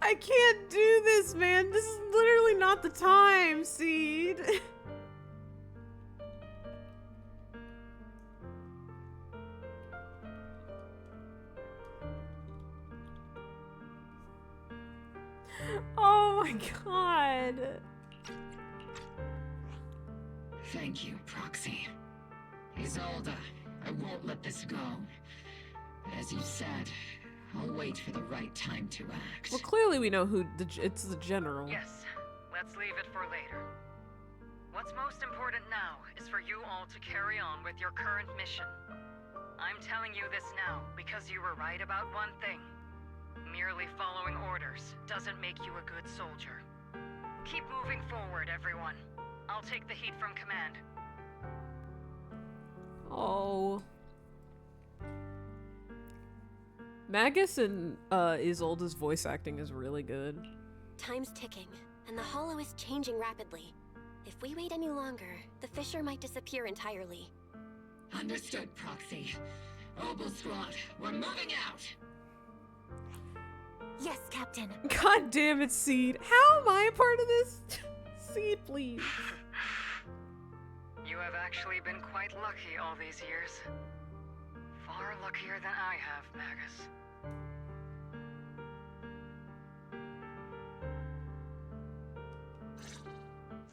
I can't do this, man. This is literally not the time, Seed. Oh my god. Thank you, Proxy. Isolde, I won't let this go. As you said, I'll wait for the right time to act. Well, clearly we know who it's the general. Yes, let's leave it for later. What's most important now is for you all to carry on with your current mission. I'm telling you this now because you were right about one thing. Merely following orders doesn't make you a good soldier. Keep moving forward, everyone. I'll take the heat from command. Oh. Magus and Isolde's voice acting is really good. Time's ticking, and the Hollow is changing rapidly. If we wait any longer, the fissure might disappear entirely. Understood, Proxy. Obel Squad, we're moving out! Yes, Captain. God damn it, Seed. How am I a part of this? Seed, please. You have actually been quite lucky all these years. Far luckier than I have, Magus.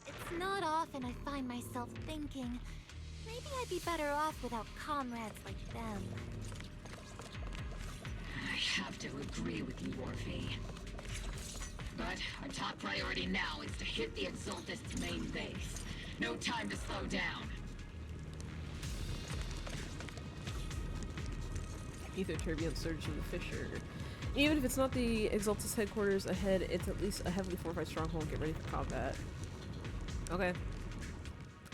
It's not often I find myself thinking, maybe I'd be better off without comrades like them. I have to agree with you, Orphe. But our top priority now is to hit the Exaltist's main base. No time to slow down. Ether turbulence surge in the fissure. Even if it's not the Exaltus headquarters ahead, it's at least a heavily fortified stronghold. Get ready for combat. Okay.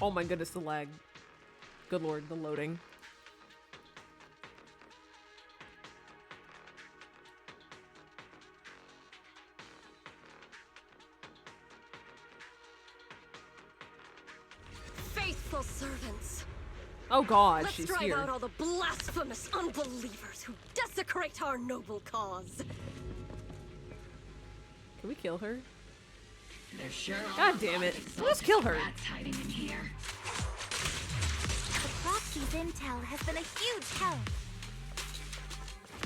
Oh my goodness, the lag. Good lord, the loading. Faithful servants. Oh god, Let's she's drive here. out all the blasphemous unbelievers who desecrate our noble cause. Can we kill her? There sure God damn it. Let's kill her. Rats hiding in here. The Proxy's intel has been a huge help.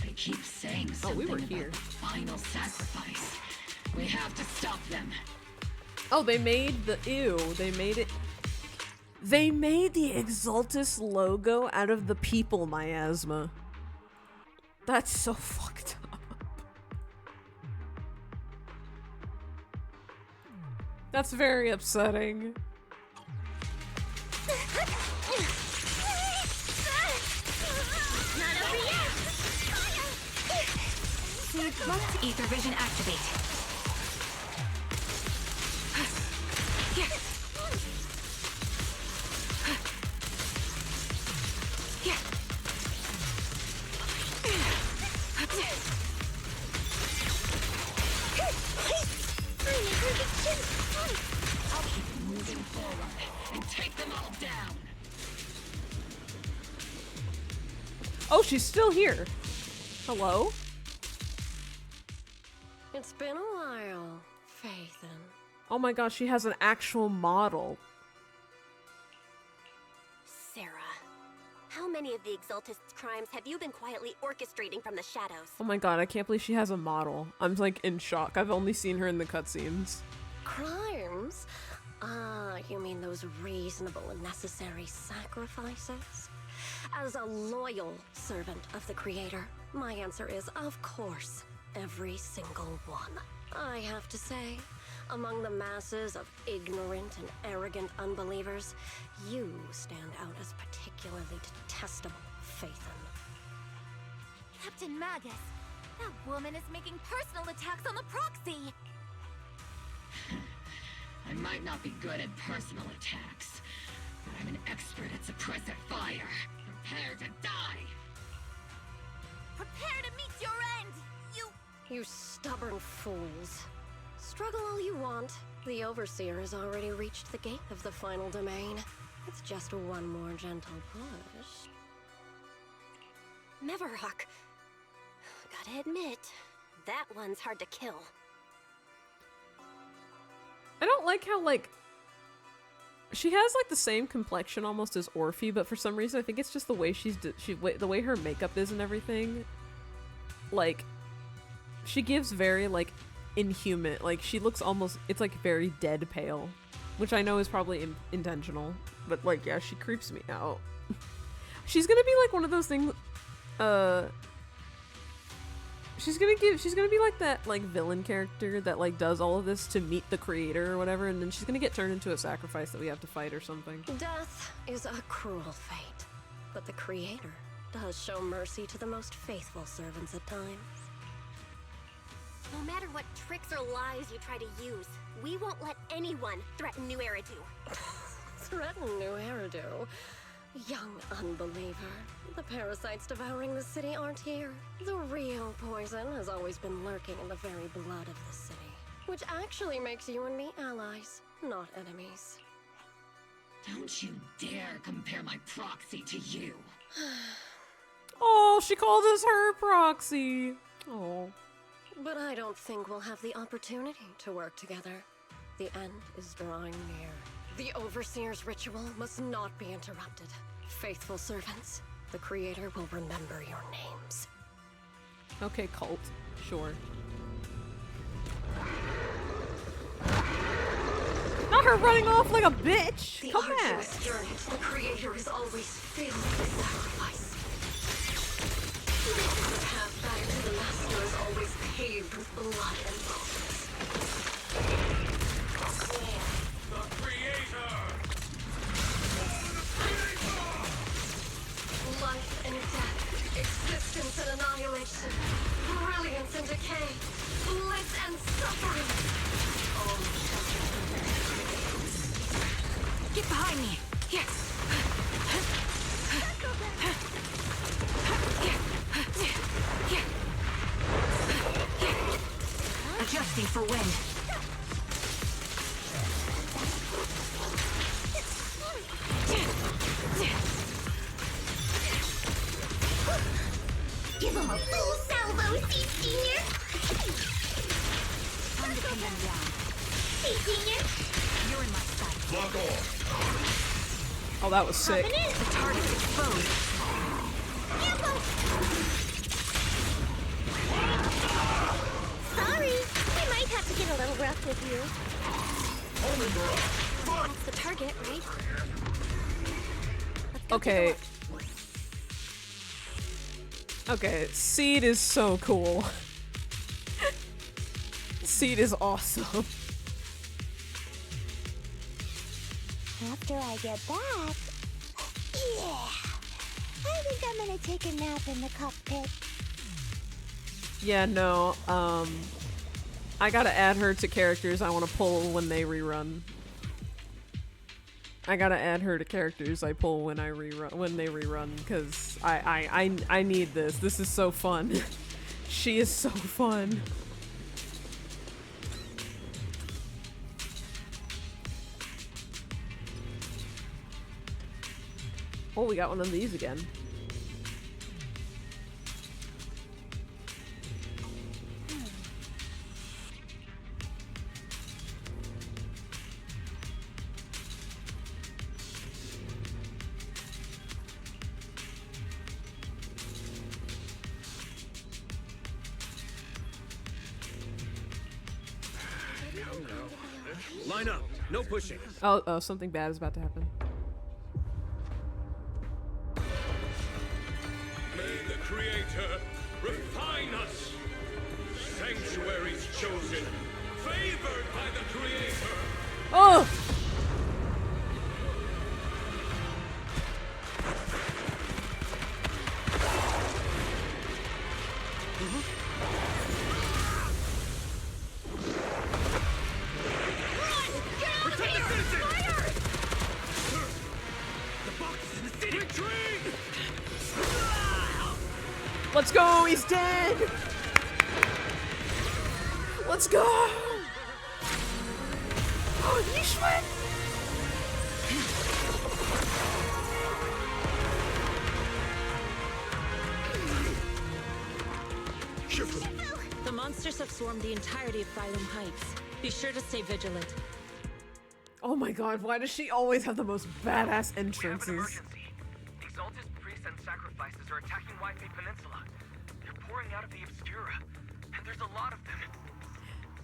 They keep saying Oh, something we were about here. the final sacrifice. We have to stop them. Oh, they made the ew. They made it. They made the Exaltus logo out of the people miasma. That's so fucked up. That's very upsetting. Not over yet! Must ether vision activate. I'll keep moving forward and take them all down. Oh, she's still here. Hello? It's been a while, Phaethon. Oh my gosh, she has an actual model. Sarah, how many of the Exaltist's crimes have you been quietly orchestrating from the shadows? Oh my god, I can't believe she has a model. I'm like in shock. I've only seen her in the cutscenes. Crimes? Ah, you mean those reasonable and necessary sacrifices? As a loyal servant of the Creator, my answer is, of course, every single one. I have to say, among the masses of ignorant and arrogant unbelievers, you stand out as particularly detestable, Phaethon. Captain Magus, that woman is making personal attacks on the Proxy! I might not be good at personal attacks, but I'm an expert at suppressive fire. Prepare to die! Prepare to meet your end, You stubborn fools. Struggle all you want. The Overseer has already reached the gate of the final domain. It's just one more gentle push. Neverhawk. Gotta admit, that one's hard to kill. I don't like how, like, she has, like, the same complexion almost as Orphe, but for some reason I think it's just the way the way her makeup is and everything. Like, she gives very, like, inhuman, like, she looks almost, it's, like, very dead pale, which I know is probably intentional, but, like, yeah, she creeps me out. She's gonna be, like, one of those things, she's gonna be like that, like, villain character that, like, does all of this to meet the Creator or whatever, and then she's gonna get turned into a sacrifice that we have to fight or something. Death is a cruel fate, but the Creator does show mercy to the most faithful servants at times. No matter what tricks or lies you try to use, we won't let anyone threaten New Eridu. Threaten New Eridu? Young unbeliever. The parasites devouring the city aren't here. The real poison has always been lurking in the very blood of the city, which actually makes you and me allies, not enemies. Don't you dare compare my proxy to you. Oh, she called us her proxy. Oh. But I don't think we'll have the opportunity to work together. The end is drawing near. The Overseer's ritual must not be interrupted. Faithful servants, the Creator will remember your names. Okay, cult. Sure. Not her running off like a bitch! The Come back! arduous journey to the Creator is always filled with sacrifice. The path back to the Master is always paved with blood and bones. The Creator! Life and death, existence and annihilation, brilliance and decay, bliss and suffering. All get behind me! Here! Adjusting for wind. Give him a full salvo, see, Senior! Time to pin them down. Hey, Senior! You're in my sight. Lock off. Oh, that was sick. The target's exposed. Sorry, I might have to get a little rough with you. That's the target, right? Okay. Okay, Seed is so cool. Seed is awesome. After I get back... Yeah! I think I'm gonna take a nap in the cockpit. Yeah, no, I gotta add her to characters I want to pull when they rerun. I gotta add her to characters I pull when they rerun, because I need this. This is so fun. She is so fun. Oh, we got one of these again. Line up. No pushing. Oh, something bad is about to happen. May the Creator refine us. Sanctuaries chosen, favored by the Creator. Oh! Let's go! He's dead! Let's go! Oh, Yishwin! The monsters have swarmed the entirety of Phylum Heights. Be sure to stay vigilant. Oh my god, why does she always have the most badass We have an entrances? emergency. Exalted priests and sacrifices are attacking Whitebay Peninsula. They're pouring out of the Obscura, and there's a lot of them.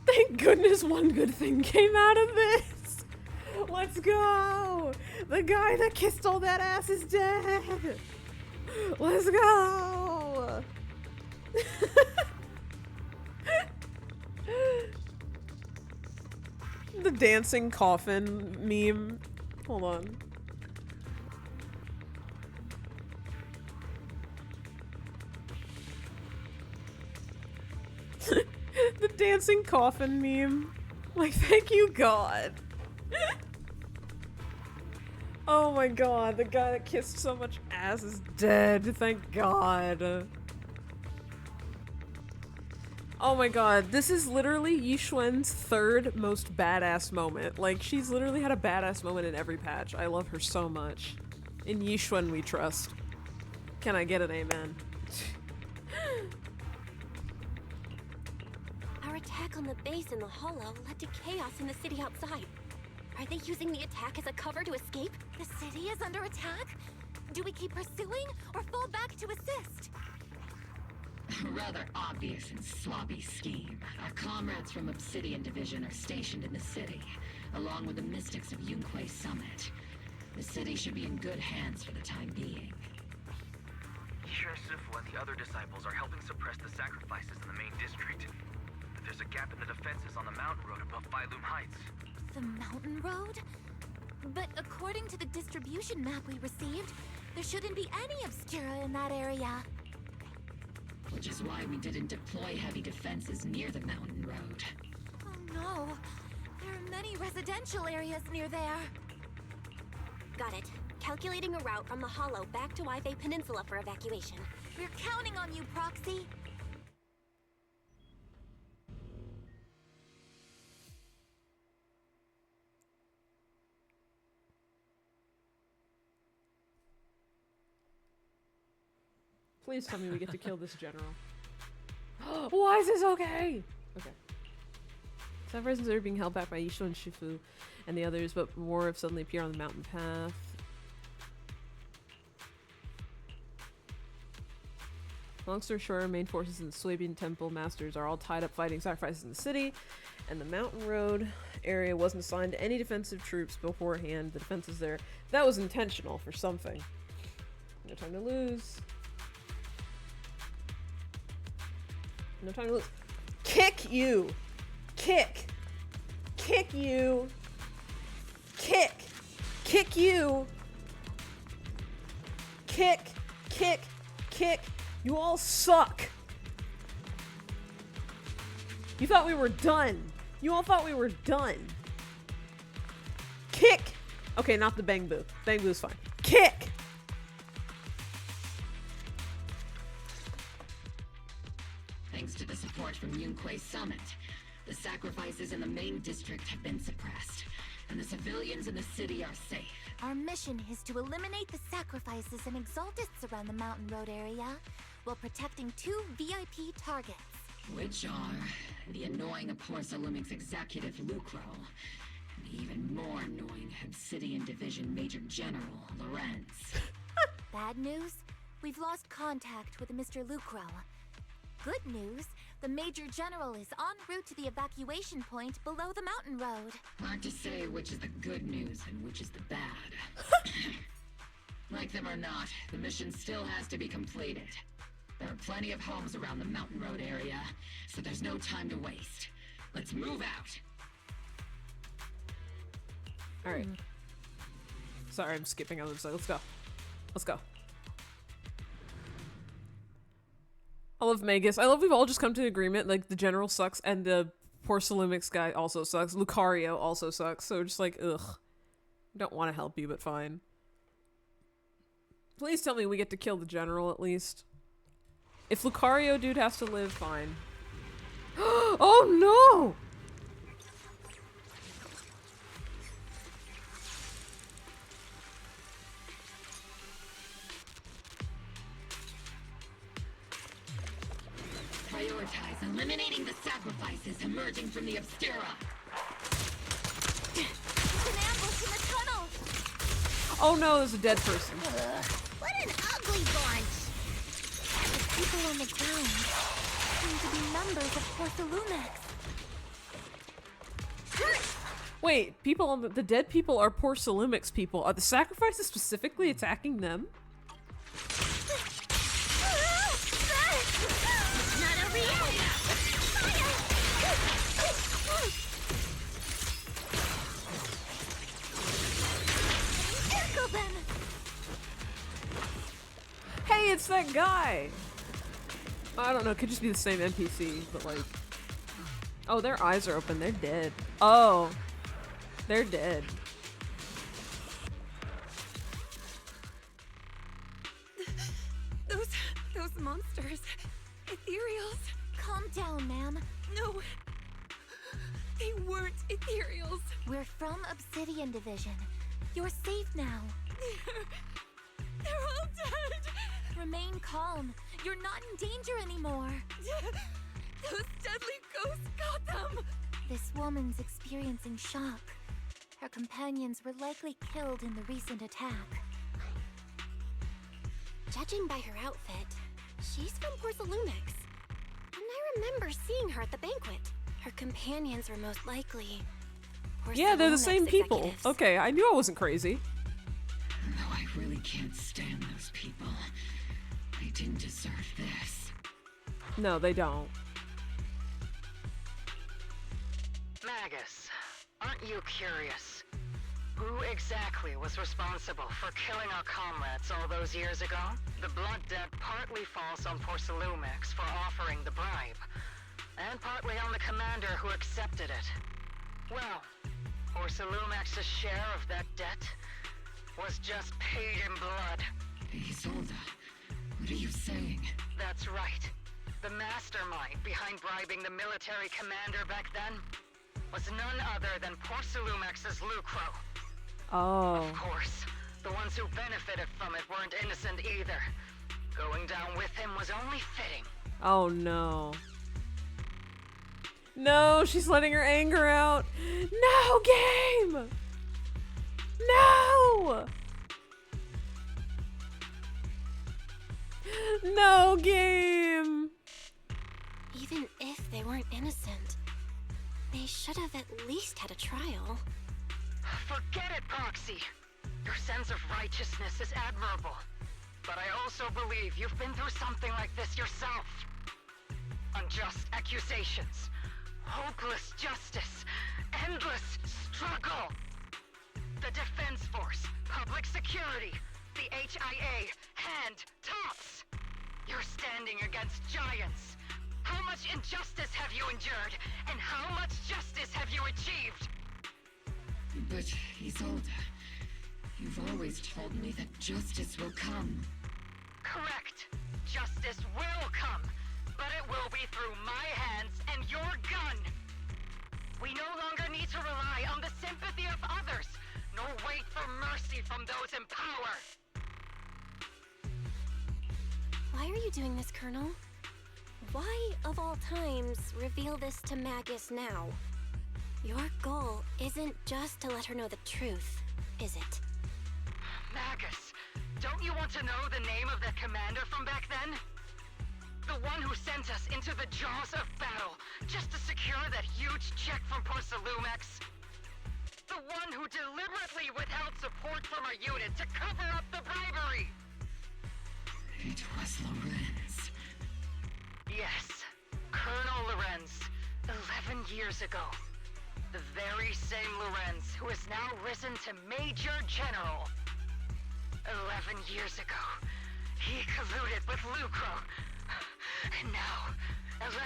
Thank goodness one good thing came out of this! Let's go! The guy that kissed all that ass is dead! Let's go! The dancing coffin meme. Hold on. The dancing coffin meme. Like, thank you, God. Oh my God, the guy that kissed so much ass is dead. Thank God. Oh my God, this is literally Yixuan's third most badass moment. Like, she's literally had a badass moment in every patch. I love her so much. In Yixuan we trust. Can I get an amen? Our attack on the base in the hollow led to chaos in the city outside. Are they using the attack as a cover to escape? The city is under attack? Do we keep pursuing or fall back to assist? Rather obvious and sloppy scheme. Our comrades from Obsidian Division are stationed in the city, along with the mystics of Yunquay Summit. The city should be in good hands for the time being. Sheriff Sifu and the other disciples are helping suppress the sacrifices in the main district. But there's a gap in the defenses on the mountain road above Failum Heights. The mountain road? But according to the distribution map we received, there shouldn't be any obscura in that area. Which is why we didn't deploy heavy defenses near the mountain road. Oh no, there are many residential areas near there. Got it. Calculating a route from the hollow back to Waifei Peninsula for evacuation. We're counting on you, Proxy. Please tell me we get to kill this general. Why is this okay? Okay. Sacrifices are being held back by Yishu and Shifu and the others, but more have suddenly appeared on the mountain path. Long story short, main forces and the Swabian Temple Masters are all tied up fighting sacrifices in the city, and the mountain road area wasn't assigned to any defensive troops beforehand. The defenses there, that was intentional for something. No time to lose. No time to lose. Kick you! Kick! Kick you! Kick! Kick you! Kick! Kick! Kick! You all suck! You thought we were done! You all thought we were done! Kick! Okay, not the Bang Boo. Bang Boo's fine. Kick! Thanks to the support from Yunquay Summit, the sacrifices in the main district have been suppressed, and the civilians in the city are safe. Our mission is to eliminate the sacrifices and exaltists around the mountain road area, while protecting 2 VIP targets. Which are the annoying Aporsa Lumix executive Lucro, and the even more annoying Obsidian Division Major General Lorenz. Bad news? We've lost contact with Mr. Lucro. Good news, the Major General is en route to the evacuation point below the mountain road. Hard to say which is the good news and which is the bad. Like them or not, the mission still has to be completed. There are plenty of homes around the mountain road area, so there's no time to waste. Let's move out! Alright. Sorry, I'm skipping on the side. Let's go. Let's go. I love Magus. I love we've all just come to an agreement, like, the general sucks, and the Porcelumix guy also sucks. Lucario also sucks, so just like, ugh. Don't want to help you, but fine. Please tell me we get to kill the general, at least. If Lucario dude has to live, fine. Oh no! Prioritize eliminating the sacrifices emerging from the Obscura. It's an ambush in the tunnel! Oh no, there's a dead person. What an ugly bunch! The people on the ground seem to be members of Porcelumix. Wait, people on the dead people are Porcelumix people. Are the sacrifices specifically attacking them? Not over yet! Circle them! Hey, it's that guy! I don't know, it could just be the same NPC, but like... Oh, their eyes are open. They're dead. Oh. They're dead. Those monsters. Ethereals. Calm down, ma'am. No. They weren't ethereals. We're from Obsidian Division. You're safe now. They're all dead. Remain calm. You're not in danger anymore. Those deadly ghosts got them. This woman's experiencing shock. Her companions were likely killed in the recent attack. Judging by her outfit, she's from Porcelumix. And I remember seeing her at the banquet. Her companions were most likely Yeah, they're the same people. executives. Okay, I knew I wasn't crazy. No, I really can't stand those people. They didn't deserve this. No, they don't. Magus, aren't you curious? Who exactly was responsible for killing our comrades all those years ago? The blood debt partly falls on Porcelumix for offering the bribe, and partly on the commander who accepted it. Well, Porcelumix's share of that debt was just paid in blood. Isolde, what are you saying? That's right. The mastermind behind bribing the military commander back then was none other than Porcelumix's Lucro. Oh. Of course, the ones who benefited from it weren't innocent either. Going down with him was only fitting. Oh no. No, she's letting her anger out. No, game! No! No, game! Even if they weren't innocent, they should have at least had a trial. Forget it, Proxy. Your sense of righteousness is admirable. But I also believe you've been through something like this yourself. Unjust accusations, hopeless justice, endless struggle. The Defense Force, public security, the HIA, hand tops. You're standing against giants. How much injustice have you endured, and how much justice have you achieved? But, Isolde, you've always told me that justice will come. Correct. Justice will come, but it will be through my hands and your gun. We no longer need to rely on the sympathy of others, nor wait for mercy from those in power. Why are you doing this, Colonel? Why, of all times, reveal this to Magus now? Your goal isn't just to let her know the truth, is it? Magus, don't you want to know the name of that commander from back then? The one who sent us into the jaws of battle just to secure that huge check from Porcelumix? The one who deliberately withheld support from our unit to cover up the bribery? It was Lorenz. Yes, Colonel Lorenz, 11 years ago. The very same Lorenz who has now risen to Major General. 11 years ago, he colluded with Lucro. And now,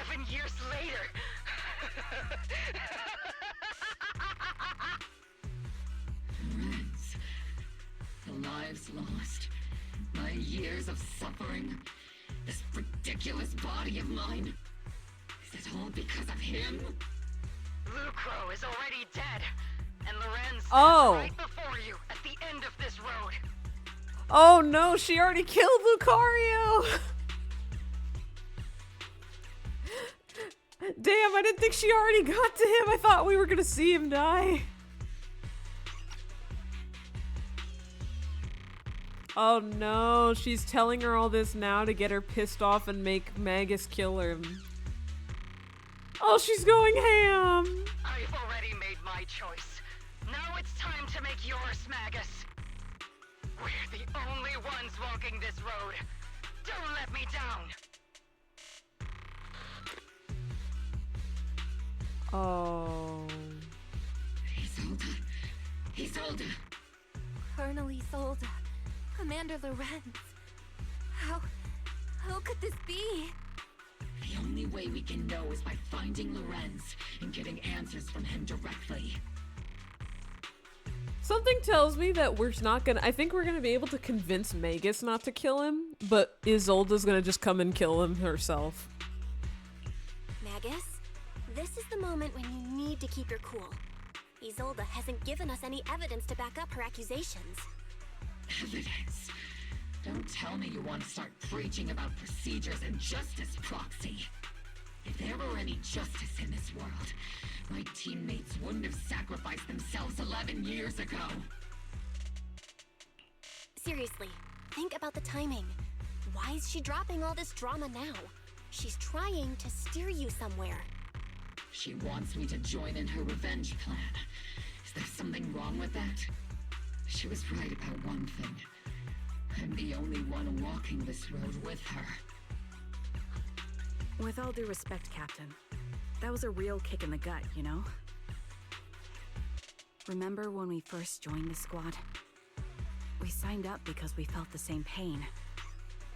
11 years later... Lorenz, the lives lost, my years of suffering, this ridiculous body of mine. Is it all because of him? Lucro is already dead, and Lorenz stands right before you at the end of this road. Oh no, she already killed Lucario! Damn, I didn't think she already got to him. I thought we were gonna see him die. Oh no, she's telling her all this now to get her pissed off and make Magus kill him. Oh, she's going ham! I've already made my choice. Now it's time to make yours, Magus. We're the only ones walking this road. Don't let me down. Oh. Isolde. Colonel Isolde. Commander Lorenz. How could this be? The only way we can know is by finding Lorenz and getting answers from him directly. Something tells me that we're not gonna. I think we're gonna be able to convince Magus not to kill him, but Isolde's gonna just come and kill him herself. Magus, this is the moment when you need to keep your cool. Isolde hasn't given us any evidence to back up her accusations. Evidence? Don't tell me you want to start preaching about procedures and justice, Proxy. If there were any justice in this world, my teammates wouldn't have sacrificed themselves 11 years ago. Seriously, think about the timing. Why is she dropping all this drama now? She's trying to steer you somewhere. She wants me to join in her revenge plan. Is there something wrong with that? She was right about one thing. I'm the only one walking this road with her. With all due respect, Captain, that was a real kick in the gut, you know? Remember when we first joined the squad? We signed up because we felt the same pain.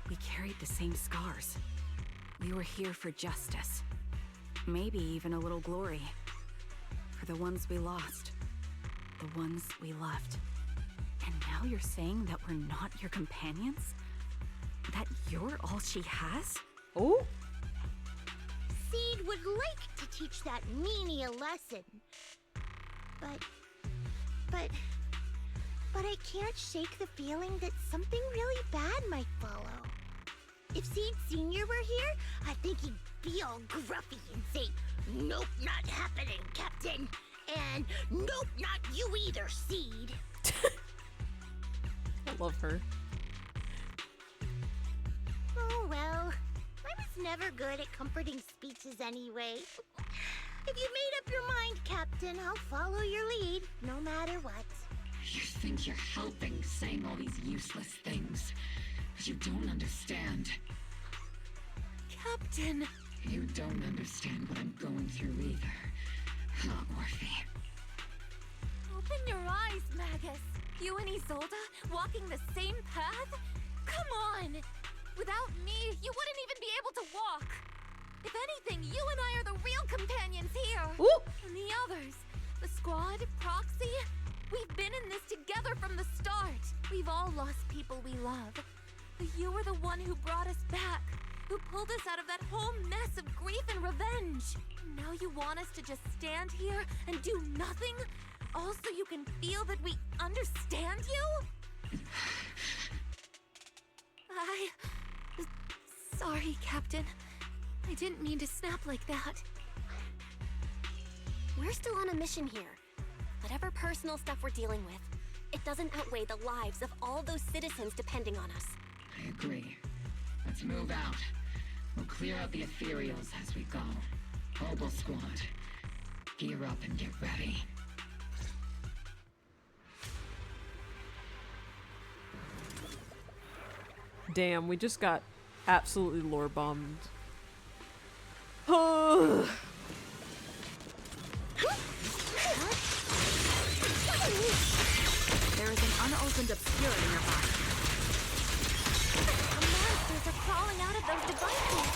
We carried the same scars. We were here for justice. Maybe even a little glory. For the ones we lost. The ones we loved. And now you're saying that we're not your companions? That you're all she has? Oh? Seed would like to teach that meanie a lesson. But I can't shake the feeling that something really bad might follow. If Seed Sr. were here, I think he'd be all gruffy and say, "Nope, not happening, Captain." And "Nope, not you either, Seed." I love her. Oh well, I was never good at comforting speeches anyway. If you made up your mind, Captain, I'll follow your lead, no matter what. You think you're helping saying all these useless things, but you don't understand. Captain! You don't understand what I'm going through either. Huh, Orphe? Open your eyes, Magus. You and Isolde walking the same path? Come on! Without me, you wouldn't even be able to walk. If anything, you and I are the real companions here. Ooh. And the others, the squad, Proxy, we've been in this together from the start. We've all lost people we love. But you were the one who brought us back, who pulled us out of that whole mess of grief and revenge. Now you want us to just stand here and do nothing? All so you can feel that we understand you? Sorry, Captain. I didn't mean to snap like that. We're still on a mission here. Whatever personal stuff we're dealing with, it doesn't outweigh the lives of all those citizens depending on us. I agree. Let's move out. We'll clear out the ethereals as we go. Mobile squad, gear up and get ready. Damn, we just got absolutely lore bombed. Oh. There is an unopened obscura nearby. The monsters are crawling out of those devices.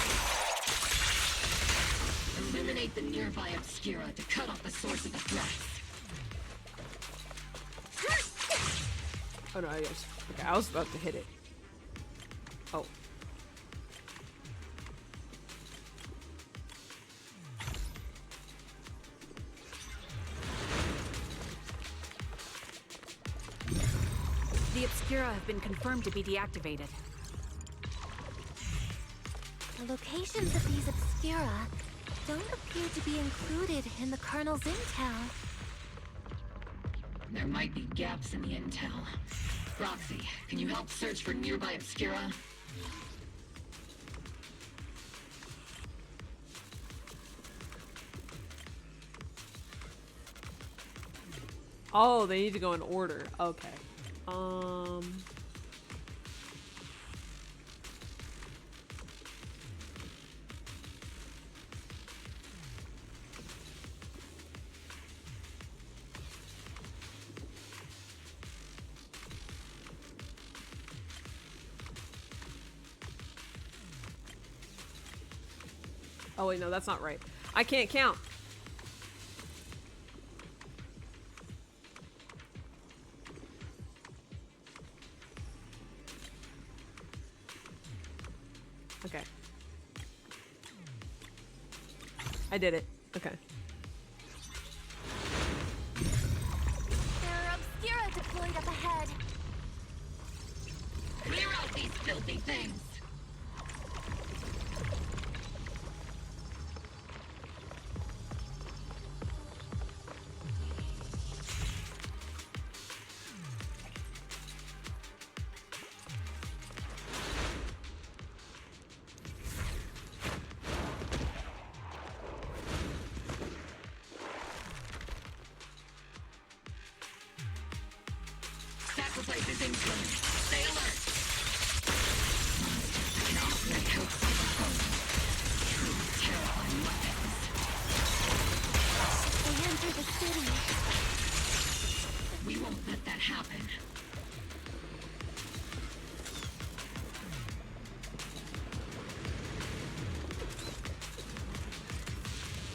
Eliminate the nearby obscura to cut off the source of the threats. Oh no, yes. Okay, I was about to hit it. Oh. The obscura have been confirmed to be deactivated. The locations of these obscura don't appear to be included in the Colonel's intel. There might be gaps in the intel. Roxy, can you help search for nearby obscura? Oh, they need to go in order. Okay. Oh wait, no, that's not right. I can't count. Okay. I did it. Okay. There are Obscura deployed up ahead. Clear out these filthy things! Sacrifice is incoming. Stay alert. Monsters that can operate outside the home. Truly terrifying weapons. They enter the city. We won't let that happen.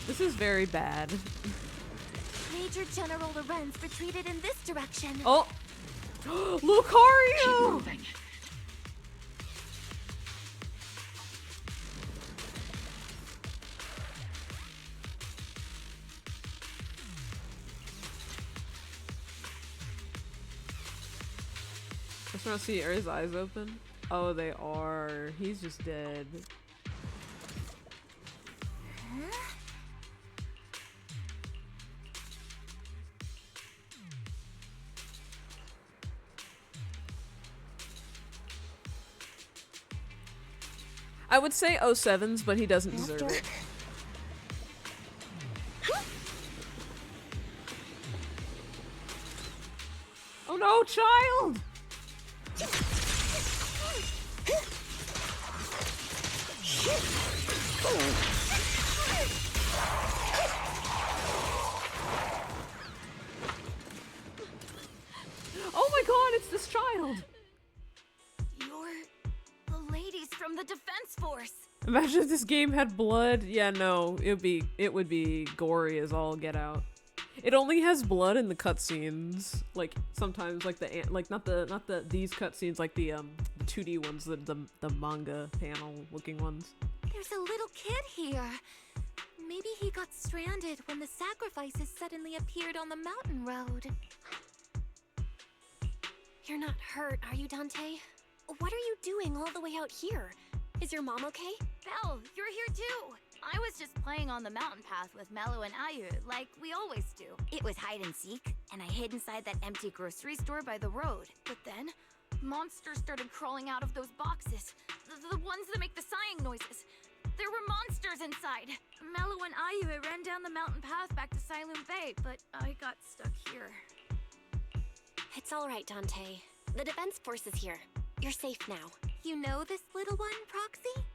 This is very bad. Major General Lorenz retreated in this direction. Oh! Lucario! Keep moving. I just want to see, are his eyes open? Oh, they are. He's just dead. Huh? I would say 07s, but he doesn't deserve it. Oh no, child! Oh my god, it's this child! You're the ladies from the Defense Force. Imagine if this game had blood. Yeah, no, it would be gory as all get out. It only has blood in the cutscenes. Like sometimes, like not these cutscenes, like the 2D ones, the manga panel looking ones. There's a little kid here. Maybe he got stranded when the sacrifices suddenly appeared on the mountain road. You're not hurt, are you, Dante? What are you doing all the way out here? Is your mom okay? Belle, you're here too. I was just playing on the mountain path with Mello and Ayu, like we always do. It was hide and seek, and I hid inside that empty grocery store by the road. But then, monsters started crawling out of those boxes. The ones that make the sighing noises. There were monsters inside. Mello and Ayu ran down the mountain path back to Siloon Bay, but I got stuck here. It's all right, Dante. The Defense Force is here. You're safe now. You know this little one, Proxy?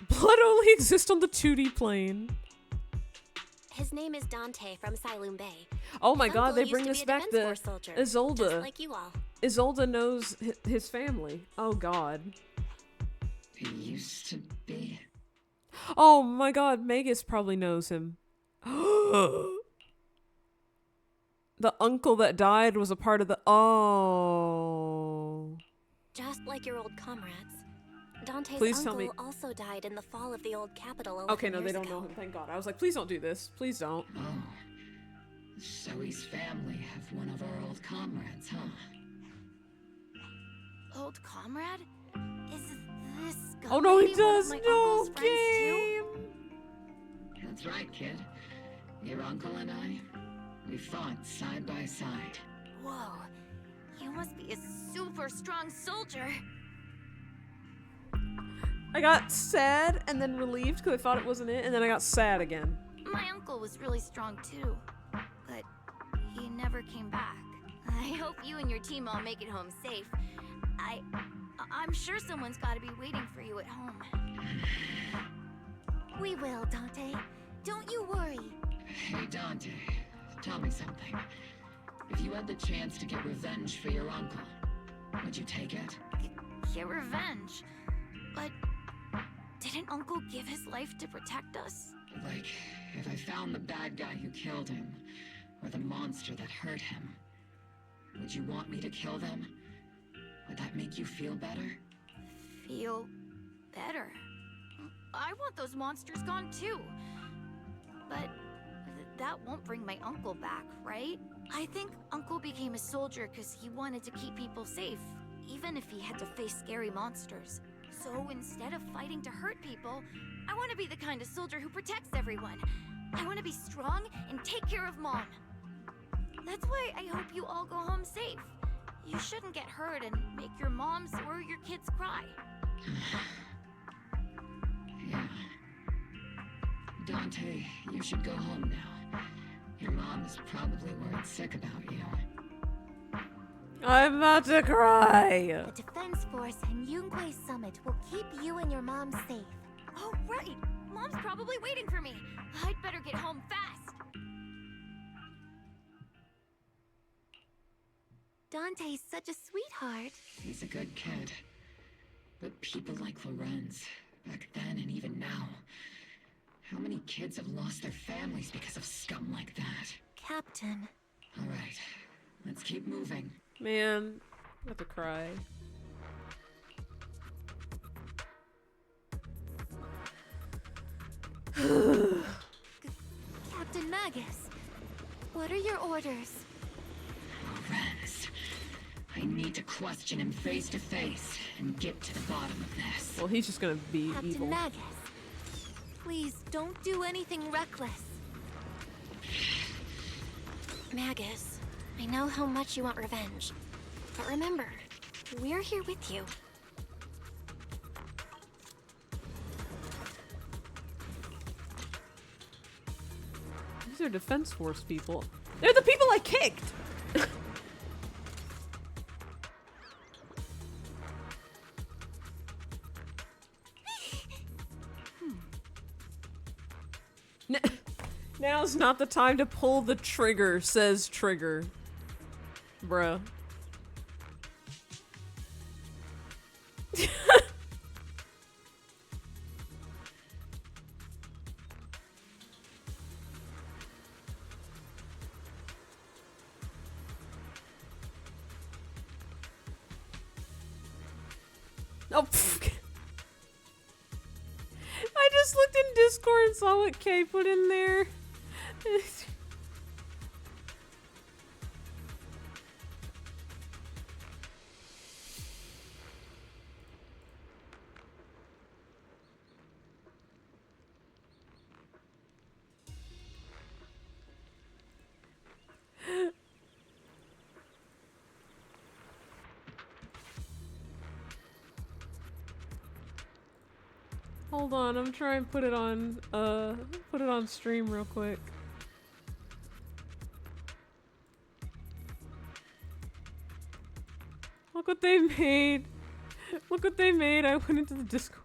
Blood only exists on the 2D plane. His name is Dante from Siloon Bay. Oh my His god, uncle they used bring to this be a back Defense to Force soldier, Isolde. just like you all. Isolde knows his family. Oh god. He used to be. Oh my god, Magus probably knows him. The uncle that died was a part of the... Oh. Just like your old comrades. Dante's Please tell uncle me- also died in the fall of the old capital 11 Okay, no, they years don't ago. know him. Thank god. I was like, please don't do this. Please don't. Oh. Zoe's family have one of our old comrades, huh? Old comrade? Is this guy Oh no, he maybe one of does. my No, uncle's friends too? game. That's right, kid. Your uncle and I, we fought side by side. Whoa, you must be a super strong soldier. I got sad and then relieved because I thought it wasn't it, and then I got sad again. My uncle was really strong too, but he never came back. I hope you and your team all make it home safe. I'm sure someone's got to be waiting for you at home. We will, Dante. Don't you worry. Hey, Dante, tell me something. If you had the chance to get revenge for your uncle, would you take it? Get revenge? But Didn't Uncle give his life to protect us? Like, if I found the bad guy who killed him, or the monster that hurt him, would you want me to kill them? Would that make you feel better? Feel better? I want those monsters gone too. But that won't bring my uncle back, right? I think Uncle became a soldier because he wanted to keep people safe, even if he had to face scary monsters. So instead of fighting to hurt people, I want to be the kind of soldier who protects everyone. I want to be strong and take care of Mom. That's why I hope you all go home safe. You shouldn't get hurt and make your moms or your kids cry. Yeah. Dante, you should go home now. Your mom is probably worried sick about you. I'm about to cry. The Defense Force and Yunque Summit will keep you and your mom safe. Oh, right! Mom's probably waiting for me. I'd better get home fast. Dante's such a sweetheart. He's a good kid. But people like Lorenz, back then and even now, how many kids have lost their families because of scum like that? Captain. All right, let's keep moving. Man, I'm about to cry. Captain Magus, what are your orders? Lorenz, I need to question him face to face and get to the bottom of this. Well, he's just gonna be Captain evil. Magus, please don't do anything reckless. Magus, I know how much you want revenge, but remember, we're here with you. These are Defense Force people. They're the people I kicked! Now's not the time to pull the trigger, says Trigger. Bruh. Oh, pfft. I just looked in Discord and saw what Kay put in there. Hold on, I'm trying to put it on stream real quick. Look what they made. Look what they made. I went into the Discord.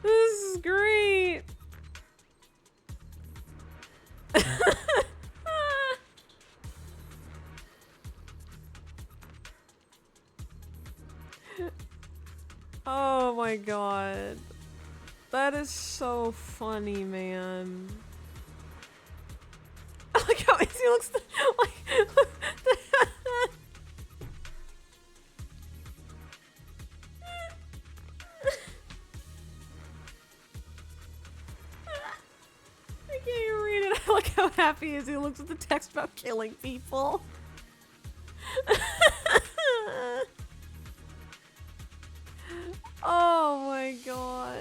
This is great. Oh my god. That is so funny, man. Look how easy it looks. I can't even read it. I like how happy is he looks at the text about killing people. Oh my god.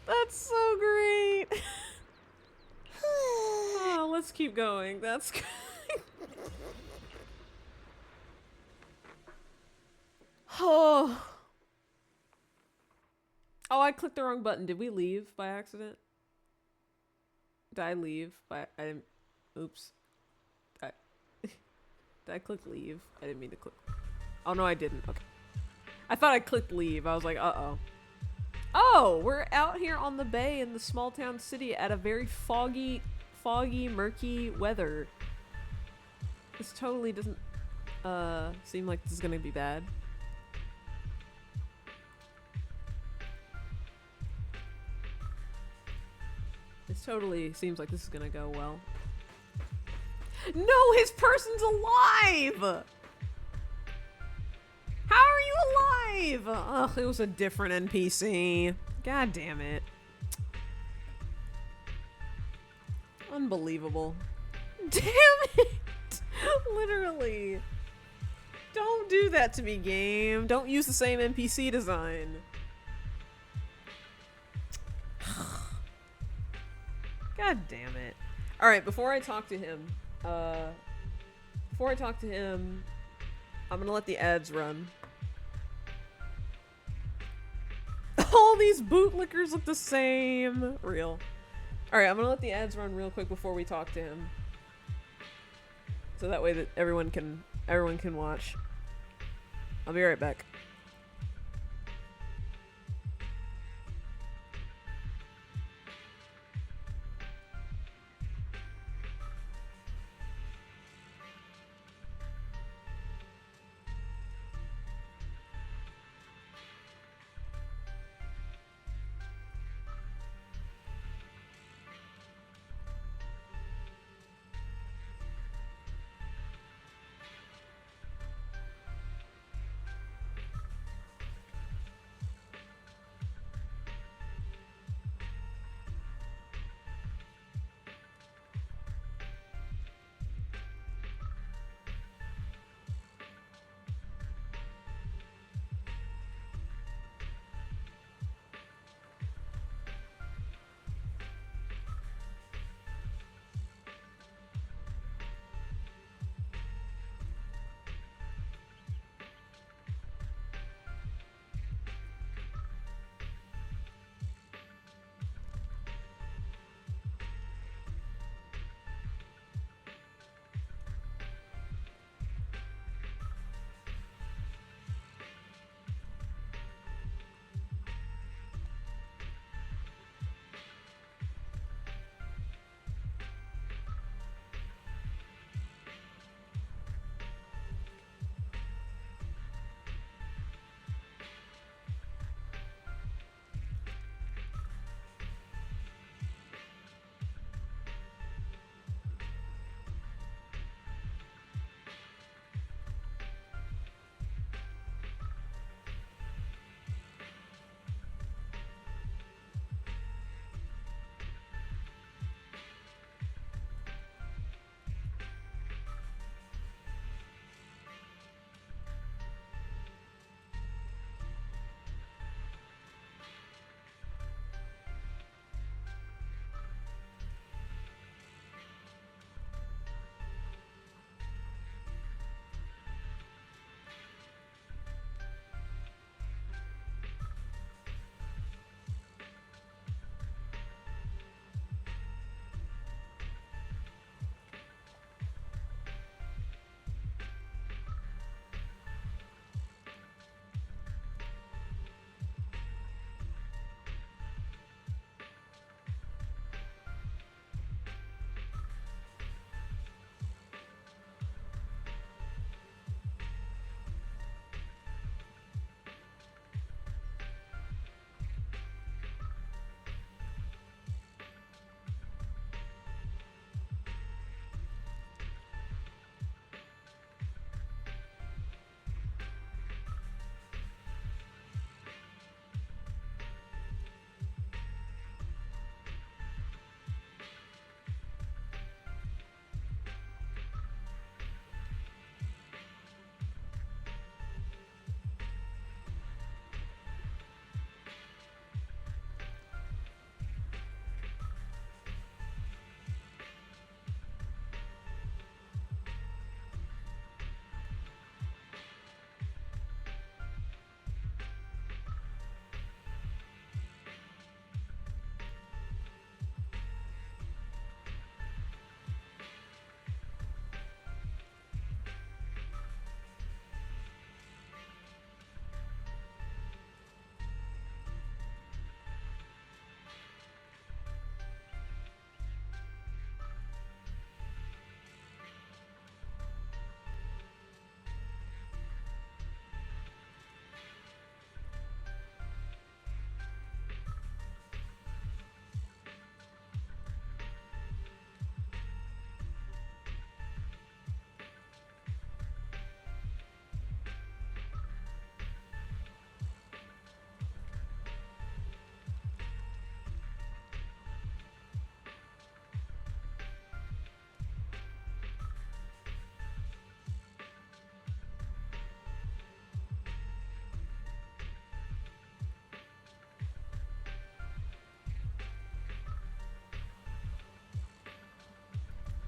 That's so great. Oh, let's keep going. That's good. Oh. Oh, I clicked the wrong button. Did we leave by accident? Did I leave? Oops. Did I click leave? I didn't mean to click. Oh no, I didn't. Okay. I thought I clicked leave. I was like, uh-oh. Oh, we're out here on the bay in the small town city at a very foggy, murky weather. This totally doesn't seem like this is gonna be bad. This totally seems like this is gonna go well. No, his person's alive! How are you alive? Ugh, it was a different NPC. God damn it. Unbelievable. Damn it! Literally. Don't do that to me, game. Don't use the same NPC design. God damn it. Alright, before I talk to him, I'm gonna let the ads run. All these bootlickers look the same. Real. Alright, I'm gonna let the ads run real quick before we talk to him. So that way that everyone can watch. I'll be right back.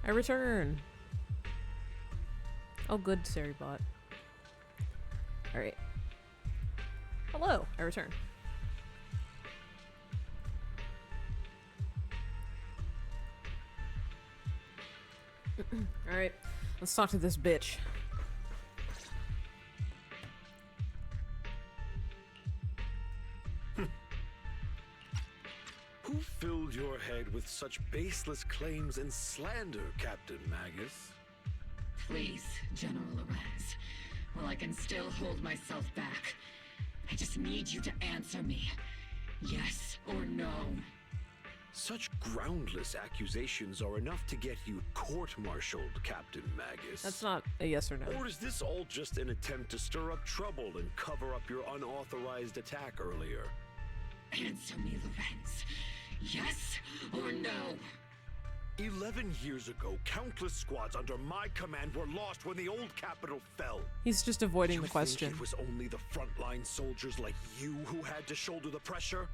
I return. Oh, good, Seribot. Alright. Hello, I return. Alright, let's talk to this bitch. Who filled your head with such baseless claims and slander, Captain Magus? Please, General Lorenz. Well, I can still hold myself back. I just need you to answer me. Yes or no? Such groundless accusations are enough to get you court-martialed, Captain Magus. That's not a yes or no. Or is this all just an attempt to stir up trouble and cover up your unauthorized attack earlier? Answer me, Lorenz. Yes or no? 11 years ago, countless squads under my command were lost when the old capital fell. He's just avoiding You the question. think it was only the frontline soldiers like you who had to shoulder the pressure?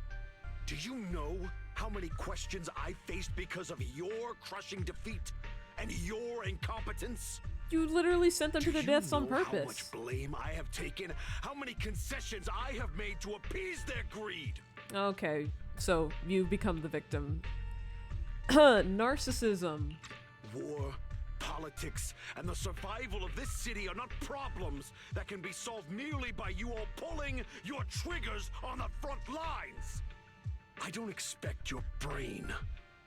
Do you know how many questions I faced because of your crushing defeat and your incompetence? You literally sent them to their deaths on How purpose. much blame I have taken? How many concessions I have made to appease their greed? Okay, so you become the victim. Narcissism. War, politics, and the survival of this city are not problems that can be solved merely by you all pulling your triggers on the front lines. I don't expect your brain,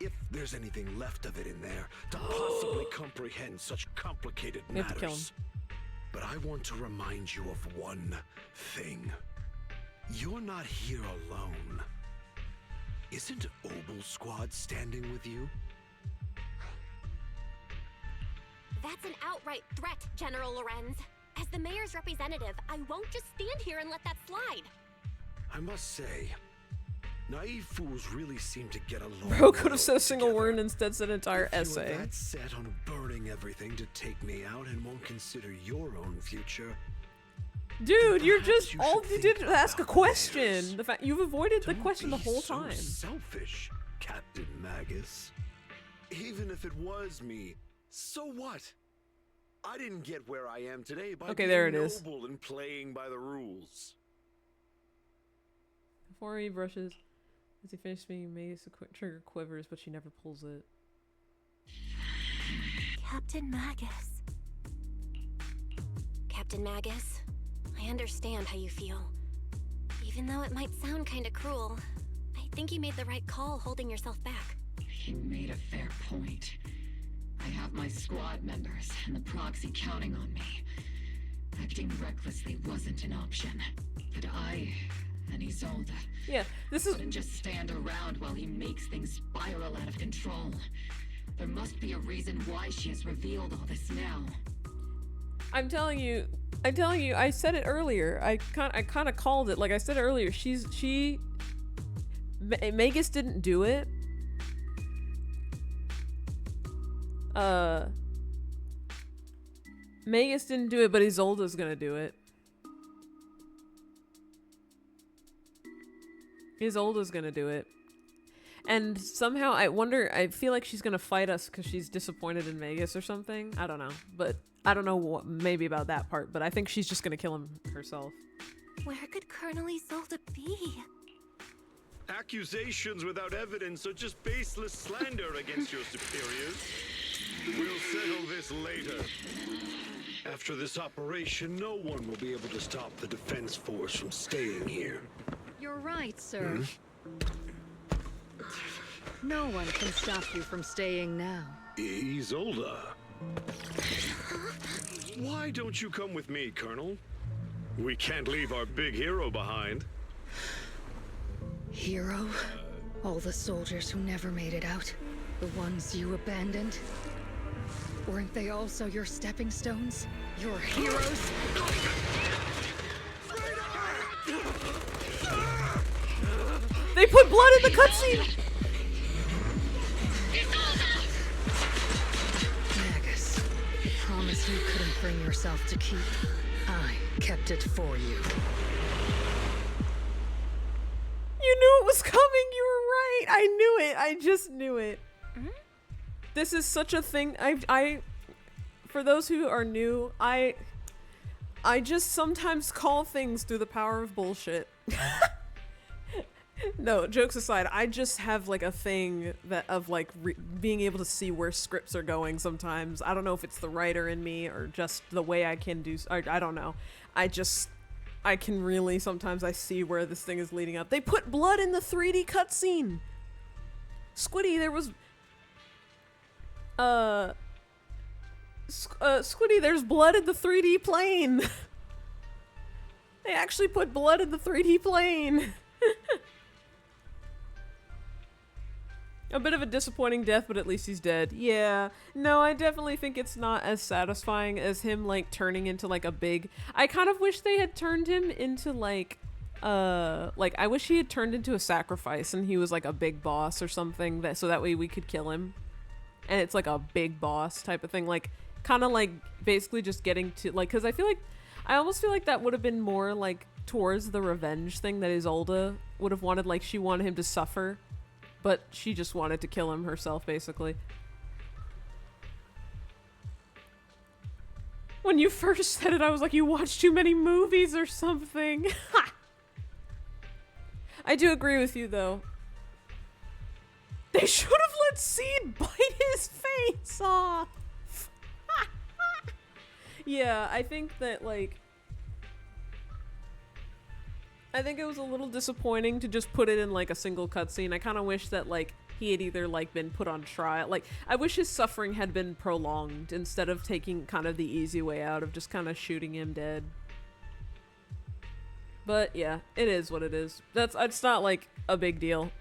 if there's anything left of it in there, to possibly comprehend such complicated We have to kill matters. But I want to remind you of one thing. You're not here alone. Isn't Obel Squad standing with you? That's an outright threat, General Lorenz. As the mayor's representative, I won't just stand here and let that slide. I must say, naive fools really seem to get along. Bro could have said a single word and instead said an entire essay. You're that set on burning everything to take me out and won't consider your own future. Dude, you're just all you did was ask a question. The fact you've avoided the question the whole so time. Selfish, Captain Magus. Even if it was me, so what? I didn't get where I am today by Okay, being there it is. noble and playing by the rules. Before he brushes, as he finishes speaking, Magus trigger quivers, but she never pulls it. Captain Magus. Captain Magus, I understand how you feel. Even though it might sound kinda cruel, I think you made the right call holding yourself back. He made a fair point. I have my squad members and the proxy counting on me. Acting recklessly wasn't an option. But I and Isolde couldn't just stand around while he makes things spiral out of control. There must be a reason why she has revealed all this now. I'm telling you, I said it earlier. I kind of called it. Like I said earlier, Magus didn't do it. Magus didn't do it, but Isolde's gonna do it. Isolde's gonna do it. And somehow I feel like she's gonna fight us because she's disappointed in Magus or something. I don't know. But I don't know what, maybe about that part, but I think she's just gonna kill him herself. Where could Colonel Isolde be? Accusations without evidence are just baseless slander against your superiors. We'll settle this later. After this operation, no one will be able to stop the defense force from staying here. You're right, sir. No one can stop you from staying now. Isolde. Why don't you come with me, Colonel? We can't leave our big hero behind. Hero? All the soldiers who never made it out? The ones you abandoned? Weren't they also your stepping stones? Your heroes? They put blood in the cutscene! Magus, the promise you couldn't bring yourself to keep. I kept it for you. You knew it was coming, you were right! I knew it, I just knew it. This is such a thing. For those who are new, I just sometimes call things through the power of bullshit. No, jokes aside, I just have like a thing that of like being able to see where scripts are going sometimes. I don't know if it's the writer in me or just the way I can do. I don't know. I can really sometimes I see where this thing is leading up. They put blood in the 3D cutscene. Squiddy, there was Squiddy, there's blood in the 3D plane. They actually put blood in the 3D plane. A bit of a disappointing death, but at least he's dead. Yeah. No, I definitely think it's not as satisfying as him, like, turning into, like, a big... I kind of wish they had turned him into, like, I wish he had turned into a sacrifice and he was, like, a big boss or something, so that way we could kill him. And it's, like, a big boss type of thing. Like, kind of, like, basically just getting to, like, because I almost feel like that would have been more, like, towards the revenge thing that Isolde would have wanted. Like, she wanted him to suffer. But she just wanted to kill him herself, basically. When you first said it, I was like, you watch too many movies or something. I do agree with you, though. They should have let Seed bite his face off. Yeah, I think that, like... I think it was a little disappointing to just put it in, like, a single cutscene. I kind of wish that, like, he had either, like, been put on trial. Like, I wish his suffering had been prolonged instead of taking kind of the easy way out of just kind of shooting him dead. But, yeah, it is what it is. It's not, like, a big deal.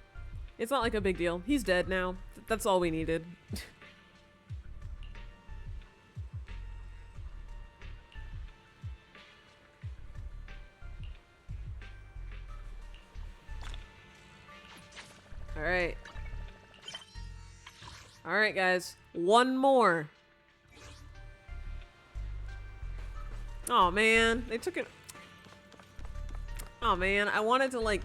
It's not, like, a big deal. He's dead now. That's all we needed. Alright. Alright, guys. One more. Oh man. They took it. Oh man. I wanted to like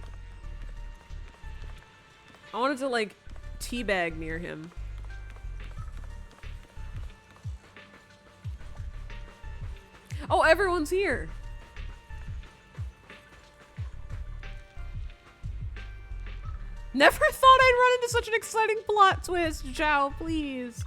teabag near him. Oh, everyone's here. Never thought I'd run into such an exciting plot twist, Zhao, please.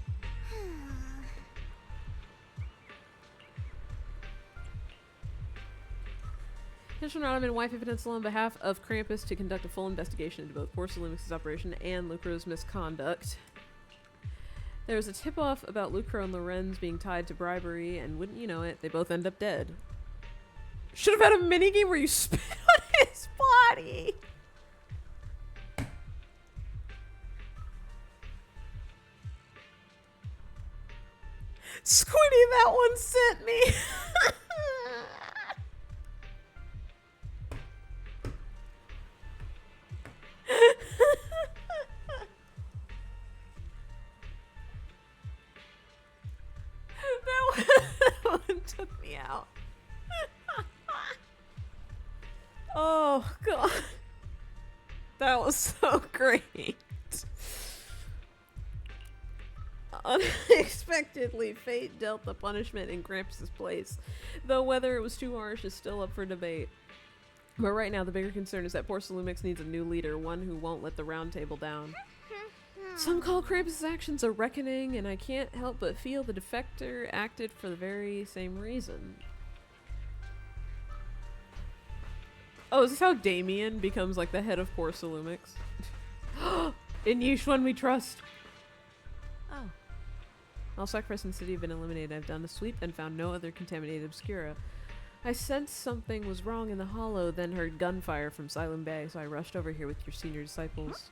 Commissioner Ottoman Waifu Peninsula on behalf of Krampus to conduct a full investigation into both Porcelumix's operation and Lucro's misconduct. There was a tip-off about Lucro and Lorenz being tied to bribery, and wouldn't you know it, they both end up dead. Should have had a minigame where you spit on his body! Squiddy, that one sent me. that one took me out. Oh, God. That was so great. Unexpectedly, fate dealt the punishment in Krampus' place, though whether it was too harsh is still up for debate. But right now, the bigger concern is that Porcelumix needs a new leader, one who won't let the round table down. Some call Krampus' actions a reckoning, and I can't help but feel the defector acted for the very same reason. Oh, is this how Damien becomes like the head of Porcelumix? In Yishuan we trust! Oh. All sacrifice in the city have been eliminated. I've done a sweep and found no other contaminated obscura. I sensed something was wrong in the hollow, then heard gunfire from Silent Bay, so I rushed over here with your senior disciples.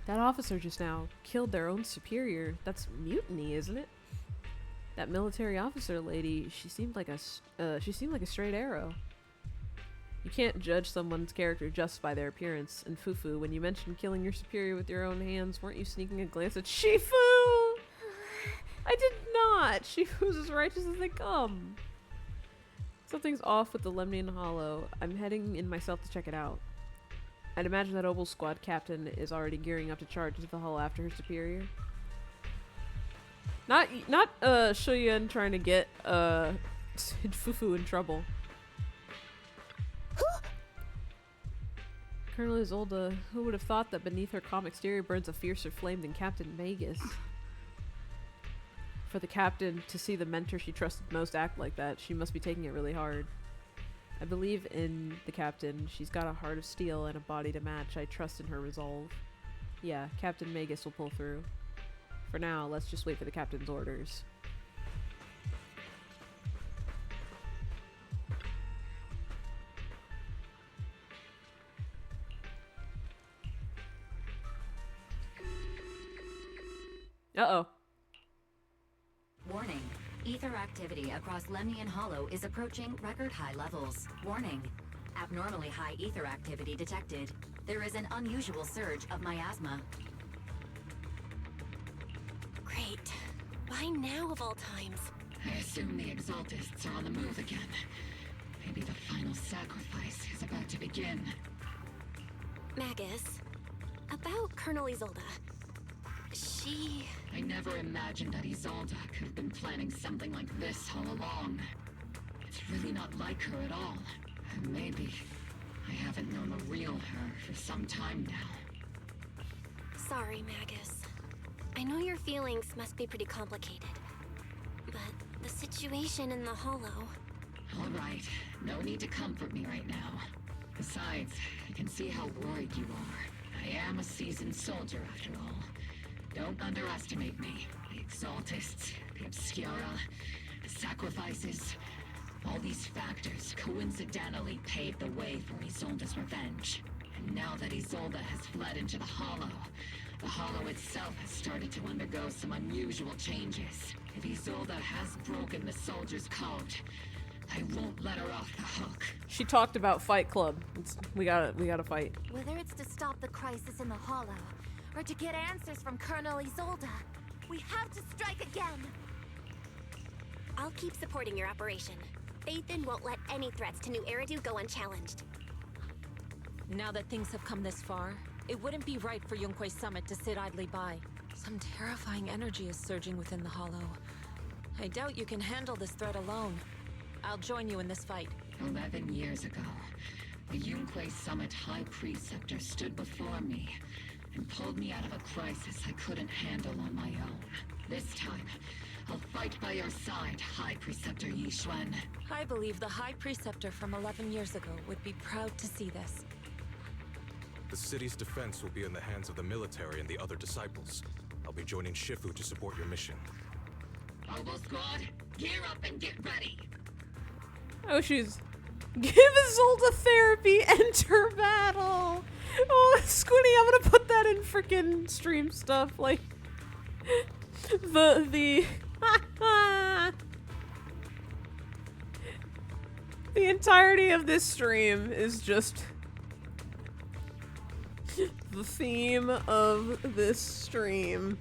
That officer just now killed their own superior. That's mutiny, isn't it? That military officer lady, she seemed like a straight arrow. You can't judge someone's character just by their appearance. And Fufu, when you mentioned killing your superior with your own hands, weren't you sneaking a glance at Shifu? I did not! Shifu's as righteous as they come. Something's off with the Lemnian Hollow. I'm heading in myself to check it out. I'd imagine that Obel squad captain is already gearing up to charge into the hull after her superior. Not Shuyun trying to get Fufu in trouble. Colonel Isolde, who would have thought that beneath her calm exterior burns a fiercer flame than Captain Magus? For the captain to see the mentor she trusted most act like that, she must be taking it really hard. I believe in the captain. She's got a heart of steel and a body to match. I trust in her resolve. Yeah, Captain Magus will pull through. For now, let's just wait for the captain's orders. Uh-oh. Warning. Ether activity across Lemnian Hollow is approaching record high levels. Warning. Abnormally high ether activity detected. There is an unusual surge of miasma. Great. Why now of all times? I assume the Exaltists are on the move again. Maybe the final sacrifice is about to begin. Magus, about Colonel Isolde. She... I never imagined that Isolde could have been planning something like this all along. It's really not like her at all. And maybe I haven't known the real her for some time now. Sorry, Magus. I know your feelings must be pretty complicated. But the situation in the Hollow... All right, no need to comfort me right now. Besides, I can see how worried you are. I am a seasoned soldier after all. Don't underestimate me. The Exaltists, the Obscura, the sacrifices... all these factors coincidentally paved the way for Isolde's revenge. And now that Isolde has fled into the Hollow itself has started to undergo some unusual changes. If Isolde has broken the soldier's code, I won't let her off the hook. She talked about Fight Club. We gotta fight. Whether it's to stop the crisis in the Hollow, or to get answers from Colonel Isolde, we have to strike again! I'll keep supporting your operation. Phaethon won't let any threats to New Eridu go unchallenged. Now that things have come this far, it wouldn't be right for Yunque's summit to sit idly by. Some terrifying energy is surging within the Hollow. I doubt you can handle this threat alone. I'll join you in this fight. 11 years ago, the Yunque Summit High Preceptor stood before me and pulled me out of a crisis I couldn't handle on my own. This time, I'll fight by your side, High Preceptor Yixuan. I believe the High Preceptor from 11 years ago would be proud to see this. The city's defense will be in the hands of the military and the other disciples. I'll be joining Shifu to support your mission. Hobo Squad, gear up and get ready! Oh, she's... Give Isolde therapy, enter battle! Oh, Squiddy, I'm gonna put that in frickin' stream stuff, like... The entirety of this stream is just... the theme of this stream.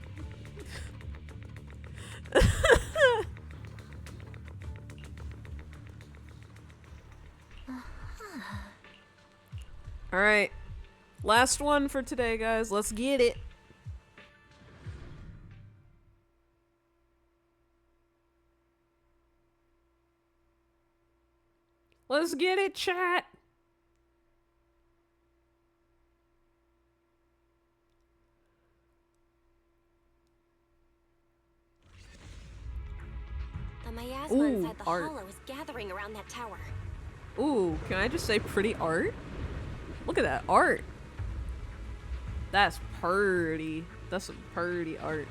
Alright. Last one for today, guys. Let's get it. Let's get it, chat. The miasma inside the Hollow is gathering around that tower. Ooh, can I just say pretty art? Look at that art. That's pretty. That's some pretty art.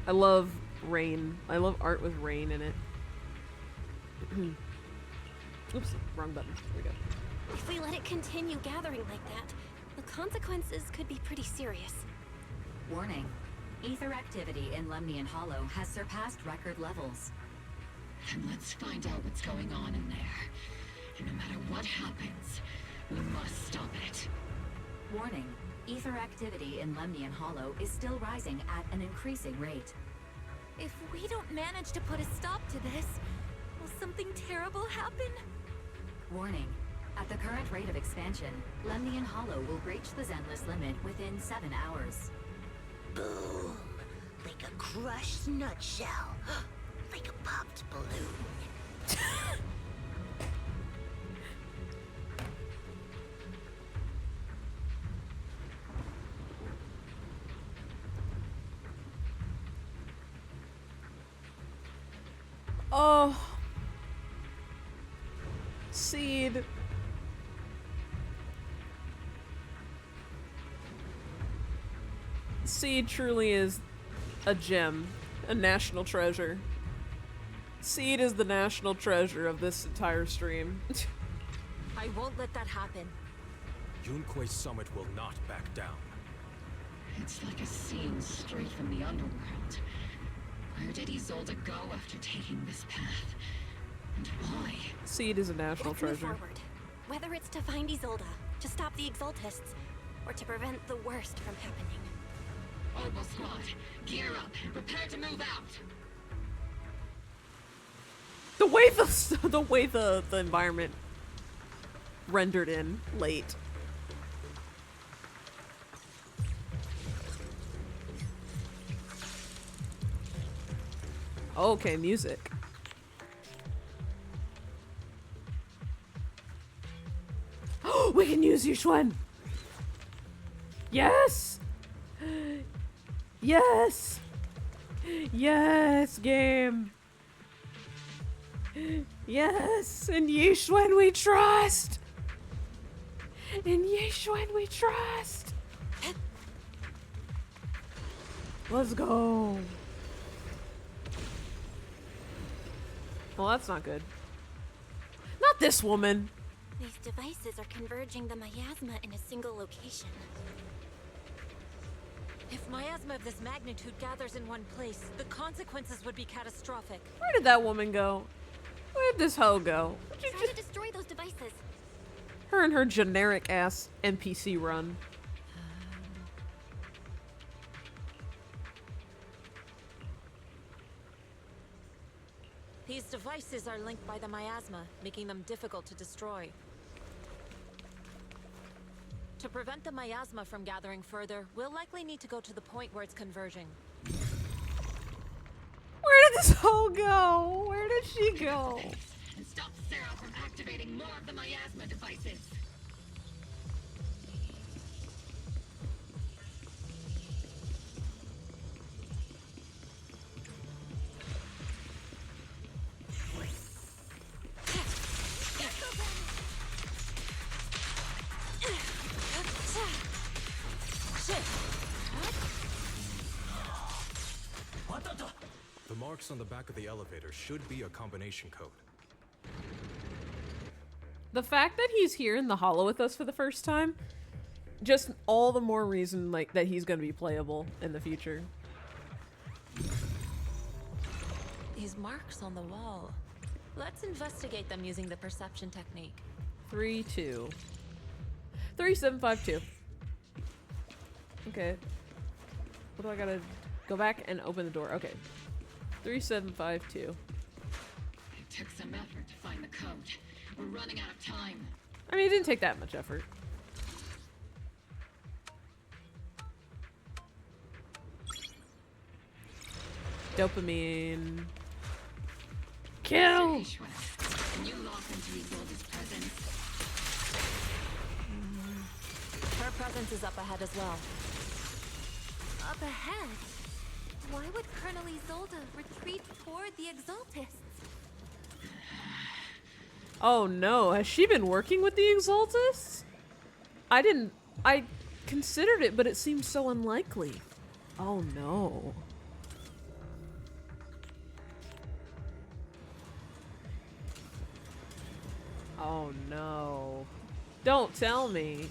I love rain. I love art with rain in it. Oops, wrong button. There we go. If we let it continue gathering like that, the consequences could be pretty serious. Warning. Ether activity in Lemnian Hollow has surpassed record levels. And let's find out what's going on in there. And no matter what happens, we must stop it. Warning. Ether activity in Lemnian Hollow is still rising at an increasing rate. If we don't manage to put a stop to this, will something terrible happen? Warning. At the current rate of expansion, Lemnian Hollow will breach the Zenless limit within 7 hours. Boom. Like a crushed nutshell. Like a popped balloon. Oh. Seed. Seed truly is a gem, a national treasure. Seed is the national treasure of this entire stream. I won't let that happen. Yunque's summit will not back down. It's like a scene straight from the underworld. Where did Isolde go after taking this path? And why? Seed is a national Let's move treasure. forward. Whether it's to find Isolde, to stop the Exaltists, or to prevent the worst from happening. Orbital squad, gear up and prepare to move out. The way the environment rendered in late. Okay, music. We can use Yuxuan! Yes! Yes! Yes, game! Yes! In Yuxuan we trust! In Yuxuan we trust! Let's go! Well, that's not good. Not this woman! These devices are converging the miasma in a single location. If miasma of this magnitude gathers in one place, the consequences would be catastrophic. Where did that woman go? Where did this hoe go? Try to destroy those devices. Her and her generic ass NPC run. These devices are linked by the miasma, making them difficult to destroy. To prevent the miasma from gathering further, we'll likely need to go to the point where it's converging. Where did this hoe go? Where did she go? And stop Sarah from activating more of the miasma devices. The marks on the back of the elevator should be a combination code. The fact that he's here in the hollow with us for the first time, just all the more reason like that he's gonna be playable in the future. These marks on the wall. Let's investigate them using the perception technique. 3-2. 3752. Okay. What do I gotta go back and open the door? Okay. 3752. It took some effort to find the code. We're running out of time. I mean, it didn't take that much effort. Dopamine. Kill! Can you lock into Isolde's presence? Her presence is up ahead as well. Up ahead? Why would Colonel Isolde retreat toward the Exaltists? Oh no, has she been working with the Exaltists? I considered it, but it seems so unlikely. Oh no. Oh no. Don't tell me.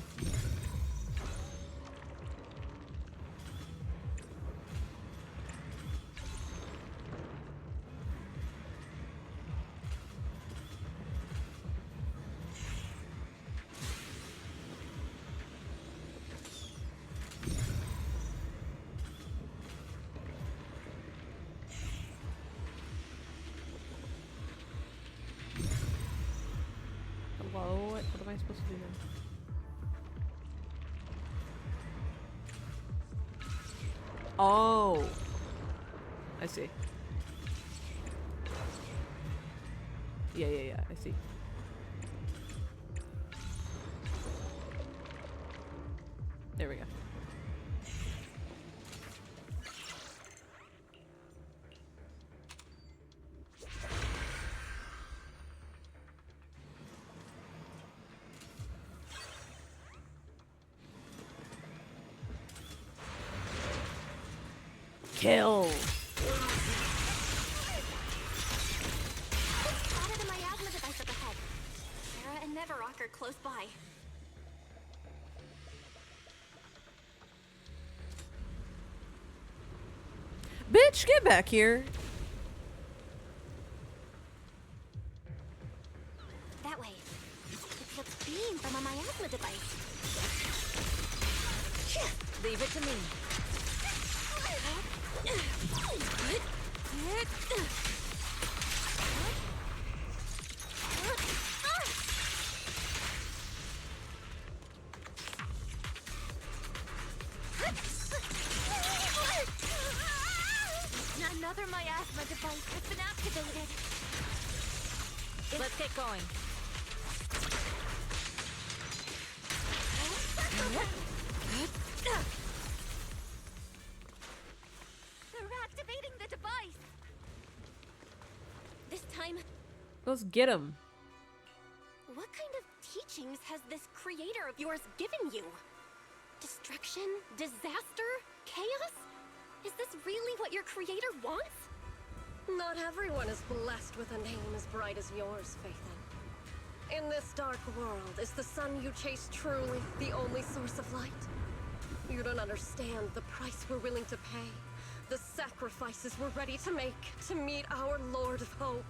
Hello? What am I supposed to do now? Oh. I see. Yeah, I see. There we go. Kill. Spotted a miasma device up ahead. Sarah and Neverrock are close by. Bitch, get back here. That way. It's a beam from a miasma device. Leave it to me. Another miasma device has been activated. Let's get going. They're activating the device. This time, Let's get him. what kind of teachings has this creator of yours given you? Destruction? Disaster? Chaos? Is this really what your creator wants? Not everyone is blessed with a name as bright as yours, Faithin. In this dark world, is the sun you chase truly the only source of light? You don't understand the price we're willing to pay, the sacrifices we're ready to make to meet our Lord of Hope.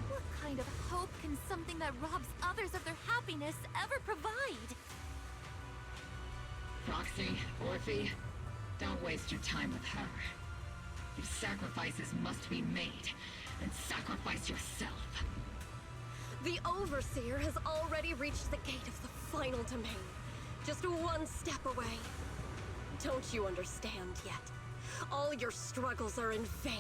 What kind of hope can something that robs others of their happiness ever provide? Roxy, Orphe, don't waste your time with her. If sacrifices must be made, then sacrifice yourself. The Overseer has already reached the gate of the final domain. Just one step away. Don't you understand yet? All your struggles are in vain.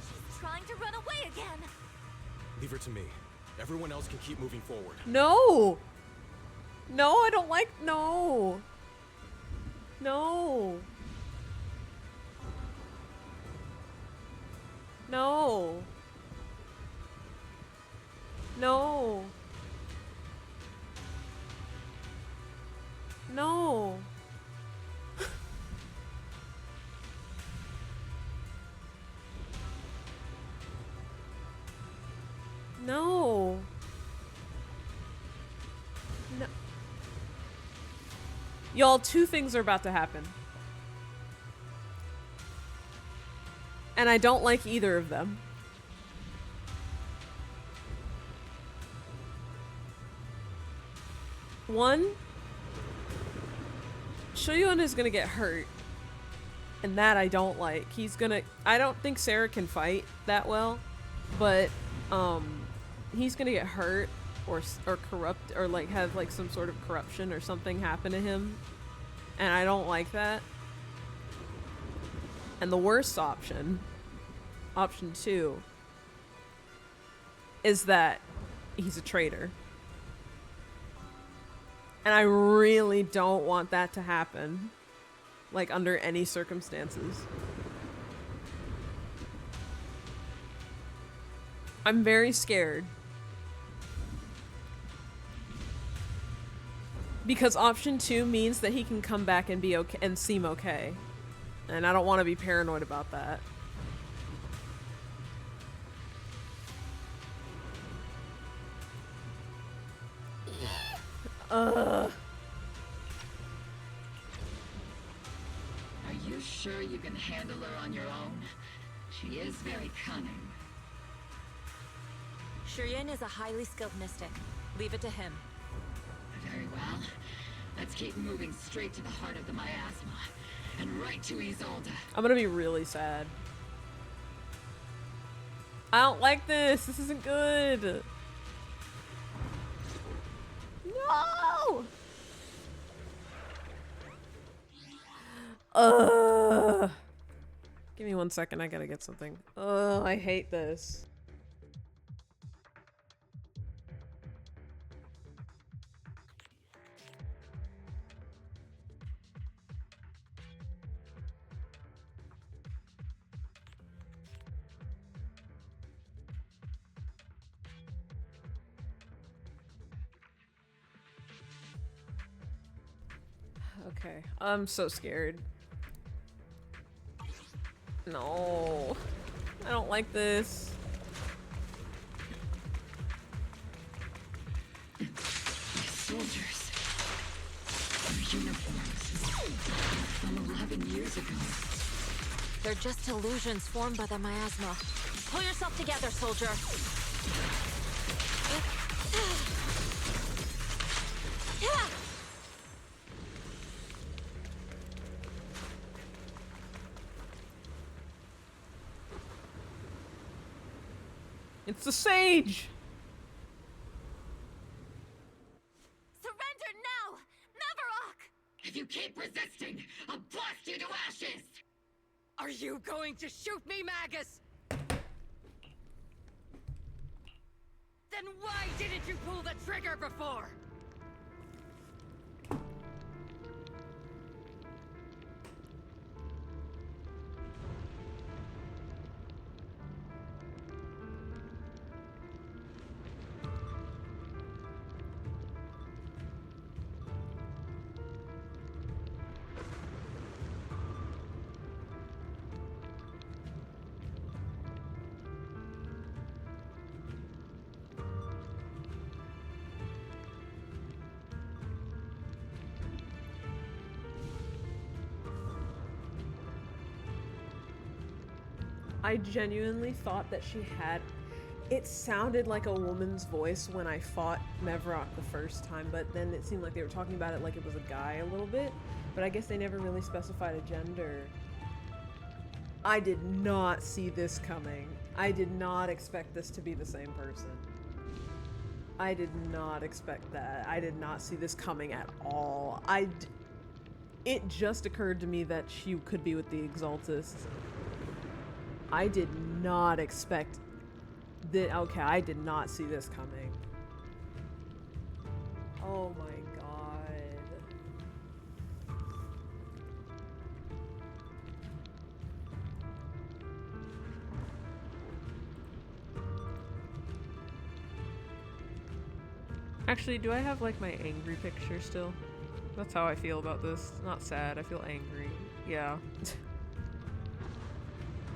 She's trying to run away again. Leave her to me. Everyone else can keep moving forward. No. No, I don't like. No. No. No. No. No. No. No. Y'all, two things are about to happen. And I don't like either of them. One, Shoyun is gonna get hurt. And that I don't like. I don't think Sarah can fight that well, but he's gonna get hurt or corrupt or like have like some sort of corruption or something happen to him, and I don't like that. And the worst option 2, is that he's a traitor, and I really don't want that to happen, like under any circumstances. I'm very scared. Because option 2 means that he can come back and be okay and seem okay. And I don't want to be paranoid about that. Are you sure you can handle her on your own? She is very cunning. Shiryen is a highly skilled mystic. Leave it to him. Very well. Let's keep moving straight to the heart of the miasma. And right to Isolde. I'm gonna be really sad. I don't like this. This isn't good. No! Give me 1 second, I gotta get something. I hate this. Okay, I'm so scared. No, I don't like this. Soldiers. Their uniforms from 11 years ago. They're just illusions formed by the miasma. Pull yourself together, soldier. It's the sage! Surrender now! Neverok! If you keep resisting, I'll blast you to ashes! Are you going to shoot me, Magus? Then why didn't you pull the trigger before? I genuinely thought that she had... It sounded like a woman's voice when I fought Mevrok the first time, but then it seemed like they were talking about it like it was a guy a little bit. But I guess they never really specified a gender. I did not see this coming. I did not expect this to be the same person. I did not expect that. I did not see this coming at all. It just occurred to me that she could be with the Exaltists. I did not expect that. Okay, I did not see this coming. Oh my god. Actually, do I have like my angry picture still? That's how I feel about this. Not sad, I feel angry. Yeah.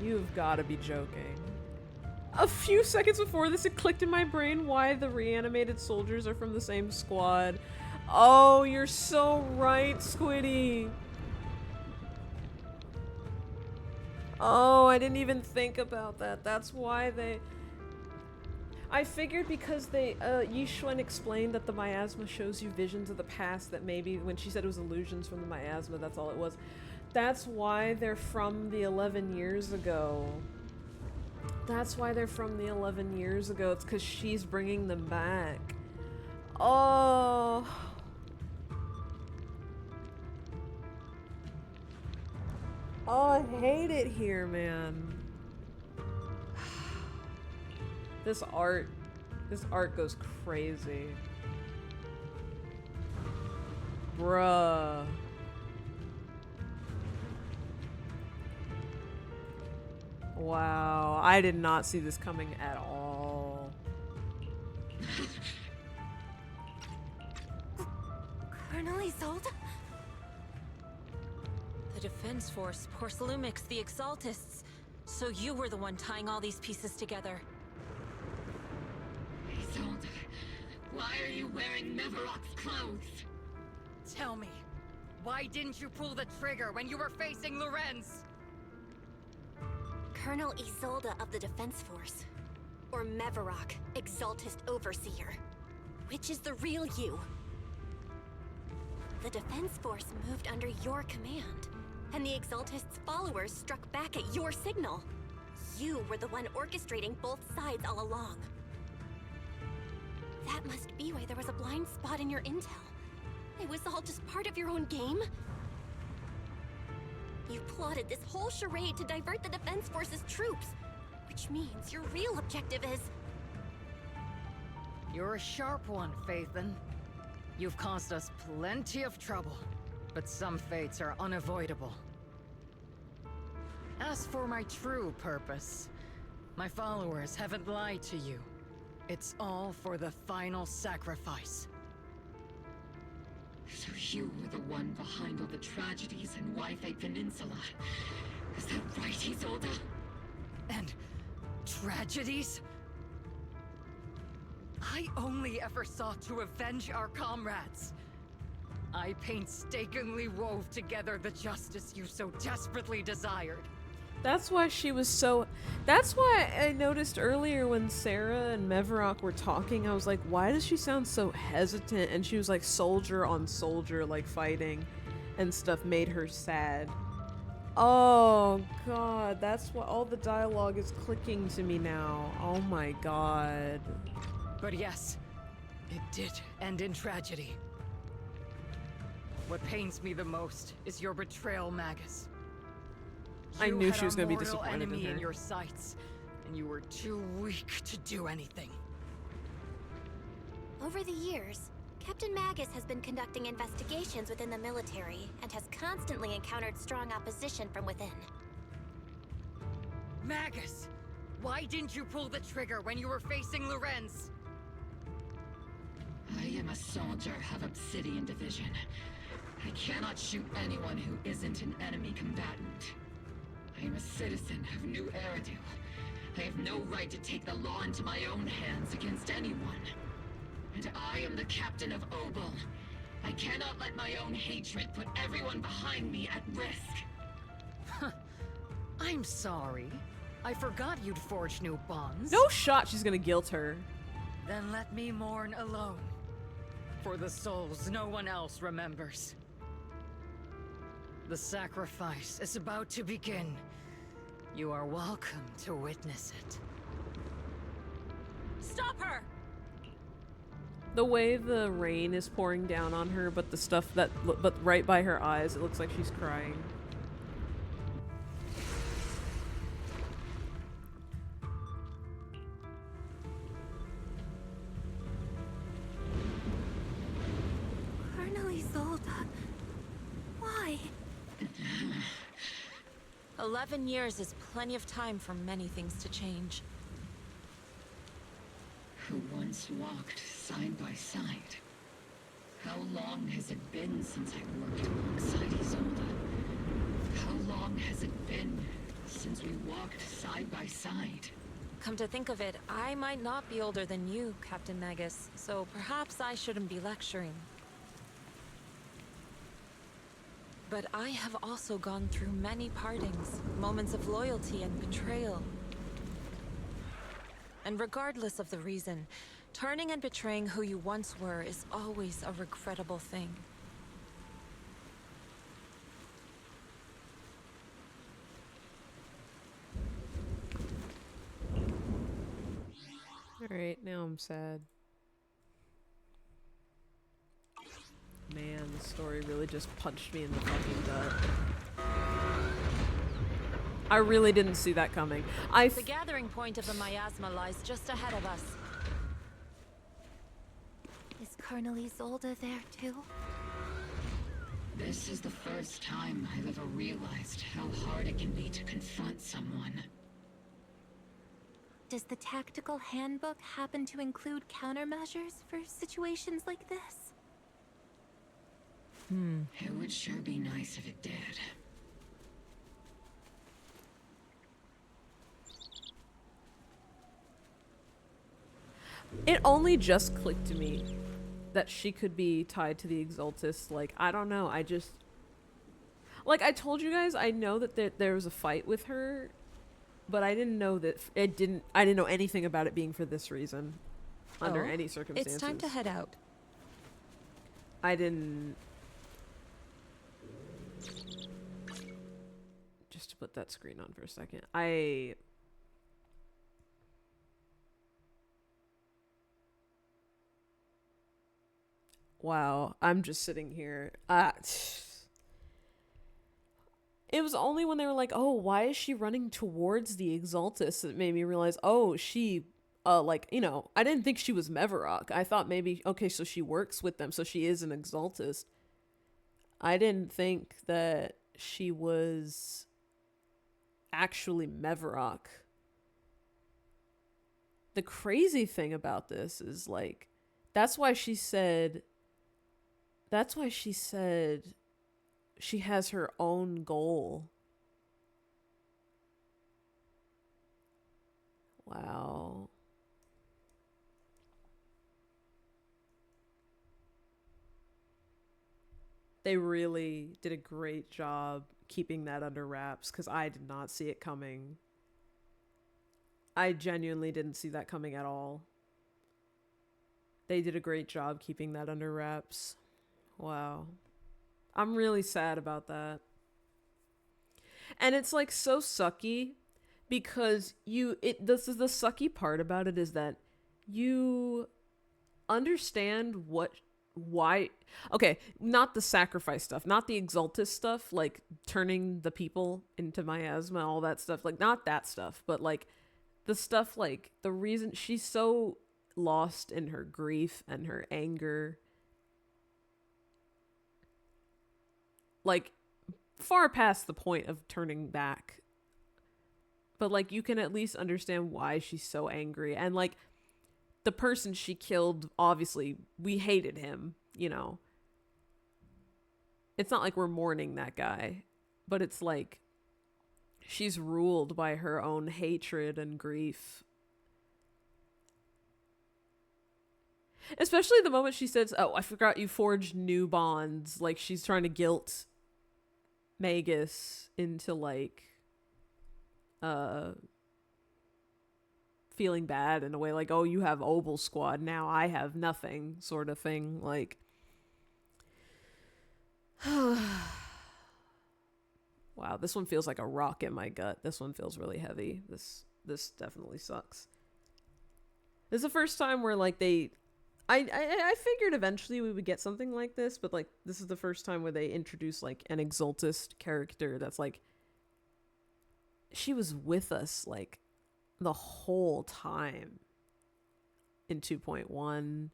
You've gotta be joking. A few seconds before this, it clicked in my brain why the reanimated soldiers are from the same squad. Oh, you're so right, Squiddy. Oh, I didn't even think about that. That's why they... I figured because they, Yishuan explained that the miasma shows you visions of the past, that maybe when she said it was illusions from the miasma, that's all it was. That's why they're from the 11 years ago. That's why they're from the 11 years ago. It's because she's bringing them back. Oh. Oh, I hate it here, man. This art goes crazy. Bruh. Wow, I did not see this coming at all. Colonel Isolde? The Defense Force, Porcelumix, the Exaltists. So you were the one tying all these pieces together. Isolde, why are you wearing Meverok's clothes? Tell me, why didn't you pull the trigger when you were facing Lorenz? Colonel Isolde of the Defense Force. Or Meverok, Exaltist Overseer. Which is the real you? The Defense Force moved under your command, and the Exaltist's followers struck back at your signal. You were the one orchestrating both sides all along. That must be why there was a blind spot in your intel. It was all just part of your own game? You plotted this whole charade to divert the Defense Force's troops, which means your real objective is... You're a sharp one, Phaethon. You've caused us plenty of trouble, but some fates are unavoidable. As for my true purpose, my followers haven't lied to you. It's all for the final sacrifice. So you were the one behind all the tragedies in Wi-Fi Peninsula. Is that right, Isolde? And tragedies? I only ever sought to avenge our comrades. I painstakingly wove together the justice you so desperately desired. That's why she was so... That's why I noticed earlier when Sarah and Mevarok were talking, I was like, why does she sound so hesitant? And she was like soldier on soldier, like fighting and stuff made her sad. Oh god, that's what all the dialogue is clicking to me now. Oh my god. But yes, it did end in tragedy. What pains me the most is your betrayal, Magus. I knew she was going gonna be disappointed enemy in her. in your sights, and you were too weak to do anything. Over the years, Captain Magus has been conducting investigations within the military and has constantly encountered strong opposition from within. Magus, why didn't you pull the trigger when you were facing Lorenz? I am a soldier of Obsidian Division. I cannot shoot anyone who isn't an enemy combatant. I am a citizen of New Eridu. I have no right to take the law into my own hands against anyone. And I am the captain of Obel. I cannot let my own hatred put everyone behind me at risk. I'm sorry. I forgot you'd forged new bonds. No shot she's gonna guilt her. Then let me mourn alone. For the souls no one else remembers. The sacrifice is about to begin. You are welcome to witness it. Stop her! The way the rain is pouring down on her, but the stuff that, but right by her eyes, it looks like she's crying. Colonel Isolde, why? 11 years is plenty of time for many things to change. Who once walked side by side. How long has it been since I worked alongside Isolde? How long has it been since we walked side by side? Come to think of it, I might not be older than you, Captain Magus, so perhaps I shouldn't be lecturing. But I have also gone through many partings, moments of loyalty and betrayal. And regardless of the reason, turning and betraying who you once were is always a regrettable thing. Alright, now I'm sad. Man, the story really just punched me in the fucking gut. I really didn't see that coming. The gathering point of the miasma lies just ahead of us. Is Colonel Isolde there too? This is the first time I've ever realized how hard it can be to confront someone. Does the tactical handbook happen to include countermeasures for situations like this? It would sure be nice if it did. It only just clicked to me that she could be tied to the Exaltus. Like, I don't know, I just... Like, I told you guys, I know that there was a fight with her, but I didn't know that I didn't know anything about it being for this reason. Under any circumstances. It's time to head out. I didn't... Just to put that screen on for a second. Wow, I'm just sitting here. It was only when they were like, oh, why is she running towards the Exaltus that made me realize, oh, she, like, you know, I didn't think she was Mevarok. I thought maybe, okay, so she works with them, so she is an Exaltus. I didn't think that she was actually Mevarok. The crazy thing about this is, like, that's why she said she has her own goal. Wow. They really did a great job keeping that under wraps, because I did not see it coming. I genuinely didn't see that coming at all. They did a great job keeping that under wraps. Wow. I'm really sad about that. And it's like so sucky because this is the sucky part about it, is that you understand why. Okay, not the sacrifice stuff, not the Exaltus stuff, like turning the people into miasma, all that stuff, like not that stuff, but like the stuff, like the reason she's so lost in her grief and her anger, like far past the point of turning back. But like you can at least understand why she's so angry. And like the person she killed, obviously we hated him, you know. It's not like we're mourning that guy, but it's like she's ruled by her own hatred and grief. Especially the moment she says, oh, I forgot you forged new bonds. Like she's trying to guilt Magus into like feeling bad in a way, like, oh, you have Obel Squad, now I have nothing, sort of thing. Like wow, this one feels like a rock in my gut. This one feels really heavy. This definitely sucks. This is the first time where like I figured eventually we would get something like this, but like this is the first time where they introduce like an Exaltus character that's like, she was with us like the whole time in 2.1.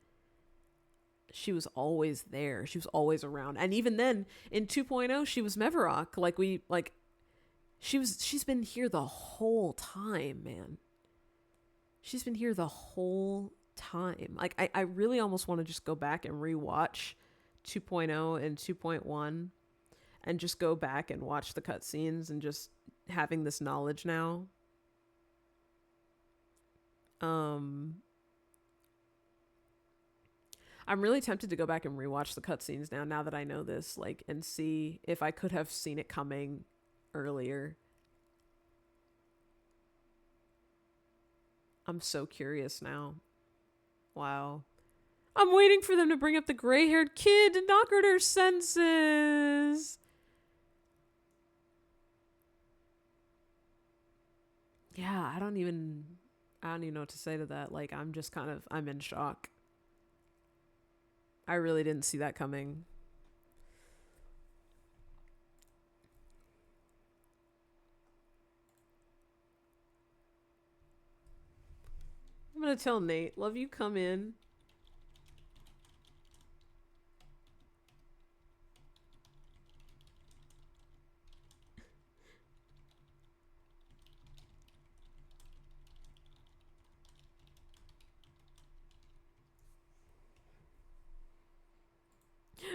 She was always there. She was always around. And even then in 2.0, she was Mevarok. Like she's been here the whole time, man. She's been here the whole time. Like I really almost want to just go back and rewatch 2.0 and 2.1 and just go back and watch the cutscenes and just having this knowledge now. I'm really tempted to go back and rewatch the cutscenes now that I know this, like, and see if I could have seen it coming earlier. I'm so curious now. Wow. I'm waiting for them to bring up the gray-haired kid to knock her to her senses. Yeah, I don't even know what to say to that. Like, I'm in shock. I really didn't see that coming. I'm gonna tell Nate, love you, come in.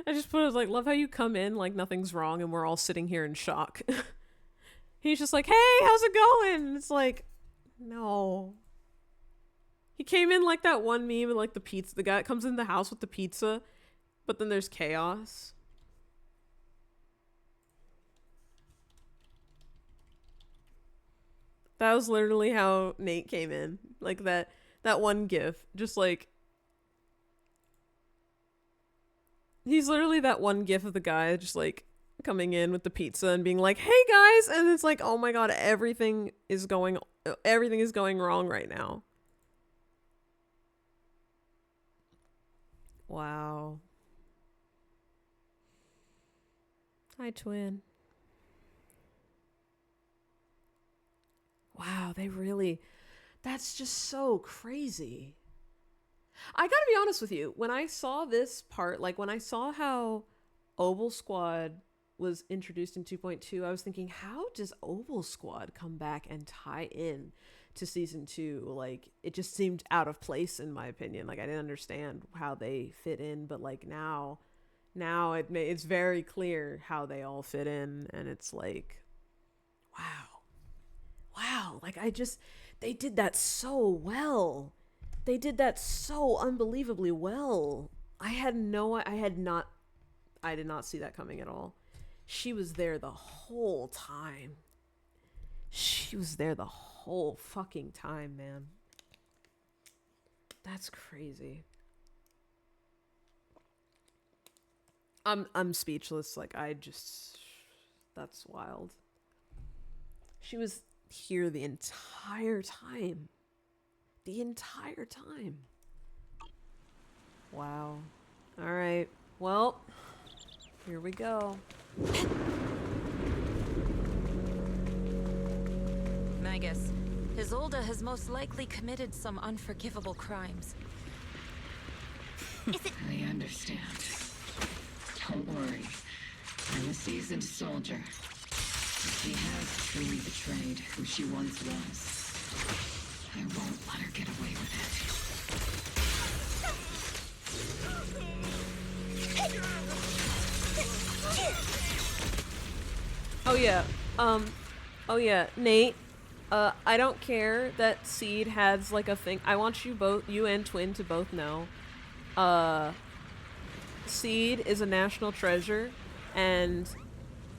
I just put it like, love how you come in like nothing's wrong and we're all sitting here in shock. He's just like, hey, how's it going? It's like, no. He came in like that one meme of like the pizza. The guy that comes in the house with the pizza, but then there's chaos. That was literally how Nate came in. Like that one gif. Just like, he's literally that one gif of the guy just like coming in with the pizza and being like, hey guys, and it's like, oh my god, everything is going wrong right now. Wow. Hi, twin. Wow, they really... That's just so crazy. I gotta be honest with you. When I saw this part, like when I saw how Oval Squad was introduced in 2.2, I was thinking, how does Oval Squad come back and tie in to season 2? Like, it just seemed out of place in my opinion. Like, I didn't understand how they fit in, but like now it's very clear how they all fit in, and it's like, wow, like they did that so well. They did that so unbelievably well. I did not see that coming at all. She was there the whole time. She was there the whole fucking time, man. That's crazy. I'm speechless. Like, that's wild. She was here the entire time. The entire time. Wow. All right. Well, here we go. Magus, Isolde has most likely committed some unforgivable crimes. I understand. Don't worry. I'm a seasoned soldier. She has truly betrayed who she once was. I won't let her get away with it. Oh yeah, Nate. I don't care that Seed has like a thing. I want you and Twin to both know. Seed is a national treasure, and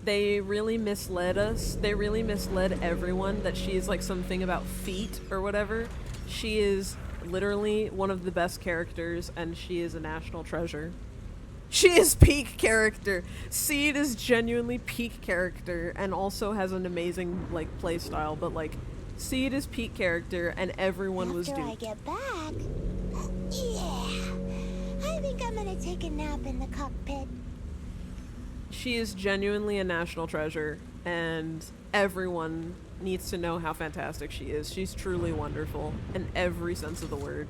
they really misled us. They really misled everyone that she is like something about feet or whatever. She is literally one of the best characters, and she is a national treasure. She is peak character. Seed is genuinely peak character and also has an amazing like play style, but like Seed is peak character and everyone was duped. After I get back, yeah, I think I'm gonna take a nap in the cockpit. She is genuinely a national treasure, and everyone needs to know how fantastic she is. She's truly wonderful in every sense of the word.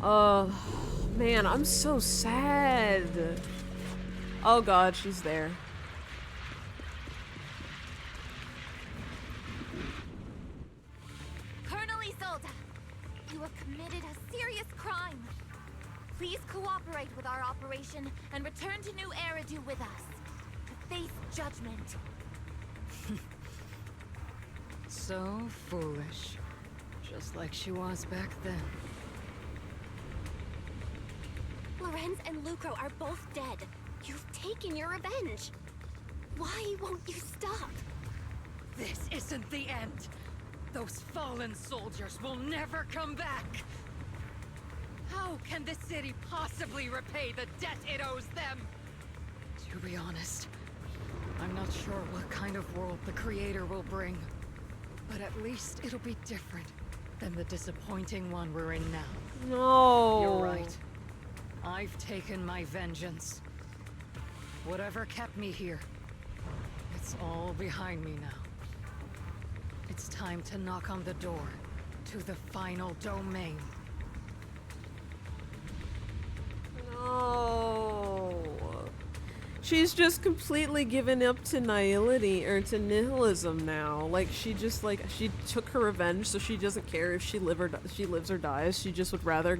Oh, man, I'm so sad. Oh god, she's there. Colonel Isolde, you have committed a serious crime. Please cooperate with our operation and return to New Eridu with us to face judgment. So foolish. Just like she was back then. Lorenz and Lucro are both dead. You've taken your revenge. Why won't you stop? This isn't the end. Those fallen soldiers will never come back. How can the city possibly repay the debt it owes them? To be honest, I'm not sure what kind of world the Creator will bring. But at least it'll be different than the disappointing one we're in now. No. You're right. I've taken my vengeance. Whatever kept me here, it's all behind me now. It's time to knock on the door to the final domain. No. She's just completely given up to nihility, or to nihilism now. Like, she took her revenge, so she doesn't care if she lives or dies. She just would rather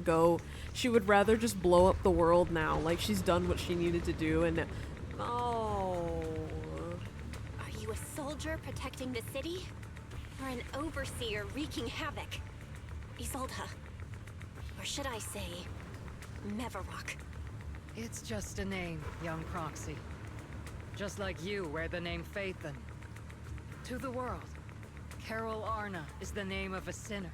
just blow up the world now. Like, she's done what she needed to do, and no. Are you a soldier protecting the city? Or an overseer wreaking havoc? Isolde. Or should I say, Mevarok? It's just a name, young proxy. Just like you wear the name Phaethon. To the world, Carol Arna is the name of a sinner.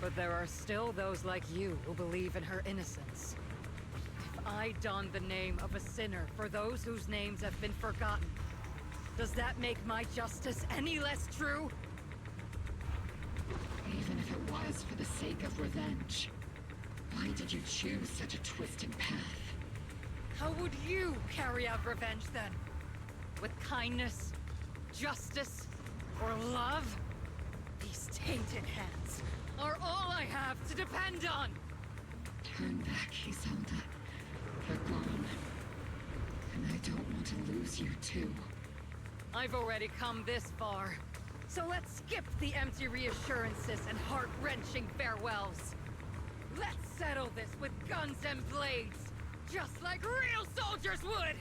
But there are still those like you who believe in her innocence. If I don the name of a sinner for those whose names have been forgotten, does that make my justice any less true? Even if it was for the sake of revenge, why did you choose such a twisted path? How would you carry out revenge then? With kindness, justice, or love? These tainted hands are all I have to depend on! Turn back, Isolde. They're gone. And I don't want to lose you too. I've already come this far. So let's skip the empty reassurances and heart-wrenching farewells. Let's settle this with guns and blades, just like real soldiers would!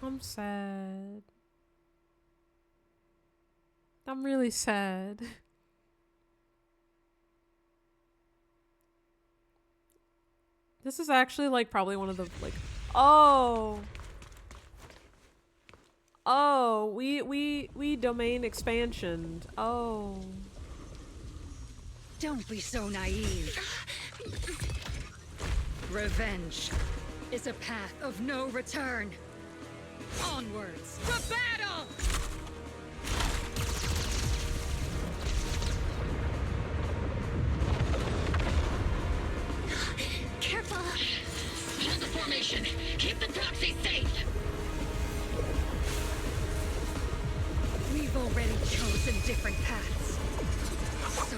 I'm sad. I'm really sad. This is actually like probably one of the like oh we domain expansioned. Oh, don't be so naive. Revenge is a path of no return. Onwards to battle! Careful! Hold the formation! Keep the proxy safe! We've already chosen different paths. So,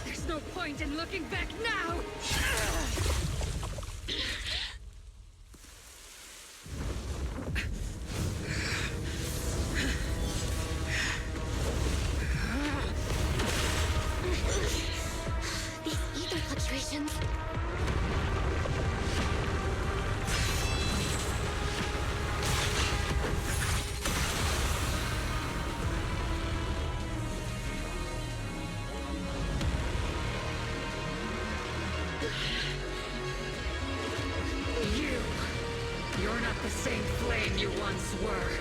there's no point in looking back now! These ether fluctuations. You're not the same flame you once were.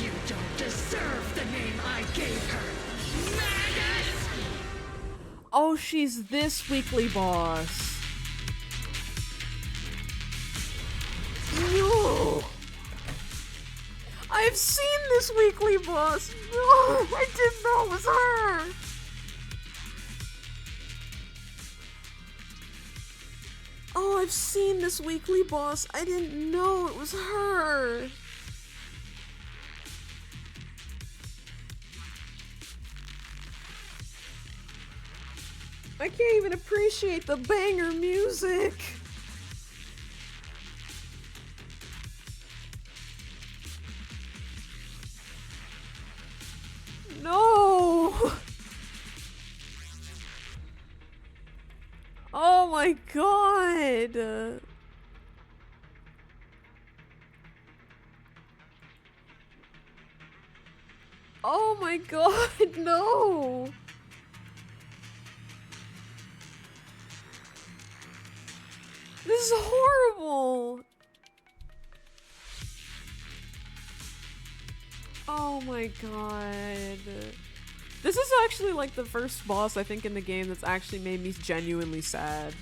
You don't deserve the name I gave her. Magus! oh, she's this weekly boss. No, I've seen this weekly boss. No, I didn't know it was her. Oh, I've seen this weekly boss. I didn't know it was her. I can't even appreciate the banger music. No. Oh my god! Oh my god, no! This is horrible! Oh my god. This is actually like the first boss I think in the game that's actually made me genuinely sad.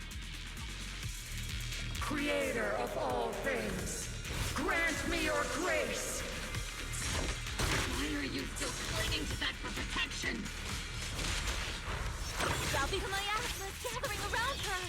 Creator of all things, grant me your grace! Why are you still clinging to that for protection? Salvi Himayasma is gathering around her!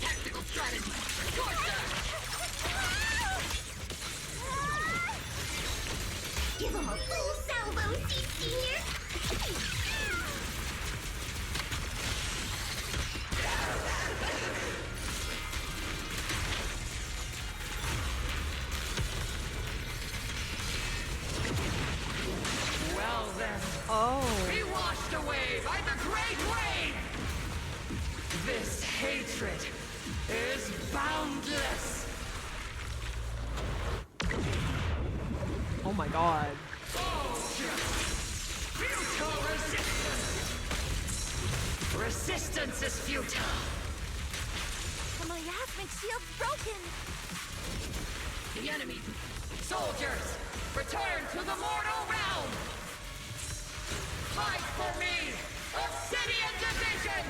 Tactical strategy! Give him a full salvo, Senior! Well then, be washed away by the great rain! This hatred is boundless! my god. Futile resistance! Resistance is futile! The miasmic shield's broken! The enemy! Soldiers! Return to the mortal realm! Fight for me! Obsidian Division!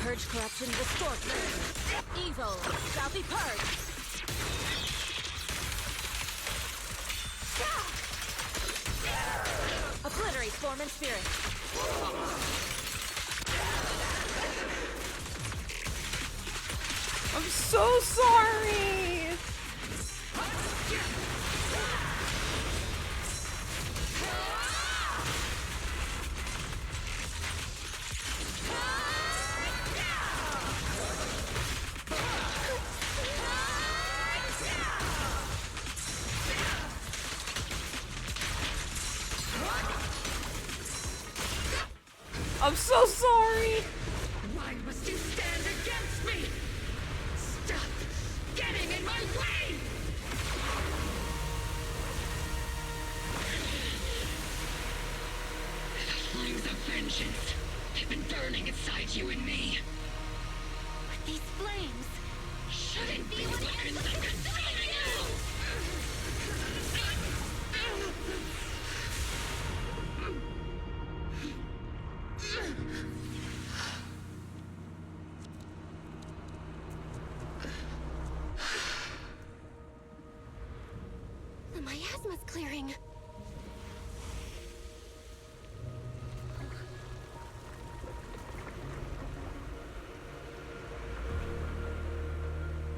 Purge corruption, restore clean. Evil shall be purged. Obliterate form and spirit. I'm so sorry! I'm so sorry! Why must you stand against me? Stop getting in my way! The flames of vengeance have been burning inside you and me. But these flames Shouldn't be weapons of consuming you! The miasma's clearing.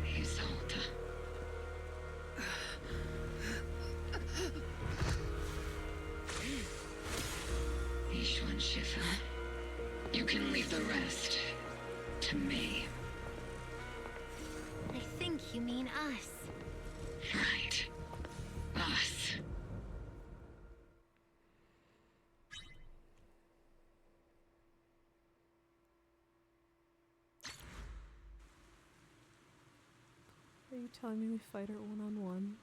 Isolde. Ishwan Shifa. You can leave the rest to me. I think you mean us. Right. Us. Are you telling me we fight her one-on-one?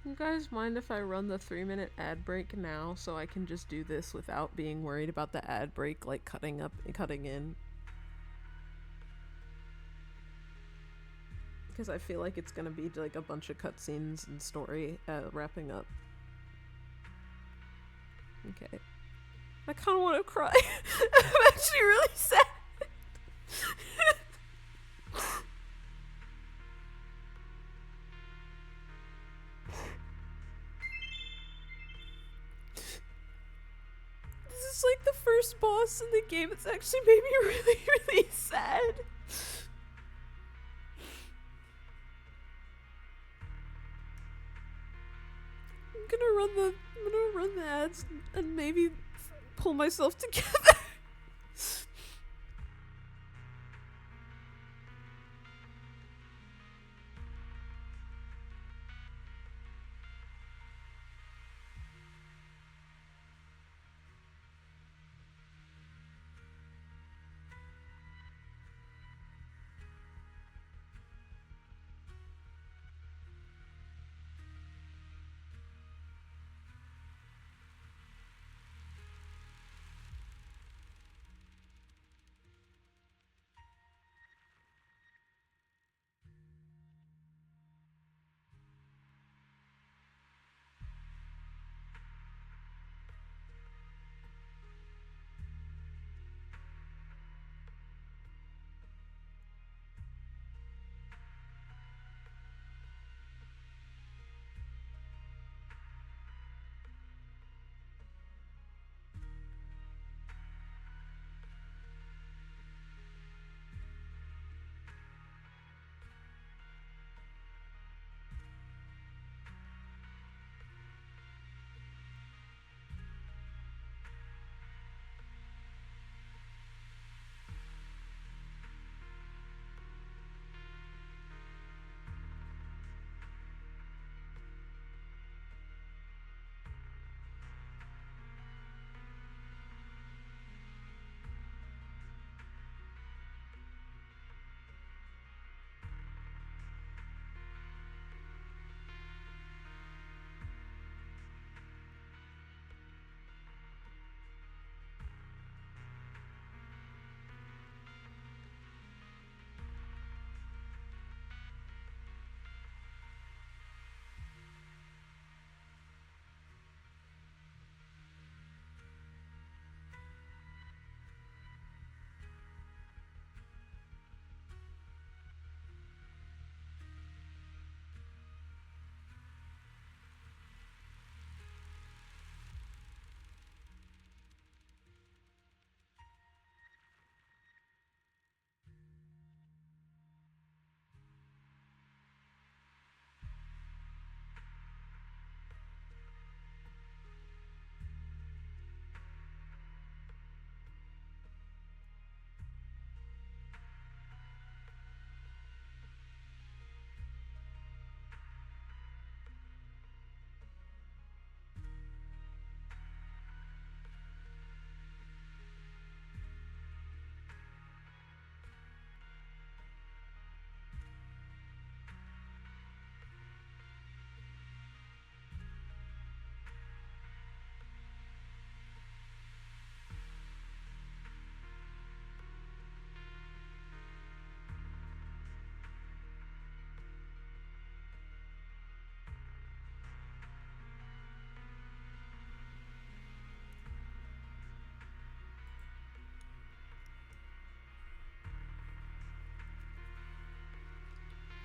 You guys mind if I run the 3-minute ad break now so I can just do this without being worried about the ad break like cutting in? Because I feel like it's gonna be like a bunch of cutscenes and story wrapping up. Okay. I kind of want to cry. I'm actually really sad. This is like the first boss in the game that's actually made me really, really sad. I'm gonna run the ads and maybe pull myself together.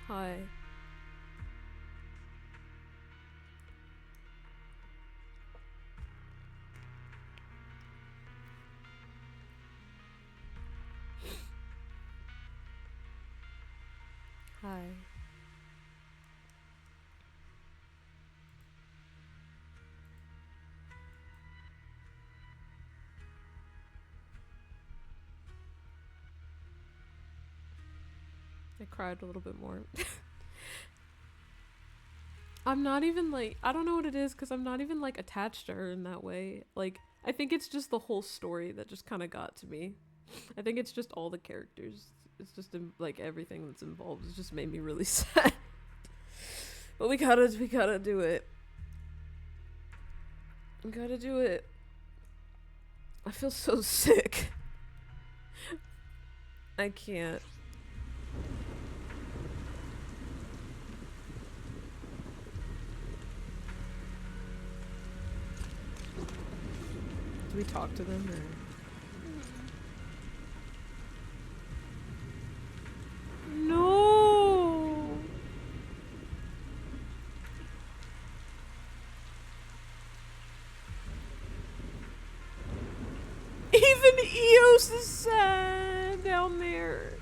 Hi. Hi. I cried a little bit more. I'm not even like, I don't know what it is because I'm not even like attached to her in that way. Like, I think it's just the whole story that just kind of got to me. I think it's just all the characters. It's just like everything that's involved. It just made me really sad. But we gotta do it. We gotta do it. I feel so sick. I can't. Do we talk to them or? No. Even Eos is sad down there.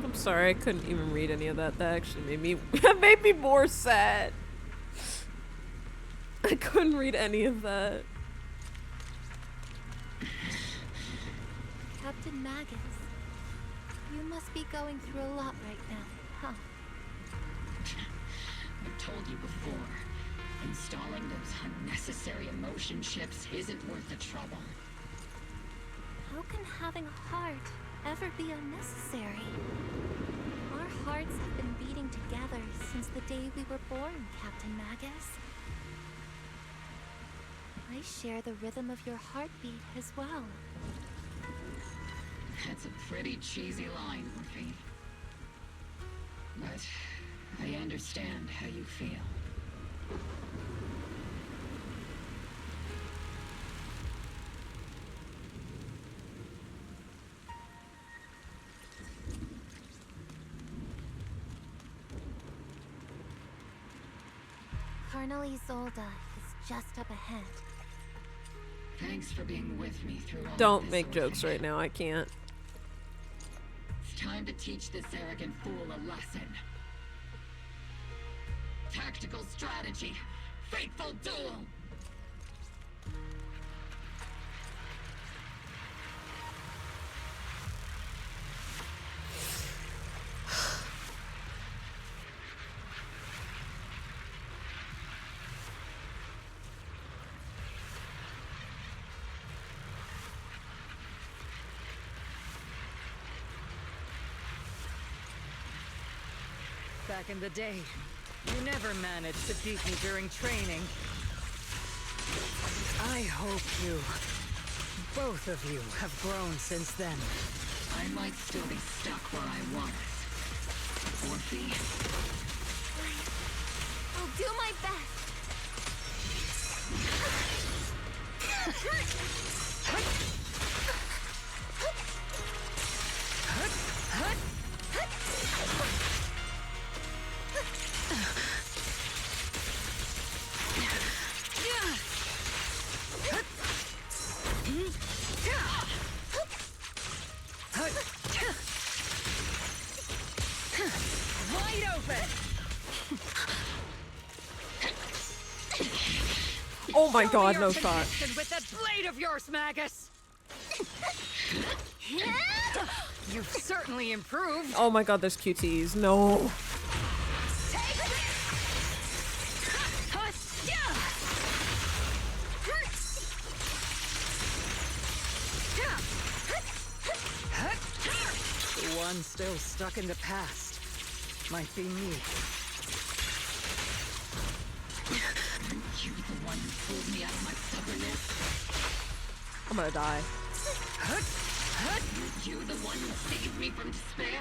I'm sorry, I couldn't even read any of that. That actually made me more sad. I couldn't read any of that. Captain Magus, you must be going through a lot right now, huh? I've told you before, installing those unnecessary emotion chips isn't worth the trouble. How can having a heart ever be unnecessary? Our hearts have been beating together since the day we were born, Captain Magus. I share the rhythm of your heartbeat as well. That's a pretty cheesy line, Morphe. But I understand how you feel. Colonel Isolde is just up ahead. Thanks for being with me through all Don't this, make jokes right now, I can't. It's time to teach this arrogant fool a lesson. Tactical strategy. Fateful duel. Back in the day, you never managed to beat me during training. I hope you Both of you have grown since then. I might still be stuck where I was. Orphe? I'll do my best. Wide open! Oh my Show god, me no your shot. conviction with that blade of yours, Magus! You've certainly improved. Oh my god, there's QTs. No. The one still stuck in the past might be me. You the one who pulled me out of my stubbornness? I'm gonna die. You the one who saved me from despair?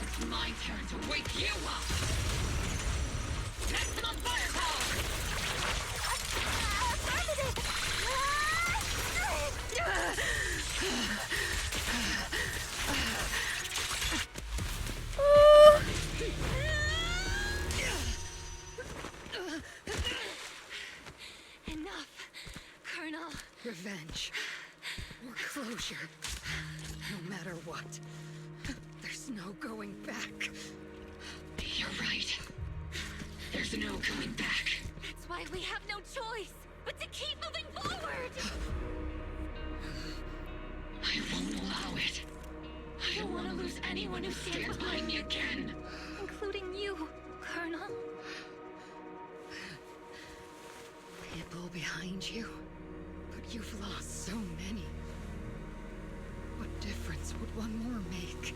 It's my turn to wake you up! Maximum firepower! Enough, Colonel. Revenge. Or closure. No matter what. There's no going back. You're right. There's no going back. That's why we have no choice but to keep moving forward. I won't allow it. I don't want to lose anyone who stands by me again. Including you, Colonel. People behind you. But you've lost so many. What difference would one more make?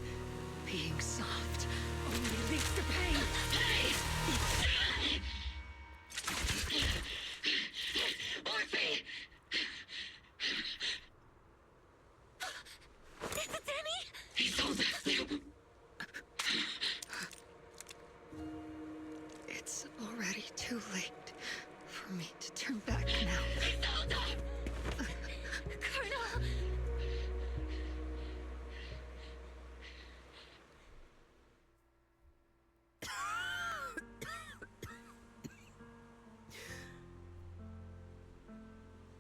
Being soft only leads to pain. Orphe! Is it Danny? He's on the... It's already too late for me to turn back now. Colonel!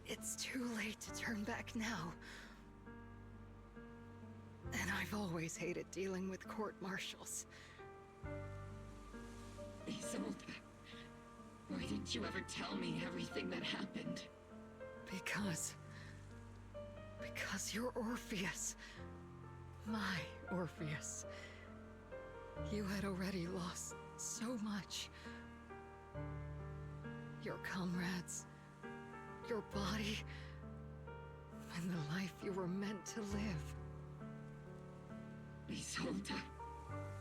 It's too late to turn back now. And I've always hated dealing with court-martials. Isolde, why didn't you ever tell me everything that happened? Because you're Orpheus. My Orpheus. You had already lost so much. Your comrades, your body, and the life you were meant to live. Isolde.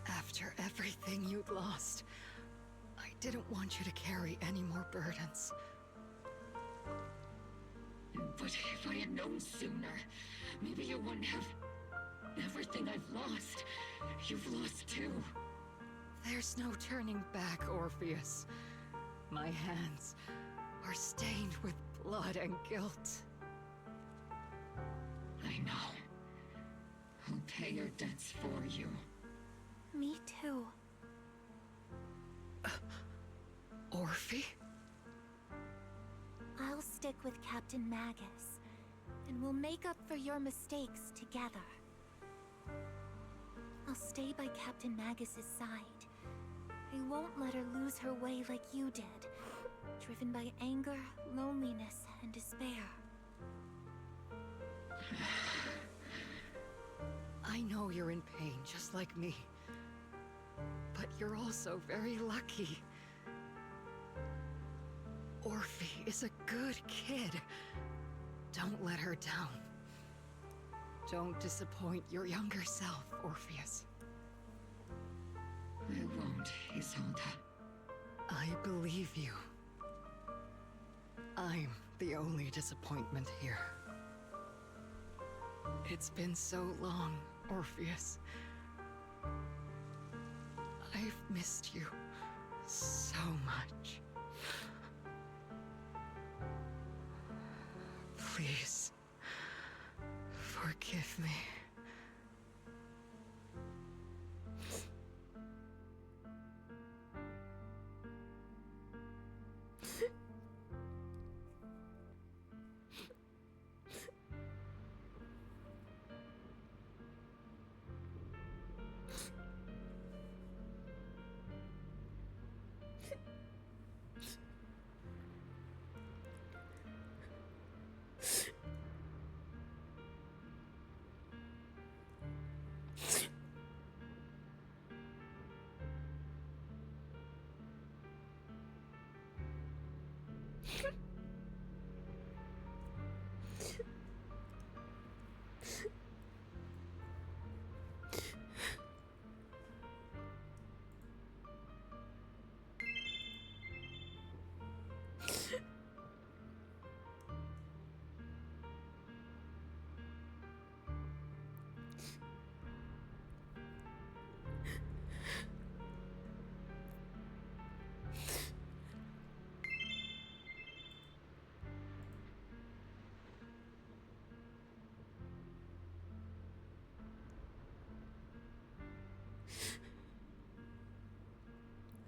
After everything you'd lost, I didn't want you to carry any more burdens. But if I had known sooner, maybe you wouldn't have... Everything I've lost, you've lost too. There's no turning back, Orpheus. My hands are stained with blood and guilt. I know. I'll pay your debts for you. Me too. Orphe? I'll stick with Captain Magus, and we'll make up for your mistakes together. I'll stay by Captain Magus's side. I won't let her lose her way like you did, driven by anger, loneliness, and despair. I know you're in pain, just like me. But you're also very lucky. Orphe is a good kid. Don't let her down. Don't disappoint your younger self, Orpheus. I won't, Isolde. I believe you. I'm the only disappointment here. It's been so long, Orpheus. I've missed you so much. Please, forgive me.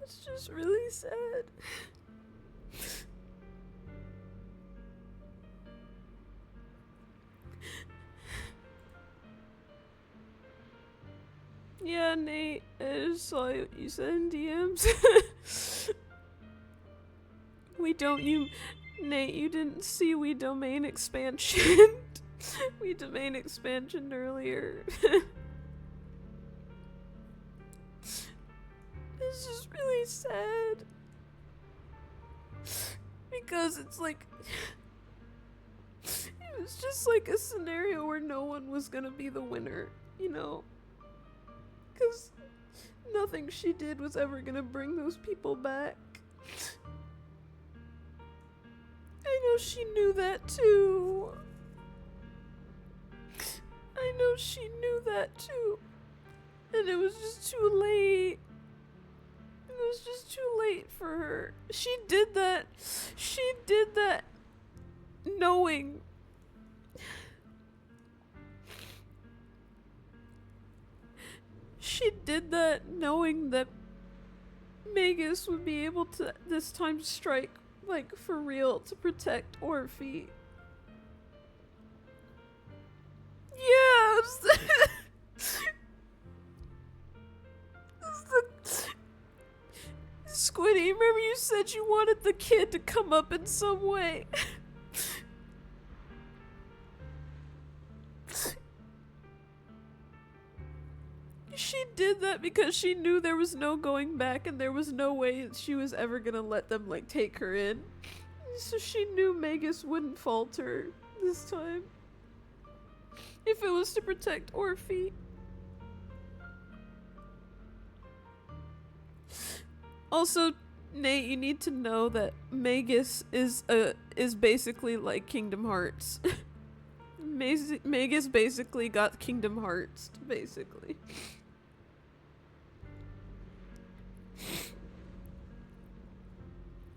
It's just really sad. Yeah, Nate, I just saw what you said in DMs. Nate, you didn't see we domain expansion. We domain expansion earlier. It's just really sad. Because it's like, it was just like a scenario where no one was gonna be the winner, you know? Because nothing she did was ever gonna bring those people back. I know she knew that too. I know she knew that too. And it was just too late. It was just too late for her. She did that knowing. She did that knowing that Magus would be able to this time strike, like, for real, to protect Orphe. Yes! Squiddy, remember you said you wanted the kid to come up in some way? She did that because she knew there was no going back and there was no way she was ever gonna let them, like, take her in. So she knew Magus wouldn't falter this time. If it was to protect Orphe. Also, Nate, you need to know that Magus is basically like Kingdom Hearts. Magus basically got Kingdom Hearts, basically.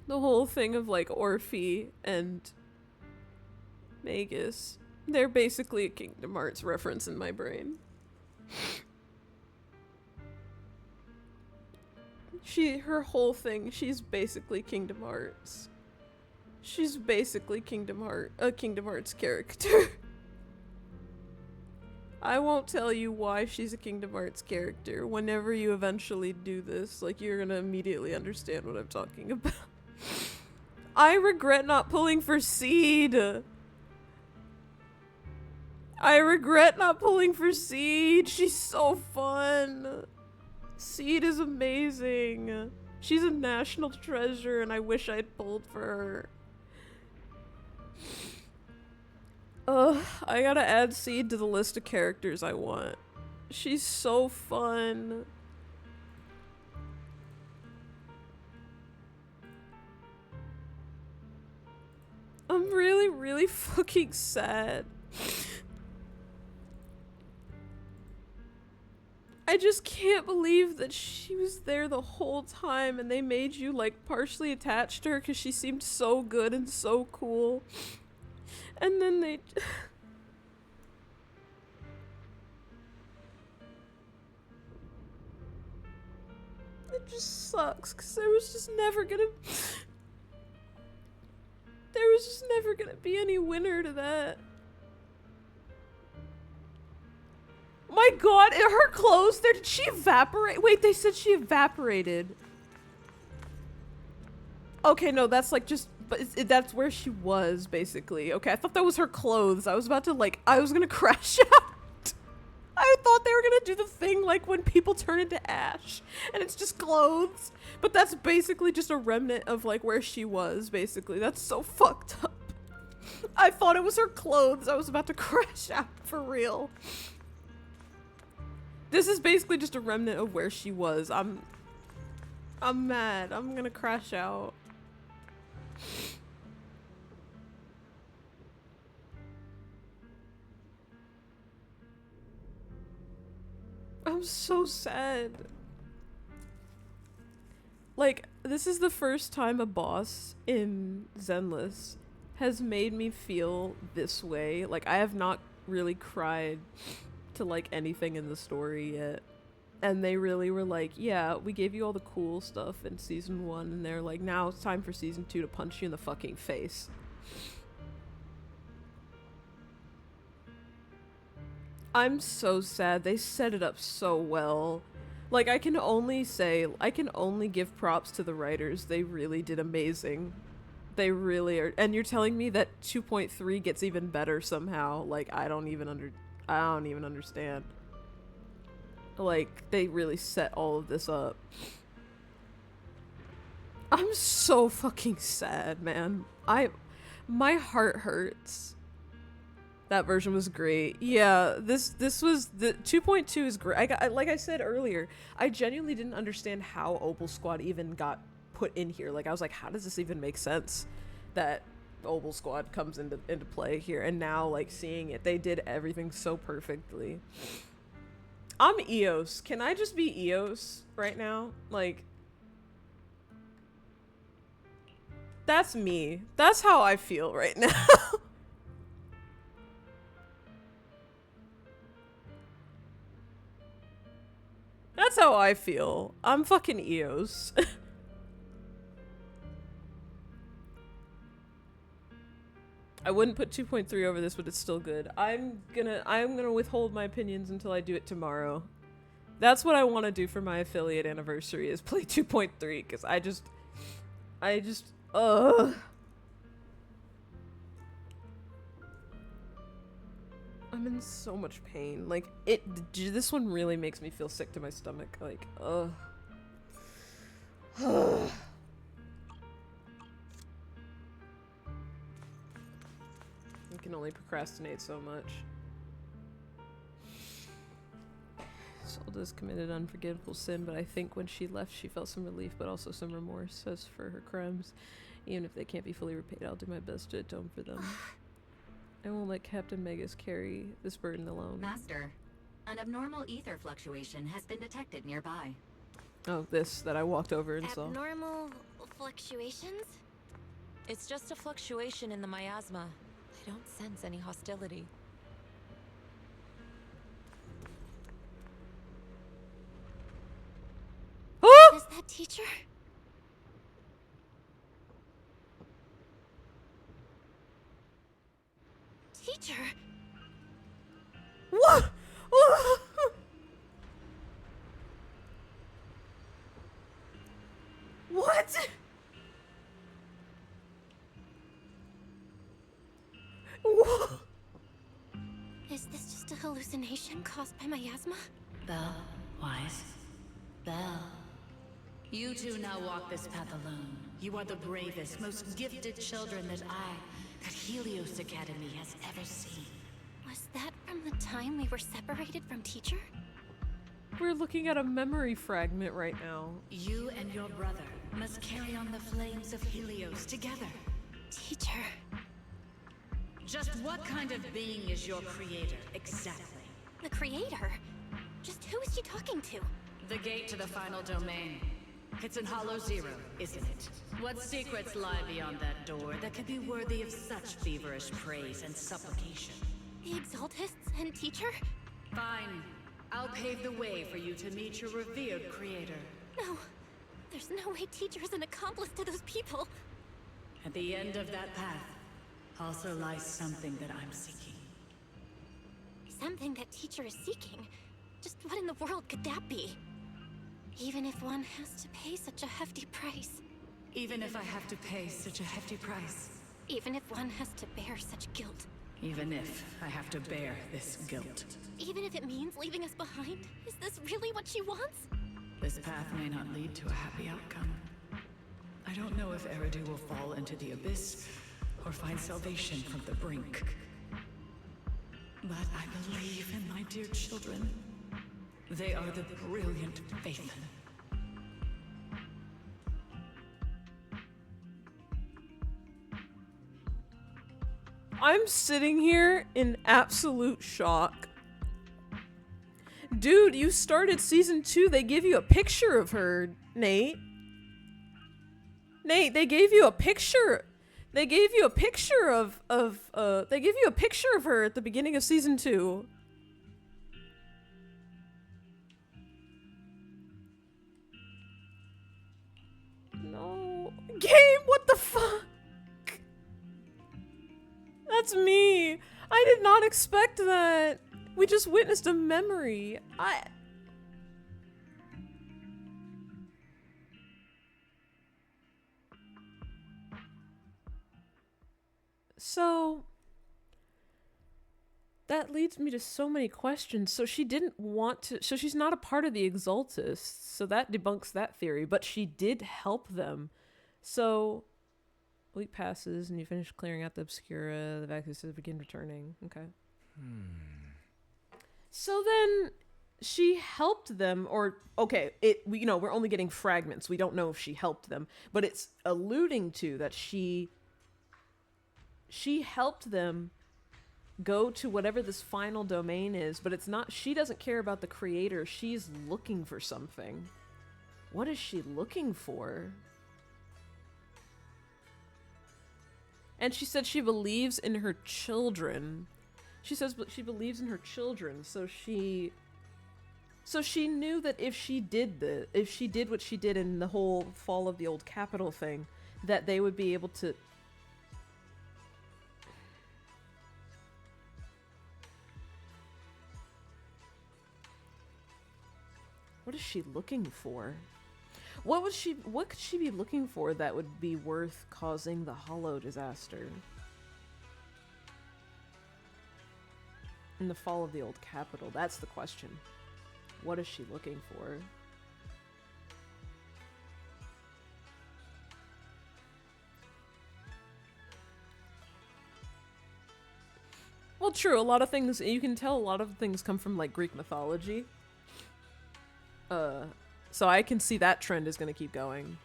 The whole thing of, like, Orphe and Magus, they're basically a Kingdom Hearts reference in my brain. Her whole thing, she's basically Kingdom Hearts. She's basically a Kingdom Hearts character. I won't tell you why she's a Kingdom Hearts character. Whenever you eventually do this, like, you're gonna immediately understand what I'm talking about. I regret not pulling for Seed. I regret not pulling for Seed. She's so fun. Seed is amazing. She's a national treasure and I wish I'd pulled for her. I gotta add Seed to the list of characters I want. She's so fun. I'm really, really fucking sad. I just can't believe that she was there the whole time and they made you like partially attached to her because she seemed so good and so cool. And then they... It just sucks because there was just never gonna be any winner to that. My god, her clothes there, did she evaporate? Wait, they said she evaporated. Okay, no, that's like just, but that's where she was basically. Okay, I thought that was her clothes. I was about to like, I was gonna crash out. I thought they were gonna do the thing like when people turn into ash and it's just clothes. But that's basically just a remnant of like where she was basically. That's so fucked up. I thought it was her clothes. I was about to crash out for real. This is basically just a remnant of where she was. I'm mad. I'm gonna crash out. I'm so sad. Like, this is the first time a boss in Zenless has made me feel this way. Like, I have not really cried to like anything in the story yet. And they really were like, yeah, we gave you all the cool stuff in season 1, and they're like, now it's time for season 2 to punch you in the fucking face. I'm so sad. They set it up so well. Like, I can only give props to the writers. They really did amazing. They really are. And you're telling me that 2.3 gets even better somehow. Like, I don't even understand. Like, they really set all of this up. I'm so fucking sad, man. My heart hurts. That version was great. Yeah, this was the 2.2 is great. Like I said earlier, I genuinely didn't understand how Opal Squad even got put in here. Like, I was like, how does this even make sense that Opal Squad comes into play here? And now, like, seeing it, they did everything so perfectly. I'm Eos. Can I just be Eos right now? Like, that's me. That's how I feel right now. That's how I feel. I'm fucking Eos. I wouldn't put 2.3 over this, but it's still good. I'm gonna withhold my opinions until I do it tomorrow. That's what I want to do for my affiliate anniversary, is play 2.3, because I just I'm in so much pain. Like, this one really makes me feel sick to my stomach. Like, I can only procrastinate so much. Solda's committed unforgivable sin, but I think when she left, she felt some relief, but also some remorse as for her crimes. Even if they can't be fully repaid, I'll do my best to atone for them. I won't let Captain Magus carry this burden alone. Master, an abnormal ether fluctuation has been detected nearby. Oh, this that I walked over and saw. Abnormal fluctuations? It's just a fluctuation in the miasma. I don't sense any hostility. Is that teacher? Teacher? What? What? Is this just a hallucination caused by miasma? Belle, Wise, Belle. You two now walk this path alone. You are the bravest, most gifted children that Helios Academy has ever seen. Was that from the time we were separated from teacher? We're looking at a memory fragment right now. You and your brother must carry on the flames of Helios together. Teacher. Just what kind of being is your creator, exactly? The creator? Just who is she talking to? The gate to the final domain. It's in Hollow Zero, isn't it? What secrets lie beyond that door that could be worthy of such feverish praise and supplication? The Exaltists and Teacher? Fine. I'll pave the way for you to meet your revered creator. No. There's no way Teacher is an accomplice to those people. At the end of that path also lies something that I'm seeking. Something that Teacher is seeking? Just what in the world could that be? Even if one has to pay such a hefty price. Even if I have to pay such a hefty price. Even if one has to bear such guilt. Even if I have to bear this guilt. Even if it means leaving us behind? Is this really what she wants? This path may not lead to a happy outcome. I don't know if Eridu will fall into the abyss or find salvation from the brink. But I believe in my dear children. They are the brilliant Phaethon. I'm sitting here in absolute shock. Dude, you started season 2. They give you a picture of her, Nate. Nate, they gave you a picture. They gave you a picture of they give you a picture of her at the beginning of season 2. No. Game, what the fuck? That's me. I did not expect that. We just witnessed a memory. So that leads me to so many questions. So she didn't want to, so she's not a part of the Exaltists. So that debunks that theory, but she did help them. So a week passes and you finish clearing out the Obscura. The vacuums begin returning. Okay. So then she helped them, or okay, we're only getting fragments. We don't know if she helped them, but it's alluding to that she helped them go to whatever this final domain is, but it's not, she doesn't care about the creator. She's looking for something. What is she looking for? And she said she believes in her children. She says she believes in her children, so she knew that if she did what she did in the whole fall of the old capital thing, that they would be able to. What is she looking for? What could she be looking for that would be worth causing the Hollow disaster? In the fall of the old capital, that's the question. What is she looking for? Well, true, a lot of things, you can tell a lot of things come from, like, Greek mythology. So I can see that trend is going to keep going.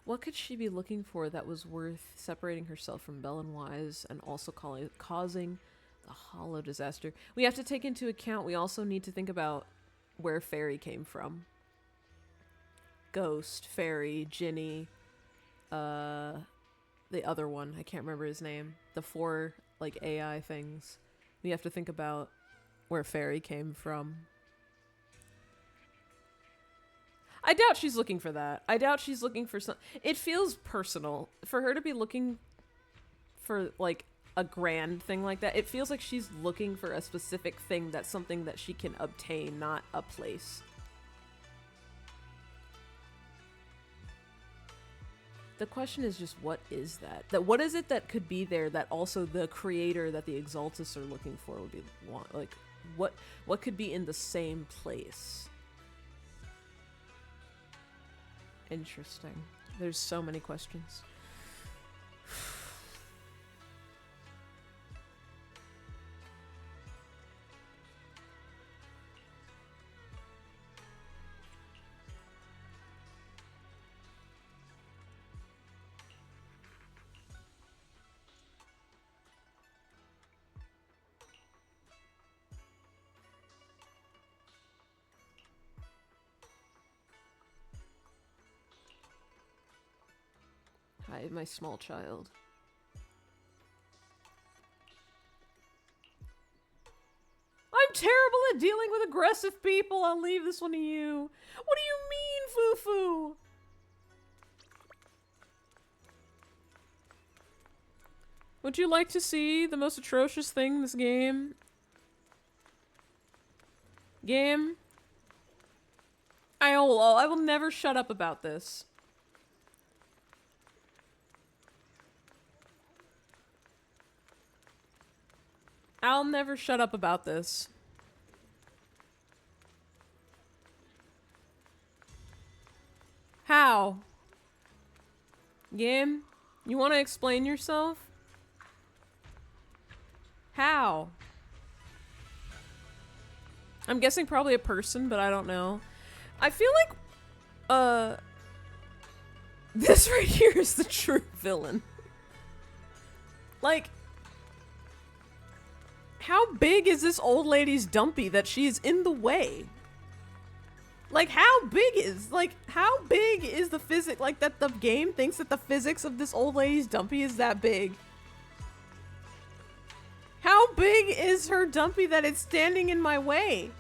What could she be looking for that was worth separating herself from Belle and Wise and also causing the Hollow disaster? We have to take into account, we also need to think about where Fairy came from. Ghost, Fairy, Ginny, the other one, I can't remember his name. The 4, like, AI things. We have to think about where Fairy came from. I doubt she's looking for that. I doubt she's looking for some. It feels personal for her to be looking for, like, a grand thing like that. It feels like she's looking for a specific thing that's something that she can obtain, not a place. The question is just, what is that? What is it that could be there that also the creator that the Exaltists are looking for would be like? What could be in the same place? Interesting. There's so many questions. Hi, my small child. I'm terrible at dealing with aggressive people. I'll leave this one to you. What do you mean, Fufu? Would you like to see the most atrocious thing in this game? I will never shut up about this. I'll never shut up about this. How? Game? You want to explain yourself? How? I'm guessing probably a person, but I don't know. I feel like, this right here is the true villain. Like, how big is this old lady's dumpy that she's in the way? Like, how big is the physics, like, that the game thinks that the physics of this old lady's dumpy is that big? How big is her dumpy that it's standing in my way?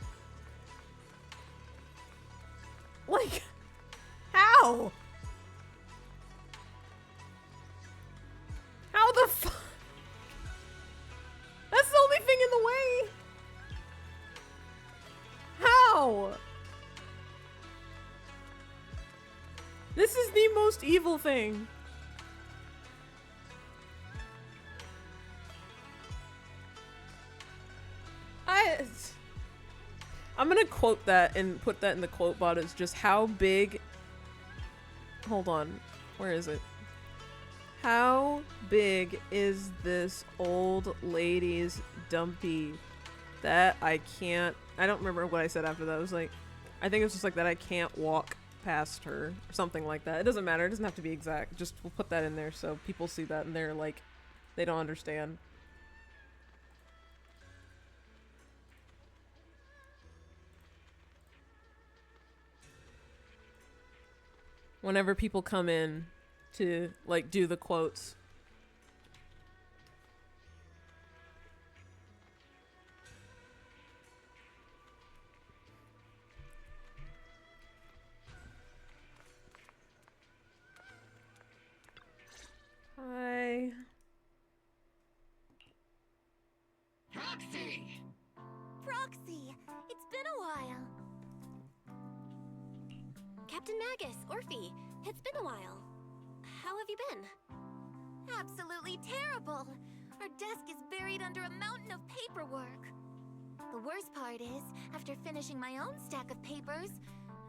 Like, how? How the fuck? That's the only thing in the way. How? This is the most evil thing. I'm gonna quote that and put that in the quote bot as just how big. Hold on. Where is it? How big is this old lady's dumpy that I don't remember what I said after that. It was like, I think it was just like that I can't walk past her or something like that. It doesn't matter. It doesn't have to be exact. Just we'll put that in there so people see that and they're like, they don't understand. Whenever people come in to, like, do the quotes. Hi. Proxy! Proxy! It's been a while. Captain Magus, Orphe, it's been a while. How have you been? Absolutely terrible! Our desk is buried under a mountain of paperwork. The worst part is, after finishing my own stack of papers,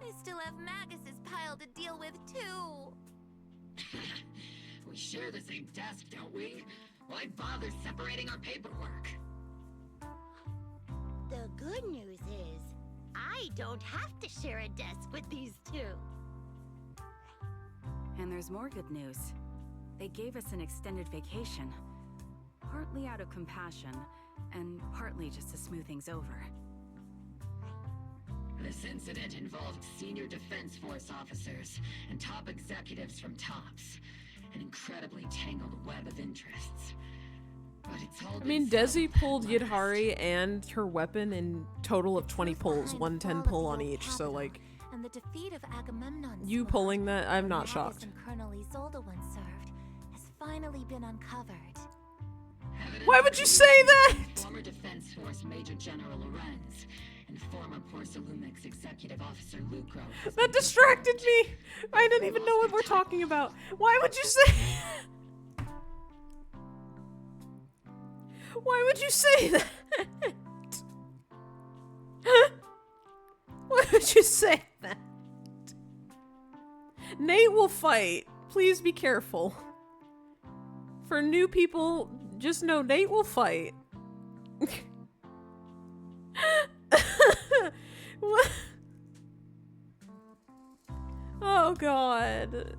I still have Magus's pile to deal with too. We share the same desk, don't we? Why bother separating our paperwork? The good news is, I don't have to share a desk with these two. And there's more good news. They gave us an extended vacation. Partly out of compassion, and partly just to smooth things over. This incident involved senior Defense Force officers and top executives from TOPS. An incredibly tangled web of interests. But it's all I mean, Desi pulled Yidhari and her weapon in total of 20 pulls, 110 pull on each, so like, And the defeat of Agamemnon's you pulling that, I'm not Magus shocked. and Colonel Isolde once served has finally been uncovered. Why would you say that? Former Defense Force Major General Lorenz and former Porcelumix Executive Officer Lucro. That distracted me! I didn't even know what we're talking about. Why would you say Why would you say that? Why would you say that? Nate will fight. Please be careful. For new people, just know Nate will fight. What? Oh god.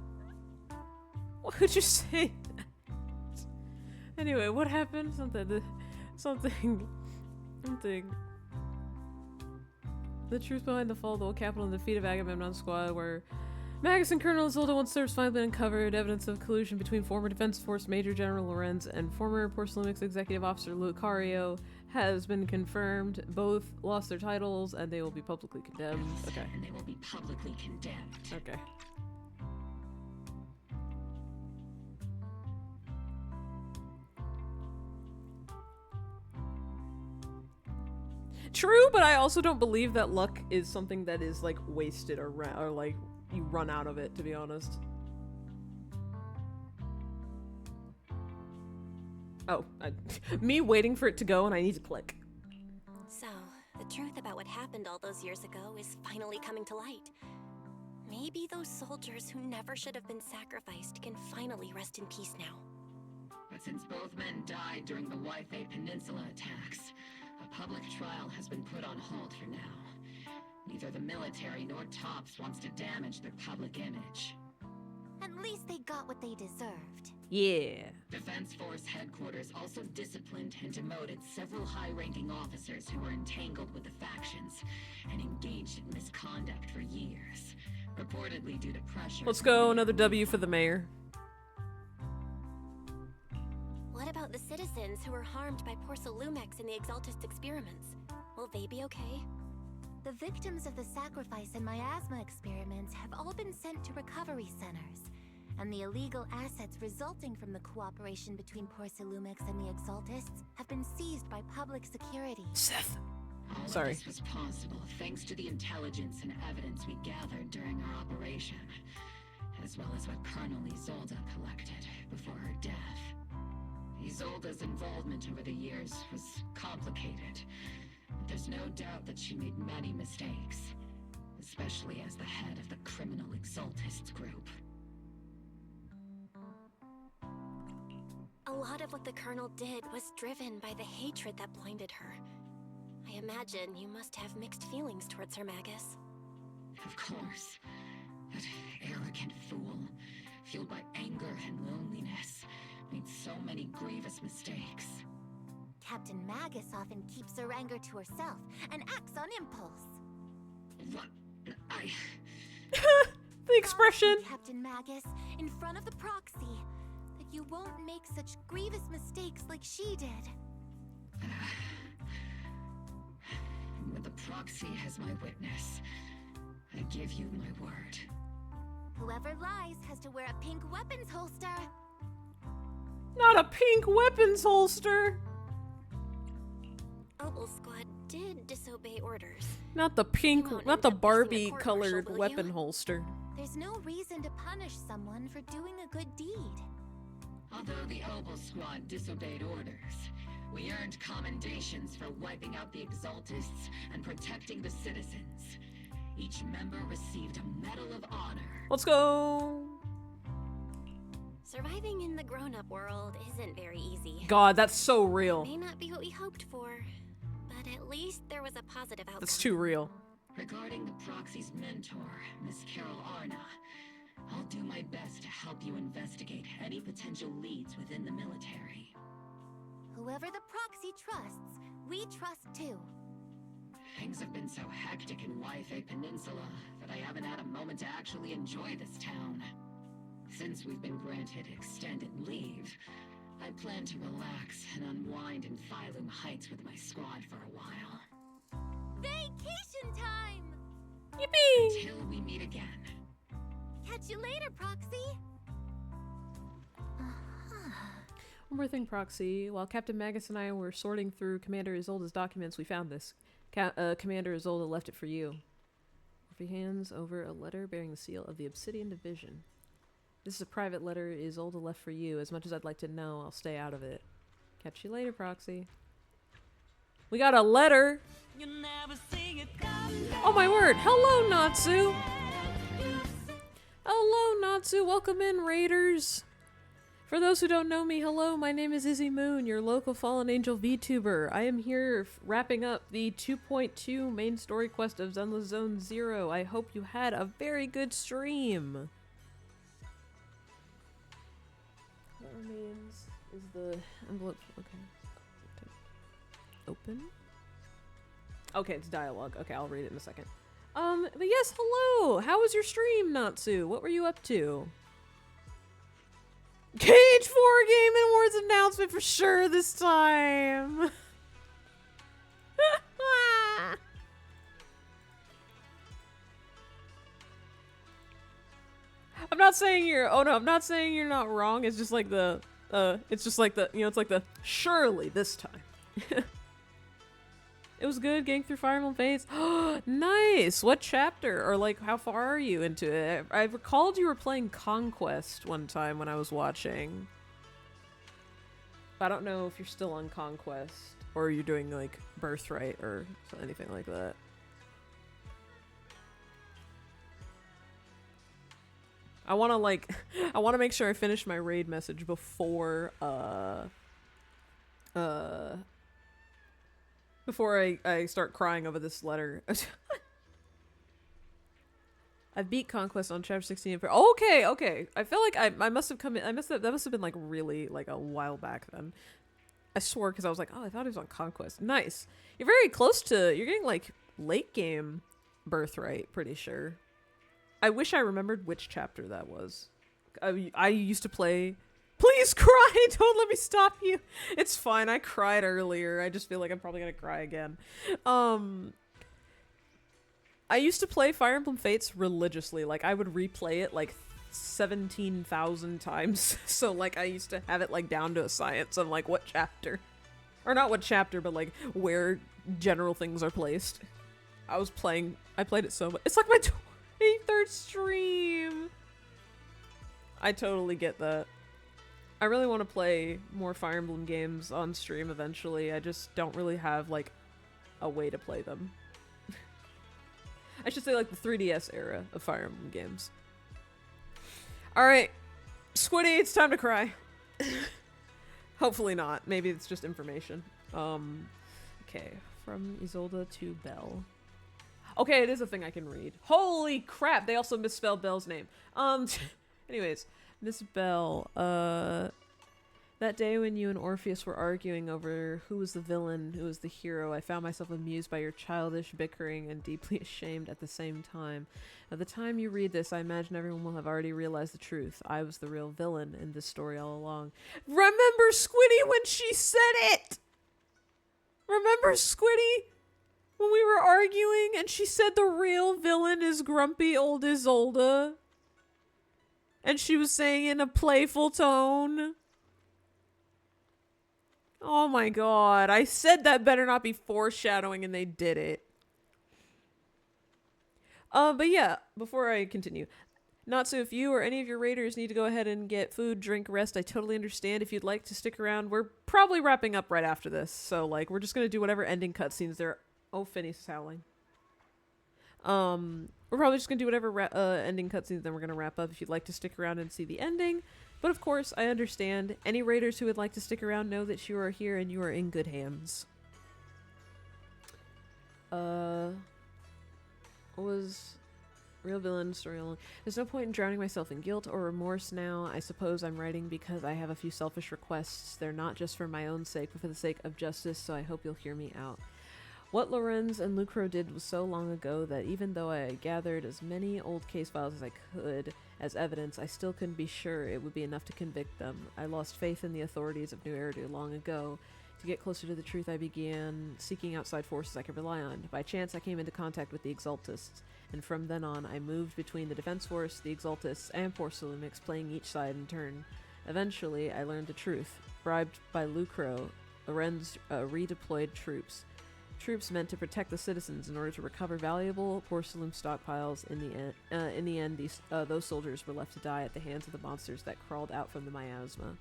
Why would you say that? Anyway, what happened? Something. The truth behind the fall of the old capital and the defeat of Agamemnon's squad, where Magus and Colonel Isolde once served, finally been uncovered. Evidence of collusion between former Defense Force Major General Lorenz and former Porcelumix Executive Officer Lucario has been confirmed. Both lost their titles and they will be publicly condemned. Okay. And they will be publicly condemned. Okay. True, but I also don't believe that luck is something that is like wasted or like you run out of it, to be honest. Oh, me waiting for it to go and I need to click. So, the truth about what happened all those years ago is finally coming to light. Maybe those soldiers who never should have been sacrificed can finally rest in peace now. But since both men died during the Waifei Peninsula attacks, a public trial has been put on hold for now. Neither the military nor TOPS wants to damage their public image. At least they got what they deserved. Yeah. Defense Force headquarters also disciplined and demoted several high-ranking officers who were entangled with the factions and engaged in misconduct for years, reportedly due to pressure. Let's go, another W for the mayor. What about the citizens who were harmed by Porcelumix in the Exaltist experiments? Will they be okay? The victims of the sacrifice and miasma experiments have all been sent to recovery centers, and the illegal assets resulting from the cooperation between Porcelumix and the Exaltists have been seized by public security. Seth. All Sorry. of this was possible thanks to the intelligence and evidence we gathered during our operation, as well as what Colonel Isolde collected before her death. Isolde's involvement over the years was complicated, but there's no doubt that she made many mistakes, especially as the head of the criminal Exaltists group. A lot of what the Colonel did was driven by the hatred that blinded her. I imagine you must have mixed feelings towards her, Magus. Of course. That arrogant fool, fueled by anger and loneliness, made so many grievous mistakes. Captain Magus often keeps her anger to herself and acts on impulse. What? The expression. Captain Magus, in front of the proxy, that you won't make such grievous mistakes like she did. With the proxy as my witness, I give you my word. Whoever lies has to wear a pink weapons holster. Not a pink weapons holster. Opal Squad did disobey orders. Not the pink, not the Barbie colored weapon holster. There's no reason to punish someone for doing a good deed. Although the Opal Squad disobeyed orders, we earned commendations for wiping out the Exaltists and protecting the citizens. Each member received a Medal of Honor. Let's go. Surviving in the grown-up world isn't very easy. God, that's so real. It may not be what we hoped for, but at least there was a positive outcome. That's too real. Regarding the proxy's mentor, Miss Carol Arna, I'll do my best to help you investigate any potential leads within the military. Whoever the proxy trusts, we trust too. Things have been so hectic in Waifei Peninsula that I haven't had a moment to actually enjoy this town. Since we've been granted extended leave, I plan to relax and unwind in Phylum Heights with my squad for a while. Vacation time! Yippee! Until we meet again. Catch you later, Proxy! One more thing, Proxy. While Captain Magus and I were sorting through Commander Isolde's documents, we found this. Commander Isolde left it for you. He hands over a letter bearing the seal of the Obsidian Division. This is a private letter Isolde left for you. As much as I'd like to know, I'll stay out of it. Catch you later, Proxy. We got a letter! Oh my word! Hello, Natsu! Hello, Natsu. Welcome in, Raiders. For those who don't know me, hello, my name is Izzy Moon, your local Fallen Angel VTuber. I am here wrapping up the 2.2 main story quest of zenlesszonezero. I hope you had a very good stream. What remains is the envelope. Okay. Open. Okay, it's dialogue. Okay, I'll read it in a second. But yes, hello! How was your stream, Natsu? What were you up to? Cage 4 Game & Awards announcement for sure this time! I'm not saying you're, oh no, I'm not saying you're not wrong, it's just like the, it's like the, surely this time. It was good getting through Fire Emblem Fates. Nice! What chapter? Or like, how far are you into it? I recalled you were playing Conquest one time when I was watching. I don't know if you're still on Conquest or you're doing like Birthright or anything like that. I want to make sure I finish my raid message before I start crying over this letter. I beat Conquest on chapter 16. Okay. I feel like I must have come in. That must have been like really like a while back then. I swore because I was like, oh, I thought he was on Conquest. Nice. You're very close to. You're getting like late game Birthright. Pretty sure. I wish I remembered which chapter that was. I used to play. Please cry! Don't let me stop you! It's fine, I cried earlier. I just feel like I'm probably gonna cry again. I used to play Fire Emblem Fates religiously. Like, I would replay it like 17,000 times. So, like, I used to have it, like, down to a science of, like, what chapter. Or not what chapter, but, like, where general things are placed. I played it so much. It's like my 23rd stream! I totally get that. I really want to play more Fire Emblem games on stream eventually. I just don't really have, like, a way to play them. I should say, like, the 3DS era of Fire Emblem games. Alright. Squiddy, it's time to cry. Hopefully not. Maybe it's just information. Okay. From Isolde to Belle. Okay, it is a thing I can read. Holy crap! They also misspelled Belle's name. Anyways. Miss Belle, that day when you and Orpheus were arguing over who was the villain, who was the hero, I found myself amused by your childish bickering and deeply ashamed at the same time. At the time you read this, I imagine everyone will have already realized the truth. I was the real villain in this story all along. Remember Squiddy when she said it? Remember Squiddy? When we were arguing and she said the real villain is grumpy old Isolde? And she was saying in a playful tone. Oh my god. I said that better not be foreshadowing and they did it. But yeah, before I continue. Natsu, if you or any of your raiders need to go ahead and get food, drink, rest, I totally understand. If you'd like to stick around, we're probably wrapping up right after this. So, like, we're just gonna do whatever ending cutscenes there. Oh, Finney's howling. We're probably just gonna do whatever ending cutscenes, then we're gonna wrap up if you'd like to stick around and see the ending. But of course, I understand. Any raiders who would like to stick around know that you are here and you are in good hands. What was real villain story alone? There's no point in drowning myself in guilt or remorse now. I suppose I'm writing because I have a few selfish requests. They're not just for my own sake, but for the sake of justice, so I hope you'll hear me out. What Lorenz and Lucro did was so long ago that even though I gathered as many old case files as I could as evidence, I still couldn't be sure it would be enough to convict them. I lost faith in the authorities of New Eridu long ago. To get closer to the truth, I began seeking outside forces I could rely on. By chance, I came into contact with the Exaltists, and from then on, I moved between the Defense Force, the Exaltists, and Porcelumix, playing each side in turn. Eventually, I learned the truth. Bribed by Lucro, Lorenz redeployed troops. Troops meant to protect the citizens in order to recover valuable porcelain stockpiles. In the end, those soldiers were left to die at the hands of the monsters that crawled out from the miasma.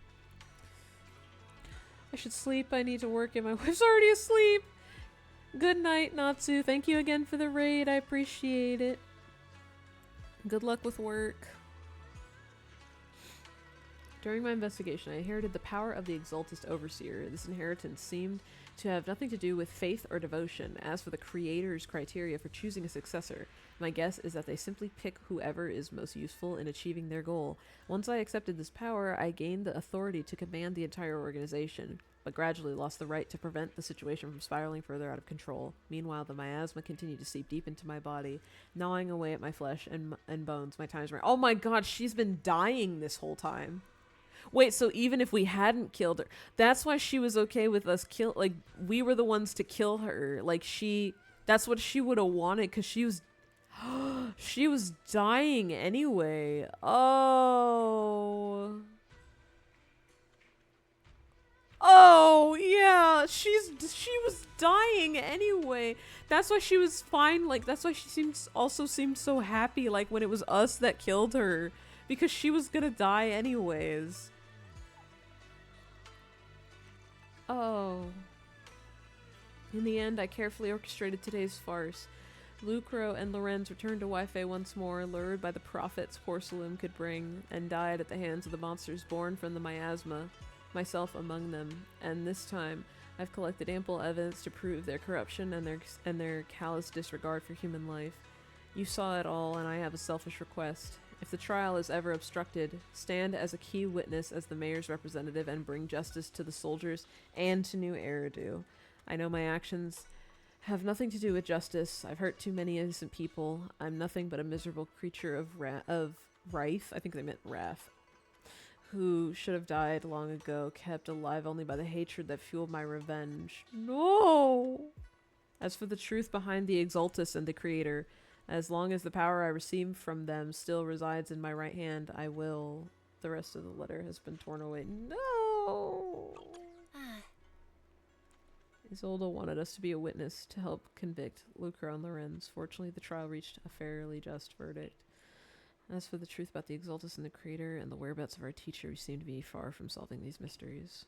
I should sleep. I need to work and my wife's already asleep. Good night, Natsu. Thank you again for the raid. I appreciate it. Good luck with work. During my investigation, I inherited the power of the Exaltist Overseer. This inheritance seemed to have nothing to do with faith or devotion. As for the Creator's criteria for choosing a successor, my guess is that they simply pick whoever is most useful in achieving their goal. Once I accepted this power, I gained the authority to command the entire organization, but gradually lost the right to prevent the situation from spiraling further out of control. Meanwhile, the miasma continued to seep deep into my body, gnawing away at my flesh and bones. My time's running. Oh my god, she's been dying this whole time. Wait, so even if we hadn't killed her, that's why she was okay with us like, we were the ones to kill her. Like, that's what she would have wanted, because she was, she was dying anyway. Oh. Oh, yeah, she was dying anyway. That's why she was fine, like, that's why she also seemed so happy, like, when it was us that killed her. Because she was gonna die anyways. Oh. In the end, I carefully orchestrated today's farce. Lucro and Lorenz returned to Wi-Fi once more, lured by the profits poor Saloom could bring, and died at the hands of the monsters born from the miasma, myself among them. And this time, I've collected ample evidence to prove their corruption and their callous disregard for human life. You saw it all, and I have a selfish request. If the trial is ever obstructed, stand as a key witness as the mayor's representative and bring justice to the soldiers and to New Eridu. I know my actions have nothing to do with justice. I've hurt too many innocent people. I'm nothing but a miserable creature of Wraith. I think they meant Wrath. Who should have died long ago, kept alive only by the hatred that fueled my revenge. No! As for the truth behind the Exaltus and the Creator, as long as the power I received from them still resides in my right hand, I will. The rest of the letter has been torn away. No! Isolde wanted us to be a witness to help convict Lucro and Lorenz. Fortunately, the trial reached a fairly just verdict. As for the truth about the Exaltus and the Creator and the whereabouts of our teacher, we seem to be far from solving these mysteries.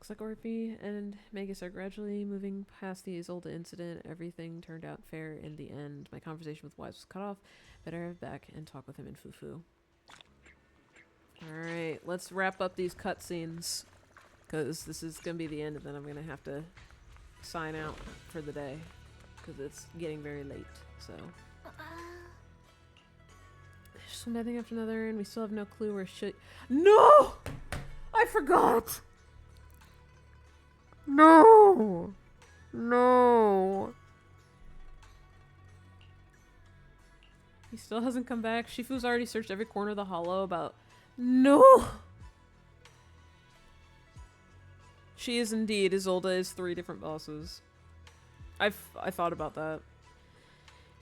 Looks like Orpy and Magus are gradually moving past the Isolde incident. Everything turned out fair in the end. My conversation with Wise was cut off. Better head back and talk with him in Fufu. Alright, let's wrap up these cutscenes, because this is going to be the end, and then I'm going to have to sign out for the day, because it's getting very late, so. Just one thing after another, and we still have no clue where shit. No! I forgot! No! No! He still hasn't come back. Shifu's already searched every corner of the hollow about... No! She is indeed. Isolde is 3 different bosses. I thought about that.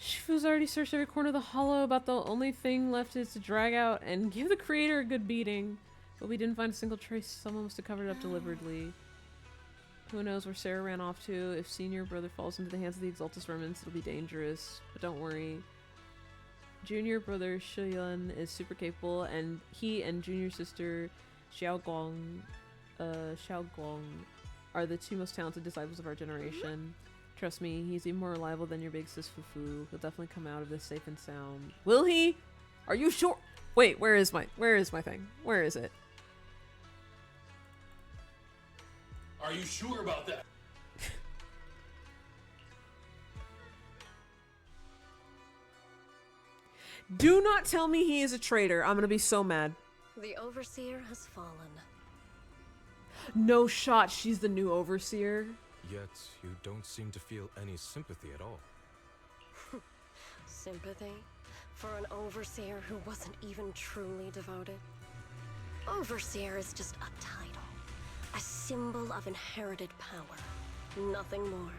Shifu's already searched every corner of the hollow about the only thing left is to drag out and give the Creator a good beating. But we didn't find a single trace. Someone must have covered it up deliberately. Who knows where Sarah ran off to. If Senior Brother falls into the hands of the Exaltus remnants, it'll be dangerous. But don't worry. Junior Brother Shiyun is super capable, and he and Junior Sister Xiaoguang are the 2 most talented disciples of our generation. Trust me, he's even more reliable than your big sis Fufu. He'll definitely come out of this safe and sound. Will he? Are you sure? Wait, where is my thing? Where is it? Are you sure about that? Do not tell me he is a traitor. I'm gonna be so mad. The Overseer has fallen. No shot, she's the new Overseer. Yet, you don't seem to feel any sympathy at all. Sympathy? For an Overseer who wasn't even truly devoted? Overseer is just a title. A symbol of inherited power. Nothing more.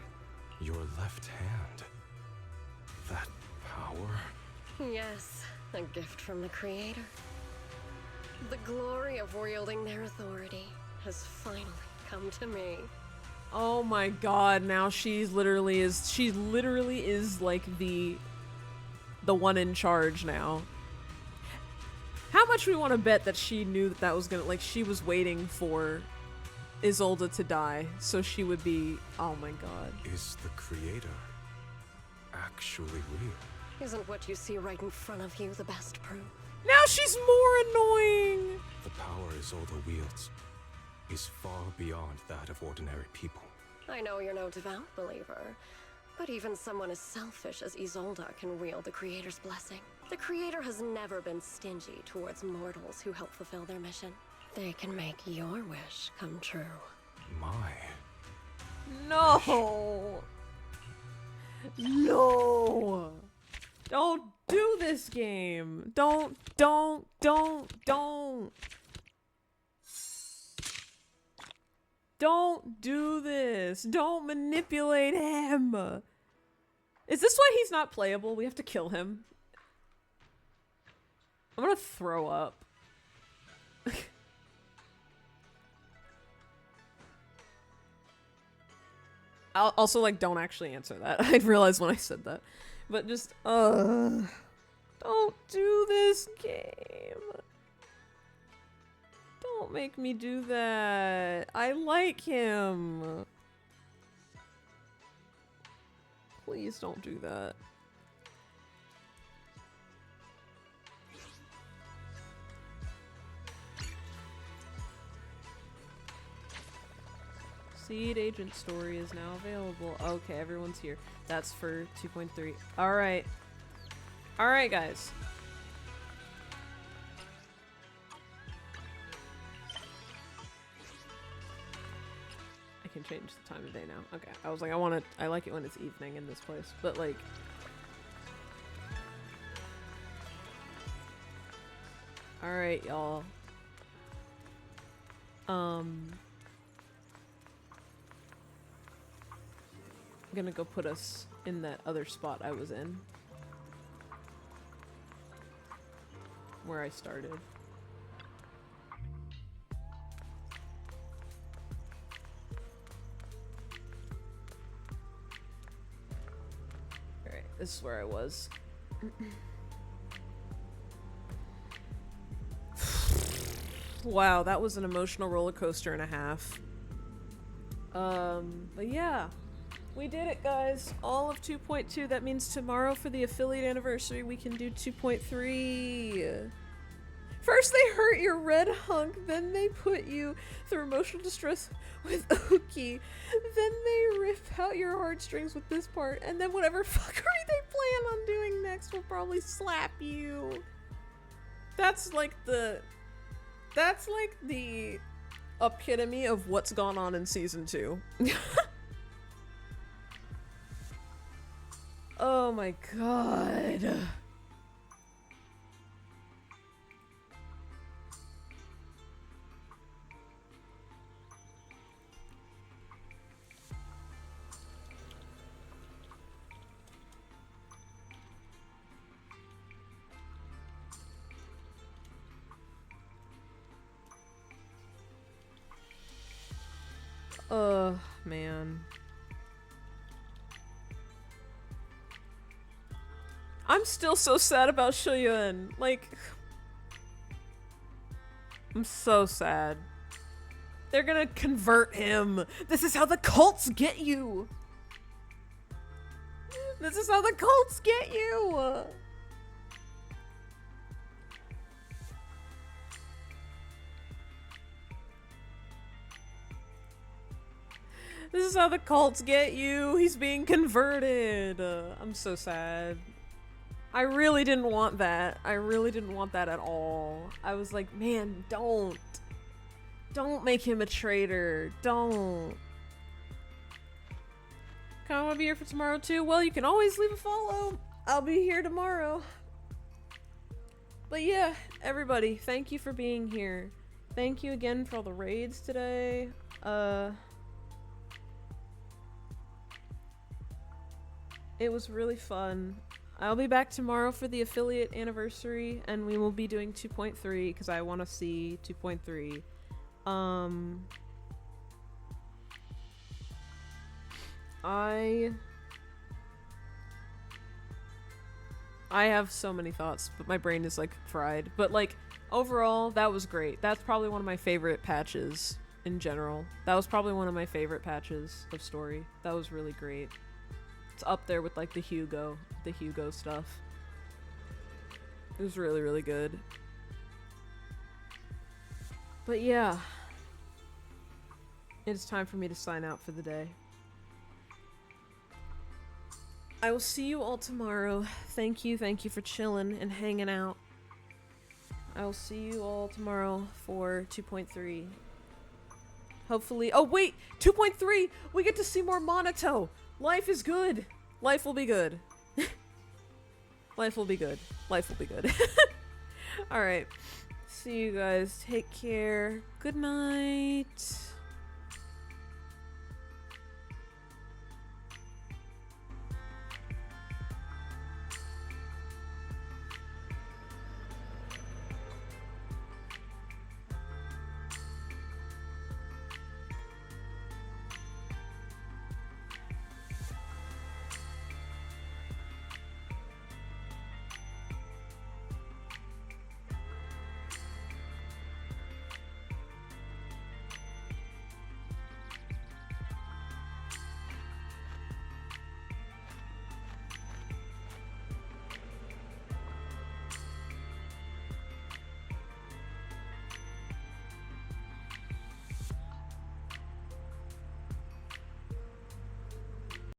Your left hand. That power? Yes, a gift from the Creator. The glory of wielding their authority has finally come to me. Oh my god, now she literally is like the one in charge now. How much we want to bet that she knew that was gonna, like, she was waiting for Isolde to die, so she would be, oh my god. Is the Creator actually real? Isn't what you see right in front of you the best proof? Now she's more annoying! The power Isolde wields is far beyond that of ordinary people. I know you're no devout believer, but even someone as selfish as Isolde can wield the Creator's blessing. The Creator has never been stingy towards mortals who help fulfill their mission. They can make your wish come true. My. No! No! Don't do this game! Don't. Don't do this! Don't manipulate him! Is this why he's not playable? We have to kill him? I'm gonna throw up. Also, like, don't actually answer that. I realized when I said that. But just, don't do this game. Don't make me do that. I like him. Please don't do that. Seed agent story is now available. Okay, everyone's here. That's for 2.3. Alright. Alright, guys. I can change the time of day now. Okay. I was like, I like it when it's evening in this place. But like... Alright, y'all. I'm gonna go put us in that other spot I was in. Where I started. Alright, this is where I was. Wow, that was an emotional roller coaster and a half. But yeah. We did it, guys. All of 2.2. That means tomorrow for the affiliate anniversary, we can do 2.3. First they hurt your red hunk, then they put you through emotional distress with Oki, then they rip out your heartstrings with this part, and then whatever fuckery they plan on doing next will probably slap you. That's like the epitome of what's gone on in season 2. Oh my god. Man. I'm still so sad about Shuyun. Like, I'm so sad. They're gonna convert him. This is how the cults get you. This is how the cults get you. This is how the cults get you. He's being converted. I'm so sad. I really didn't want that. I really didn't want that at all. I was like, man, don't. Don't make him a traitor. Don't. Kinda wanna be here for tomorrow too? Well, you can always leave a follow. I'll be here tomorrow. But yeah, everybody, thank you for being here. Thank you again for all the raids today. It was really fun. I'll be back tomorrow for the affiliate anniversary, and we will be doing 2.3 because I want to see 2.3. I have so many thoughts, but my brain is like fried. But like overall, that was great. That's probably one of my favorite patches in general. That was probably one of my favorite patches of story. That was really great. It's up there with like the Hugo stuff. It was really, really good. But yeah. It's time for me to sign out for the day. I will see you all tomorrow. Thank you for chilling and hanging out. I will see you all tomorrow for 2.3. Hopefully— oh wait! 2.3! We get to see more Monato! Life is good! Life will be good. Life will be good. Life will be good. Alright. See you guys. Take care. Good night.